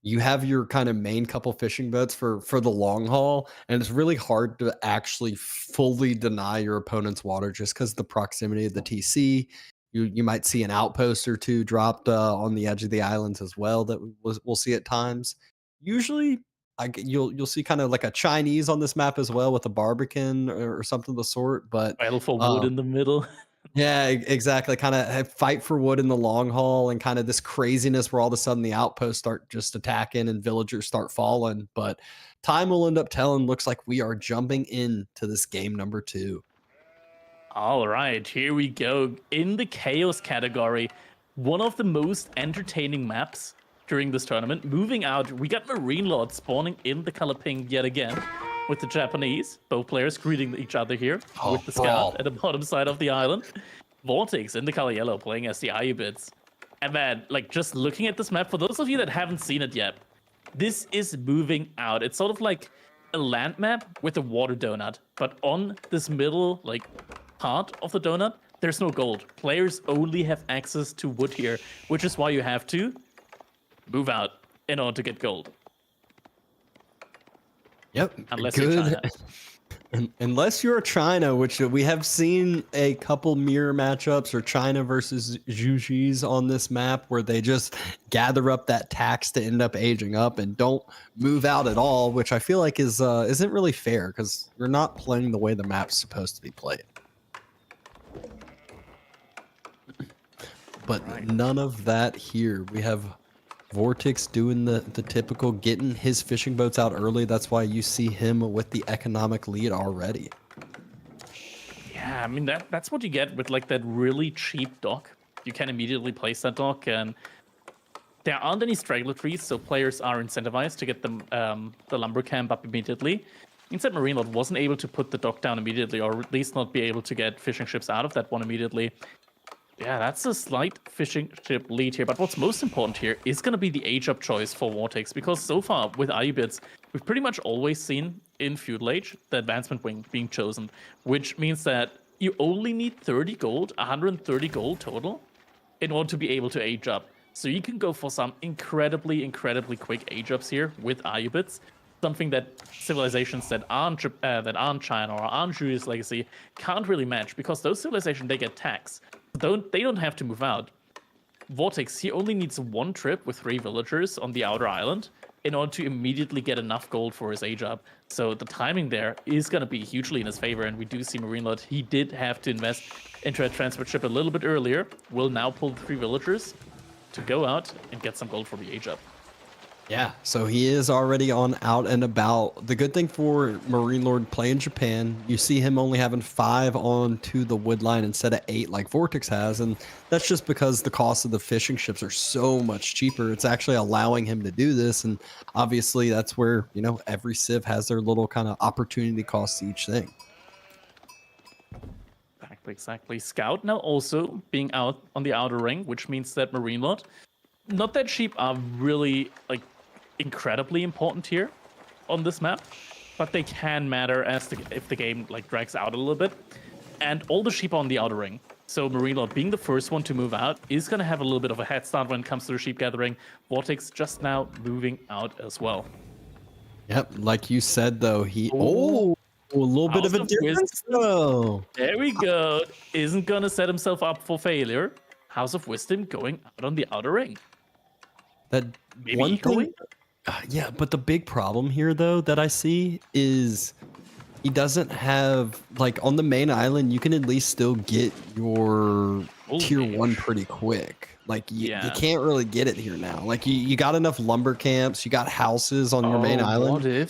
you have your kind of main couple fishing boats for the long haul, and it's really hard to actually fully deny your opponent's water just because the proximity of the TC. You might see an outpost or two dropped on the edge of the islands as well that we'll see at times. Usually, you'll see kind of like a Chinese on this map as well with a Barbican or something of the sort. But Battle for wood in the middle. yeah, exactly. Kind of fight for wood in the long haul, and kind of this craziness where all of a sudden the outposts start just attacking and villagers start falling. But time will end up telling. Looks like we are jumping into this game number 2. All right, here we go. In the Chaos category, one of the most entertaining maps during this tournament. Moving out, we got Marine Lord spawning in the color pink yet again with the Japanese. Both players greeting each other here with the scout at the bottom side of the island. Vortex in the color yellow playing as the Ayubids. And man, like just looking at this map, for those of you that haven't seen it yet, this is moving out. It's sort of like a land map with a water donut, but on this middle like part of the donut, there's no gold. Players only have access to wood here, which is why you have to move out in order to get gold. Yep. Unless you're China. Unless you're China, which we have seen a couple mirror matchups, or China versus Juji's on this map, where they just gather up that tax to end up aging up and don't move out at all, which I feel like isn't really fair because you're not playing the way the map's supposed to be played. But none of that here. We have Vortex doing the typical, getting his fishing boats out early. That's why you see him with the economic lead already. Yeah, I mean, that's what you get with like that really cheap dock. You can immediately place that dock, and there aren't any straggler trees, so players are incentivized to get the lumber camp up immediately. Instead, Marine Lord wasn't able to put the dock down immediately, or at least not be able to get fishing ships out of that one immediately. Yeah, that's a slight fishing ship lead here, but what's most important here is going to be the age-up choice for Vortex, because so far with Ayubids, we've pretty much always seen in Feudal Age the advancement wing being chosen, which means that you only need 30 gold, 130 gold total, in order to be able to age up. So you can go for some incredibly quick age-ups here with Ayubids, something that civilizations that aren't China or aren't Julius Legacy can't really match, because those civilizations, they get tax. They don't have to move out. Vortex, he only needs one trip with 3 villagers on the outer island in order to immediately get enough gold for his age up. So the timing there is going to be hugely in his favor, and we do see Marine Lord. He did have to invest into a transport ship a little bit earlier. Will now pull the 3 villagers to go out and get some gold for the age up. Yeah, so he is already on out and about. The good thing for Marine Lord playing Japan, you see him only having 5 on to the wood line instead of 8 like Vortex has, and that's just because the cost of the fishing ships are so much cheaper. It's actually allowing him to do this, and obviously that's where, you know, every civ has their little kind of opportunity cost to each thing. Exactly. Scout now also being out on the outer ring, which means that Marine Lord, not that sheep are really like incredibly important here on this map, but they can matter if the game like drags out a little bit. And all the sheep are on the outer ring. So Marine Lord being the first one to move out is going to have a little bit of a head start when it comes to the sheep gathering. Vortex just now moving out as well. Yep, like you said though, a little bit of a difference though. There we go. Isn't going to set himself up for failure. House of Wisdom going out on the outer ring. That Maybe one ecoing? thing, yeah, but the big problem here though that I see is he doesn't have, like, on the main island you can at least still get your tier 1 pretty quick. Like you can't really get it here now. Like you got enough lumber camps, you got houses on your main island.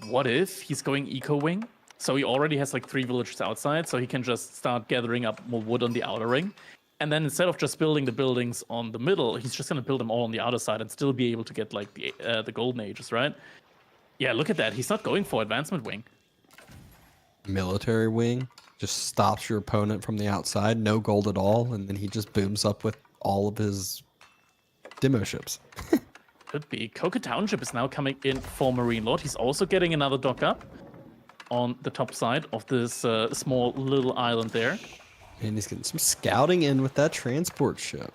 What if he's going eco wing? So he already has like 3 villagers outside, so he can just start gathering up more wood on the outer ring. And then instead of just building the buildings on the middle, he's just going to build them all on the outer side and still be able to get like the golden ages, right? Yeah, look at that. He's not going for advancement wing. Military wing just stops your opponent from the outside, no gold at all, and then he just booms up with all of his demo ships. Could be. Coca Township is now coming in for Marine Lord. He's also getting another dock up on the top side of this small little island there. And he's getting some scouting in with that transport ship.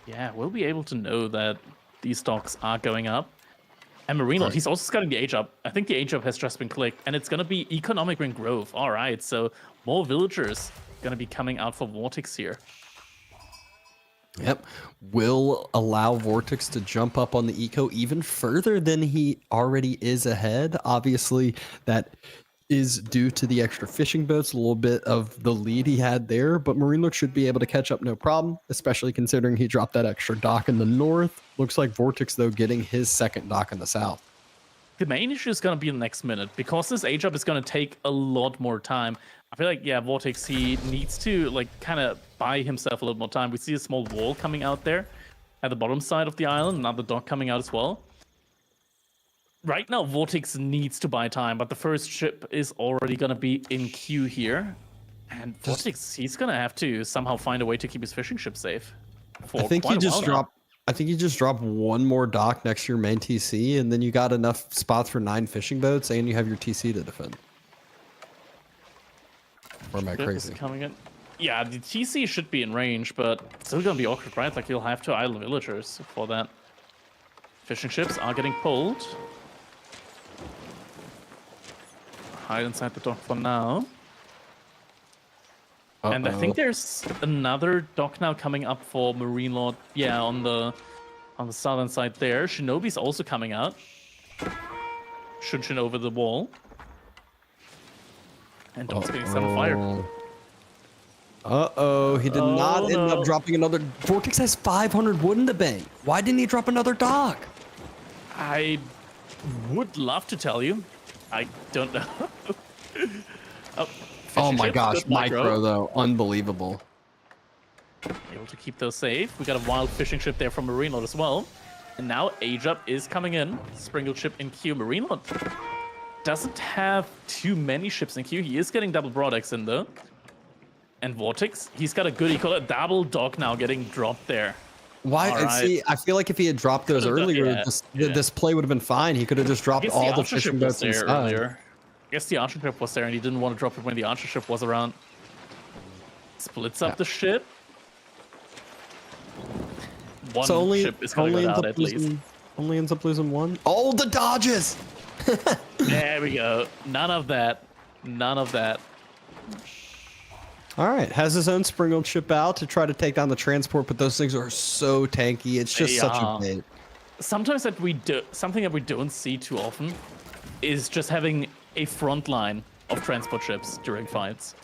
Yeah, we'll be able to know that these docks are going up. And Marine Lord, he's also scouting the age up. I think the age up has just been clicked, and it's going to be economic ring growth. All right, so more villagers going to be coming out for Vortex here. Yep, will allow Vortex to jump up on the eco even further than he already is ahead. Obviously, that is due to the extra fishing boats, a little bit of the lead he had there, but Marine Lord should be able to catch up no problem, especially considering he dropped that extra dock in the north. Looks like Vortex, though, getting his second dock in the south. The main issue is going to be in the next minute, because this age up is going to take a lot more time. I feel like, yeah, Vortex, he needs to like kind of buy himself a little more time. We see a small wall coming out there at the bottom side of the island, another dock coming out as well. Right now, Vortex needs to buy time, but the first ship is already going to be in queue here. And Vortex, he's going to have to somehow find a way to keep his fishing ship safe. I think you just drop one more dock next to your main TC, and then you got enough spots for 9 fishing boats, and you have your TC to defend. Or am I crazy? Coming in. Yeah, the TC should be in range, but it's still going to be awkward, right? Like, you'll have to idle villagers for that. Fishing ships are getting pulled. Hide inside the dock for now. And I think there's another dock now coming up for Marine Lord. Yeah, on the southern side there. Shinobi's also coming out. Shunshin over the wall. And dock's getting set on fire. Uh-oh, he did not end up dropping another. Vortex has 500 wood in the bank. Why didn't he drop another dock? I would love to tell you. I don't know. Oh my gosh, micro though, unbelievable. Able to keep those safe. We got a wild fishing ship there from Marine Lord as well. And now Age Up is coming in. Sprinkled ship in queue. Marine Lord doesn't have too many ships in queue. He is getting double broadex in though. And Vortex, he's got a good equal, a double dock now getting dropped there. Why? Right. See, I feel like if he had dropped those earlier, this play would have been fine. He could have just dropped all the fishing boats there inside. earlier. I guess the archer ship was there, and he didn't want to drop it when the archer ship was around. Splits up the ship. One ship is going to go out at least. Only ends up losing one. Oh, the dodges! There we go. None of that. None of that. All right, has his own sprinkled ship out to try to take down the transport, but those things are so tanky. It's just such a bait. Sometimes something that we don't see too often is just having a front line of transport ships during fights.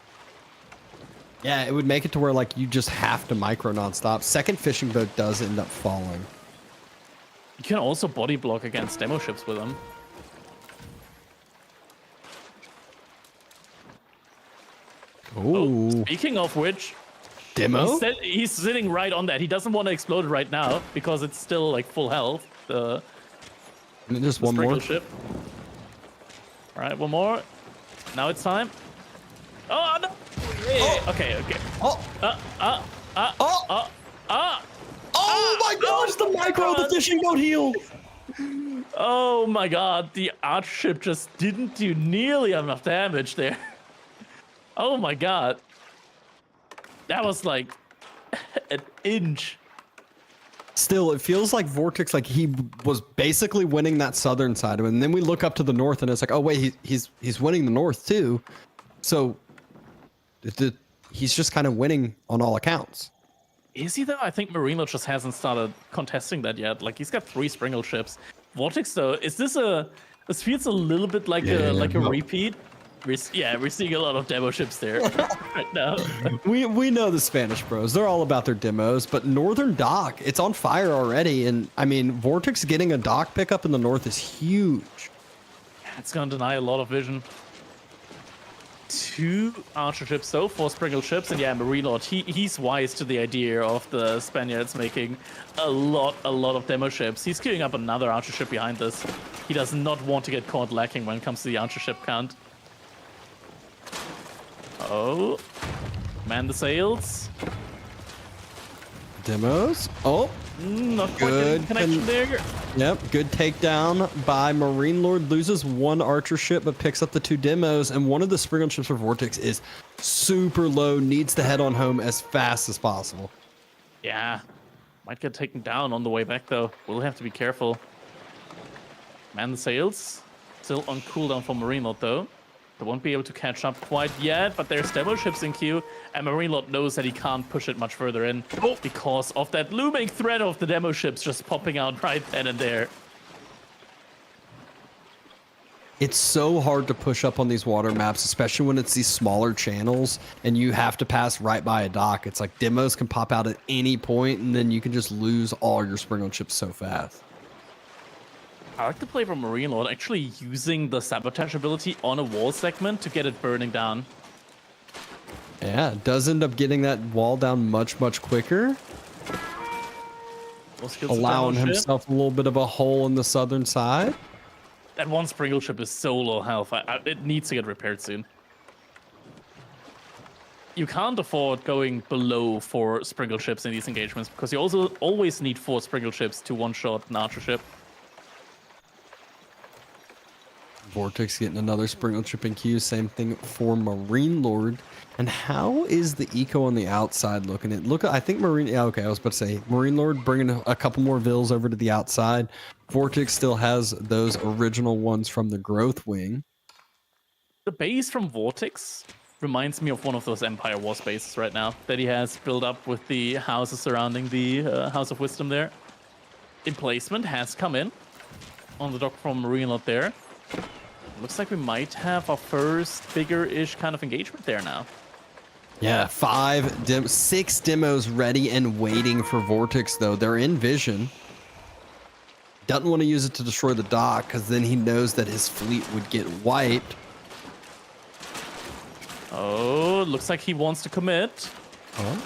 Yeah, it would make it to where like you just have to micro nonstop. Second fishing boat does end up falling. You can also body block against demo ships with them. Ooh. Speaking of which, Demo? he's sitting right on that. He doesn't want to explode it right now because it's still like full health. And just The one more. sprinkle ship. All right, one more. Now it's time. Oh no! Yeah. Okay. Oh! Oh my gosh, the micro, the fishing boat heal! Oh my god, the arch ship just didn't do nearly enough damage there. Oh my god. That was like an inch. Still, it feels like Vortex, like he was basically winning that southern side, and then we look up to the north, and it's like, oh wait, he's winning the north too. So he's just kind of winning on all accounts. Is he though? I think Marino just hasn't started contesting that yet. Like he's got 3 Springle ships. Vortex though, is this this feels a little bit like a repeat. We're seeing a lot of demo ships there right now. We know the Spanish bros. They're all about their demos, but Northern Dock, it's on fire already. And I mean, Vortex getting a dock pickup in the north is huge. It's gonna deny a lot of vision. 2 archer ships though, 4 Springle ships, and yeah, Marine Lord, he's wise to the idea of the Spaniards making a lot of demo ships. He's queuing up another archer ship behind this. He does not want to get caught lacking when it comes to the archer ship count. Oh, man the sails. Demos. Oh, Not quite good getting connection there. Yep, good takedown by Marine Lord. Loses 1 archer ship, but picks up the 2 demos. And one of the Springle ships for Vortex is super low. Needs to head on home as fast as possible. Yeah, might get taken down on the way back though. We'll have to be careful. Man the sails. Still on cooldown for Marine Lord though. They won't be able to catch up quite yet, but there's demo ships in queue, and Marine Lord knows that he can't push it much further in because of that looming threat of the demo ships just popping out right then and there. It's so hard to push up on these water maps, especially when it's these smaller channels and you have to pass right by a dock. It's like demos can pop out at any point, and then you can just lose all your Springle ships so fast. I like to play from Marine Lord, actually using the sabotage ability on a wall segment to get it burning down. Yeah, it does end up getting that wall down much quicker, allowing himself a little bit of a hole in the southern side. That 1 Springle ship is so low health. It needs to get repaired soon. You can't afford going below 4 Springle ships in these engagements because you also always need 4 Springle ships to one-shot an archer ship. Vortex getting another Springle ship in queue. Same thing for Marine Lord. And how is the eco on the outside looking? I think Marine. Yeah, okay. I was about to say Marine Lord bringing a couple more vills over to the outside. Vortex still has those original ones from the growth wing. The base from Vortex reminds me of one of those Empire Wars bases right now that he has built up with the houses surrounding the House of Wisdom there. Emplacement has come in on the dock from Marine Lord there. Looks like we might have our first bigger-ish kind of engagement there now. Yeah, 6 demos ready and waiting for Vortex, though. They're in vision. Doesn't want to use it to destroy the dock, because then he knows that his fleet would get wiped. Oh, looks like he wants to commit. Huh?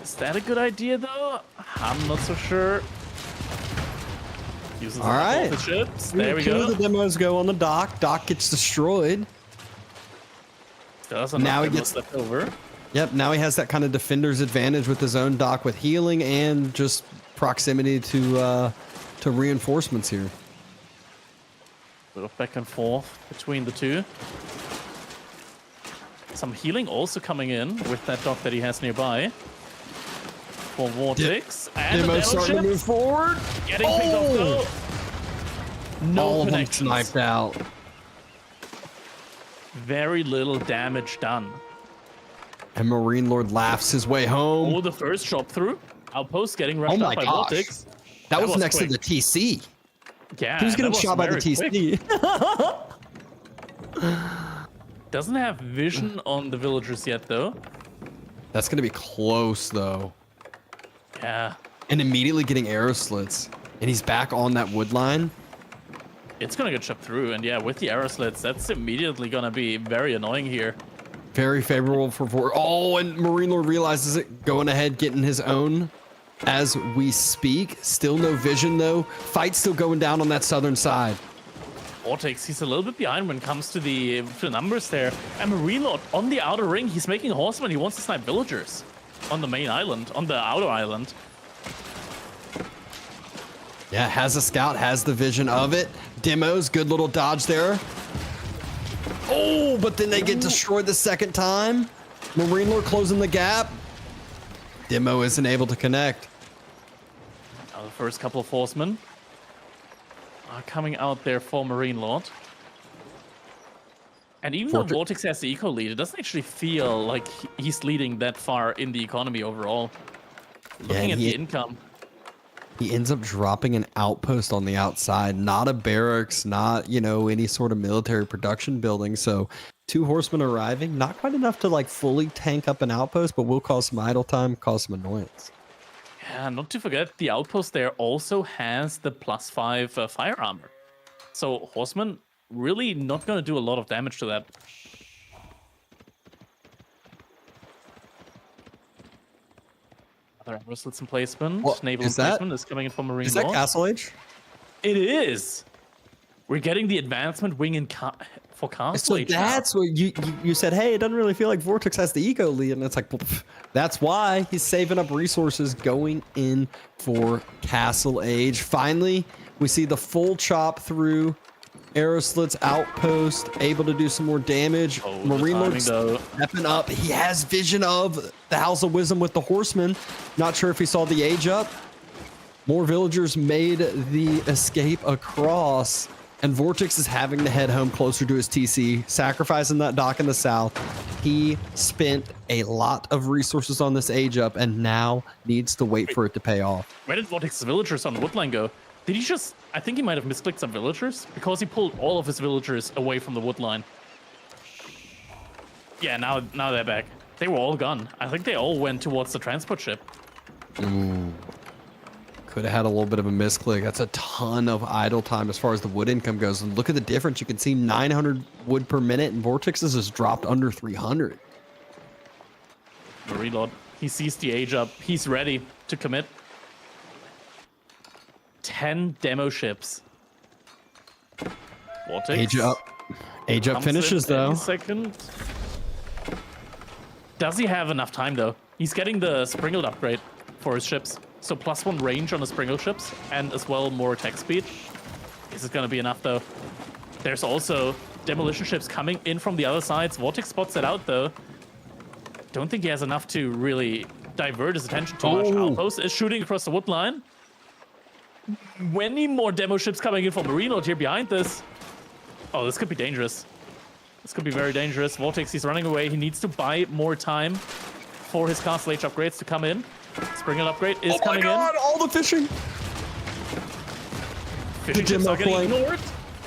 Is that a good idea, though? I'm not so sure. Uses all right, the ships. There we 2 go. of the demos go on the dock. Dock gets destroyed. Now he gets left over. Yep, now he has that kind of defender's advantage with his own dock with healing and just proximity to reinforcements here. Bit of back and forth between the 2. Some healing also coming in with that dock that he has nearby. For Vortex. And Demo starting to move forward. Getting picked off though. No all of them connections. sniped out. Very little damage done. And Marine Lord laughs his way home. Oh, the first chop through. Outpost getting rushed my up by gosh. Vortex. That was next quick. to the TC. Yeah, Who's getting that was shot by the very TC? Doesn't have vision on the villagers yet, though. That's going to be close, though. Yeah. And immediately getting arrow slits. And he's back on that wood line. It's gonna get chipped through, and yeah, with the arrow slits, that's immediately gonna be very annoying here. Very favorable for Oh, and Marine Lord realizes it, going ahead, getting his own as we speak. Still no vision though. Fight still going down on that southern side. Vortex, he's a little bit behind when it comes to the numbers there. And Marine Lord on the outer ring, he's making horsemen. He wants to snipe villagers on the main island, on the outer island. Yeah, has a scout, has the vision of it. Demos, good little dodge there. Oh, but then they get destroyed the second time. Marine Lord closing the gap. Demo isn't able to connect. Now the first couple of horsemen are coming out there for Marine Lord. And even though Vortex has the eco lead, it doesn't actually feel like he's leading that far in the economy overall. Looking at the income. He ends up dropping an outpost on the outside, not a barracks, not, you know, any sort of military production building. So 2 horsemen arriving, not quite enough to like fully tank up an outpost, but will cause some idle time, cause some annoyance. Yeah, not to forget, the outpost there also has the +5 fire armor. So horsemen really not going to do a lot of damage to that. Another arrow slits in placement. Well, Naval placement is coming in from Marine Is that Lord. Castle Age? It is. We're getting the advancement wing in for Castle So Age now. that's what you said, hey, it doesn't really feel like Vortex has the eco lead. And it's like, that's why he's saving up resources going in for Castle Age. Finally, we see the full chop through. Arrow slits outpost, able to do some more damage. Oh, Marine Lord though. stepping up. He has vision of the House of Wisdom with the horsemen. Not sure if he saw the age up. More villagers made the escape across. And Vortex is having to head home closer to his TC, sacrificing that dock in the south. He spent a lot of resources on this age up and now needs to wait for it to pay off. Where did Vortex's villagers on the woodline go? Did he just... I think he might have misclicked some villagers because he pulled all of his villagers away from the woodline. Yeah, now they're back. They were all gone. I think they all went towards the transport ship. Ooh. Could have had a little bit of a misclick. That's a ton of idle time as far as the wood income goes. And look at the difference. You can see 900 wood per minute, and Vortex's has dropped under 300. Marine Lord, he sees the age up. He's ready to commit. 10 demo ships. Vortex. Age up. Age up finishes, though. Second. Does he have enough time, though? He's getting the Springald upgrade for his ships. So +1 range on the Springald ships, and as well more attack speed. Is it going to be enough, though? There's also demolition ships coming in from the other sides. Vortex spots it out, though. Don't think he has enough to really divert his attention too much. Outpost is shooting across the wood line. Many more demo ships coming in from Marine Lord here behind this. Oh, this could be dangerous. This could be very dangerous. Vortex, he's running away. He needs to buy more time for his Castle Age upgrades to come in. Springald upgrade is coming in. All the fishing. Fishing ships are getting ignored.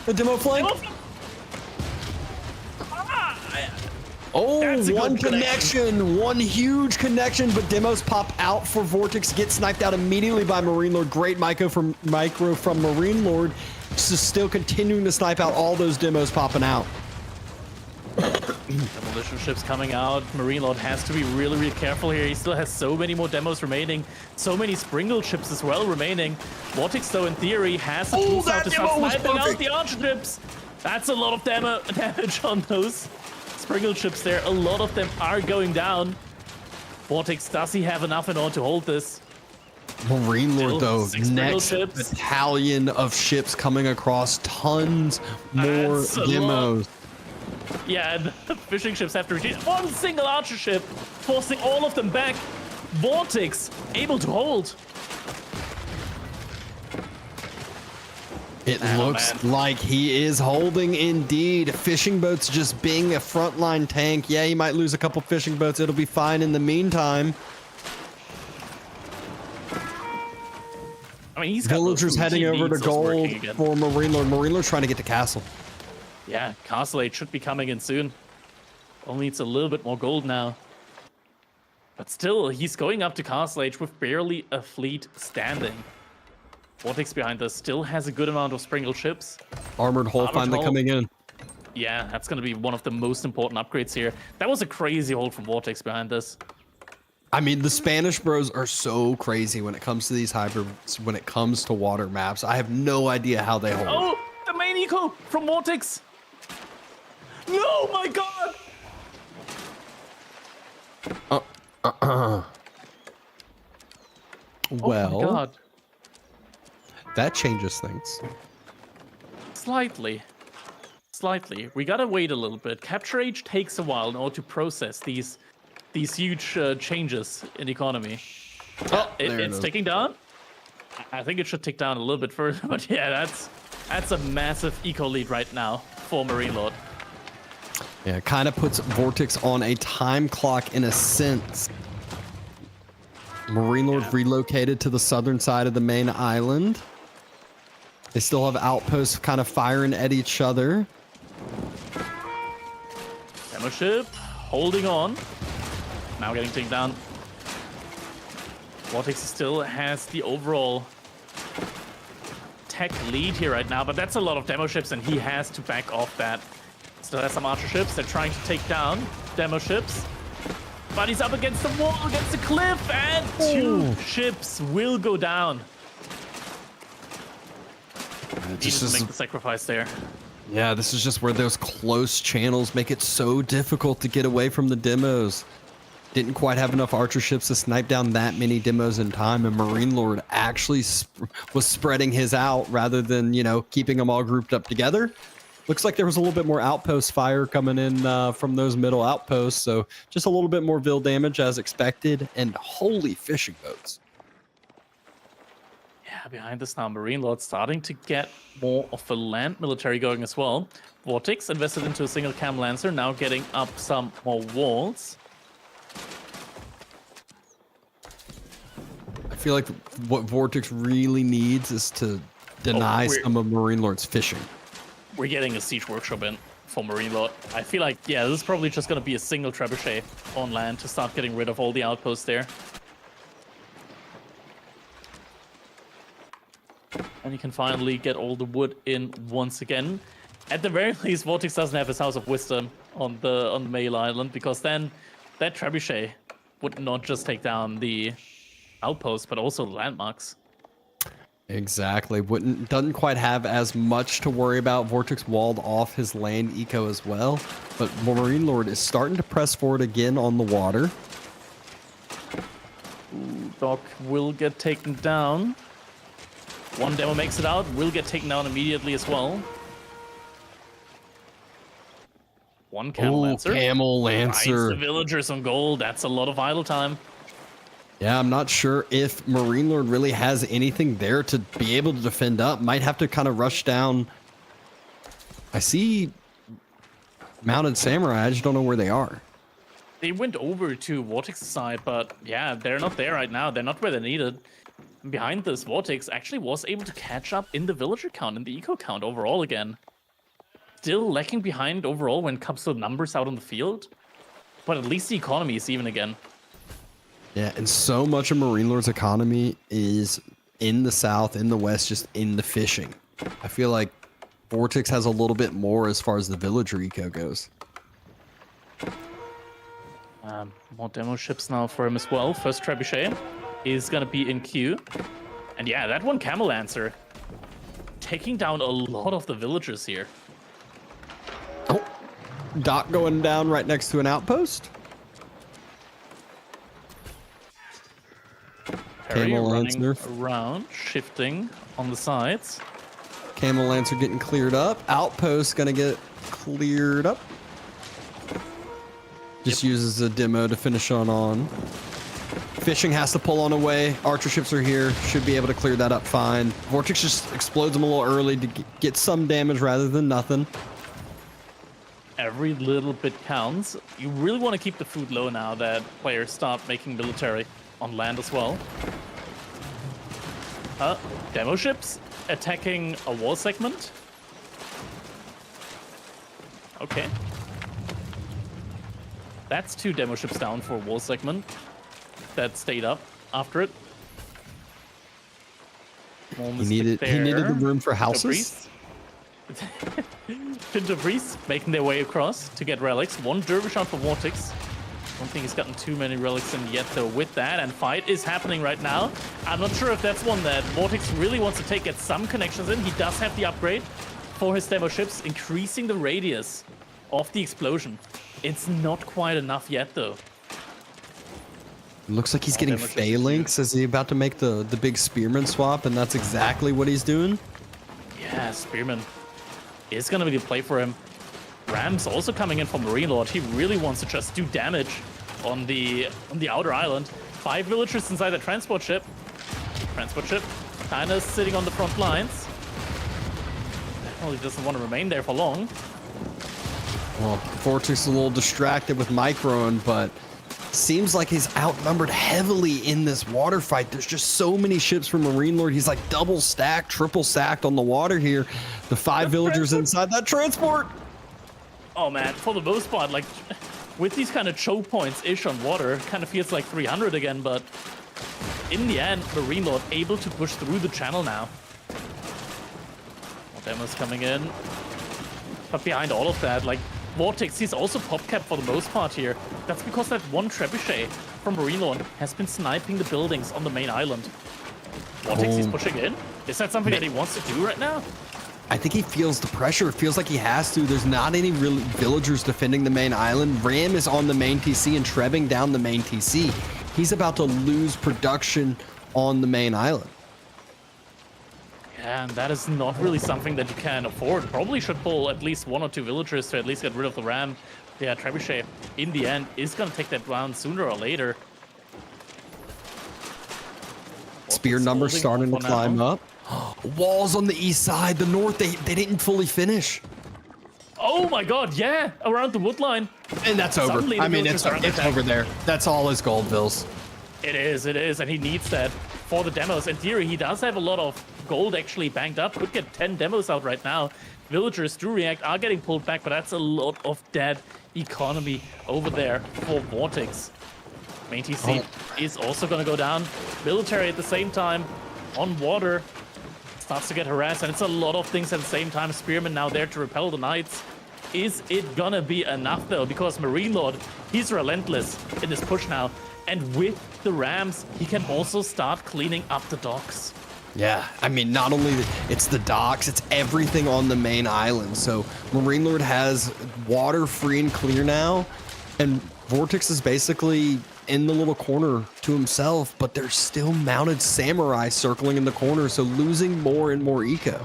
The demo flank. Oh, one connection. One huge connection, but demos pop out for Vortex. Get sniped out immediately by Marine Lord. Great micro from Marine Lord. Just still continuing to snipe out all those demos popping out. Demolition ships coming out. Marine Lord has to be really, really careful here. He still has so many more demos remaining. So many Springald ships as well remaining. Vortex, though, in theory, has the tools out to start sniping out the archer ships. That's a lot of damage on those Springald ships there. A lot of them are going down. Vortex, does he have enough in order to hold this? Marine Lord, though, next ships. battalion of ships coming across. Tons more demos. Yeah, and the fishing ships have to retreat. One single archer ship, forcing all of them back. Vortex able to hold. It looks like he is holding indeed. Fishing boats just being a frontline tank. Yeah, he might lose a couple fishing boats. It'll be fine in the meantime. I mean, he's got villagers heading over to gold for Marine Lord. Marine Lord trying to get to castle. Yeah, Castle Age should be coming in soon. Only it's a little bit more gold now. But still, he's going up to Castle Age with barely a fleet standing. Vortex behind us still has a good amount of sprinkled ships. Armored hull Armored finally hull. coming in. Yeah, that's going to be one of the most important upgrades here. That was a crazy hold from Vortex behind us. I mean, the Spanish bros are so crazy when it comes to these hybrids, when it comes to water maps. I have no idea how they hold. Oh, the main eco from Vortex. No, my God. Well, oh my God. that changes things. Slightly. We gotta wait a little bit. Capture age takes a while in order to process these huge changes in the economy. Oh, It's ticking down. I think it should tick down a little bit further, but yeah, that's a massive eco lead right now for Marine Lord. Yeah, it kind of puts Vortex on a time clock in a sense. Marine Lord relocated to the southern side of the main island. They still have outposts kind of firing at each other. Demo ship holding on. Now getting taken down. Vortex still has the overall tech lead here right now, but that's a lot of demo ships, and he has to back off that. Still has some archer ships. They're trying to take down demo ships. But he's up against the wall, against the cliff, and two ships will go down. Needs to make the sacrifice there. Yeah, this is just where those close channels make it so difficult to get away from the demos. Didn't quite have enough archer ships to snipe down that many demos in time, and Marine Lord actually was spreading his out rather than, you know, keeping them all grouped up together. Looks like there was a little bit more outpost fire coming in from those middle outposts, so just a little bit more Vil damage as expected, and holy fishing boats. Yeah, behind us now, Marine Lord starting to get more of the land military going as well. Vortex invested into a single cam lancer, now getting up some more walls. I feel like what Vortex really needs is to deny some of Marine Lord's fishing. We're getting a siege workshop in for Marine Lord. I feel like, yeah, this is probably just going to be a single trebuchet on land to start getting rid of all the outposts there. And you can finally get all the wood in once again. At the very least, Vortex doesn't have his House of Wisdom on the mail island, because then that trebuchet would not just take down the outposts, but also the landmarks. Exactly. Doesn't quite have as much to worry about. Vortex walled off his land eco as well, but Marine Lord is starting to press forward again on the water. Ooh, Doc will get taken down. One demo makes it out, will get taken down immediately as well. One Camel Lancer. Camel Finds Lancer. the villagers on gold. That's a lot of idle time. Yeah, I'm not sure if Marine Lord really has anything there to be able to defend up. Might have to kind of rush down. I see Mounted Samurai. I just don't know where they are. They went over to Vortex's side, but yeah, they're not there right now. They're not where they're needed. Behind this, Vortex actually was able to catch up in the villager count, in the eco count overall again. Still lacking behind overall when it comes to numbers out on the field, but at least the economy is even again. Yeah, and so much of Marine Lord's economy is in the south, in the west, just in the fishing. I feel like Vortex has a little bit more as far as the villager eco goes. More demo ships now for him as well. First trebuchet is going to be in queue. And yeah, that one Camel Lancer taking down a lot of the villagers here. Oh, Doc going down right next to an outpost. Perry Camel running Lancer. around, shifting on the sides. Camel Lancer getting cleared up. Outpost gonna get cleared up. Just uses a demo to finish on. Fishing has to pull on away. Archer ships are here. Should be able to clear that up fine. Vortex just explodes them a little early to get some damage rather than nothing. Every little bit counts. You really want to keep the food low now that players start making military on land as well. Demo ships attacking a wall segment. Okay. That's 2 demo ships down for a wall segment that stayed up after it. He needed the room for houses. Pinto Priest making their way across to get relics. One dervish out for Vortex. Don't think he's gotten too many relics in yet though with that, and fight is happening right now. I'm not sure if that's one that Vortex really wants to take, get some connections in. He does have the upgrade for his demo ships, increasing the radius of the explosion. It's not quite enough yet though. Looks like he's getting phalanx. Is he about to make the big spearman swap? And that's exactly what he's doing. Yeah, spearman is gonna be the play for him. Ram's also coming in from Marine Lord. He really wants to just do damage on the outer island. 5 villagers inside the transport ship. Transport ship kind of sitting on the front lines. Definitely doesn't want to remain there for long. Well, Vortex is a little distracted with Micron, but seems like he's outnumbered heavily in this water fight. There's just so many ships from Marine Lord. He's like double stacked, triple stacked on the water here. The 5 villagers inside that transport. Oh man, for the most part, like with these kind of choke points-ish on water, it kind of feels like 300 again, but in the end, Marine Lord able to push through the channel now. More demos coming in. But behind all of that, like Vortex, he's also pop capped for the most part here. That's because that one trebuchet from Marine Lord has been sniping the buildings on the main island. Vortex is pushing in. Is that something that he wants to do right now? I think he feels the pressure. It feels like he has to. There's not any real villagers defending the main island. Ram is on the main TC and trebbing down the main TC. He's about to lose production on the main island. Yeah, and that is not really something that you can afford. Probably should pull at least 1 or 2 villagers to at least get rid of the Ram. Yeah, Trebuchet, in the end, is going to take that down sooner or later. Spear numbers starting to climb up. Walls on the east side, the north, they didn't fully finish. Oh my god, yeah, around the wood line. And that's over. I mean, it's over there. That's all his gold bills. It is, and he needs that for the demos. In theory, he does have a lot of gold actually banked up. Could get 10 demos out right now. Villagers do react, are getting pulled back, but that's a lot of dead economy over there for Vortex. Main TC is also going to go down. Military at the same time on water. Starts to get harassed, and it's a lot of things at the same time. Spearman now there to repel the knights. Is it gonna be enough though? Because Marine Lord, he's relentless in this push now. And with the Rams, he can also start cleaning up the docks. Yeah, I mean, not only it's the docks, it's everything on the main island. So Marine Lord has water free and clear now, and Vortex is basically in the little corner to himself, but there's still mounted samurai circling in the corner, so losing more and more eco.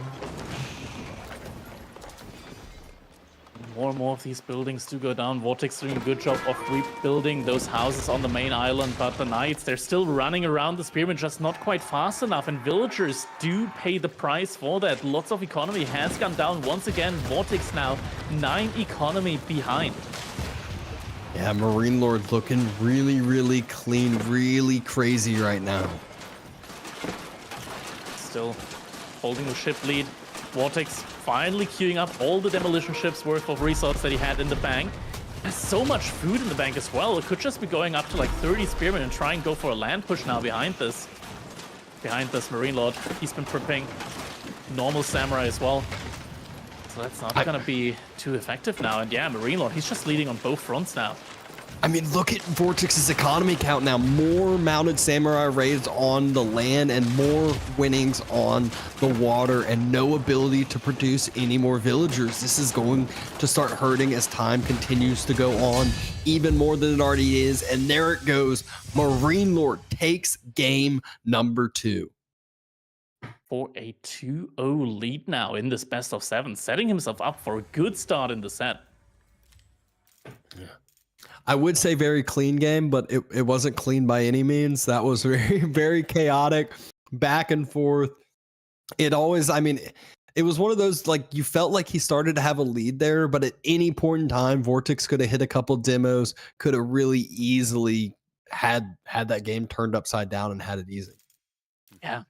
More and more of these buildings do go down. Vortex doing a good job of rebuilding those houses on the main island, but the knights, they're still running around the spearmen, just not quite fast enough, and villagers do pay the price for that. Lots of economy has gone down once again. Vortex now 9 economy behind. Yeah, Marine Lord looking really, really clean, really crazy right now. Still holding the ship lead. Vortex finally queuing up all the demolition ships worth of resources that he had in the bank. There's so much food in the bank as well. It could just be going up to like 30 spearmen and try and go for a land push now behind this. Behind this Marine Lord. He's been prepping normal samurai as well. So that's not going to be too effective now. And yeah, Marine Lord, he's just leading on both fronts now. I mean, look at Vortex's economy count now. More mounted samurai raids on the land and more winnings on the water, and no ability to produce any more villagers. This is going to start hurting as time continues to go on, even more than it already is. And there it goes. Marine Lord takes game number 2. For a 2-0 lead now in this best of 7, setting himself up for a good start in the set. Yeah. I would say very clean game, but it wasn't clean by any means. That was very, very chaotic, back and forth. It always, I mean, it was one of those, like, you felt like he started to have a lead there, but at any point in time, Vortex could have hit a couple demos, could have really easily had that game turned upside down and had it easy. Yeah.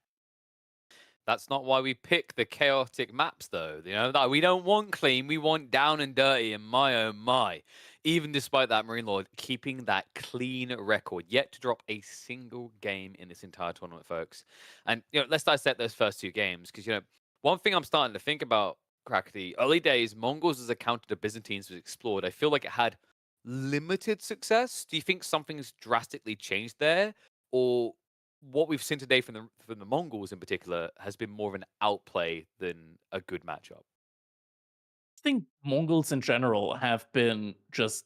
That's not why we pick the chaotic maps, though. You know, that we don't want clean, we want down and dirty, and my oh my. even despite that, Marine Lord keeping that clean record, yet to drop a single game in this entire tournament, folks. And let's dissect those first 2 games, because one thing I'm starting to think about, Crack, the early days, Mongols as a counter to Byzantines was explored. I feel like it had limited success. Do you think something's drastically changed there, or what we've seen today from the Mongols in particular has been more of an outplay than a good matchup? I think Mongols in general have been just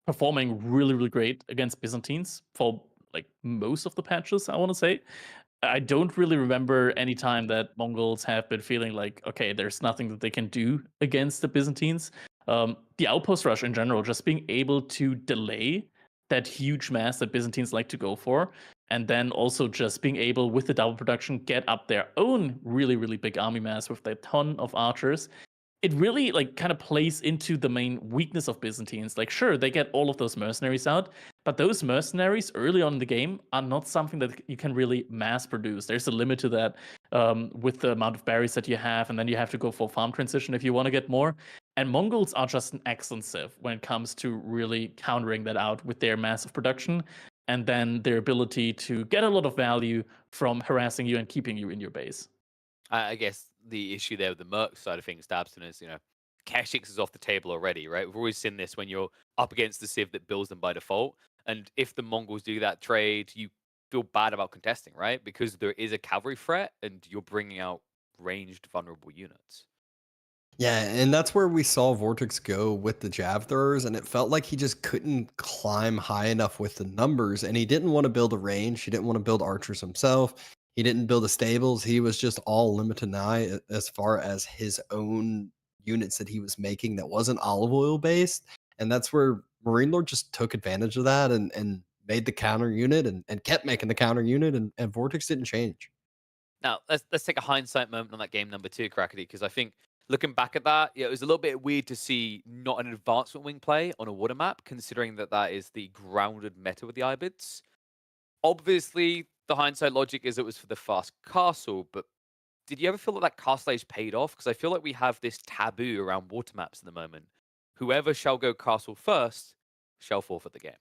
performing really, really great against Byzantines for like most of the patches, I want to say. I don't really remember any time that Mongols have been feeling like, okay, there's nothing that they can do against the Byzantines. The outpost rush in general, just being able to delay that huge mass that Byzantines like to go for, and then also just being able, with the double production, get up their own really, really big army mass with a ton of archers. It really like kind of plays into the main weakness of Byzantines. Like, sure, they get all of those mercenaries out, but those mercenaries early on in the game are not something that you can really mass produce. There's a limit to that with the amount of berries that you have, and then you have to go for farm transition if you want to get more. And Mongols are just an excellent civ when it comes to really countering that out with their massive production, and then their ability to get a lot of value from harassing you and keeping you in your base. I guess the issue there with the Merc side of things, Dabston, is, Keshix is off the table already, right? We've always seen this when you're up against the Civ that builds them by default. And if the Mongols do that trade, you feel bad about contesting, right? Because there is a cavalry threat and you're bringing out ranged, vulnerable units. Yeah, and that's where we saw Vortex go with the jab throwers, and it felt like he just couldn't climb high enough with the numbers, and he didn't want to build a range. He didn't want to build archers himself. He didn't build the stables. He was just all limited eye as far as his own units that he was making that wasn't olive oil based. And that's where Marine Lord just took advantage of that and made the counter unit and kept making the counter unit, and Vortex didn't change. Now, let's take a hindsight moment on that game number 2, Crackety, because I think looking back at that, it was a little bit weird to see not an advancement wing play on a water map, considering that is the grounded meta with the Ibids. Obviously, the hindsight logic is it was for the fast castle, but did you ever feel that castle age paid off? Because I feel like we have this taboo around water maps at the moment. Whoever shall go castle first shall forfeit the game.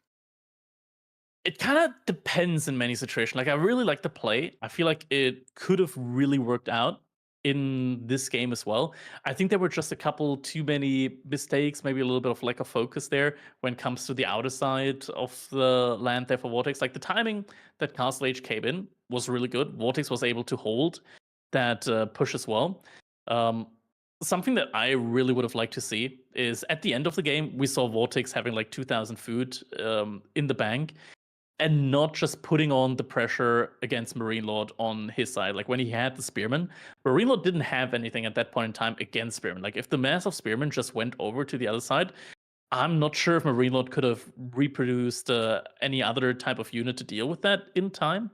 It kind of depends in many situations. Like, I really like the play. I feel like it could have really worked out in this game as well. I think there were just a couple too many mistakes, maybe a little bit of lack of focus there when it comes to the outer side of the land there for Vortex. Like, the timing that Castle Age came in was really good. Vortex was able to hold that push as well. Something that I really would have liked to see is at the end of the game, we saw Vortex having like 2,000 food in the bank, and not just putting on the pressure against Marine Lord on his side. Like, when he had the Spearman, Marine Lord didn't have anything at that point in time against Spearman. Like, if the mass of Spearman just went over to the other side, I'm not sure if Marine Lord could have reproduced any other type of unit to deal with that in time.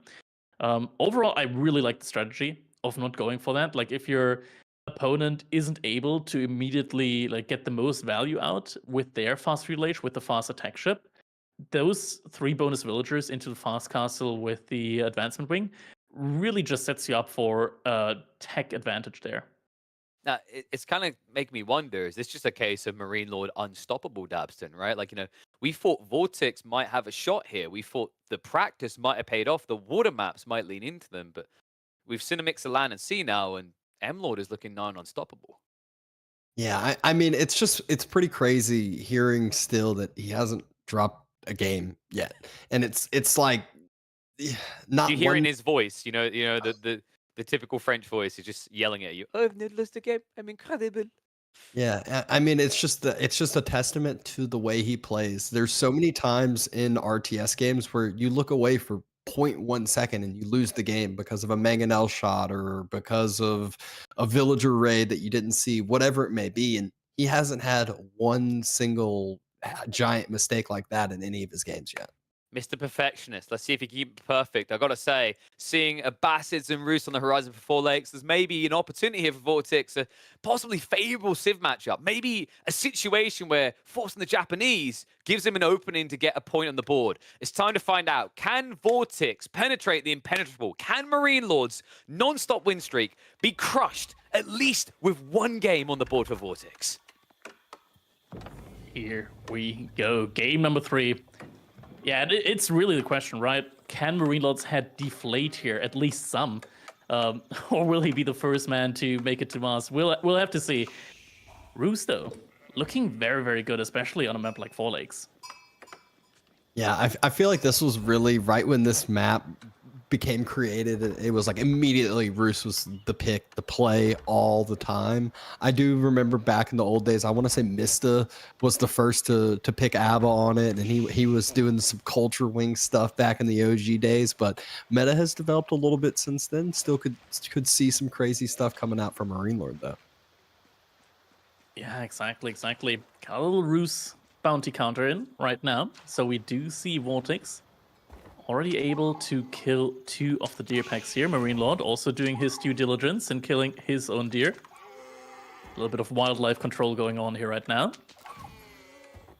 Overall, I really like the strategy of not going for that. Like, if your opponent isn't able to immediately like get the most value out with their fast relay, with the fast attack ship, those 3 bonus villagers into the fast castle with the advancement wing really just sets you up for a tech advantage there. Now, it's kind of making me wonder, is this just a case of Marine Lord unstoppable, Dabston, right? Like, we thought Vortex might have a shot here. We thought the practice might have paid off. The water maps might lean into them, but we've seen a mix of land and sea now, and M-Lord is looking nigh unstoppable. Yeah, I mean, it's pretty crazy hearing still that he hasn't dropped a game yet, and it's like not. You hear one... in his voice, the typical French voice is just yelling at you. I've never lost a game. I'm incredible. Yeah, I mean, it's just a testament to the way he plays. There's so many times in RTS games where you look away for 0.1 second and you lose the game because of a mangonel shot or because of a villager raid that you didn't see, whatever it may be. And he hasn't had one single giant mistake like that in any of his games yet. Mr. Perfectionist. Let's see if he can keep it perfect. I got to say, seeing a Bassids and Roost on the horizon for 4 Lakes, there's maybe an opportunity here for Vortex, a possibly favorable Civ matchup. Maybe a situation where forcing the Japanese gives him an opening to get a point on the board. It's time to find out. Can Vortex penetrate the impenetrable? Can Marine Lord's non-stop win streak be crushed, at least with 1 game on the board for Vortex? Here we go. Game number 3. Yeah, it's really the question, right? Can Marine Lord's head deflate here? At least some. Or will he be the first man to make it to Mars? We'll have to see. Roos, though, looking very, very good, especially on a map like Four Lakes. Yeah, I feel like this was really right when this map became created. It was like immediately Roos was the pick, the play all the time. I do remember back in the old days, I want to say Mista was the first to pick ABBA on it, and he was doing some culture wing stuff back in the OG days, but meta has developed a little bit since then. Still could see some crazy stuff coming out from Marine Lord though. Yeah, exactly. Got a little Roos bounty counter in right now. So we do see Vortex already able to kill 2 of the deer packs here. Marine Lord also doing his due diligence and killing his own deer. A little bit of wildlife control going on here right now.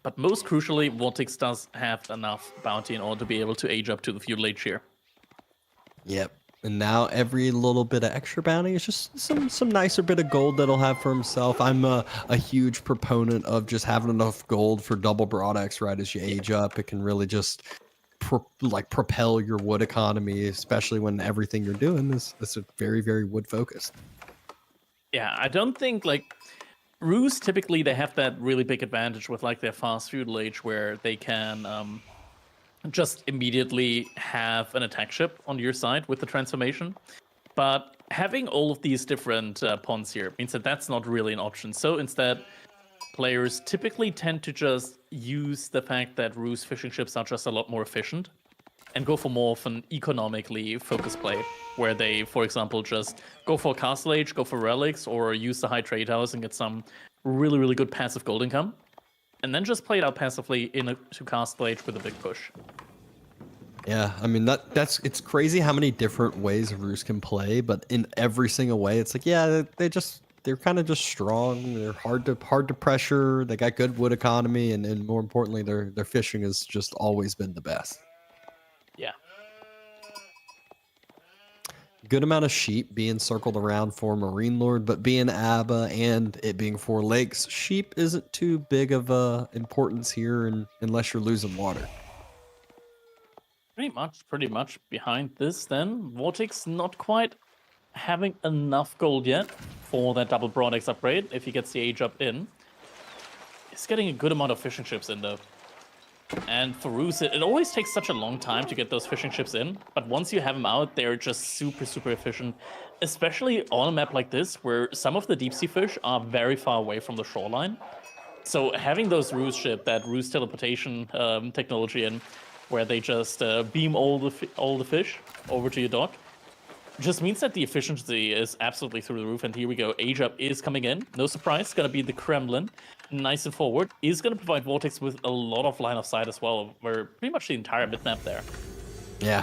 But most crucially, Vortex does have enough bounty in order to be able to age up to the feudal age here. Yep. And now every little bit of extra bounty is just some nicer bit of gold that he'll have for himself. I'm a huge proponent of just having enough gold for double broad X right as you age up. It can really just propel your wood economy, especially when everything you're doing is very, very wood focused. Yeah, I don't think Roos typically they have that really big advantage with their fast feudal age where they can just immediately have an attack ship on your side with the transformation. But having all of these different pawns here means that that's not really an option. So instead, players typically tend to just use the fact that Roos fishing ships are just a lot more efficient and go for more of an economically focused play, where they, for example, just go for Castle Age, go for relics, or use the high trade house and get some really, really good passive gold income. And then just play it out passively into Castle Age with a big push. Yeah, I mean it's crazy how many different ways Roos can play, but in every single way, it's like they're kind of just strong. They're hard to pressure. They got good wood economy, and more importantly, their fishing has just always been the best. Yeah. Good amount of sheep being circled around for Marine Lord, but being ABBA and it being 4 lakes, sheep isn't too big of a importance here unless you're losing water. Pretty much behind this then. Vortex not quite having enough gold yet for that double broad X upgrade if he gets the age up in. He's getting a good amount of fishing ships in though. And for Roos, it always takes such a long time to get those fishing ships in, but once you have them out, they're just super, super efficient, especially on a map like this, where some of the deep sea fish are very far away from the shoreline. So having those Roos ship, that Roos teleportation technology in, where they just beam all the fish over to your dock, just means that the efficiency is absolutely through the roof. And here we go, age up is coming in. No surprise, gonna be the Kremlin, nice and forward. Is gonna provide Vortex with a lot of line of sight as well, where pretty much the entire mid map there. Yeah,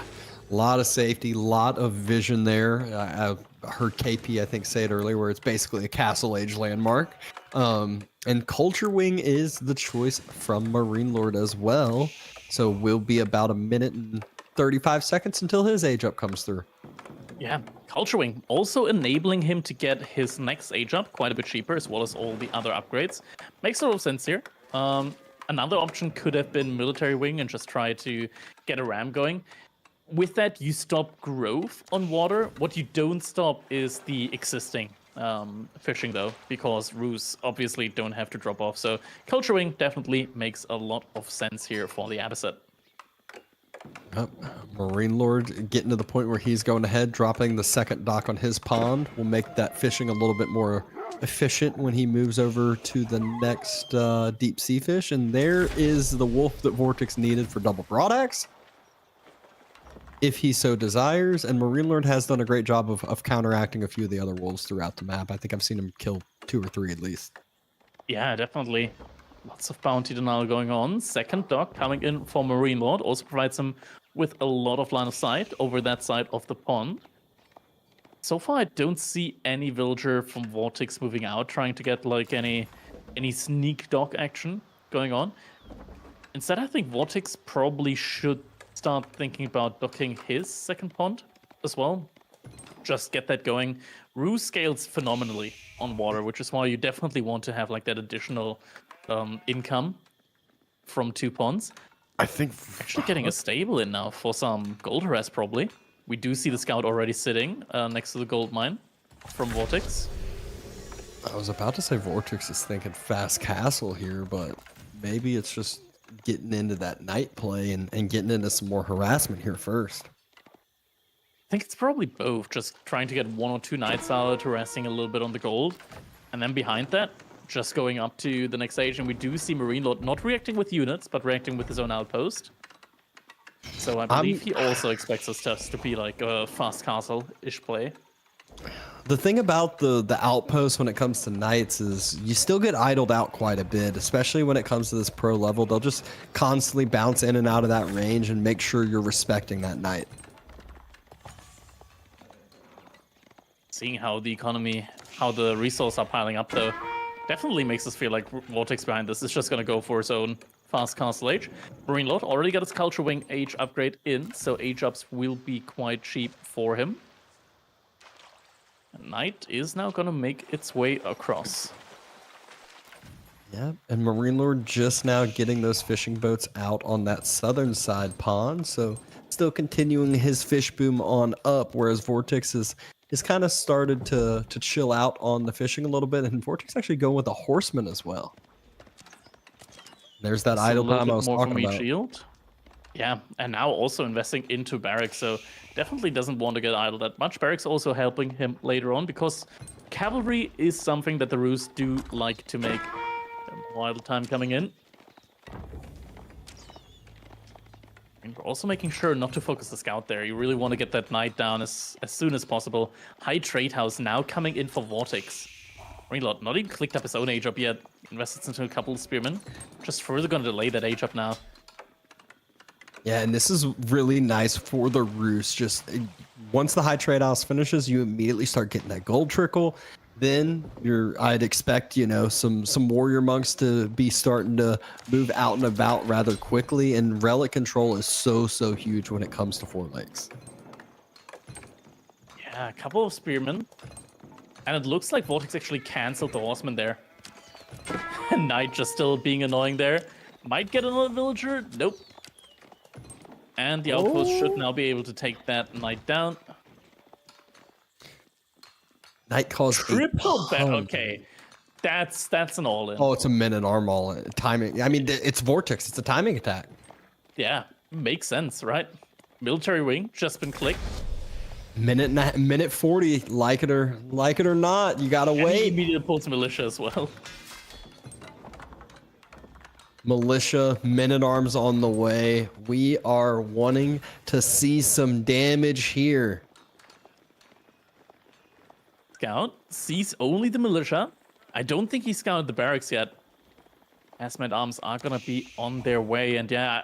a lot of safety, a lot of vision there. I heard KP, I think, say it earlier, where it's basically a Castle Age landmark. And Culture Wing is the choice from Marine Lord as well. So we'll be about 1 minute and 35 seconds until his age up comes through. Yeah, Culture Wing also enabling him to get his next age up quite a bit cheaper, as well as all the other upgrades. Makes a lot of sense here. Another option could have been Military Wing and just try to get a ram going. With that, you stop growth on water. What you don't stop is the existing fishing, though, because Roos obviously don't have to drop off. So Culture Wing definitely makes a lot of sense here for the Abbaset. Marine Lord getting to the point where he's going ahead, dropping the second dock on his pond will make that fishing a little bit more efficient when he moves over to the next deep sea fish. And there is the wolf that Vortex needed for double broad axe, if he so desires. And Marine Lord has done a great job of counteracting a few of the other wolves throughout the map. I think I've seen him kill 2 or 3 at least. Yeah, definitely. Lots of bounty denial going on. Second dock coming in for Marine Lord. Also provides him with a lot of line of sight over that side of the pond. So far, I don't see any villager from Vortex moving out, trying to get any sneak dock action going on. Instead, I think Vortex probably should start thinking about docking his second pond as well. Just get that going. Roos scales phenomenally on water, which is why you definitely want to have that additional income from 2 pawns. I think Actually getting a stable in now for some gold harass, probably. We do see the scout already sitting next to the gold mine from Vortex. I was about to say Vortex is thinking fast castle here, but maybe it's just getting into that night play and getting into some more harassment here first. I think it's probably both, just trying to get 1 or 2 knights out, harassing a little bit on the gold. And then behind that, just going up to the next stage, and we do see Marine Lord not reacting with units, but reacting with his own outpost. So I believe he also expects us to be like a fast castle-ish play. The thing about the outpost when it comes to knights is you still get idled out quite a bit, especially when it comes to this pro level. They'll just constantly bounce in and out of that range and make sure you're respecting that knight. Seeing how the economy, how the resources are piling up, though, definitely makes us feel like Vortex behind this is just going to go for his own fast castle age. Marine Lord already got his Culture Wing age upgrade in, so age ups will be quite cheap for him. And Knight is now going to make its way across. Yeah, and Marine Lord just now getting those fishing boats out on that southern side pond, so still continuing his fish boom on up, whereas Vortex is kind of started to chill out on the fishing a little bit, and Vortex actually going with a horseman as well. There's that idle time I was talking about. Shield. Yeah, and now also investing into barracks, so definitely doesn't want to get idle that much. Barracks also helping him later on, because cavalry is something that the Roos do like to make. More idle time coming in. And we're also making sure not to focus the scout there. You really want to get that knight down as soon as possible. High Trade House now coming in for Vortex. Marine Lord not even clicked up his own age up yet. Invested into a couple of spearmen. Just further going to delay that age up now. Yeah, and this is really nice for the Roos. Just once the High Trade House finishes, you immediately start getting that gold trickle. Then I'd expect, you know, some warrior monks to be starting to move out and about rather quickly, and relic control is so huge when it comes to Four Lakes. Yeah, a couple of spearmen, and it looks like Vortex actually canceled the horseman there. And Knight just still being annoying there. Might get another villager. Nope. And the outpost should now be able to take that knight down. Knight caused triple bet. Okay, that's an all-in. Oh, it's a men-at-arm all-in. Timing. I mean, it's Vortex. It's a timing attack. Yeah, makes sense, right? Military wing just been clicked. Minute 40. Like it or not, you gotta wait. He immediately pulls militia as well. Militia, men-at-arms on the way. We are wanting to see some damage here. Scout sees only the militia. I don't think he scouted the barracks yet. Asmet arms are gonna be on their way, and yeah,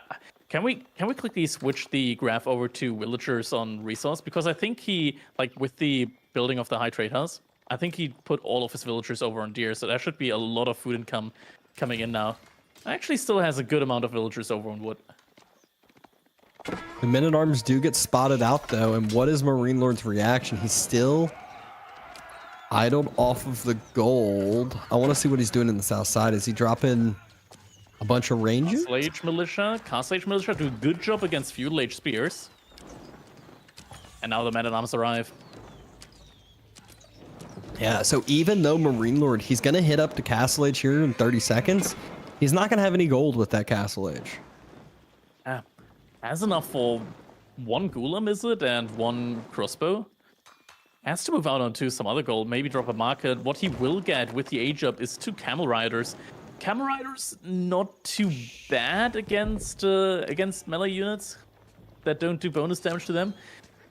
can we quickly switch the graph over to villagers on resource, because I think he, like with the building of the High Trade House, I think he put all of his villagers over on deer, so that should be a lot of food income coming in now. Actually, still has a good amount of villagers over on wood. The men-at-arms do get spotted out though, and what is Marine Lord's reaction? He's still idled off of the gold. I want to see what he's doing in the south side. Is he dropping a bunch of rangers? Castle Age Militia do a good job against Feudal Age Spears. And now the men-at-arms arrive. Yeah, so even though Marine Lord, he's going to hit up to Castle Age here in 30 seconds, he's not going to have any gold with that Castle Age. Yeah, has enough for 1 Golem, is it? And 1 crossbow. Has to move out onto some other gold, maybe drop a market. What he will get with the age up is 2 Camel Riders. Camel Riders not too bad against melee units that don't do bonus damage to them,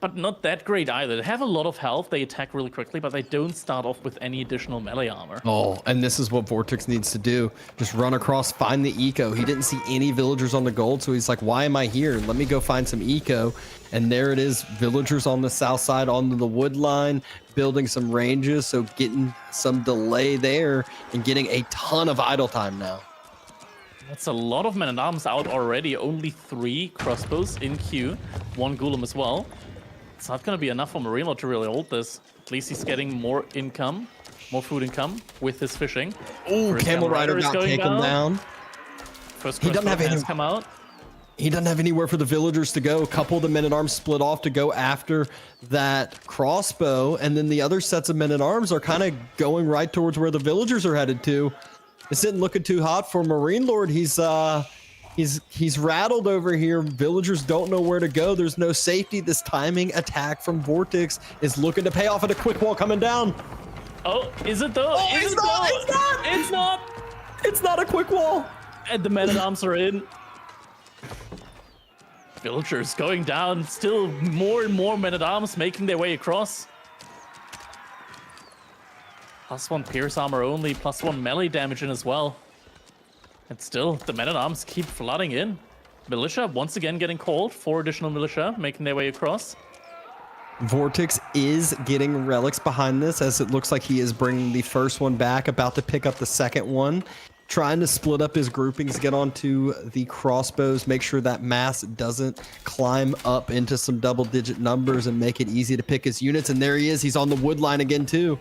but not that great either. They have a lot of health, they attack really quickly, but they don't start off with any additional melee armor. Oh, and this is what Vortex needs to do. Just run across, find the eco. He didn't see any villagers on the gold, so he's like, why am I here? Let me go find some eco. And there it is, villagers on the south side onto the wood line, building some ranges, so getting some delay there and getting a ton of idle time now. That's a lot of men-at-arms out already. Only 3 crossbows in queue, 1 Golem as well. It's not going to be enough for Marine Lord to really hold this. At least he's getting more income. More food income with his fishing. Oh, First Camel Rider is got going taken down. First He doesn't have crossbow any- has come out. He doesn't have anywhere for the villagers to go. A couple of the men-at-arms split off to go after that crossbow, and then the other sets of men-at-arms are kind of going right towards where the villagers are headed to. It's not looking too hot for Marine Lord. He's rattled over here. Villagers don't know where to go. There's no safety. This timing attack from Vortex is looking to pay off at a quick wall coming down. Oh, is it though? Oh, Is it's it not, though? it's not! It's not! It's not a quick wall. And the men-at-arms are in. Villagers going down. Still more and more men-at-arms making their way across. +1 pierce armor only, +1 melee damage in as well. And still, the men-at-arms keep flooding in. Militia once again getting called. 4 additional militia making their way across. Vortex is getting relics behind this, as it looks like he is bringing the first one back, about to pick up the second one. Trying to split up his groupings, get onto the crossbows, make sure that mass doesn't climb up into some double-digit numbers and make it easy to pick his units. And there he is. He's on the wood line again, too.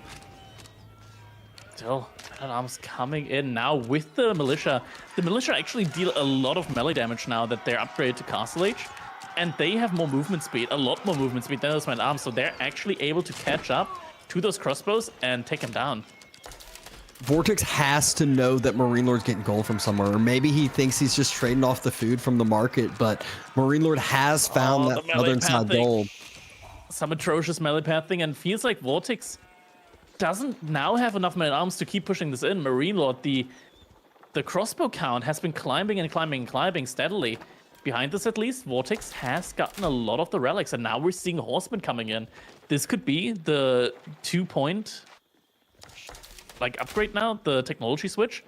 Still, men-at-arms coming in now with the militia. The militia actually deal a lot of melee damage now that they're upgraded to Castle Age. And they have more movement speed, a lot more movement speed than those men-at-arms. So they're actually able to catch up to those crossbows and take them down. Vortex has to know that Marine Lord's getting gold from somewhere, or maybe he thinks he's just trading off the food from the market, but Marine Lord has found that the melee southern side pathing. gold. Some atrocious melee pathing, and feels like Vortex doesn't now have enough men-at-arms to keep pushing this in. Marine Lord, the crossbow count has been climbing and climbing and climbing steadily. Behind this, at least, Vortex has gotten a lot of the relics, and now we're seeing horsemen coming in. This could be the 2-point upgrade now, the technology switch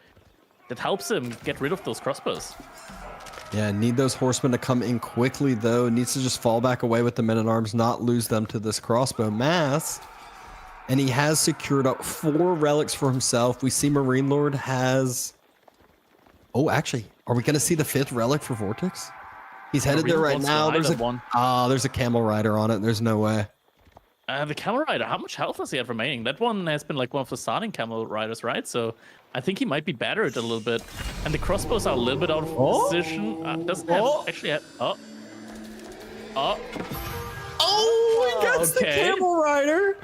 that helps him get rid of those crossbows. Yeah, need those horsemen to come in quickly, though. Needs to just fall back away with the men-at-arms, not lose them to this crossbow mass. And he has secured up 4 relics for himself. We see Marine Lord has... Oh, actually, are we going to see the 5th relic for Vortex? He's headed there right now. There's a camel rider on it. There's no way. The camel rider, how much health does he have remaining? That one has been like one of the starting camel riders, right? So I think he might be battered a little bit. And the crossbows are a little bit out of position. Doesn't have actually have, Oh, he gets the camel rider.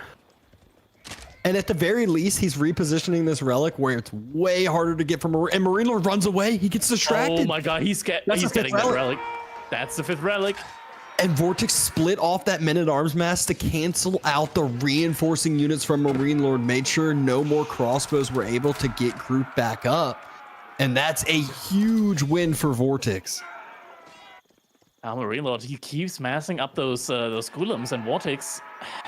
And at the very least, he's repositioning this relic where it's way harder to get from and Marine Lord runs away. He gets distracted. Oh my god, he's getting that relic. That's the 5th relic. And Vortex split off that men-at-arms mass to cancel out the reinforcing units from Marine Lord, made sure no more crossbows were able to get grouped back up. And that's a huge win for Vortex. Marine Lord, he keeps massing up those golems, and Vortex,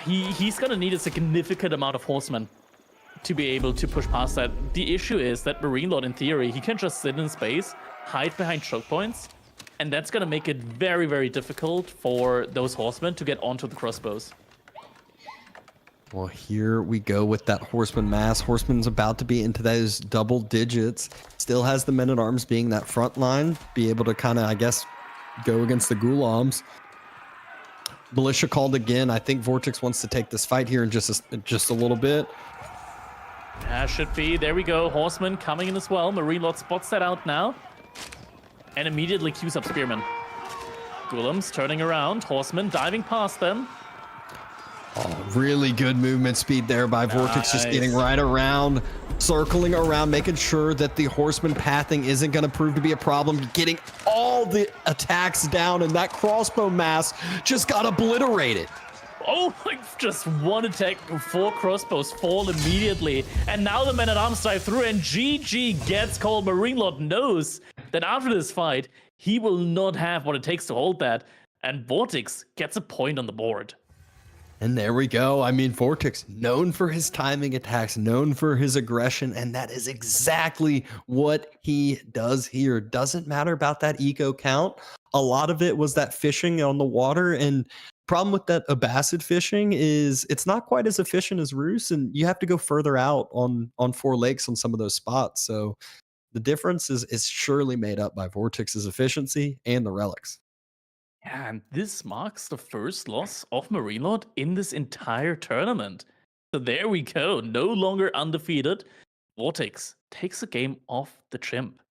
he's gonna need a significant amount of horsemen to be able to push past that. The issue is that Marine Lord, in theory, he can just sit in space, hide behind choke points, and that's going to make it very, very difficult for those horsemen to get onto the crossbows. Well, here we go with that horseman mass. Horseman's about to be into those double digits. Still has the men-at-arms being that front line, be able to kind of, I guess, go against the Ghulams. Militia called again. I think Vortex wants to take this fight here in just a little bit. Yeah, should be. There we go. Horseman coming in as well. Marine Lord spots that out now. And immediately queues up Spearmen. Ghulams turning around. Horsemen diving past them. Oh, really good movement speed there by Vortex, just getting right around, circling around, making sure that the horseman pathing isn't going to prove to be a problem, getting all the attacks down, and that crossbow mass just got obliterated. Oh, just one attack, 4 crossbows fall immediately. And now the men-at-arms dive through, and GG gets called. Marine Lord knows that after this fight, he will not have what it takes to hold that. And Vortex gets a point on the board. And there we go. I mean, Vortex, known for his timing attacks, known for his aggression, and that is exactly what he does here. Doesn't matter about that eco count. A lot of it was that fishing on the water, and problem with that Abbasid fishing is it's not quite as efficient as Roos, and you have to go further out on 4 lakes on some of those spots. So the difference is surely made up by Vortex's efficiency and the relics. Yeah, and this marks the first loss of Marine Lord in this entire tournament. So there we go. No longer undefeated. Vortex takes a game off the chimp.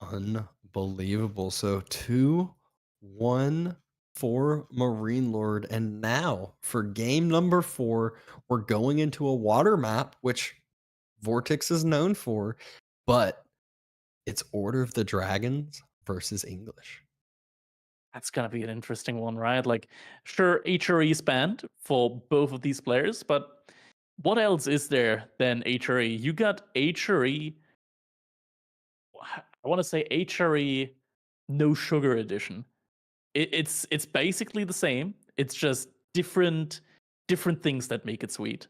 Unbelievable. So 2-1 for Marine Lord. And now for game number 4, we're going into a water map, which Vortex is known for, but it's Order of the Dragons versus English. That's gonna be an interesting one, right? Like, sure, HRE is banned for both of these players, but what else is there than HRE? You got HRE. I want to say HRE No Sugar Edition. It's basically the same. It's just different things that make it sweet.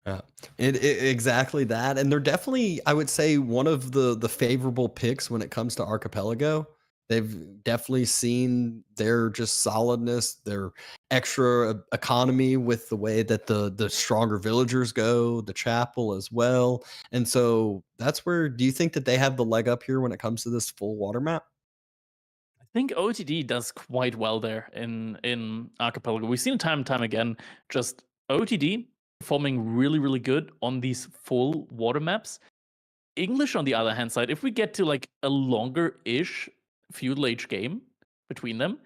Yeah, exactly that, and they're definitely, I would say, one of the favorable picks when it comes to Archipelago. They've definitely seen their just solidness, their extra economy with the way that the stronger villagers go, the chapel as well, and so that's where. Do you think that they have the leg up here when it comes to this full water map? I think OTD does quite well there in Archipelago. We've seen it time and time again. Just OTD performing really, really good on these full water maps. English, on the other hand side, if we get to like a longer-ish feudal age game between them,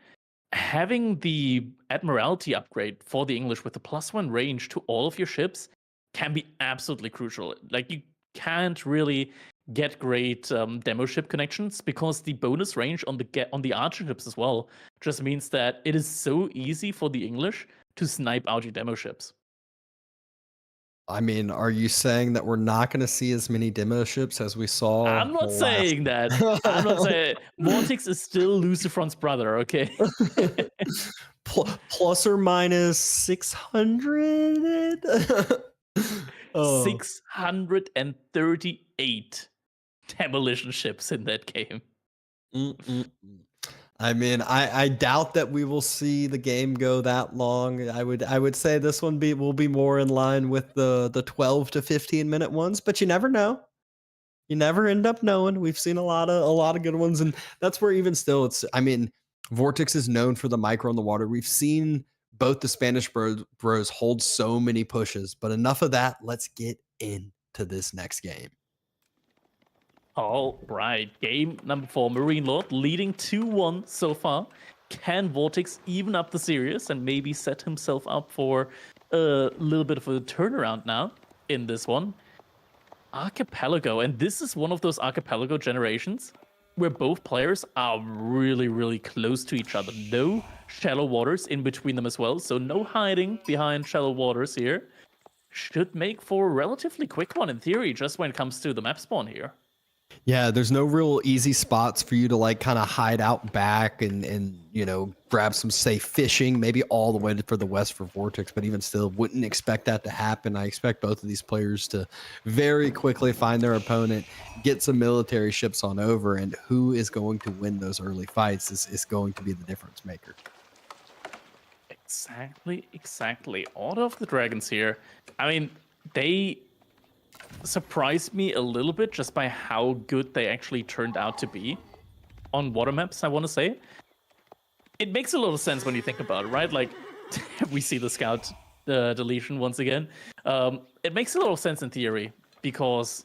having the Admiralty upgrade for the English with the +1 range to all of your ships can be absolutely crucial. Like, you can't really get great demo ship connections because the bonus range on the archer ships as well just means that it is so easy for the English to snipe out your demo ships. I mean, are you saying that we're not going to see as many demo ships as we saw? I'm not saying that. I'm not saying Vortex is still Lucifron's brother, okay? Plus or minus 600? 638 demolition ships in that game. I mean, I doubt that we will see the game go that long. I would say this one will be more in line with the 12 to 15 minute ones, but you never know. You never end up knowing. We've seen a lot of good ones, and that's where even still I mean, Vortex is known for the micro in the water. We've seen both the Spanish bros hold so many pushes, but enough of that. Let's get into this next game. All right, game number 4, Marine Lord leading 2-1 so far. Can Vortex even up the series and maybe set himself up for a little bit of a turnaround now in this one? Archipelago, and this is one of those Archipelago generations where both players are really, really close to each other. No shallow waters in between them as well, so no hiding behind shallow waters here. Should make for a relatively quick one in theory, just when it comes to the map spawn here. Yeah, there's no real easy spots for you to like kind of hide out back and you know, grab some safe fishing, maybe all the way for the west for Vortex, but even still wouldn't expect that to happen. I expect both of these players to very quickly find their opponent, get some military ships on over, and who is going to win those early fights is going to be the difference maker. Exactly. Order of the Dragons here. I mean, they surprised me a little bit just by how good they actually turned out to be on water maps, I want to say. It makes a lot of sense when you think about it, right? Like, we see the scout deletion once again. It makes a lot of sense in theory, because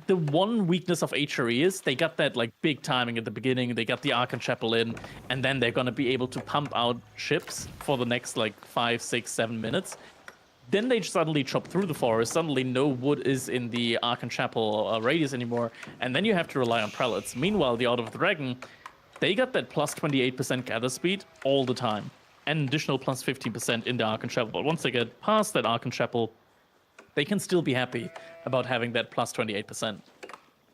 the one weakness of HRE is they got that like big timing at the beginning, they got the Archon Chapel in, and then they're going to be able to pump out ships for the next like 5, 6, 7 minutes. Then they suddenly chop through the forest. Suddenly no wood is in the Archon Chapel radius anymore. And then you have to rely on prelates. Meanwhile, the Order of the Dragon, they got that plus 28% gather speed all the time. And additional plus 15% in the Archon Chapel. But once they get past that Archon Chapel, they can still be happy about having that plus 28%.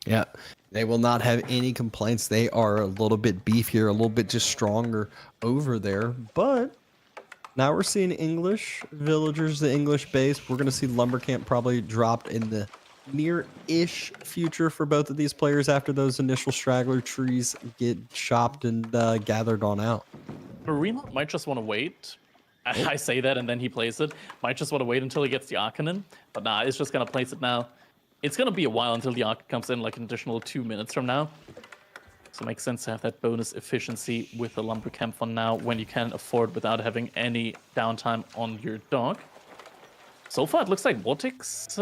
Yeah, they will not have any complaints. They are a little bit beefier, a little bit just stronger over there. But now we're seeing English villagers, the English base. We're going to see Lumber Camp probably dropped in the near-ish future for both of these players after those initial straggler trees get chopped and gathered on out. Marine might just want to wait. I say that and then he plays it. Might just want to wait until he gets the Archon in. But nah, it's just going to place it now. It's going to be a while until the Archon comes in, like an additional 2 minutes from now. So it makes sense to have that bonus efficiency with the lumber camp for now when you can afford without having any downtime on your dock. So far, it looks like Vortex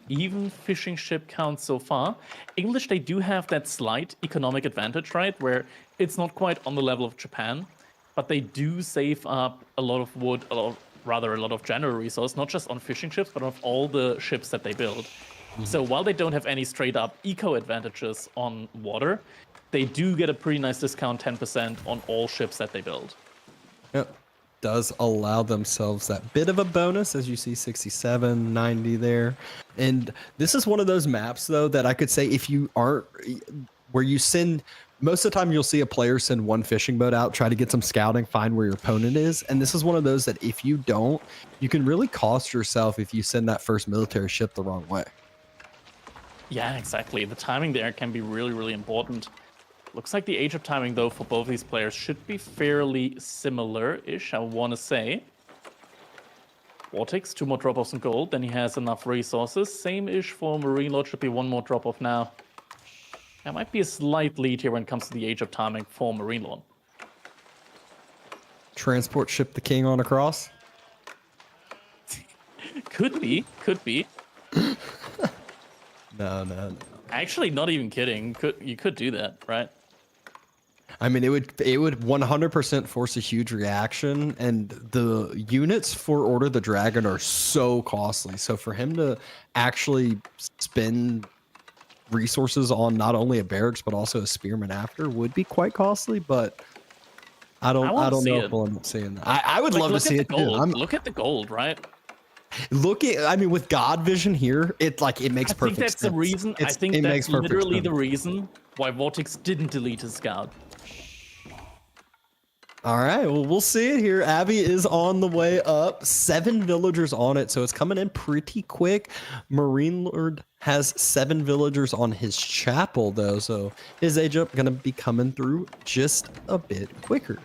even fishing ship count so far. English, they do have that slight economic advantage, right? Where it's not quite on the level of Japan, but they do save up a lot of wood, a lot of general resource, not just on fishing ships, but on all the ships that they build. So while they don't have any straight up eco advantages on water, they do get a pretty nice discount, 10% on all ships that they build. Yep. Does allow themselves that bit of a bonus, as you see 67, 90 there. And this is one of those maps, though, that I could say if you aren't, where you send, most of the time you'll see a player send one fishing boat out, try to get some scouting, find where your opponent is. And this is one of those that if you don't, you can really cost yourself if you send that first military ship the wrong way. Yeah, exactly. The timing there can be really, really important. Looks like the age of timing, though, for both these players should be fairly similar-ish, I want to say. Vortex, 2 more drop-offs in gold, then he has enough resources. Same-ish for Marine Lord, should be 1 more drop-off now. There might be a slight lead here when it comes to the age of timing for Marine Lord. Transport ship the king on across? Could be, could be. No. Actually, not even kidding. You could do that, right? I mean, it would 100% force a huge reaction, and the units for Order the Dragon are so costly. So for him to actually spend resources on not only a barracks but also a spearman after would be quite costly. But I don't know if we'll end up seeing that. I would love to see it too. Look at the gold, right? I mean, with God Vision here, it makes perfect sense. I think that's the reason. I think that's literally the reason why Vortex didn't delete his scout. All right, well, we'll see it here. Abby is on the way up. 7 villagers on it, so it's coming in pretty quick. Marine Lord has 7 villagers on his chapel, though, so his age up going to be coming through just a bit quicker.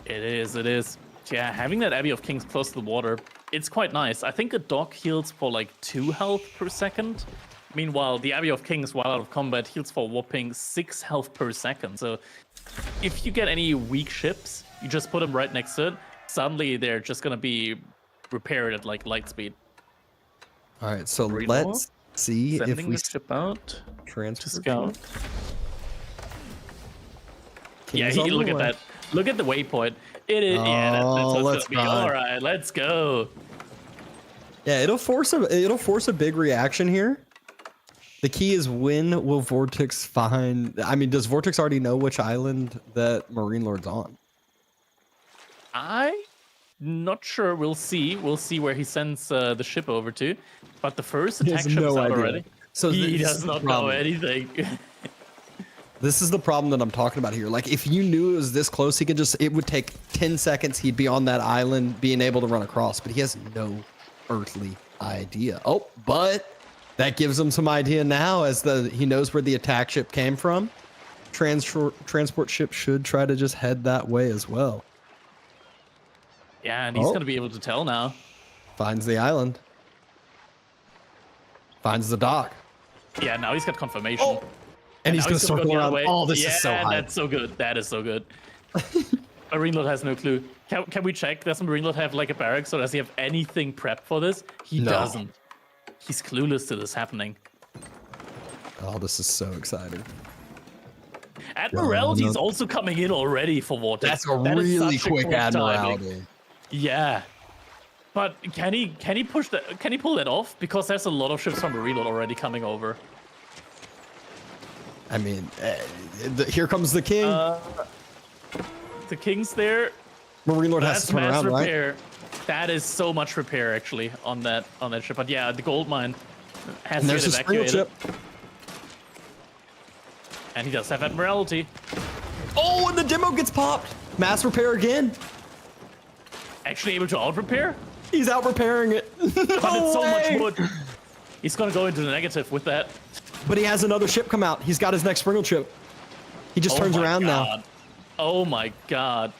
It is. Yeah, having that Abbey of Kings close to the water, it's quite nice. I think a dock heals for like 2 health per second. Meanwhile, the Abbey of Kings, while out of combat, heals for a whopping 6 health per second. So if you get any weak ships, you just put them right next to it. Suddenly, they're just going to be repaired at like light speed. All right, so let's see if we ship out transfer to scout. Yeah, look at that. Look at the waypoint. It is. Yeah, that's what it's gonna be. All right, let's go. Yeah, it'll force a big reaction here. The key is when will Vortex find? I mean, does Vortex already know which island that Marine Lord's on? I'm not sure. We'll see. We'll see where he sends the ship over to. But the first attack ship is out already. So he does not know anything. This is the problem that I'm talking about here. Like, if you knew it was this close, it would take 10 seconds. He'd be on that island being able to run across, but he has no earthly idea. Oh, but that gives him some idea now as he knows where the attack ship came from. Transport ship should try to just head that way as well. Yeah, and he's going to be able to tell now. Finds the island. Finds the dock. Yeah, now he's got confirmation. Oh. And he's going to circle around. Oh, this is so high. That's so good. That is so good. Marine Lord has no clue. Can we check? Does Marine Lord have like a barracks, or does he have anything prepped for this? He doesn't. He's clueless to this happening. Oh, this is so exciting. Admiralty is also coming in already for Vortex. That's a really quick Admiralty. Timing. Yeah. But can he push that? Can he pull that off? Because there's a lot of ships from Marine Lord already coming over. I mean, here comes the king. The king's there. Marine Lord has to turn around, repair. Right? That is so much repair actually on that ship. But yeah, the gold mine has to get evacuated. Ship. And he does have Admiralty. Oh, and the demo gets popped. Mass repair again. Actually able to out repair? He's out repairing it. But it's so much wood. He's gonna go into the negative with that. But he has another ship come out. He's got his next springle chip. He just turns around now. Oh my god.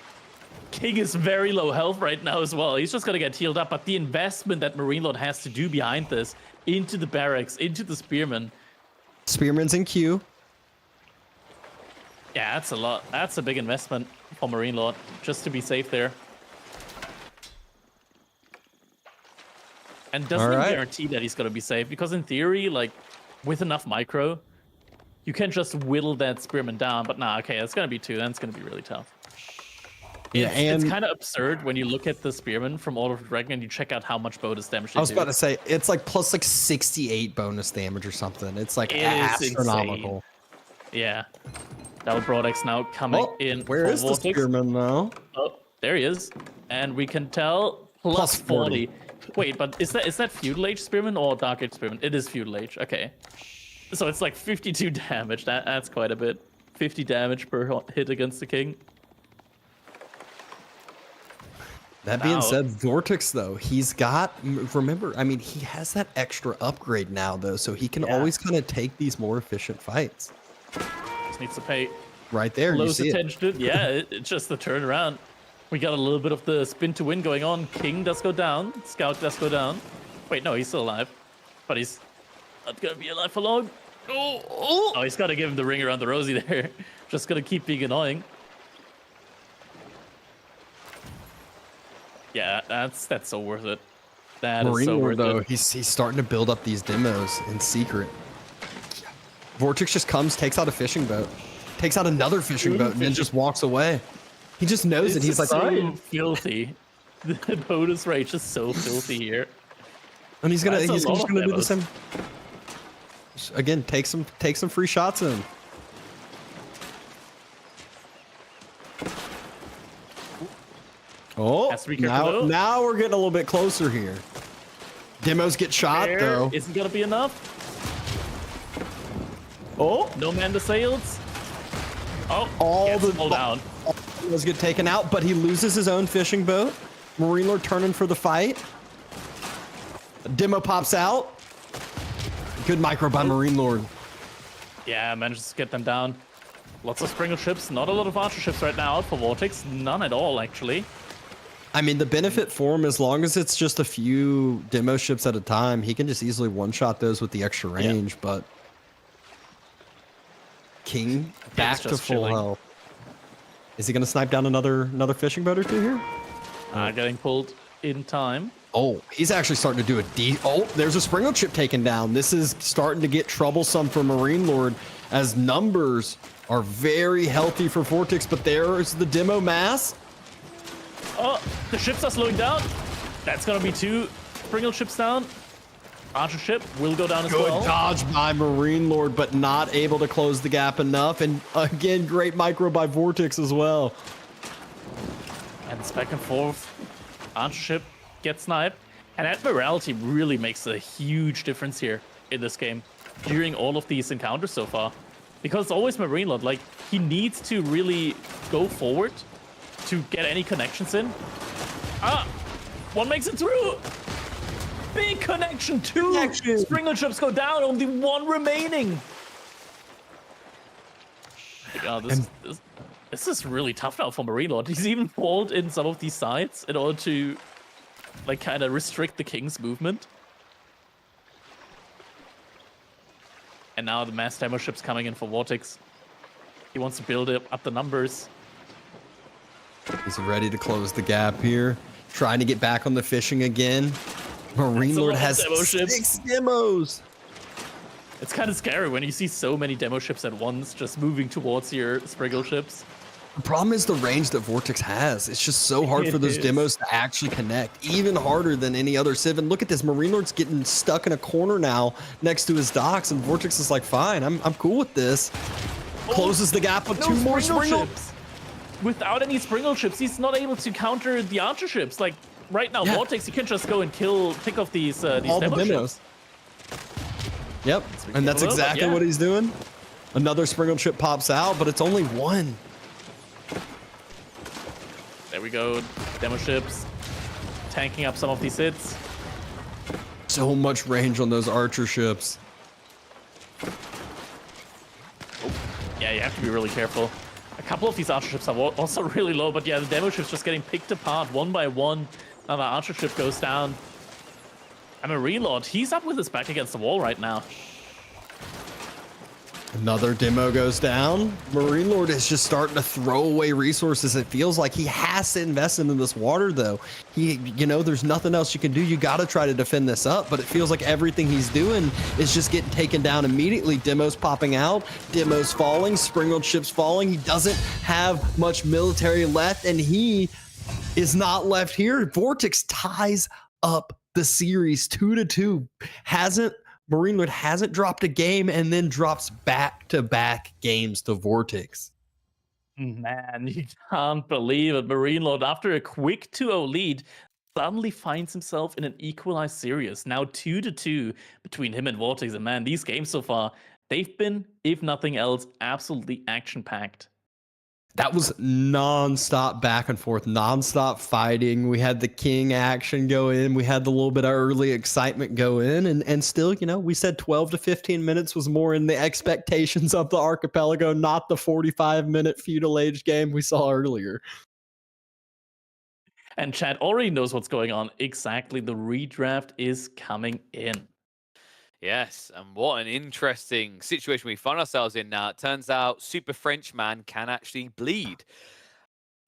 King is very low health right now as well. He's just gonna get healed up. But the investment that Marine Lord has to do behind this, into the barracks, into the spearmen. Spearman's in queue. Yeah, that's a lot. That's a big investment for Marine Lord, just to be safe there. And doesn't even guarantee that he's gonna be safe, because in theory, like, with enough micro, you can just whittle that Spearman down. But nah, okay, that's gonna be 2. Then it's gonna be really tough. Yeah, It's kind of absurd when you look at the Spearman from Order of the Dragon and you check out how much bonus damage they I was do. about to say, it's like plus like 68 bonus damage or something. It's like It is astronomical. Yeah. Double Broadex now coming in. Where is the Vortex. Spearman now? Oh, there he is. And we can tell plus 40. Wait, but is that Feudal Age Spearman or Dark Age Spearman? It is Feudal Age, okay. So it's like 52 damage. That's quite a bit. 50 damage per hit against the king. That being said, Vortex, though, he's got, remember, I mean, he has that extra upgrade now, though, so he can always kind of take these more efficient fights. Just needs to pay right there, you close see attention to it. Yeah, it's just the turnaround. We got a little bit of the spin to win going on. King does go down. Scout does go down. Wait, no, he's still alive. But he's not going to be alive for long. Oh, he's got to give him the ring around the rosy there. Just going to keep being annoying. Yeah, that's so worth it. That is so worth though, it. he's starting to build up these demos in secret. Vortex just comes, takes out a fishing boat, takes out another fishing boat, and then just walks away. He just knows it. He's like, so filthy. The bonus rate is so filthy here. and he's just gonna do the demos. same. Again, take some free shots in. Oh, Has to be careful, though. now we're getting a little bit closer here. Demos get shot There though. isn't gonna be enough. Oh, no man to sails. Oh, All the pulled down. Demos get taken out, but he loses his own fishing boat. Marine Lord turning for the fight. Demo pops out. Good micro by Marine Lord. Yeah, manages to get them down. Lots of Springer ships, not a lot of archer ships right now out for Vortex. None at all, actually. I mean, the benefit for him, as long as it's just a few demo ships at a time, he can just easily one-shot those with the extra range, but... King back to just full chilling. health. Is he going to snipe down another fishing boat or two here? Getting pulled in time. Oh, he's actually starting to do oh, there's a Springle chip taken down. This is starting to get troublesome for Marine Lord, as numbers are very healthy for Vortex, but there's the demo mass. Oh, the ships are slowing down. That's gonna be 2 Springle ships down. Archer ship will go down as Good well. dodge by Marine Lord, but not able to close the gap enough. And again, great micro by Vortex as well. And it's back and forth. Archer ship gets sniped. And Admiralty really makes a huge difference here in this game during all of these encounters so far. Because it's always Marine Lord, like, he needs to really go forward to get any connections in. One makes it through. Big connection, 2 Springer ships go down, only 1 remaining. God, this is really tough now for Marine Lord. He's even walled in some of these sides in order to, like, kind of restrict the king's movement. And now the mass demo ship's coming in for Vortex. He wants to build up the numbers. He's ready to close the gap here. Trying to get back on the fishing again. Marine Lord has demo ships. 6 demos. It's kind of scary when you see so many demo ships at once just moving towards your Spriggle ships. The problem is the range that Vortex has. It's just so hard for those It is. demos to actually connect. Even harder than any other Civ. And look at this. Marine Lord's getting stuck in a corner now next to his docks. And Vortex is like, fine, I'm cool with this. Closes the gap with 2 more Springle. ships. Without any Springle ships, he's not able to counter the archer ships. Like, right now, Yeah. Vortex, he can just go and pick off these All the demo demos. ships. Yep, and that's ridiculous, exactly yeah. what he's doing. Another Springle chip pops out, but it's only 1. There we go. Demo ships. Tanking up some of these hits. So much range on those archer ships. Yeah, you have to be really careful. A couple of these archer ships are also really low, but yeah, the demo ships just getting picked apart one by one. Another archer ship goes down. And Marine Lord, he's up with his back against the wall right now. Another demo goes down. Marine Lord is just starting to throw away resources. It feels like he has to invest into this water, though. There's nothing else you can do. You got to try to defend this up, but it feels like everything he's doing is just getting taken down immediately. Demos popping out, demos falling, Springfield ships falling. He doesn't have much military left, and he is not left here. Vortex ties up the series 2-2. Marine Lord hasn't dropped a game and then drops back-to-back games to Vortex. Man, you can't believe it. Marine Lord, after a quick 2-0 lead, suddenly finds himself in an equalized series. Now 2-2 between him and Vortex. And man, these games so far, they've been, if nothing else, absolutely action-packed. That was non-stop back and forth, non-stop fighting. We had the king action go in. We had the little bit of early excitement go in. And still, we said 12 to 15 minutes was more in the expectations of the archipelago, not the 45-minute feudal age game we saw earlier. And Chad already knows what's going on. Exactly. The redraft is coming in. Yes, and what an interesting situation we find ourselves in now. It turns out Super Frenchman can actually bleed.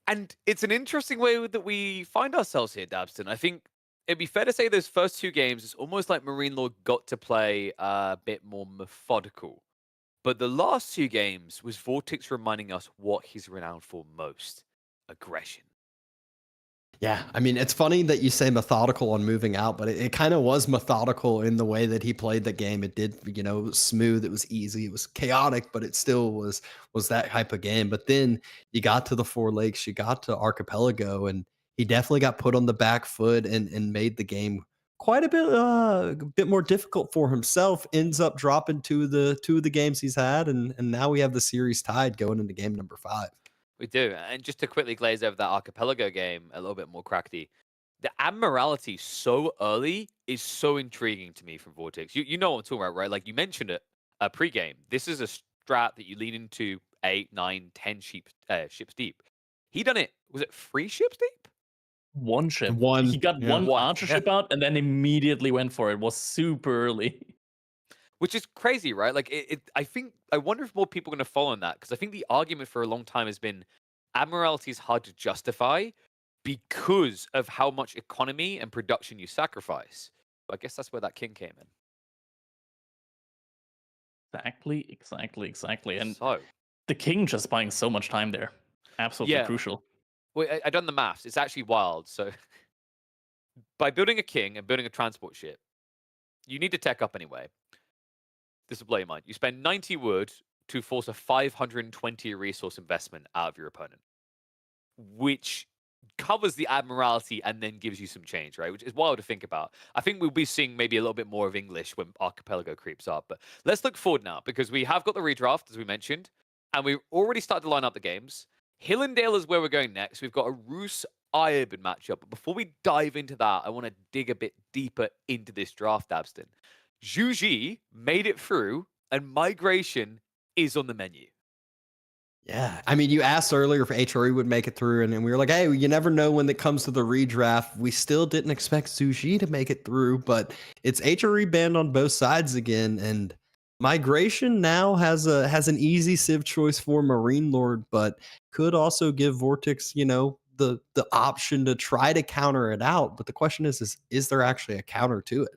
And it's an interesting way that we find ourselves here, Dabston. I think it'd be fair to say those first two games, it's almost like Marine Lord got to play a bit more methodical. But the last two games was Vortex reminding us what he's renowned for most: aggression. Yeah, I mean, it's funny that you say methodical on moving out, but it kind of was methodical in the way that he played the game. It did, it was smooth, it was easy, it was chaotic, but it still was that type of game. But then you got to the Four Lakes, you got to Archipelago, and he definitely got put on the back foot and made the game quite a bit more difficult for himself. Ends up dropping two of the games he's had, and now we have the series tied going into game number 5. We do. And just to quickly glaze over that Archipelago game a little bit more, Crackty, the Admiralty so early is so intriguing to me from Vortex. You know what I'm talking about, right? Like you mentioned it pre-game. This is a strat that you lean into 8, 9, 10 ships deep. He done it, was it 3 ships deep? One ship. One. He got one archer ship out and then immediately went for it. It was super early. Which is crazy, right? Like, I wonder if more people are going to follow on that, because I think the argument for a long time has been Admiralty is hard to justify because of how much economy and production you sacrifice. But I guess that's where that king came in. Exactly. And so, the king just buying so much time there. Absolutely crucial. Well, I done the maths. It's actually wild. So, by building a king and building a transport ship, you need to tech up anyway. This will blow your mind. You spend 90 wood to force a 520 resource investment out of your opponent, which covers the Admiralty and then gives you some change, right? Which is wild to think about. I think we'll be seeing maybe a little bit more of English when Archipelago creeps up. But let's look forward now, because we have got the redraft, as we mentioned, and we've already started to line up the games. Hillendale is where we're going next. We've got a Roos-Iron matchup. But before we dive into that, I want to dig a bit deeper into this draft, Abston. Zhuji made it through, and migration is on the menu. Yeah, I mean, you asked earlier if HRE would make it through, and we were like, hey, you never know when it comes to the redraft. We still didn't expect Zhuji to make it through, but it's HRE banned on both sides again, and migration now has an easy civ choice for Marine Lord, but could also give Vortex, the option to try to counter it out. But the question is there actually a counter to it?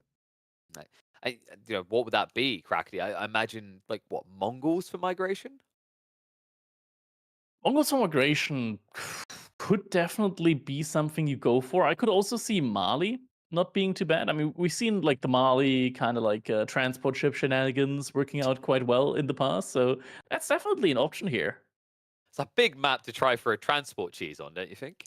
What would that be, Crackety? I imagine, Mongols for migration? Mongols for migration could definitely be something you go for. I could also see Mali not being too bad. I mean, we've seen the Mali kind of transport ship shenanigans working out quite well in the past, so that's definitely an option here. It's a big map to try for a transport cheese on, don't you think?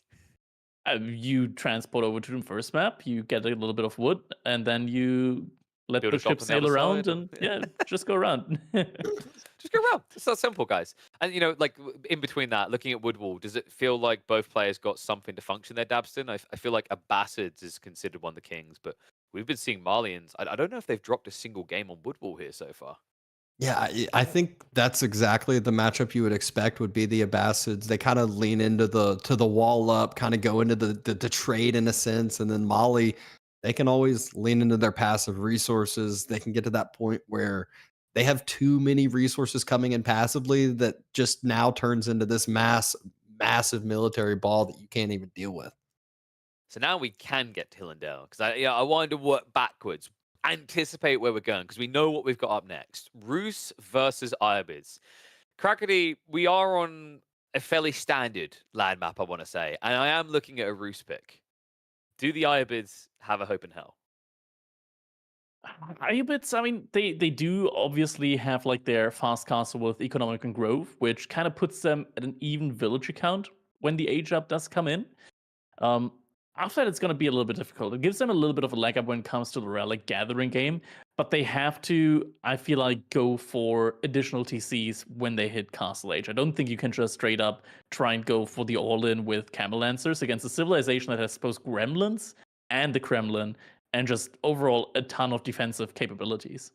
You transport over to the first map, you get a little bit of wood, and then you let the ship sail around and just go around. Just go around. It's that simple, guys. And in between that, looking at Woodwall, does it feel like both players got something to function there, Dabston? I feel like Abbasids is considered one of the kings, but we've been seeing Malians. I don't know if they've dropped a single game on Woodwall here so far. Yeah, I think that's exactly the matchup you would expect would be the Abbasids. They kind of lean into the wall up, kind of go into the trade in a sense, and then Mali, they can always lean into their passive resources. They can get to that point where they have too many resources coming in passively that just now turns into this massive military ball that you can't even deal with. So now we can get to Hillendale because I wanted to work backwards, anticipate where we're going because we know what we've got up next. Roos versus Irobids. Crackety, we are on a fairly standard land map, I want to say, and I am looking at a Roos pick. Do the Irobids have a hope in hell? Irobids, I mean, they do obviously have like their fast castle with economic and growth, which kind of puts them at an even villager count when the age up does come in. Um, After that, it's going to be a little bit difficult. It gives them a little bit of a leg up when it comes to the relic gathering game, but they have to, I feel like, go for additional TCs when they hit Castle Age. I don't think you can just straight up try and go for the all-in with Camel Lancers against a civilization that has both Gremlins and the Kremlin, and just overall a ton of defensive capabilities.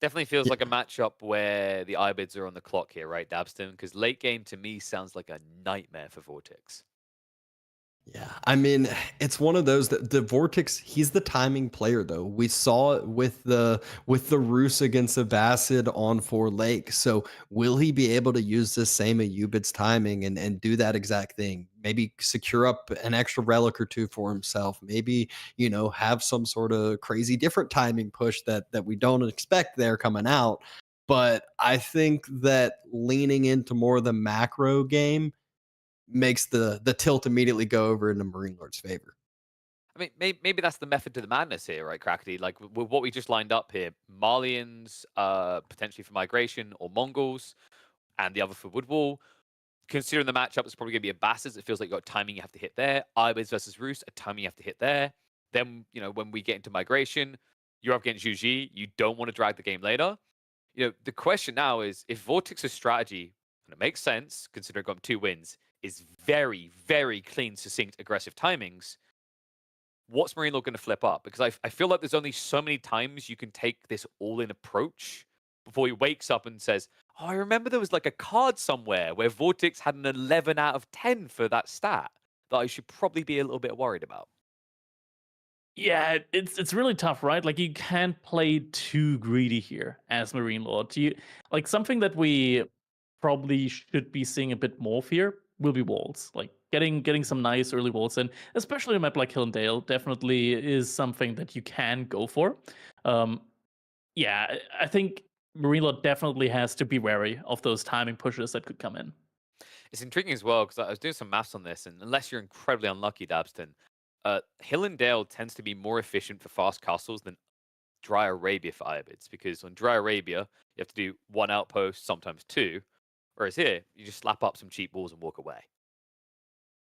Definitely feels like a matchup where the Irobids are on the clock here, right, Dabston? Because late game to me sounds like a nightmare for Vortex. Yeah, I mean, it's one of those that the Vortex, he's the timing player though. We saw it with the Roos against Abbasid on 4 Lake. So will he be able to use this same Ayubid's timing and do that exact thing? Maybe secure up an extra relic or two for himself. Maybe, have some sort of crazy different timing push that we don't expect there coming out. But I think that leaning into more of the macro game makes the tilt immediately go over into Marine Lord's favor. I mean, maybe that's the method to the madness here, right, Crackety? Like with what we just lined up here, Malians, potentially for migration, or Mongols, and the other for Woodwall. Considering the matchup, it's probably going to be a Bastards. It feels like you've got timing you have to hit there. Irobids versus Roos, a timing you have to hit there. Then, when we get into migration, you're up against Juji. You don't want to drag the game later. The question now is, if Vortex's strategy, and it makes sense, considering it got 2 wins, is very, very clean, succinct, aggressive timings, what's Marine Lord going to flip up? Because I feel like there's only so many times you can take this all-in approach before he wakes up and says, oh, I remember there was like a card somewhere where Vortex had an 11 out of 10 for that stat that I should probably be a little bit worried about. Yeah, it's really tough, right? Like, you can't play too greedy here as Marine Lord. Like, something that we probably should be seeing a bit more of here will be walls. Like, getting some nice early walls in, especially a map like Hillendale, definitely is something that you can go for. Yeah, I think Marine Lord definitely has to be wary of those timing pushes that could come in. It's intriguing as well, because I was doing some maths on this, and unless you're incredibly unlucky, Dabston, Hillendale tends to be more efficient for fast castles than Dry Arabia for Irobids, because on Dry Arabia, you have to do 1 outpost, sometimes 2, whereas here, you just slap up some cheap walls and walk away.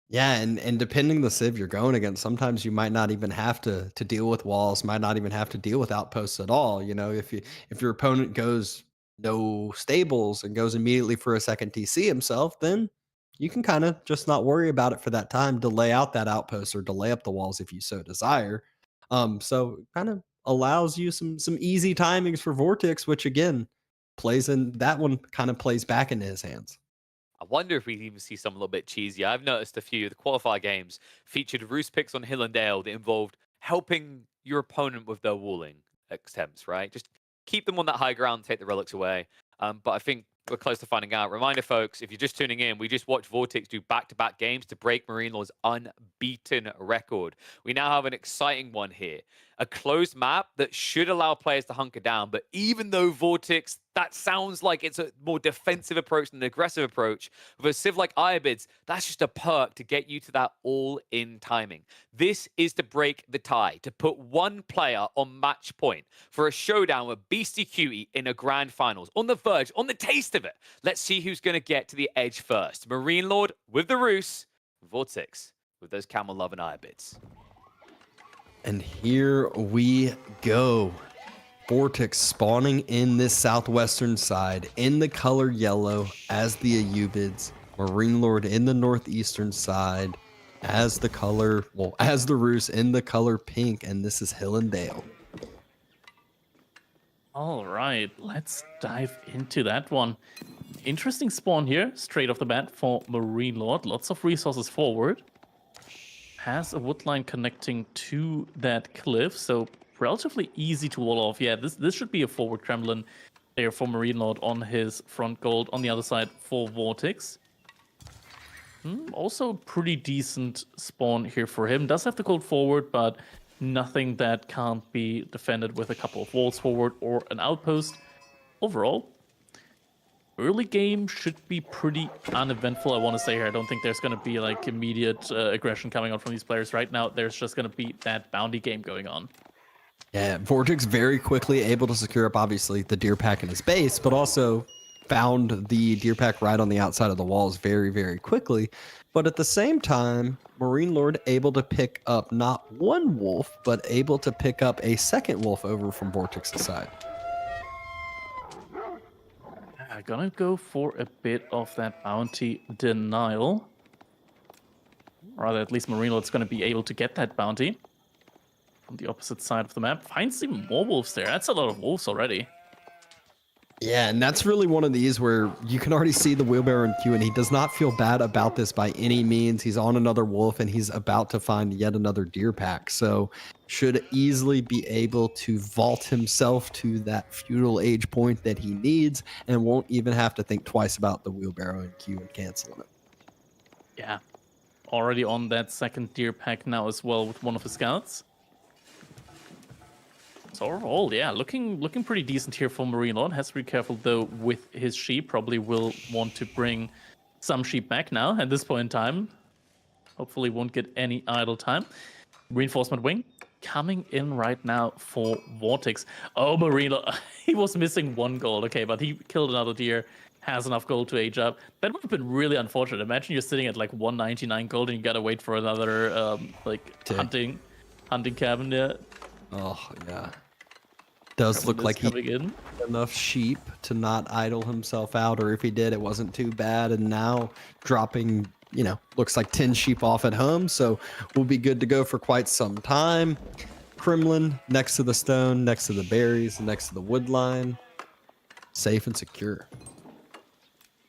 Yeah, and depending the civ you're going against, sometimes you might not even have to deal with walls, might not even have to deal with outposts at all. If your opponent goes no stables and goes immediately for a second TC himself, then you can kind of just not worry about it for that time, delay out that outpost or delay up the walls if you so desire. So kind of allows you some easy timings for Vortex, which again plays in that one kind of plays back into his hands. I wonder if we even see some a little bit cheesy. I've noticed a few of the qualifier games featured Roost picks on Hillendale that involved helping your opponent with their walling attempts, right? Just keep them on that high ground, take the relics away. But I think we're close to finding out. Reminder, folks, if you're just tuning in, we just watched Vortex do back-to-back games to break Marine Lord's unbeaten record. We now have an exciting one here. A closed map that should allow players to hunker down, but even though Vortex, that sounds like it's a more defensive approach than an aggressive approach, with a civ like Irobids, that's just a perk to get you to that all-in timing. This is to break the tie, to put one player on match point for a showdown with Beastie Cutie in a grand finals. On the verge, on the taste of it. Let's see who's going to get to the edge first. Marine Lord with the Roos, Vortex with those Camel Love and Irobids. And here we go. Vortex spawning in this southwestern side in the color yellow as the Ayubids. Marine Lord in the northeastern side as the Roos in the color pink. And this is Hillendale. All right, let's dive into that one. Interesting spawn here, straight off the bat for Marine Lord. Lots of resources forward. Has a wood line connecting to that cliff, so relatively easy to wall off. Yeah, this should be a forward Kremlin there for Marine Lord on his front gold. On the other side for Vortex. Also pretty decent spawn here for him. Does have the gold forward, but nothing that can't be defended with a couple of walls forward or an outpost. Overall, early game should be pretty uneventful, I want to say here. I don't think there's going to be like immediate aggression coming out from these players right now. There's just going to be that bounty game going on. Yeah, Vortex very quickly able to secure up, obviously, the deer pack in his base, but also found the deer pack right on the outside of the walls very, very quickly. But at the same time, Marine Lord able to pick up not one wolf, but able to pick up a second wolf over from Vortex's side. I'm gonna go for a bit of that bounty denial. Rather, at least Marine Lord's gonna be able to get that bounty on the opposite side of the map. Finds even more wolves there. That's a lot of wolves already. Yeah, and that's really one of these where you can already see the wheelbarrow in queue, and he does not feel bad about this by any means. He's on another wolf, and he's about to find yet another deer pack. So should easily be able to vault himself to that feudal age point that he needs, and won't even have to think twice about the wheelbarrow in queue and canceling it. Yeah, already on that second deer pack now as well with one of the scouts. So overall, yeah, looking pretty decent here for Marine Lord. Has to be careful though with his sheep. Probably will want to bring some sheep back now at this point in time. Hopefully won't get any idle time. Reinforcement wing coming in right now for Vortex. Oh, Marine Lord, he was missing one gold. Okay, but he killed another deer. Has enough gold to age up. That would have been really unfortunate. Imagine you're sitting at like 199 gold and you gotta wait for another hunting cabin there. Oh, yeah. Does look like he had enough sheep to not idle himself out, or if he did, it wasn't too bad. And now dropping, looks like 10 sheep off at home, so we'll be good to go for quite some time. Kremlin next to the stone, next to the berries, next to the wood line. Safe and secure.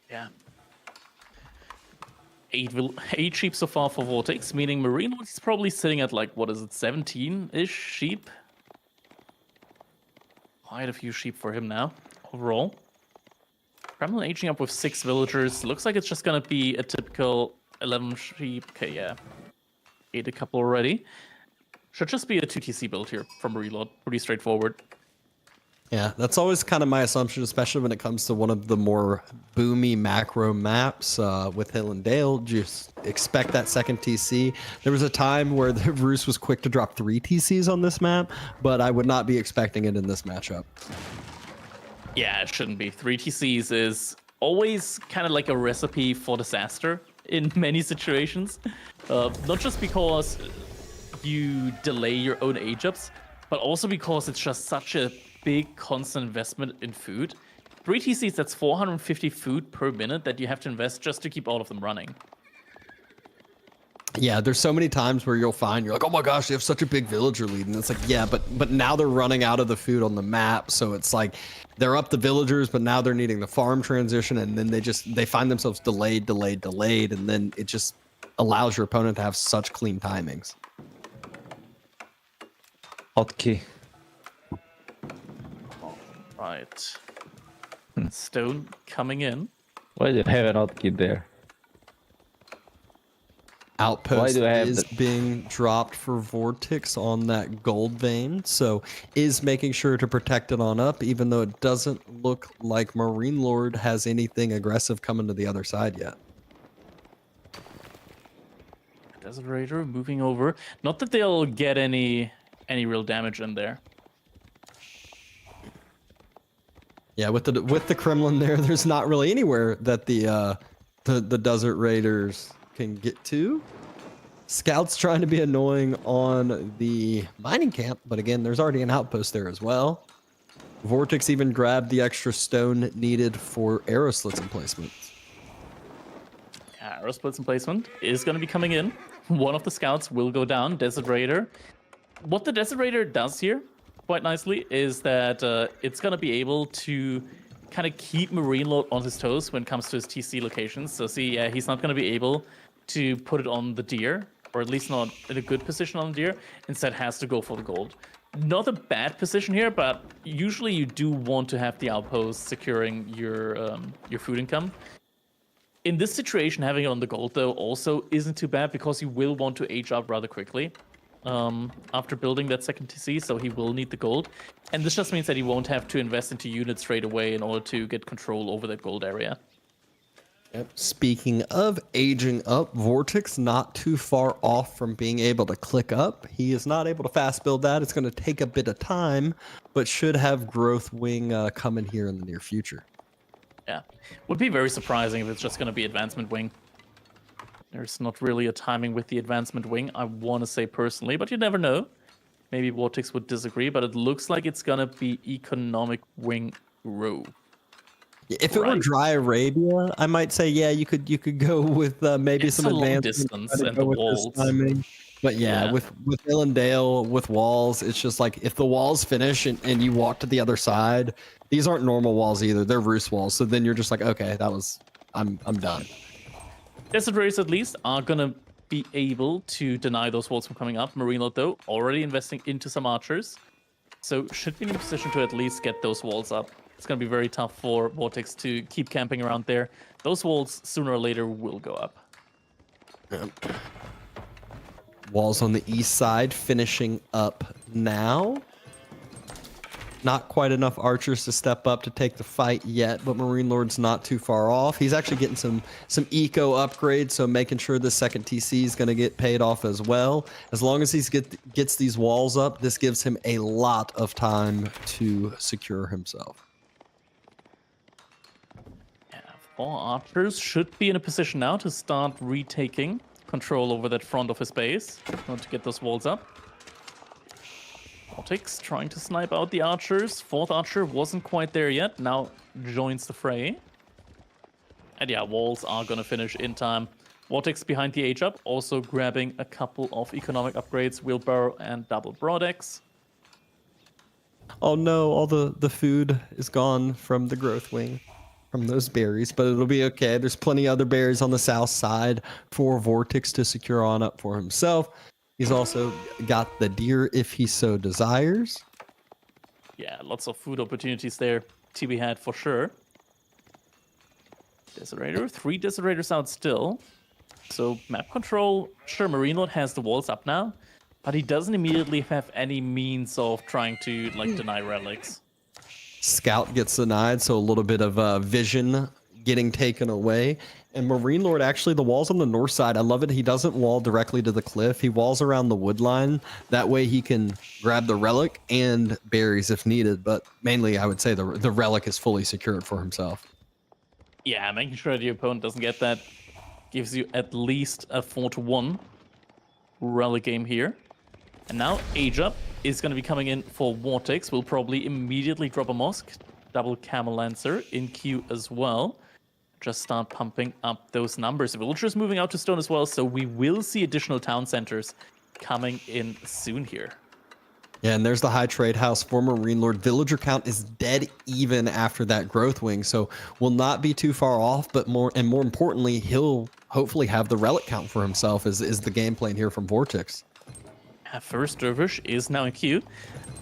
Yeah. 8 sheep so far for Vortex, meaning Marine Lord is probably sitting at like, 17-ish sheep? Quite a few sheep for him now, overall. Kremlin aging up with 6 villagers. Looks like it's just gonna be a typical 11 sheep. Okay, yeah. Ate a couple already. Should just be a 2TC build here from Marine Lord. Pretty straightforward. Yeah, that's always kind of my assumption, especially when it comes to one of the more boomy macro maps with Hill and Dale. Just expect that second TC. There was a time where the Roos was quick to drop 3 TCs on this map, but I would not be expecting it in this matchup. Yeah, it shouldn't be. 3 TCs is always kind of like a recipe for disaster in many situations. Not just because you delay your own age-ups, but also because it's just such a big constant investment in food. 3 TCs, that's 450 food per minute that you have to invest just to keep all of them running. Yeah, there's so many times where you'll find you're like, oh my gosh, they have such a big villager lead, and it's like, yeah, but now they're running out of the food on the map, so it's like they're up the villagers, but now they're needing the farm transition, and then they find themselves delayed, and then it just allows your opponent to have such clean timings. Hotkey. Right. Stone coming in. Why do you have an hotkey there? Outpost is being dropped for Vortex on that gold vein, so is making sure to protect it on up, even though it doesn't look like Marine Lord has anything aggressive coming to the other side yet. Desert Raider moving over. Not that they'll get any real damage in there. Yeah, with the Kremlin there's not really anywhere that the Desert Raiders can get to. Scouts trying to be annoying on the mining camp, but again, there's already an outpost there as well. Vortex even grabbed the extra stone needed for arrow slits and placement. Yeah, arrow splits and placement is going to be coming in. One of the scouts will go down, Desert Raider. What the Desert Raider does here, quite nicely, is that it's going to be able to kind of keep Marine Lord on his toes when it comes to his TC locations. So see, he's not going to be able to put it on the deer, or at least not in a good position on the deer. Instead has to go for the gold. not a bad position here, but usually you do want to have the outpost securing your food income. In this situation, having it on the gold, though, also isn't too bad because you will want to age up rather quickly after building that second TC, so he will need the gold. And this just means that he won't have to invest into units straight away in order to get control over that gold area. Yep. Speaking of aging up, Vortex not too far off from being able to click up. He is not able to fast build that. It's going to take a bit of time, but should have Growth Wing coming here in the near future. Yeah, would be very surprising if it's just going to be Advancement Wing. There's not really a timing with the Advancement Wing, I want to say personally, but you never know. Maybe Vortex would disagree, but it looks like it's going to be Economic Wing Row. If it were Dry Arabia, I might say, yeah, you could go with maybe It's some a long advancement. distance and the walls. But yeah, with Illendale, with walls, it's just like if the walls finish and you walk to the other side, these aren't normal walls either. They're roost walls. So then you're just like, okay, I'm done. Desert Raiders at least are gonna be able to deny those walls from coming up. Marine Lord though, already investing into some archers. So should be in a position to at least get those walls up. It's gonna be very tough for Vortex to keep camping around there. Those walls sooner or later will go up. Yep. Walls on the east side finishing up now. Not quite enough archers to step up to take the fight yet, but Marine Lord's not too far off. He's actually getting some eco upgrades, so making sure the second TC is going to get paid off as well. As long as he gets these walls up, this gives him a lot of time to secure himself. Yeah, 4 archers should be in a position now to start retaking control over that front of his base. Want to get those walls up. Vortex trying to snipe out the archers. 4th archer wasn't quite there yet. Now joins the fray. And yeah, walls are gonna finish in time. Vortex behind the age up, also grabbing a couple of economic upgrades, wheelbarrow and double broadex. Oh no, all the food is gone from the Growth Wing, from those berries, but it'll be okay. There's plenty of other berries on the south side for Vortex to secure on up for himself. He's also got the deer if he so desires. Yeah, lots of food opportunities there to be had for sure. Desert Raider, 3 Desert Raiders out still. So map control, sure, Marine Lord has the walls up now, but he doesn't immediately have any means of trying to like deny relics. Scout gets denied, so a little bit of vision getting taken away. And Marine Lord, actually, the walls on the north side, I love it. He doesn't wall directly to the cliff. He walls around the wood line. That way he can grab the relic and berries if needed. But mainly, I would say the relic is fully secured for himself. Yeah, making sure the opponent doesn't get that gives you at least a 4-1 relic game here. And now Age Up is going to be coming in for Vortex. We'll probably immediately drop a Mosque. Double Camel Lancer in queue as well. Just start pumping up those numbers. Villagers moving out to stone as well, so we will see additional town centers coming in soon here. Yeah, and there's the high trade house for Marine Lord. Villager count is dead even after that Growth Wing, so will not be too far off, but more importantly, he'll hopefully have the relic count for himself is the game plan here from Vortex. First Dervish is now in queue.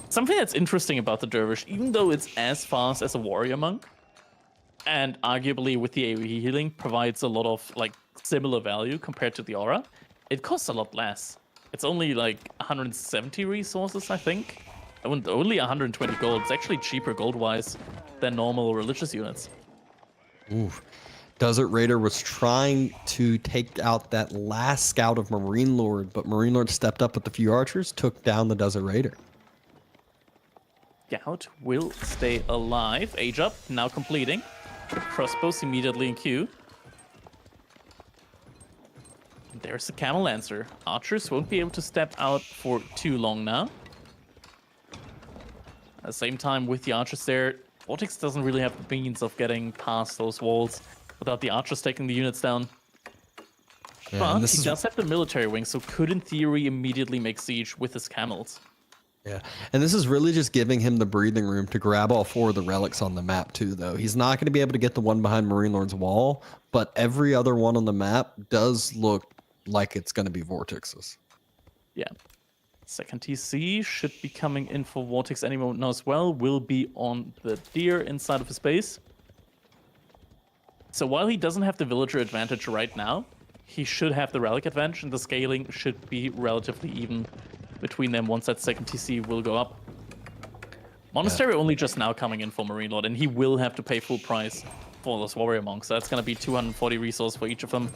Something that's interesting about the Dervish, even though it's as fast as a warrior monk, and arguably with the AoE healing provides a lot of like similar value compared to the aura, it costs a lot less. It's only like 170 resources, I think. Only 120 gold. It's actually cheaper gold-wise than normal religious units. Oof. Desert Raider was trying to take out that last scout of Marine Lord, but Marine Lord stepped up with a few archers, took down the Desert Raider. Scout will stay alive. Age Up now completing. Crossbows immediately in queue. There's the Camel Lancer. Archers won't be able to step out for too long now. At the same time, with the archers there, Vortex doesn't really have the means of getting past those walls without the archers taking the units down. Yeah, but this he is... does have the military wing, so could in theory immediately make siege with his camels. Yeah, and this is really just giving him the breathing room to grab all 4 of the relics on the map too, though. He's not going to be able to get the one behind Marine Lord's wall, but every other one on the map does look like it's going to be Vortex's. Yeah. Second TC should be coming in for Vortex any moment now as well. Will be on the deer inside of his base. So while he doesn't have the villager advantage right now, he should have the relic advantage, and the scaling should be relatively even between them once that second TC will go up. Monastery only just now coming in for Marine Lord, and he will have to pay full price for those warrior monks. So that's going to be 240 resource for each of them.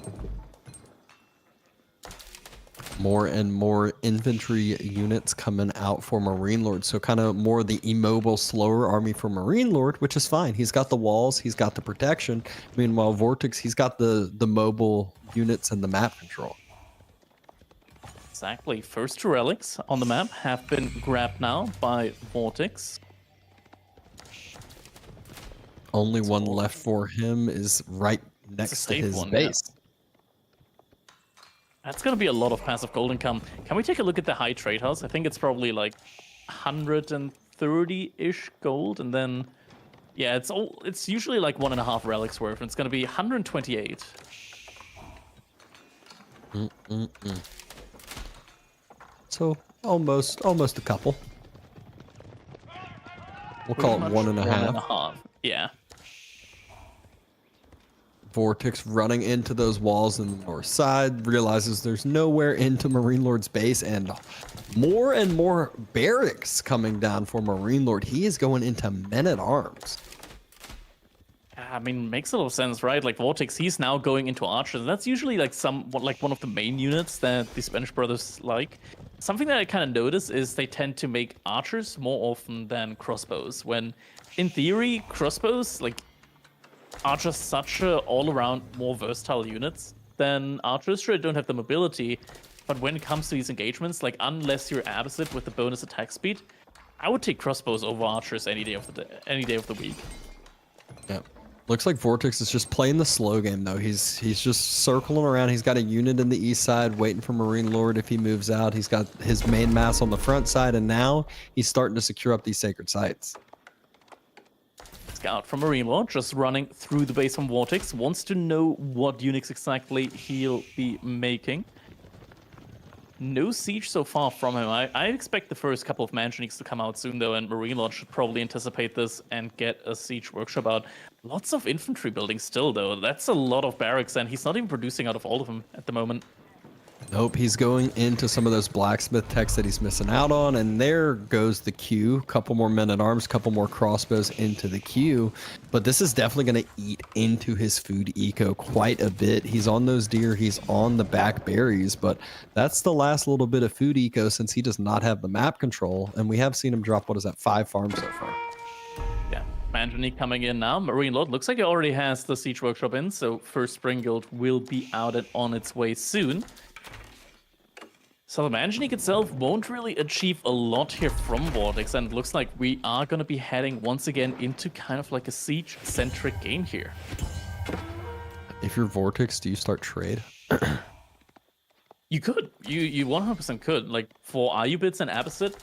More and more infantry units coming out for Marine Lord. So kind of more the immobile, slower army for Marine Lord, which is fine. He's got the walls, he's got the protection. Meanwhile, Vortex, he's got the mobile units and the map control. Exactly. First two relics on the map have been grabbed now by Vortex. Only one left for him is right next to his base. Yeah. That's going to be a lot of passive gold income. Can we take a look at the high trade house? I think it's probably like 130-ish gold, and then yeah, it's usually like 1.5 relics worth. And it's going to be 128. So almost a couple. We'll call it 1.5. 1.5. Yeah. Vortex running into those walls in the north side, realizes there's nowhere into Marine Lord's base, and more barracks coming down for Marine Lord. He is going into men-at-arms. I mean, makes a lot of sense, right? Like Vortex, he's now going into archers. That's usually like one of the main units that the Spanish brothers like. Something that I kind of notice is they tend to make archers more often than crossbows. When, in theory, crossbows are just such a all-around more versatile units than archers. Sure, they don't have the mobility, but when it comes to these engagements, like unless you're Abbasid with the bonus attack speed, I would take crossbows over archers any day of the week. Yeah. Looks like Vortex is just playing the slow game though. He's just circling around. He's got a unit in the east side waiting for Marine Lord if he moves out. He's got his main mass on the front side, and now he's starting to secure up these sacred sites. Scout from Marine Lord, just running through the base from Vortex, wants to know what units exactly he'll be making. No siege so far from him. I expect the first couple of mansions to come out soon though, and Marine Lord should probably anticipate this and get a siege workshop out. Lots of infantry building still though. That's a lot of barracks, and he's not even producing out of all of them at the moment. Nope, he's going into some of those blacksmith techs that he's missing out on, and there goes the queue. Couple more men-at-arms, couple more crossbows into the queue, but this is definitely going to eat into his food eco quite a bit. He's on those deer, he's on the back berries, but that's the last little bit of food eco since he does not have the map control, and we have seen him drop, 5 farms so far. Yeah, Manjani coming in now. Marine Lord looks like he already has the siege workshop in, so first Spring Guild will be out and on its way soon. So the Manjanique itself won't really achieve a lot here from Vortex, and it looks like we are going to be heading once again into kind of like a siege-centric game here. If you're Vortex, do you start trade? You could. You 100% could. Like, for Ayubids and Abbasid,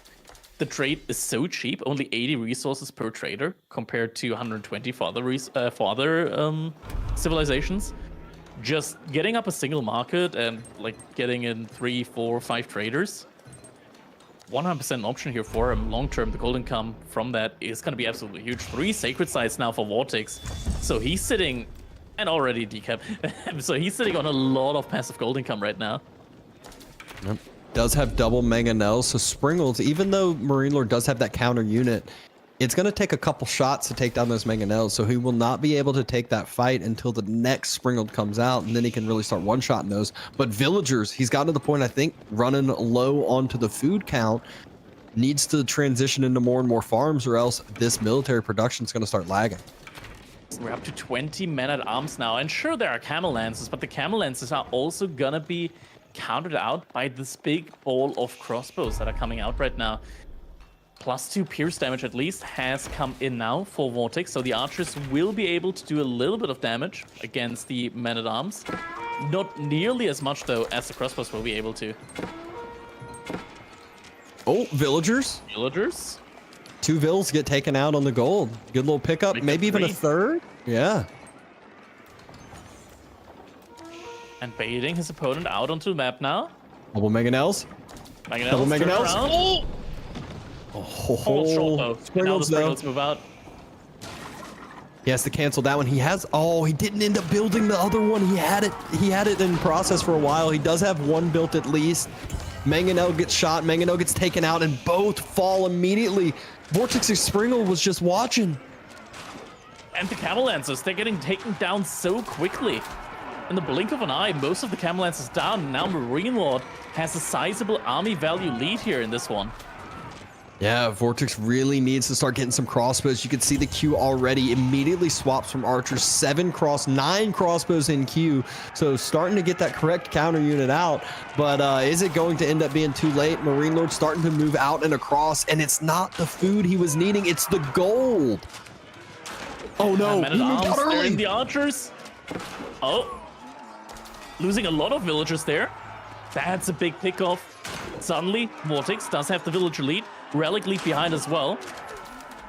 the trade is so cheap, only 80 resources per trader, compared to 120 for other civilizations. Just getting up a single market and like getting in 3, 4, 5 traders, 100% an option here for him. Long term, the gold income from that is going to be absolutely huge. 3 sacred sites now for Vortex, so he's sitting, and already decap, so he's sitting on a lot of passive gold income right now. Yep. Does have double mangonels, so Springles, even though Marine Lord does have that counter unit, it's going to take a couple shots to take down those mangonels, so he will not be able to take that fight until the next Springald comes out, and then he can really start one-shotting those. But villagers, he's gotten to the point, I think, running low onto the food count, needs to transition into more and more farms, or else this military production is going to start lagging. We're up to 20 men-at-arms now, and sure, there are camel lances, but the camel lances are also going to be countered out by this big ball of crossbows that are coming out right now. +2 pierce damage at least has come in now for Vortex, so the archers will be able to do a little bit of damage against the men-at-arms. Not nearly as much, though, as the crossbows will be able to. Oh, villagers. 2 vills get taken out on the gold. Good little pickup, maybe even a third. Yeah. And baiting his opponent out onto the map now. Double mangonels. Double Mangonels, turn Mangonels. around. Oh, Almost short though. And now the Sprinkles though. Sprinkles move out. He has to cancel that one. He didn't end up building the other one. He had it in process for a while. He does have one built at least. Mangonel gets shot, Mangonel gets taken out, and both fall immediately. Vortex's Springle was just watching. And the Camel Lancers, they're getting taken down so quickly. In the blink of an eye, most of the Camel Lancers down. Now Marine Lord has a sizable army value lead here in this one. Yeah, Vortex really needs to start getting some crossbows. You can see the queue already immediately swaps from archers. 9 crossbows in queue. So starting to get that correct counter unit out. But is it going to end up being too late? Marine Lord starting to move out and across. And it's not the food he was needing. It's the gold. Oh no, he moved out early. The archers. Oh. Losing a lot of villagers there. That's a big pickoff. Suddenly, Vortex does have the villager lead. Relic lead behind as well.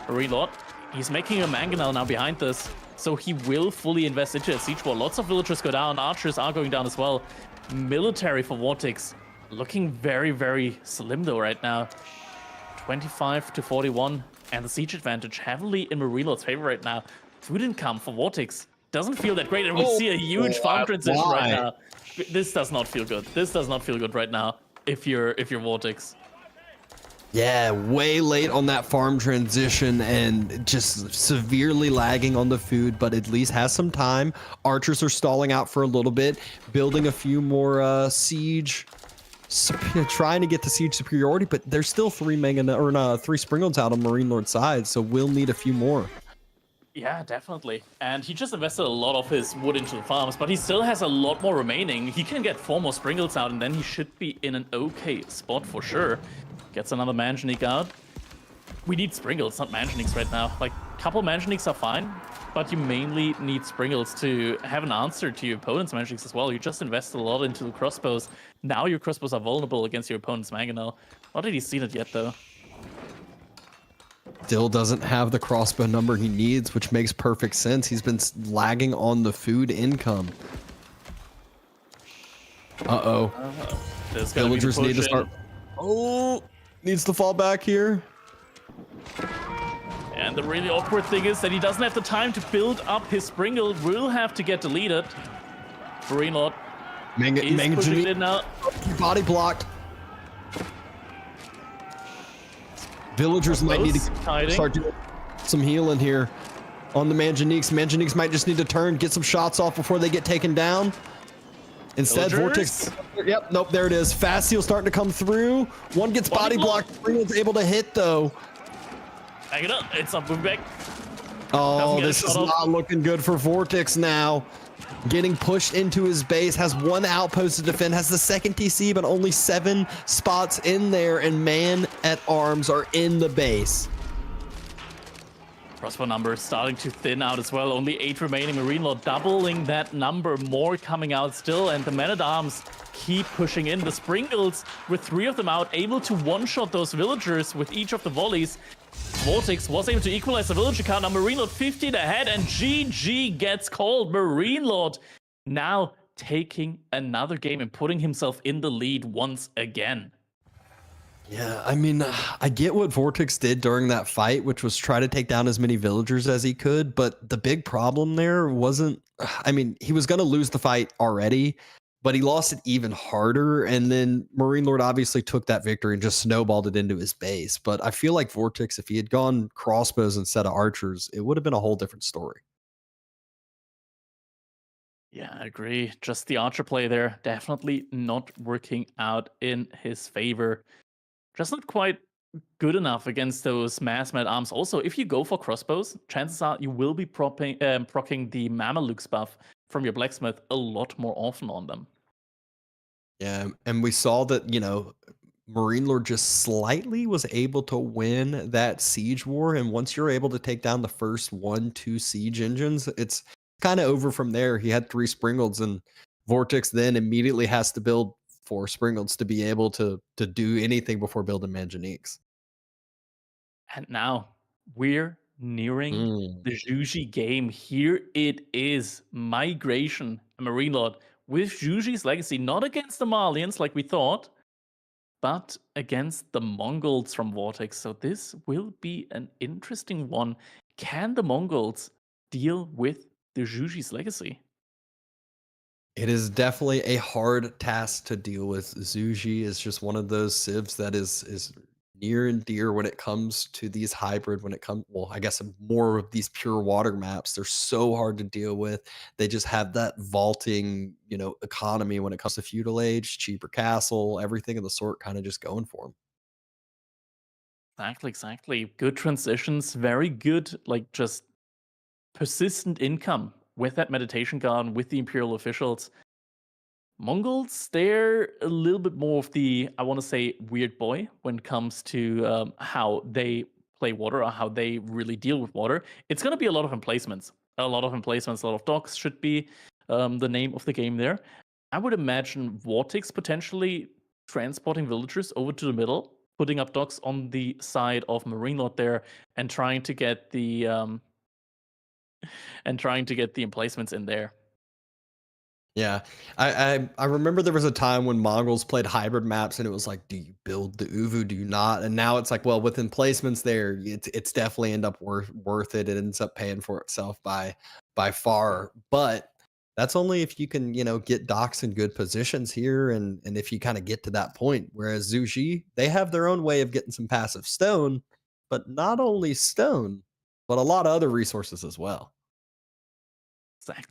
Marine Lord, he's making a Mangonel now behind this. So he will fully invest into a siege war. Lots of villagers go down. Archers are going down as well. Military for Vortex. Looking very, very slim though right now. 25 to 41. And the siege advantage heavily in Marine Lord's favor right now. Food income for Vortex doesn't feel that great. And we see a huge farm transition right now. This does not feel good. This does not feel good right now if you're Vortex. Yeah, way late on that farm transition and just severely lagging on the food, but at least has some time. Archers are stalling out for a little bit, building a few more siege, trying to get the siege superiority, but there's still 3 Springles out on Marine Lord's side, so we'll need a few more. Yeah, definitely. And he just invested a lot of his wood into the farms, but he still has a lot more remaining. He can get 4 more Springles out, and then he should be in an okay spot for sure. Gets another Manganique out. We need Springles, not Manganiques right now. Like, a couple Manganiques are fine, but you mainly need Springles to have an answer to your opponent's Manganiques as well. You just invested a lot into the crossbows. Now your crossbows are vulnerable against your opponent's Mangonel. Not that he's seen it yet, though. Still doesn't have the crossbow number he needs, which makes perfect sense. He's been lagging on the food income. Uh-oh. Villagers need to start... Oh, needs to fall back here. And the really awkward thing is that he doesn't have the time to build up his Springle. Will have to get deleted. Marine Lord is pushing it in now. Body blocked. Villagers might need to start doing some healing here on the Manganiques. Manganiques might just need to turn, get some shots off before they get taken down. Instead, Villagers. Vortex. Yep, nope, there it is. Fast Seal starting to come through. One gets body blocked. Springle's able to hit though. Back it up. It's up. Move back. Oh, this is not looking good for Vortex now. Getting pushed into his base, has 1 outpost to defend, has the 2nd TC, but only 7 spots in there, and man-at-arms are in the base. Crossbow number starting to thin out as well. Only 8 remaining. Marine Lord doubling that number. More coming out still, and the men-at-arms keep pushing in. The Springles, with 3 of them out, able to one-shot those villagers with each of the volleys. Vortex was able to equalize the villager count. Now Marine Lord 15 ahead, and GG gets called. Marine Lord now taking another game and putting himself in the lead once again. Yeah, I mean, I get what Vortex did during that fight, which was try to take down as many villagers as he could, but the big problem there wasn't... I mean, he was going to lose the fight already, but he lost it even harder, and then Marine Lord obviously took that victory and just snowballed it into his base. But I feel like Vortex, if he had gone crossbows instead of archers, it would have been a whole different story. Yeah, I agree. Just the archer play there, definitely not working out in his favor. Just not quite good enough against those mass men-at-arms. Also, if you go for crossbows, chances are you will be proccing the Mamelukes buff from your blacksmith a lot more often on them. Yeah, and we saw that, Marine Lord just slightly was able to win that siege war, and once you're able to take down the first 1-2 siege engines, it's kind of over from there. He had 3 Springles, and Vortex then immediately has to build 4 Springles to be able to do anything before building Manganiques. And now we're nearing the Juji game. Here it is, Migration, Marine Lord with Juji's Legacy, not against the Malians like we thought, but against the Mongols from Vortex. So this will be an interesting one. Can the Mongols deal with the Zhuji's legacy? It is definitely a hard task to deal with. Zuji is just one of those civs that is near and dear when it comes to these hybrid, when it comes, well, I guess more of these pure water maps. They're so hard to deal with. They just have that vaulting, economy when it comes to feudal age, cheaper castle, everything of the sort kind of just going for them. Exactly. Good transitions, very good, like just persistent income with that meditation garden, with the Imperial officials. Mongols, they're a little bit more of the, I want to say, weird boy when it comes to how they play water or how they really deal with water. It's going to be a lot of emplacements. A lot of docks should be the name of the game there. I would imagine Vortex potentially transporting villagers over to the middle, putting up docks on the side of Marine Lord there, and trying to get the emplacements in there. Yeah, I remember there was a time when Mongols played hybrid maps, and it was like, do you build the Uvu? Do you not? And now it's like, well, with emplacements there, it's definitely end up worth it. It ends up paying for itself by far. But that's only if you can, get docks in good positions here, and if you kind of get to that point. Whereas Zuji, they have their own way of getting some passive stone, but not only stone, but a lot of other resources as well.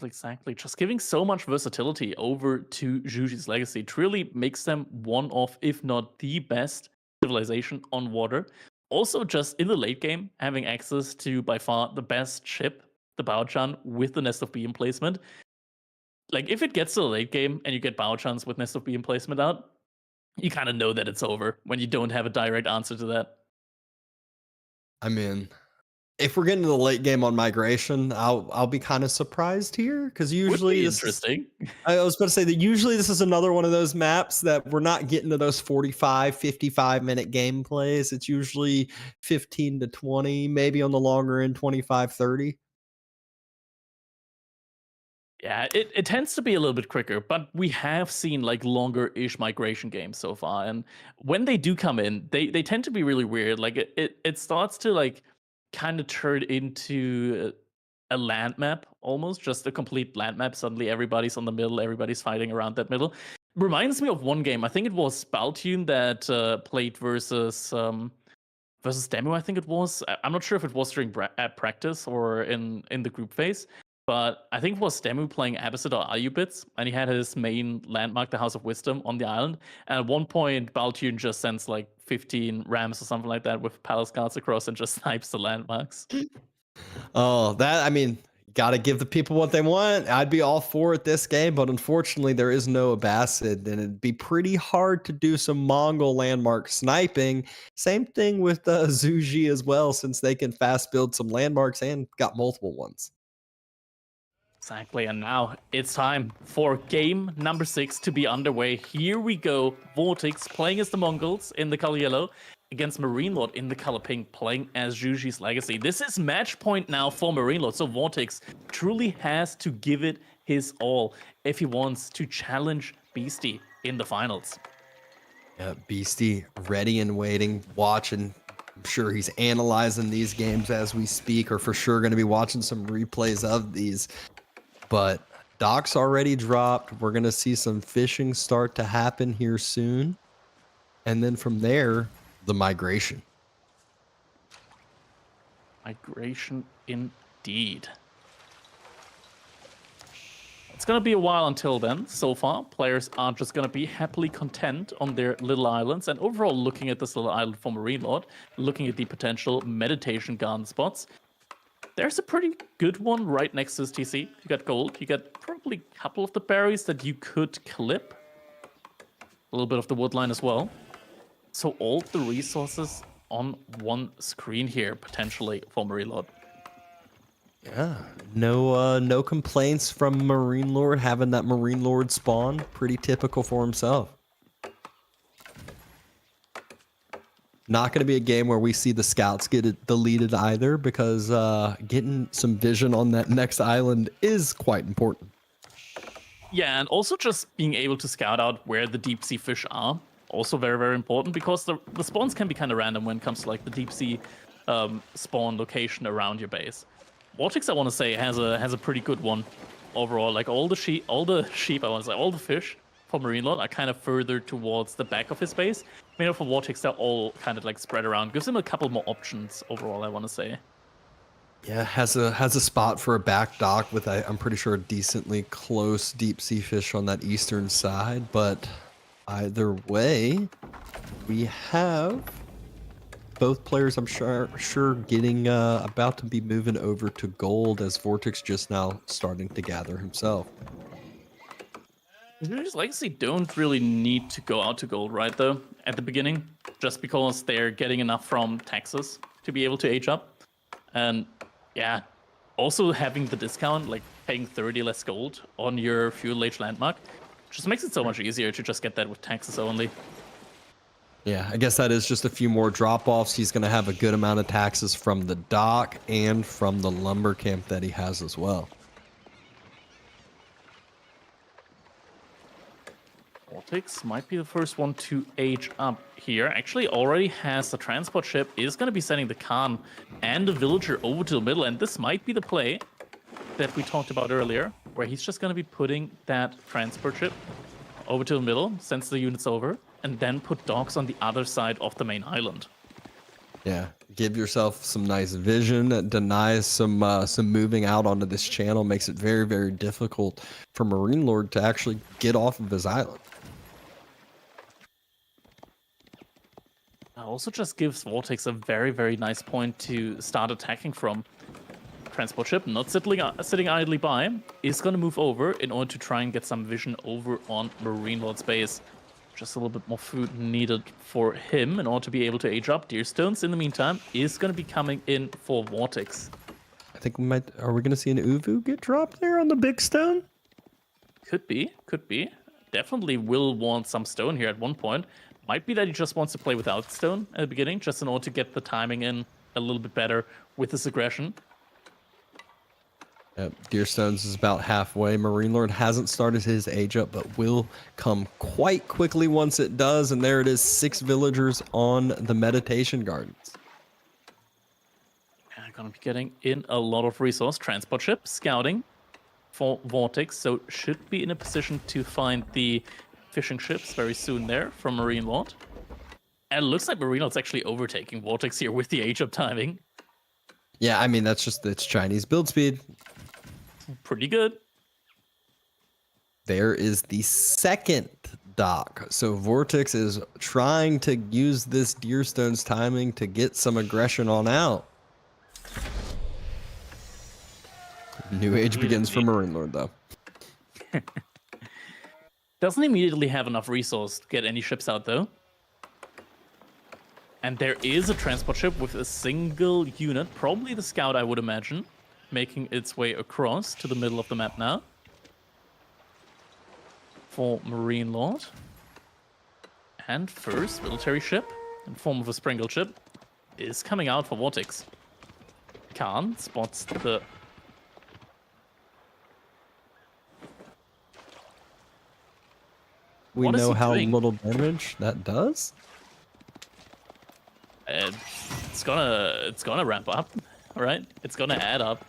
Exactly. Just giving so much versatility over to Zhuji's legacy truly makes them one of, if not the best civilization on water. Also, just in the late game, having access to by far the best ship, the Baochan, with the Nest of Bee emplacement. Like, if it gets to the late game and you get Baochans with Nest of Bee emplacement out, you kind of know that it's over when you don't have a direct answer to that. I mean, if we're getting to the late game on migration, I'll be kind of surprised here, because usually this is interesting. I was about to say that usually this is another one of those maps that we're not getting to those 45, 55-minute gameplays. It's usually 15 to 20, maybe on the longer end, 25, 30. Yeah, it tends to be a little bit quicker, but we have seen like longer-ish migration games so far. And when they do come in, they tend to be really weird. Like it starts to like kind of turn into a land map, almost just a complete land map. Suddenly everybody's on the middle, everybody's fighting around that middle. Reminds me of one game. I think it was Baltune that played versus Demu, I think it was. I'm not sure if it was during practice or in the group phase. But I think it was Demu playing Abbasid or Ayubits, and he had his main landmark, the House of Wisdom, on the island. And at one point, Baltune just sends like 15 rams or something like that with palace guards across and just snipes the landmarks. Oh, got to give the people what they want. I'd be all for it this game, but unfortunately, there is no Abbasid, and it'd be pretty hard to do some Mongol landmark sniping. Same thing with Zuji as well, since they can fast build some landmarks and got multiple ones. Exactly, and now it's time for game number 6 to be underway. Here we go. Vortex playing as the Mongols in the color yellow against Marine Lord in the color pink, playing as Zhuji's legacy. This is match point now for Marine Lord, so Vortex truly has to give it his all if he wants to challenge Beastie in the finals. Yeah, Beastie ready and waiting, watching. I'm sure he's analyzing these games as we speak, or for sure going to be watching some replays of these. But docks already dropped. We're going to see some fishing start to happen here soon. And then from there, the migration. Migration indeed. It's going to be a while until then. So far, players are just going to be happily content on their little islands. And overall, looking at this little island for Marine Lord, looking at the potential meditation garden spots, there's a pretty good one right next to this TC. You got gold. You got probably a couple of the berries that you could clip. A little bit of the woodline as well. So all the resources on one screen here, potentially, for Marine Lord. Yeah, no complaints from Marine Lord having that Marine Lord spawn. Pretty typical for himself. Not going to be a game where we see the scouts get it deleted either, because getting some vision on that next island is quite important. Yeah, and also just being able to scout out where the deep sea fish are. also very, very important because the spawns can be kind of random when it comes to like the deep sea spawn location around your base. Vortex, I want to say, has a pretty good one overall. Like all the sheep, I want to say, all the fish for Marine Lord are kind of further towards the back of his base. Meanwhile, for Vortex, they're all kind of like spread around. Gives him a couple more options overall, I want to say. Yeah, has a spot for a back dock with I'm pretty sure a decently close deep sea fish on that eastern side. But either way, we have both players, I'm sure getting about to be moving over to gold as Vortex just now starting to gather himself. His Legacy don't really need to go out to gold right though at the beginning, just because they're getting enough from taxes to be able to age up. And yeah, also having the discount, like paying 30 less gold on your fuel age landmark, just makes it so much easier to just get that with taxes only. Yeah, I guess that is just a few more drop-offs. He's going to have a good amount of taxes from the dock and from the lumber camp that he has as well. Vortex might be the first one to age up here. Actually already has the transport ship, is going to be sending the Khan and the villager over to the middle, and this might be the play that we talked about earlier, where he's just going to be putting that transport ship over to the middle, sends the units over, and then put docks on the other side of the main island. Yeah, give yourself some nice vision. That denies some moving out onto this channel. Makes it very, very difficult for Marine Lord to actually get off of his island. Also just gives Vortex a very, very nice point to start attacking from. Transport ship, not sitting idly by, is going to move over in order to try and get some vision over on Marine Lord's base. Just a little bit more food needed for him in order to be able to age up. Deerstones, in the meantime, is going to be coming in for Vortex. I think we might... Are we going to see an Uvu get dropped there on the big stone? Could be. Definitely will want some stone here at one point. Might be that he just wants to play without stone at the beginning, just in order to get the timing in a little bit better with his aggression. Yep, Deerstones is about halfway. Marine Lord hasn't started his age up, but will come quite quickly once it does. And there it is, 6 villagers on the meditation gardens. And gonna be getting in a lot of resource. Transport ship, scouting for Vortex, so should be in a position to find the fishing ships very soon there from Marine Lord. And it looks like Marine Lord's actually overtaking Vortex here with the age up timing. Yeah, I mean, that's just its Chinese build speed. Pretty good. There is the second dock. So Vortex is trying to use this Deerstone's timing to get some aggression on out. New age begins for Marine Lord, though. Doesn't immediately have enough resource to get any ships out, though. And there is a transport ship with a single unit, probably the scout, I would imagine, making its way across to the middle of the map now. For Marine Lord. And first, military ship, in form of a Springle ship, is coming out for Vortex. Khan spots the... We What is know he how doing? little damage that does. It's gonna ramp up, right? It's gonna add up.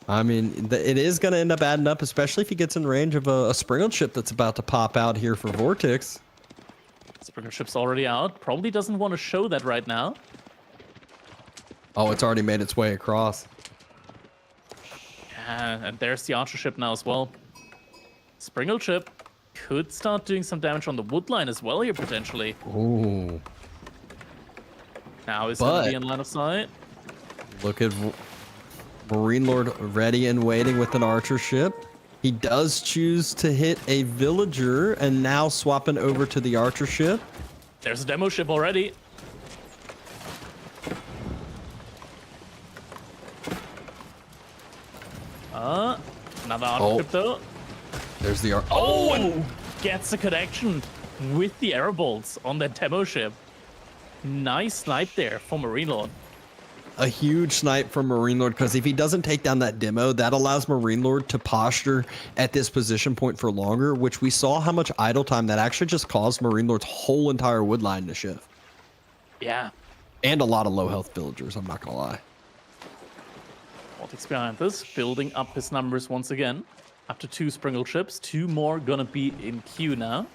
I mean, it is going to end up adding up, especially if he gets in range of a Springle ship that's about to pop out here for Vortex. Springer ship's already out. Probably doesn't want to show that right now. Oh, it's already made its way across. And there's the archer ship now as well. Springle ship could start doing some damage on the wood line as well here, potentially. Ooh. Now it's going to be in line of sight. Look at Marine Lord ready and waiting with an archer ship. He does choose to hit a villager and now swapping over to the archer ship. There's a demo ship already. Another archer ship though. There's the archer. Oh! Gets a connection with the arrow bolts on that demo ship. Nice snipe there for Marine Lord. a huge snipe from Marine Lord, because if he doesn't take down that demo, that allows Marine Lord to posture at this position point for longer, which we saw how much idle time that actually just caused Marine Lord's whole entire wood line to shift. Yeah. And a lot of low health villagers, I'm not gonna lie. Vortex behind this, building up his numbers once again. Up to 2 Springle ships, 2 more gonna be in queue now.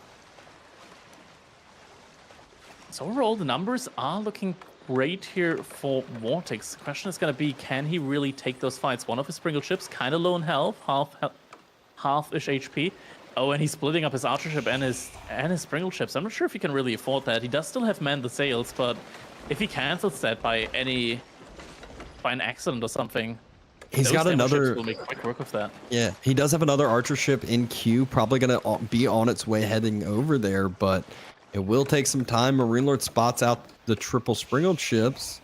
So overall, the numbers are looking great here for Vortex. The question is going to be, can he really take those fights? One of his Springle ships, kind of low in health, half-ish HP. Oh, and he's splitting up his Archer ship and his Springle ships. I'm not sure if he can really afford that. He does still have manned the sails, but if he cancels that by an accident or something, he's those got demo ships another. will make quick work of that. Yeah, he does have another Archer ship in queue, probably gonna be on its way heading over there, but it will take some time. Marine Lord spots out the triple Springled ships.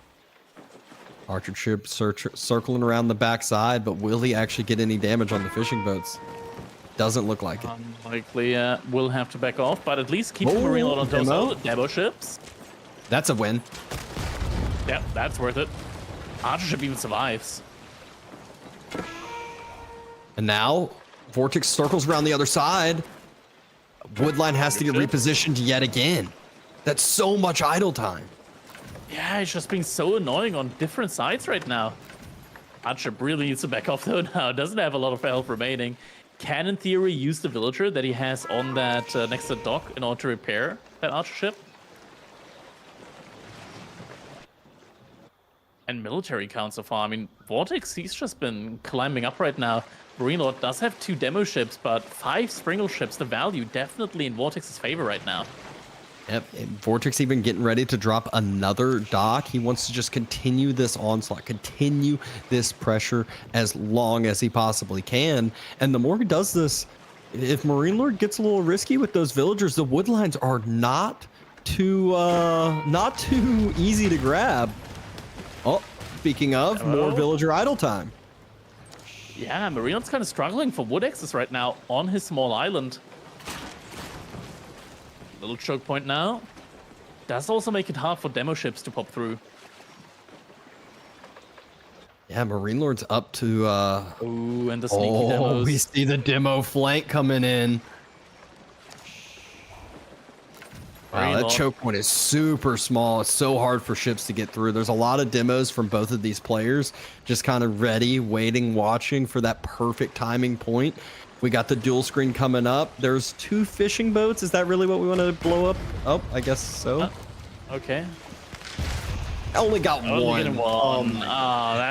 Archer ship circling around the backside, but will he actually get any damage on the fishing boats? Doesn't look like it. Unlikely, will have to back off, but at least keep the Marine Lord on those demo ships. That's a win. Yep, that's worth it. Archer ship even survives. And now, Vortex circles around the other side. Woodline has to get repositioned yet again. That's so much idle time. Yeah, it's just being so annoying on different sides right now. Archer really needs to back off though now. Doesn't have a lot of health remaining. Can, in theory, use the villager that he has on that next to the dock in order to repair that Archer ship. And military count so far. I mean, Vortex, he's just been climbing up right now. Marine Lord does have 2 demo ships, but 5 Springle ships. The value definitely in Vortex's favor right now. Yep, and Vortex even getting ready to drop another dock. He wants to just continue this onslaught, continue this pressure as long as he possibly can. And the more he does this, if Marine Lord gets a little risky with those villagers, the wood lines are not too easy to grab. Oh, speaking of, more villager idle time. Yeah, Marine Lord's kind of struggling for wood access right now on his small island. Little choke point now. Does also make it hard for demo ships to pop through. Yeah, Marine Lord's up to Ooh, and the sneaky demos. We see the demo flank coming in. Wow, that choke point is super small. It's so hard for ships to get through. There's a lot of demos from both of these players, just kind of ready, waiting, watching for that perfect timing point. We got the dual screen coming up. There's 2 fishing boats. Is that really what we want to blow up? Oh, I guess so. Okay. I only got one.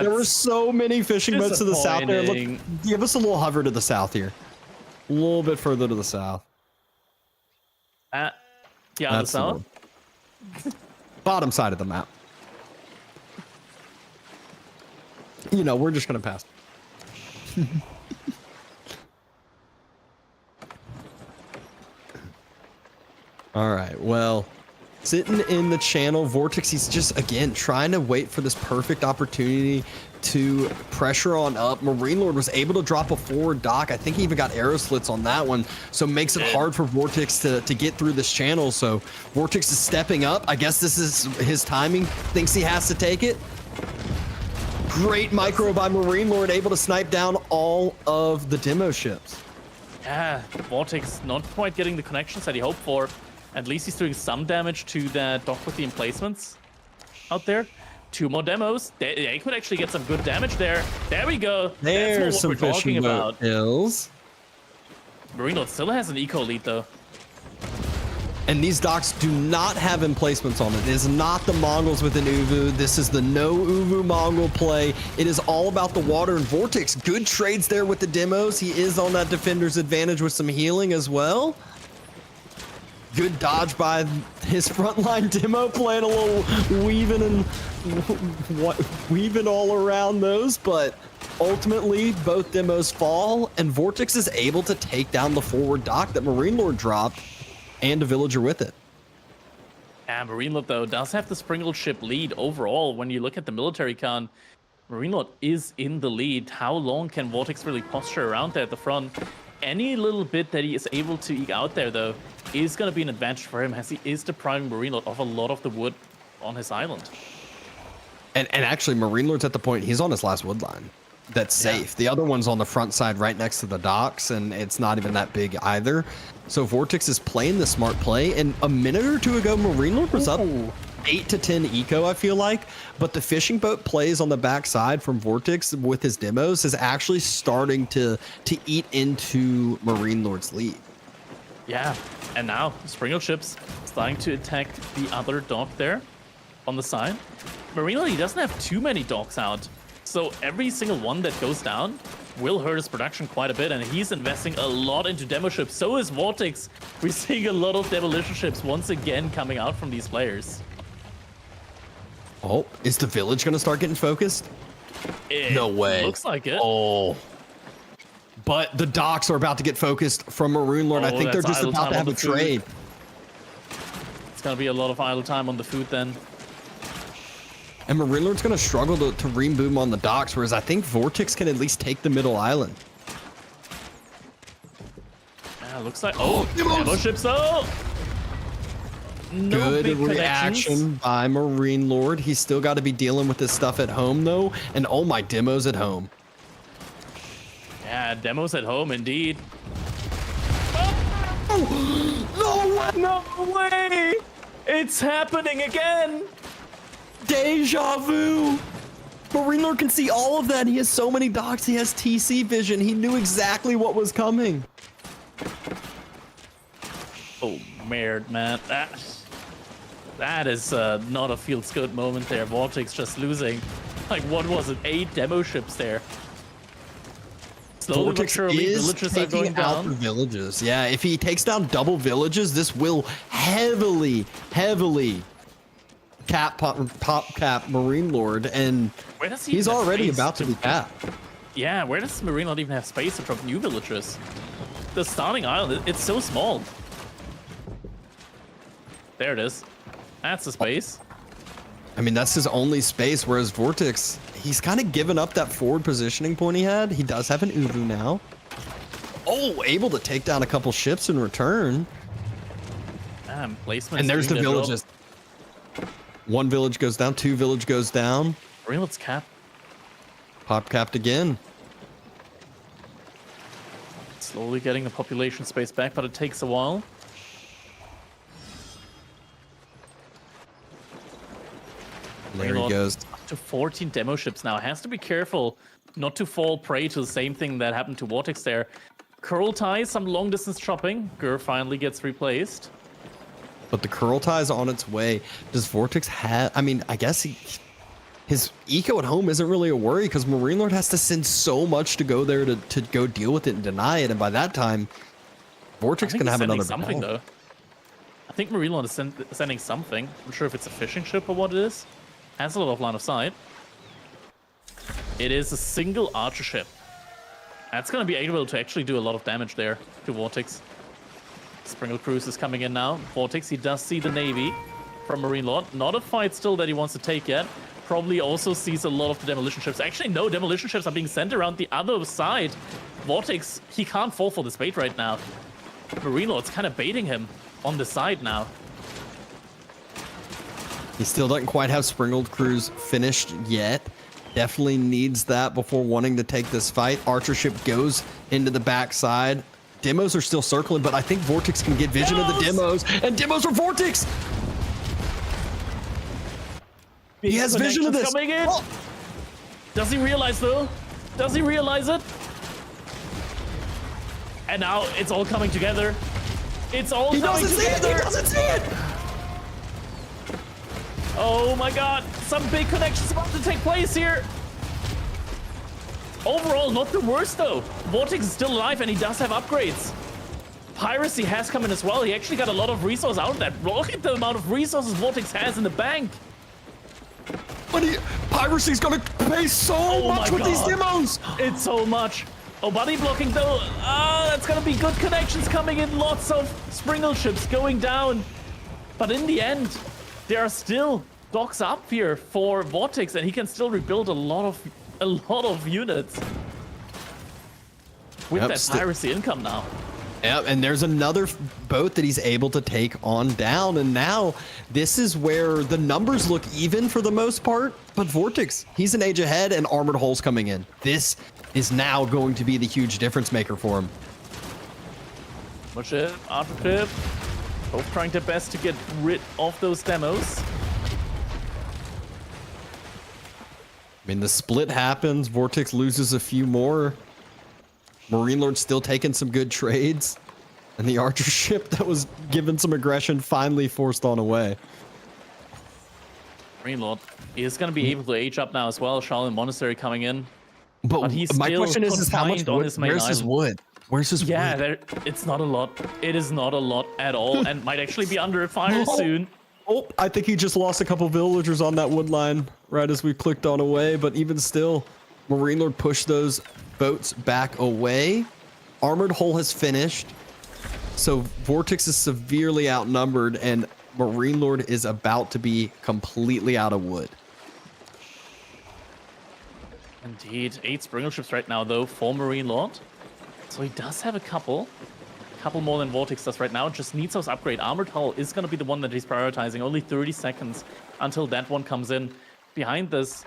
There were so many fishing boats to the south there. Look, give us a little hover to the south here. A little bit further to the south. Yeah, on the south? Bottom side of the map. You know, we're just going to pass. All right, well, sitting in the channel, Vortex, he's just, again, trying to wait for this perfect opportunity to pressure on up. Marine Lord was able to drop a forward dock. I think he even got arrow slits on that one, so it makes it hard for Vortex to get through this channel. So Vortex is stepping up. I guess this is his timing. Thinks he has to take it. Great micro by Marine Lord, able to snipe down all of the demo ships. Yeah, Vortex not quite getting the connections that he hoped for. At least he's doing some damage to that dock with the emplacements out there. 2 more demos. They could actually get some good damage there. There we go. There's That's some what we're talking fishing boat about. kills. Marine Lord still has an eco lead though. And these docks do not have emplacements on it. It is not the Mongols with an Uvu. This is the no Uvu Mongol play. It is all about the water and Vortex. Good trades there with the demos. He is on that defender's advantage with some healing as well. Good dodge by his frontline demo, playing a little weaving all around those, but ultimately both demos fall and Vortex is able to take down the forward dock that Marine Lord dropped and a villager with it. And Marine Lord though does have the Springle ship lead overall. When you look at the military count, Marine Lord is in the lead. How long can Vortex really posture around there at the front? Any little bit that he is able to eke out there though is going to be an advantage for him, as he is depriving Marine Lord of a lot of the wood on his island. And actually, Marine Lord's at the point, he's on his last wood line. That's safe. The other one's on the front side right next to the docks, and it's not even that big either. So Vortex is playing the smart play, and a minute or two ago, Marine Lord was up 8 to 10 eco, I feel like. But the fishing boat plays on the backside from Vortex with his demos is actually starting to eat into Marine Lord's lead. Yeah, and now Springle ships starting to attack the other dock there on the side. Marine Lord, he doesn't have too many docks out. So every single one that goes down will hurt his production quite a bit, and he's investing a lot into demo ships. So is Vortex. We're seeing a lot of demolition ships once again coming out from these players. Oh, is the village going to start getting focused? No way. Looks like it. Oh. But the docks are about to get focused from Maroon Lord. I think they're just about to have a trade. It's going to be a lot of idle time on the food then. And Maroon Lord's going to struggle to ream boom on the docks, whereas I think Vortex can at least take the middle island. Yeah, looks like... Oh, demo ships. Oh! No Good big reaction by Marine Lord. He's still got to be dealing with this stuff at home, though. And oh, my demo's at home. Yeah, demos at home, indeed. Oh, No way! It's happening again! deja vu! Marine Lord can see all of that. He has so many docks. He has TC vision. He knew exactly what was coming. Oh, weird, man. That is not a feels good moment there. Vortex just losing. Like, what was it? 8 demo ships there. Slowly but surely, villages are going down. The villages. Yeah, if he takes down double villages, this will heavily pop cap Marine Lord, and where does he's already about to be capped. Yeah, where does Marine Lord even have space to drop new villagers? The starting island, it's so small. There it is. That's the space. I mean, that's his only space, whereas Vortex, he's kind of given up that forward positioning point he had. He does have an Uvu now. Oh, able to take down a couple ships in return. Damn, placement. And there's the villages. One village goes down, 2 village goes down. Marine Lord's cap. Pop capped again. Slowly getting the population space back, but it takes a while. There he goes. Up to 14 demo ships now. Has to be careful not to fall prey to the same thing that happened to Vortex there. Curl tie, some long distance chopping. Gur finally gets replaced. But the curl tie is on its way. Does Vortex have... I mean, I guess his eco at home isn't really a worry because Marine Lord has to send so much to go there to go deal with it and deny it. And by that time, Vortex can have another something battle. though. I think Marine Lord is sending something. I'm not sure if it's a fishing ship or what it is. Has a lot of line of sight. It is a single archer ship. That's going to be able to actually do a lot of damage there to Vortex. Springle Cruise is coming in now. Vortex, he does see the Navy from Marine Lord. Not a fight still that he wants to take yet. Probably also sees a lot of the demolition ships. Actually, no, demolition ships are being sent around the other side. Vortex, he can't fall for this bait right now. Marine Lord's kind of baiting him on the side now. He still doesn't quite have Springled Cruise finished yet. Definitely needs that before wanting to take this fight. Archer ship goes into the backside. Demos are still circling, but I think Vortex can get vision of the demos, and demos are Vortex. He has vision of this. Coming in. Does he realize though? Does he realize it? And now it's all coming together. It's all coming together. He doesn't see it. Oh my god, some big connections about to take place here. Overall, not the worst though. Vortex is still alive and he does have upgrades. Piracy has come in as well. He actually got a lot of resources out of that. Look at the amount of resources Vortex has in the bank. But Piracy's gonna pay so much with these demos. It's so much. Oh, body blocking though. Ah, that's gonna be good connections coming in. Lots of Springle ships going down. But in the end, there are still docks up here for Vortex, and he can still rebuild a lot of units with that piracy income now. Yep, and there's another boat that he's able to take on down, and now this is where the numbers look even for the most part, but Vortex, he's an age ahead, and Armored Hull's coming in. This is now going to be the huge difference maker for him. Much it, after both trying their best to get rid of those demos. I mean, the split happens, Vortex loses a few more. Marine Lord still taking some good trades. And the Archer ship that was given some aggression finally forced on away. Marine Lord is going to be able to age up now as well. Shaolin Monastery coming in. But he's my still question is how much confined on wood? his main Where's his island. wood? Where's his Yeah, wood? it's not a lot. It is not a lot at all, and might actually be under fire soon. Oh, I think he just lost a couple villagers on that wood line right as we clicked on away. But even still, Marine Lord pushed those boats back away. Armored Hull has finished. So Vortex is severely outnumbered, and Marine Lord is about to be completely out of wood. Indeed, 8 Springle ships right now, though, for Marine Lord. So he does have a couple more than Vortex does right now. Just needs those upgrade. Armored Hull is going to be the one that he's prioritizing. Only 30 seconds until that one comes in. Behind this,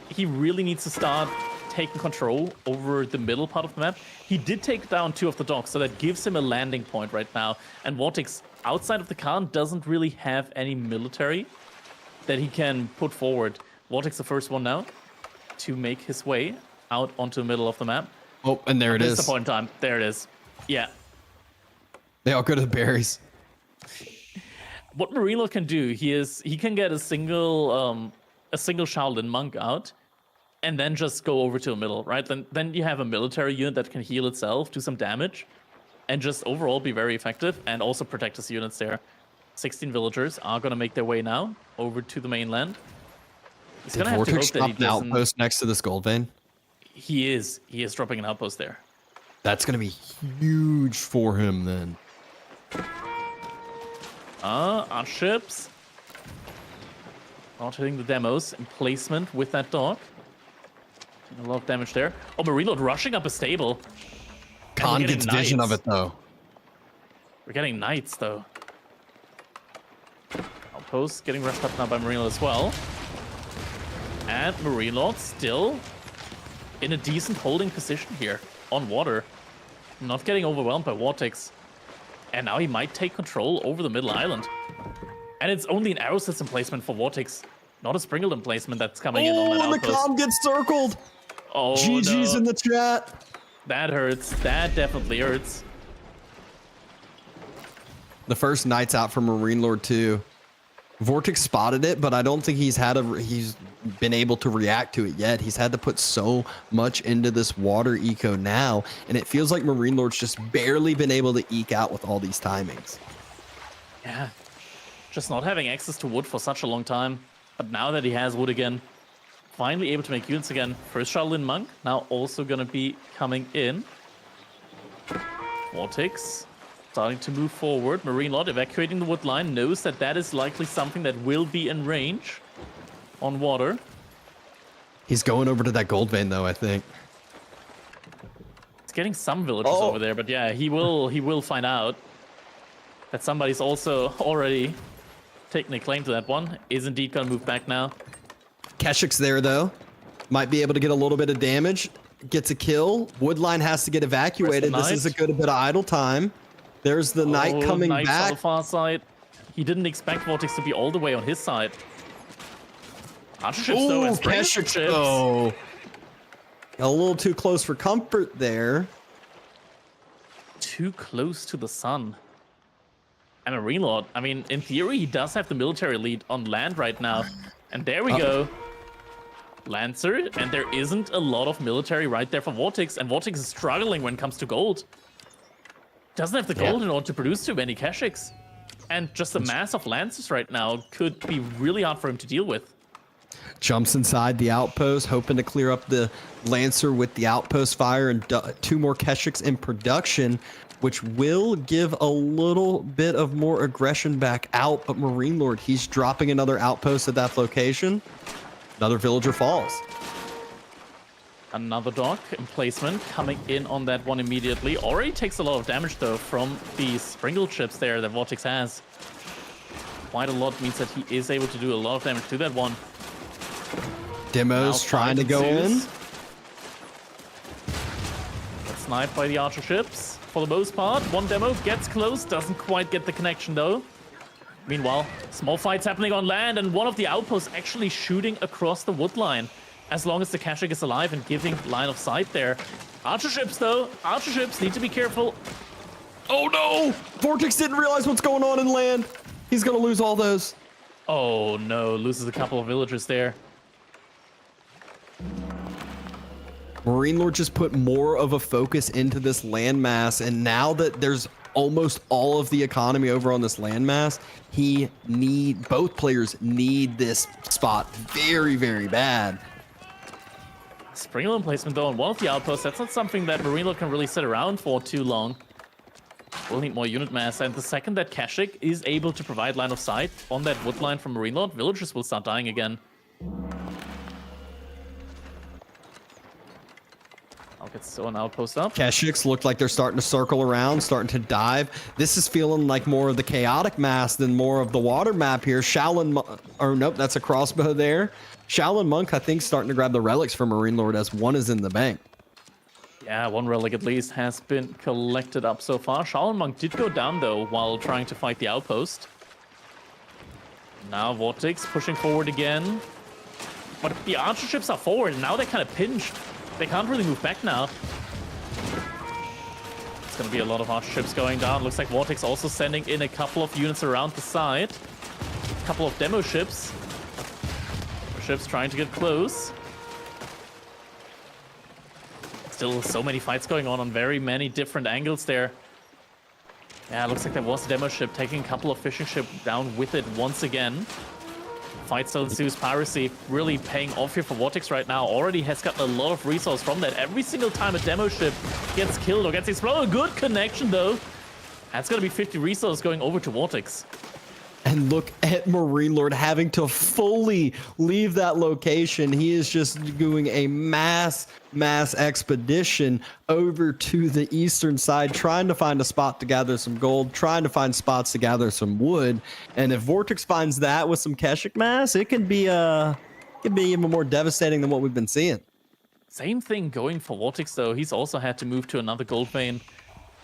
he really needs to start taking control over the middle part of the map. He did take down 2 of the docks, so that gives him a landing point right now. And Vortex, outside of the Khan, doesn't really have any military that he can put forward. Vortex the first one now to make his way out onto the middle of the map. Oh, and there it That's is. the point in time. There it is. Yeah. They all go to the berries. What Marine Lord can do, he can get a single Shaolin monk out, and then just go over to the middle, right? Then you have a military unit that can heal itself, do some damage, and just overall be very effective, and also protect his units there. 16 villagers are gonna make their way now over to the mainland. He's Did gonna have to Vortex hope that he stop an doesn't. outpost next to this gold vein? He is dropping an outpost there. That's going to be huge for him then. Our ships. Not hitting the demos in placement with that dog. A lot of damage there. Oh, but Reload rushing up a stable. Khan gets vision of it though. We're getting knights though. Outpost getting rushed up now by Marine Lord as well. And Marine Lord still in a decent holding position here on water. Not getting overwhelmed by Vortex. And now he might take control over the middle island. And it's only an arrow system placement for Vortex, not a Springleton placement that's coming in on that Oh, the outpost. Khan gets circled. Oh, GG's no. in the chat. That hurts. That definitely hurts. The first Knight's out for Marine Lord 2. Vortex spotted it, but I don't think he's been able to react to it yet. He's had to put so much into this water eco now, and it feels like Marine Lord's just barely been able to eke out with all these timings. Yeah. Just not having access to wood for such a long time. But now that he has wood again, finally able to make units again. First Shaolin Monk, now also going to be coming in. Vortex starting to move forward. Marine Lord evacuating the wood line, knows that that is likely something that will be in range on water. He's going over to that gold vein though, I think. He's getting some villagers over there, but yeah, he will find out that somebody's also already taking a claim to that one. Is indeed going to move back now. Keshik's there though. Might be able to get a little bit of damage. Gets a kill. Woodline has to get evacuated. This is a good bit of idle time. There's the knight coming Knight's on back. the far side. He didn't expect Vortex to be all the way on his side. Archer ships though, and Springer Keshik ships. though. A little too close for comfort there. Too close to the sun. And a Reload. I mean, in theory, he does have the military lead on land right now. And there we go. Lancer, and there isn't a lot of military right there for Vortex, and Vortex is struggling when it comes to gold. Doesn't have the gold in order to produce too many Keshiks. And just the mass of Lancers right now could be really hard for him to deal with. Jumps inside the outpost, hoping to clear up the Lancer with the outpost fire, and 2 more Keshiks in production, which will give a little bit of more aggression back out. But Marine Lord, he's dropping another outpost at that location. Another villager falls. Another dock emplacement coming in on that one immediately. Already takes a lot of damage though from these sprinkle chips there that Vortex has. Quite a lot means that he is able to do a lot of damage to that one. Demo's Now trying to go in. That's sniped by the archer ships for the most part. One demo gets close, doesn't quite get the connection though. Meanwhile, small fights happening on land, and one of the outposts actually shooting across the wood line. As long as the Kashik is alive and giving line of sight there. Archer ships though, archer ships need to be careful. Oh no! Vortex didn't realize what's going on in land. He's gonna lose all those. Oh no, loses a couple of villagers there. Marine Lord just put more of a focus into this landmass, and now that there's almost all of the economy over on this landmass, both players need this spot very, very bad. Sprinkle emplacement though on one of the outposts, that's not something that Marine Lord can really sit around for too long. We'll need more unit mass, and the second that Kashik is able to provide line of sight on that wood line from Marine Lord, villagers will start dying again. I'll get so an outpost up. Kashiks look like they're starting to circle around, starting to dive. This is feeling like more of the chaotic mass than more of the water map here. Nope, that's a crossbow there. Shaolin Monk, I think, starting to grab the relics from Marine Lord as one is in the bank. Yeah, one relic at least has been collected up so far. Shaolin Monk did go down though while trying to fight the outpost. Now Vortex pushing forward again. But the archer ships are forward, and now they're kind of pinched. They can't really move back now. It's going to be a lot of archer ships going down. Looks like Vortex also sending in a couple of units around the side. A couple of demo ships. Ships trying to get close. Still so many fights going on very many different angles there. Yeah, looks like there was a demo ship taking a couple of fishing ships down with it once again. Fight still ensues. Piracy really paying off here for Vortex right now. Already has gotten a lot of resource from that. Every single time a demo ship gets killed or gets exploded, good connection though. That's gonna be 50 resource going over to Vortex. And look at Marine Lord having to fully leave that location. He is just doing a mass expedition over to the eastern side, trying to find a spot to gather some gold, trying to find spots to gather some wood. And if Vortex finds that with some Keshik mass, it can be even more devastating than what we've been seeing. Same thing going for Vortex though. He's also had to move to another gold vein,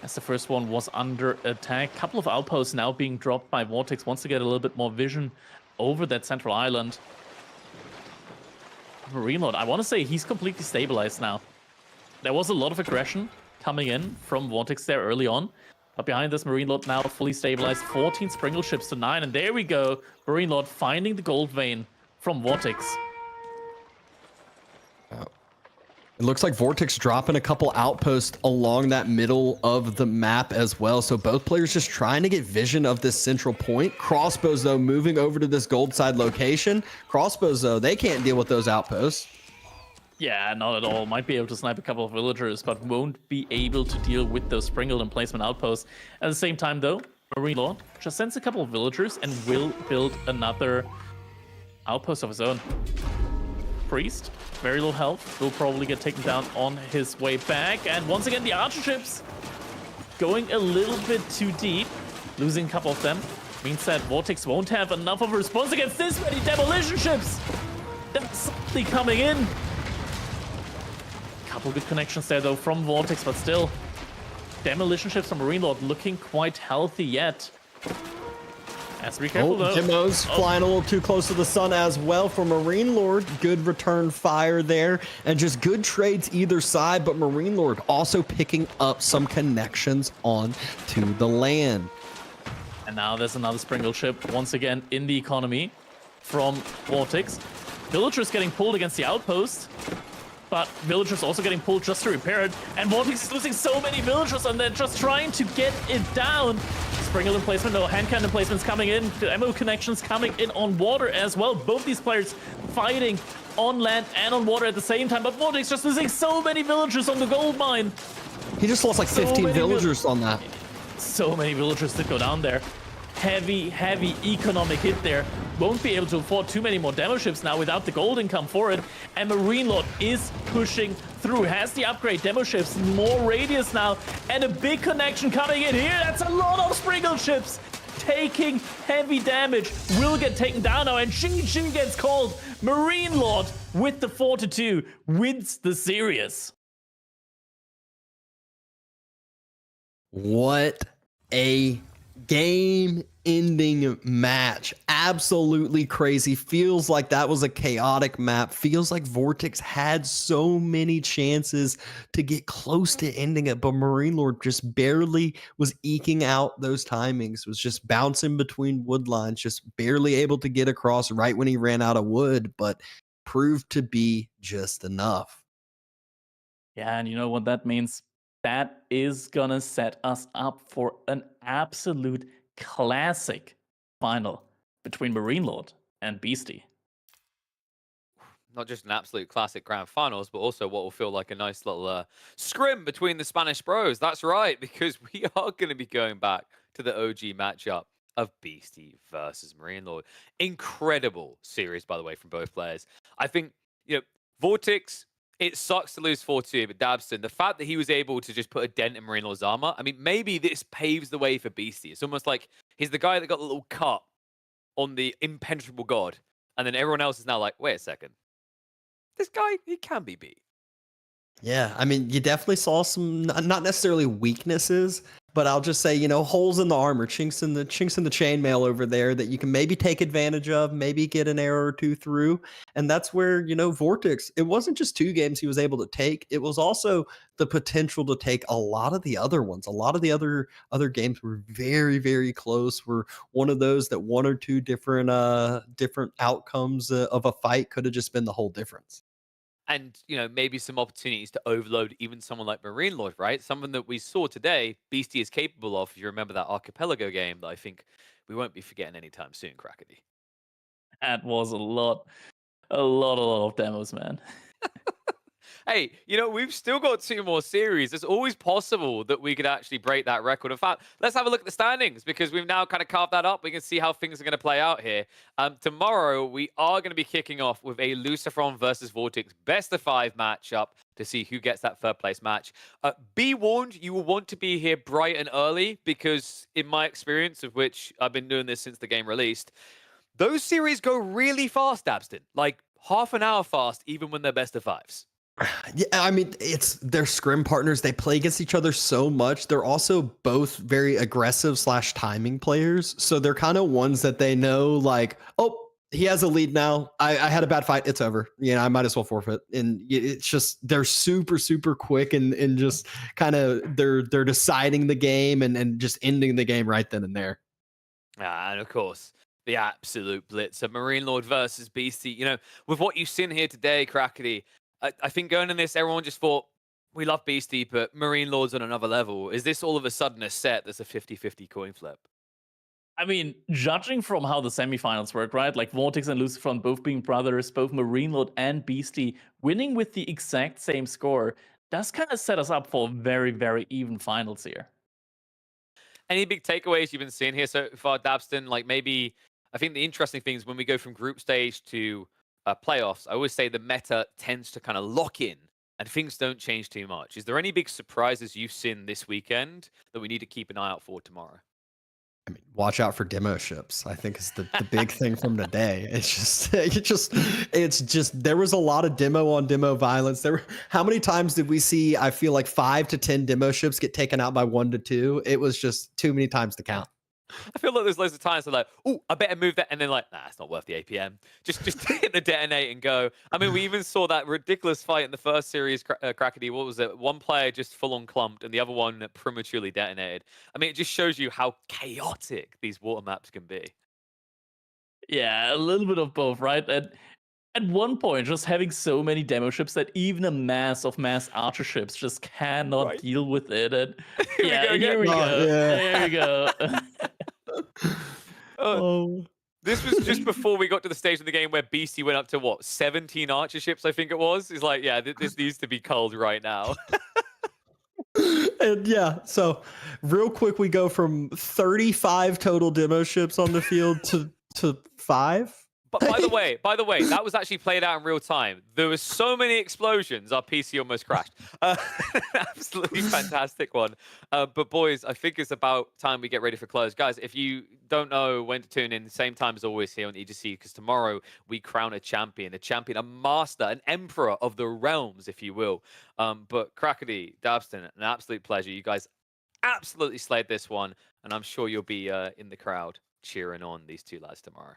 as the first one was under attack. Couple of outposts now being dropped by Vortex, wants to get a little bit more vision over that central island. Marine Lord, I want to say he's completely stabilized now. There was a lot of aggression coming in from Vortex there early on, but behind this Marine Lord now fully stabilized. 14 sprinkle ships to 9, and there we go. Marine Lord finding the gold vein from Vortex. It looks like Vortex dropping a couple outposts along that middle of the map as well. So both players just trying to get vision of this central point. Crossbows, though, moving over to this gold side location. Crossbows, though, they can't deal with those outposts. Yeah, not at all. Might be able to snipe a couple of villagers, but won't be able to deal with those sprinkled emplacement outposts. At the same time, though, Marine Lord just sends a couple of villagers and will build another outpost of his own. Priest, very low health, will probably get taken down on his way back. And once again, the archer ships going a little bit too deep, losing a couple of them. Means that Vortex won't have enough of a response against this many demolition ships. That's something coming in. Couple good connections there though from Vortex, but still, demolition ships from Marine Lord looking quite healthy yet. Has to be careful though. Demo's flying a little too close to the sun as well for Marine Lord. Good return fire there, and just good trades either side, but Marine Lord also picking up some connections on to the land. And now there's another sprinkle ship once again in the economy from Vortex. Villagers getting pulled against the outpost, but villagers also getting pulled just to repair it. And Vortex is losing so many villagers, and they're just trying to get it down. Sprinkle emplacement, no hand cannon emplacements coming in. Ammo connections coming in on water as well. Both these players fighting on land and on water at the same time. But Vortex just losing so many villagers on the gold mine. He just lost like 15 villagers on that. So many villagers did go down there. Heavy economic hit there won't be able to afford too many more demo ships now without the gold income for it. And Marine Lord is pushing through, has the upgrade demo ships, more radius now, and a big connection coming in here. That's a lot of sprinkle ships taking heavy damage, will get taken down now, and Xing gets called. Marine Lord with the 4-2 wins the series. What a game-ending match. Absolutely crazy. Feels like that was a chaotic map. Feels like Vortex had so many chances to get close to ending it, but Marine Lord just barely was eking out those timings, was just bouncing between wood lines, just barely able to get across right when he ran out of wood, but proved to be just enough. Yeah, and you know what that means? That is gonna set us up for an absolute classic final between Marine Lord and Beastie. Not just an absolute classic grand finals, but also what will feel like a nice little scrim between the Spanish bros. That's right, because we are going to be going back to the OG matchup of Beastie versus Marine Lord. Incredible series, by the way, from both players. I think, Vortex, it sucks to lose 4-2, but Dabston, the fact that he was able to just put a dent in Marine Lord's armor, I mean, maybe this paves the way for Beastie. It's almost like he's the guy that got the little cut on the impenetrable god, and then everyone else is now like, wait a second. This guy, he can be beat. Yeah, I mean, you definitely saw some not necessarily weaknesses, but I'll just say, holes in the armor, chinks in the chainmail over there that you can maybe take advantage of, maybe get an arrow or two through. And that's where, Vortex, it wasn't just 2 games he was able to take, it was also the potential to take a lot of the other ones. A lot of the other games were very, very close, were one of those that 1 or 2 different outcomes of a fight could have just been the whole difference. And, maybe some opportunities to overload even someone like Marine Lord, right? Something that we saw today, Beastie is capable of, if you remember that Archipelago game that I think we won't be forgetting anytime soon, Crackety. That was a lot of demos, man. Hey, we've still got 2 more series. It's always possible that we could actually break that record. In fact, let's have a look at the standings because we've now kind of carved that up. We can see how things are going to play out here. Tomorrow, we are going to be kicking off with a Lucifron versus Vortex best-of-5 matchup to see who gets that 3rd place match. Be warned, you will want to be here bright and early because in my experience, of which I've been doing this since the game released, those series go really fast, Dabston. Like half an hour fast, even when they're best-of-5s. Yeah, I mean, they're scrim partners. They play against each other so much. They're also both very aggressive / timing players. So they're kind of ones that they know, like, oh, he has a lead now. I had a bad fight. It's over. I might as well forfeit. And it's just, they're super, super quick and just kind of, they're deciding the game and just ending the game right then and there. And of course, the absolute blitz of Marine Lord versus Beastie. With what you've seen here today, Crackety, I think going in this, everyone just thought, we love Beastie, but Marine Lord's on another level. Is this all of a sudden a set that's a 50-50 coin flip? I mean, judging from how the semifinals work, right? Like Vortex and Lucifron both being brothers, both Marine Lord and Beastie winning with the exact same score, does kind of set us up for very, very even finals here. Any big takeaways you've been seeing here so far, Dabston? Like maybe, I think the interesting thing is when we go from group stage to playoffs, I always say the meta tends to kind of lock in and things don't change too much. Is there any big surprises you've seen this weekend that we need to keep an eye out for tomorrow? I mean, watch out for demo ships. I think is the big thing from today. It's just there was a lot of demo on demo violence. How many times did we see? I feel like 5 to 10 demo ships get taken out by 1 to 2. It was just too many times to count. I feel like there's loads of times they're like, oh, I better move that. And then like, nah, it's not worth the APM. Just hit the detonate and go. I mean, we even saw that ridiculous fight in the first series, Crackety. What was it? One player just full on clumped and the other one prematurely detonated. I mean, it just shows you how chaotic these water maps can be. Yeah, a little bit of both, right? At one point, just having so many demo ships that even a mass archer ships just cannot deal with it. And here we go. There we go. This was just before we got to the stage of the game where Beastie went up to what, 17 archer ships, I think it was. He's like, yeah, this needs to be culled right now. And yeah, so real quick, we go from 35 total demo ships on the field to to 5. But by the way, that was actually played out in real time. There were so many explosions, our PC almost crashed. Absolutely fantastic one. But boys, I think it's about time we get ready for close. Guys, if you don't know when to tune in, the same time as always here on EGC, because tomorrow we crown a champion, a master, an emperor of the realms, if you will. But Crackety, Dabston, an absolute pleasure. You guys absolutely slayed this one, and I'm sure you'll be in the crowd cheering on these two lads tomorrow.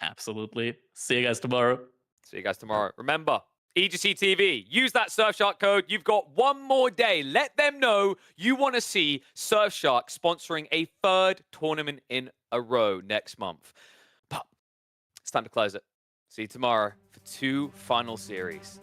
Absolutely. See you guys tomorrow. See you guys tomorrow. Remember, EGC TV, use that Surfshark code. You've got one more day. Let them know you want to see Surfshark sponsoring a 3rd tournament in a row next month. But it's time to close it. See you tomorrow for 2 final series.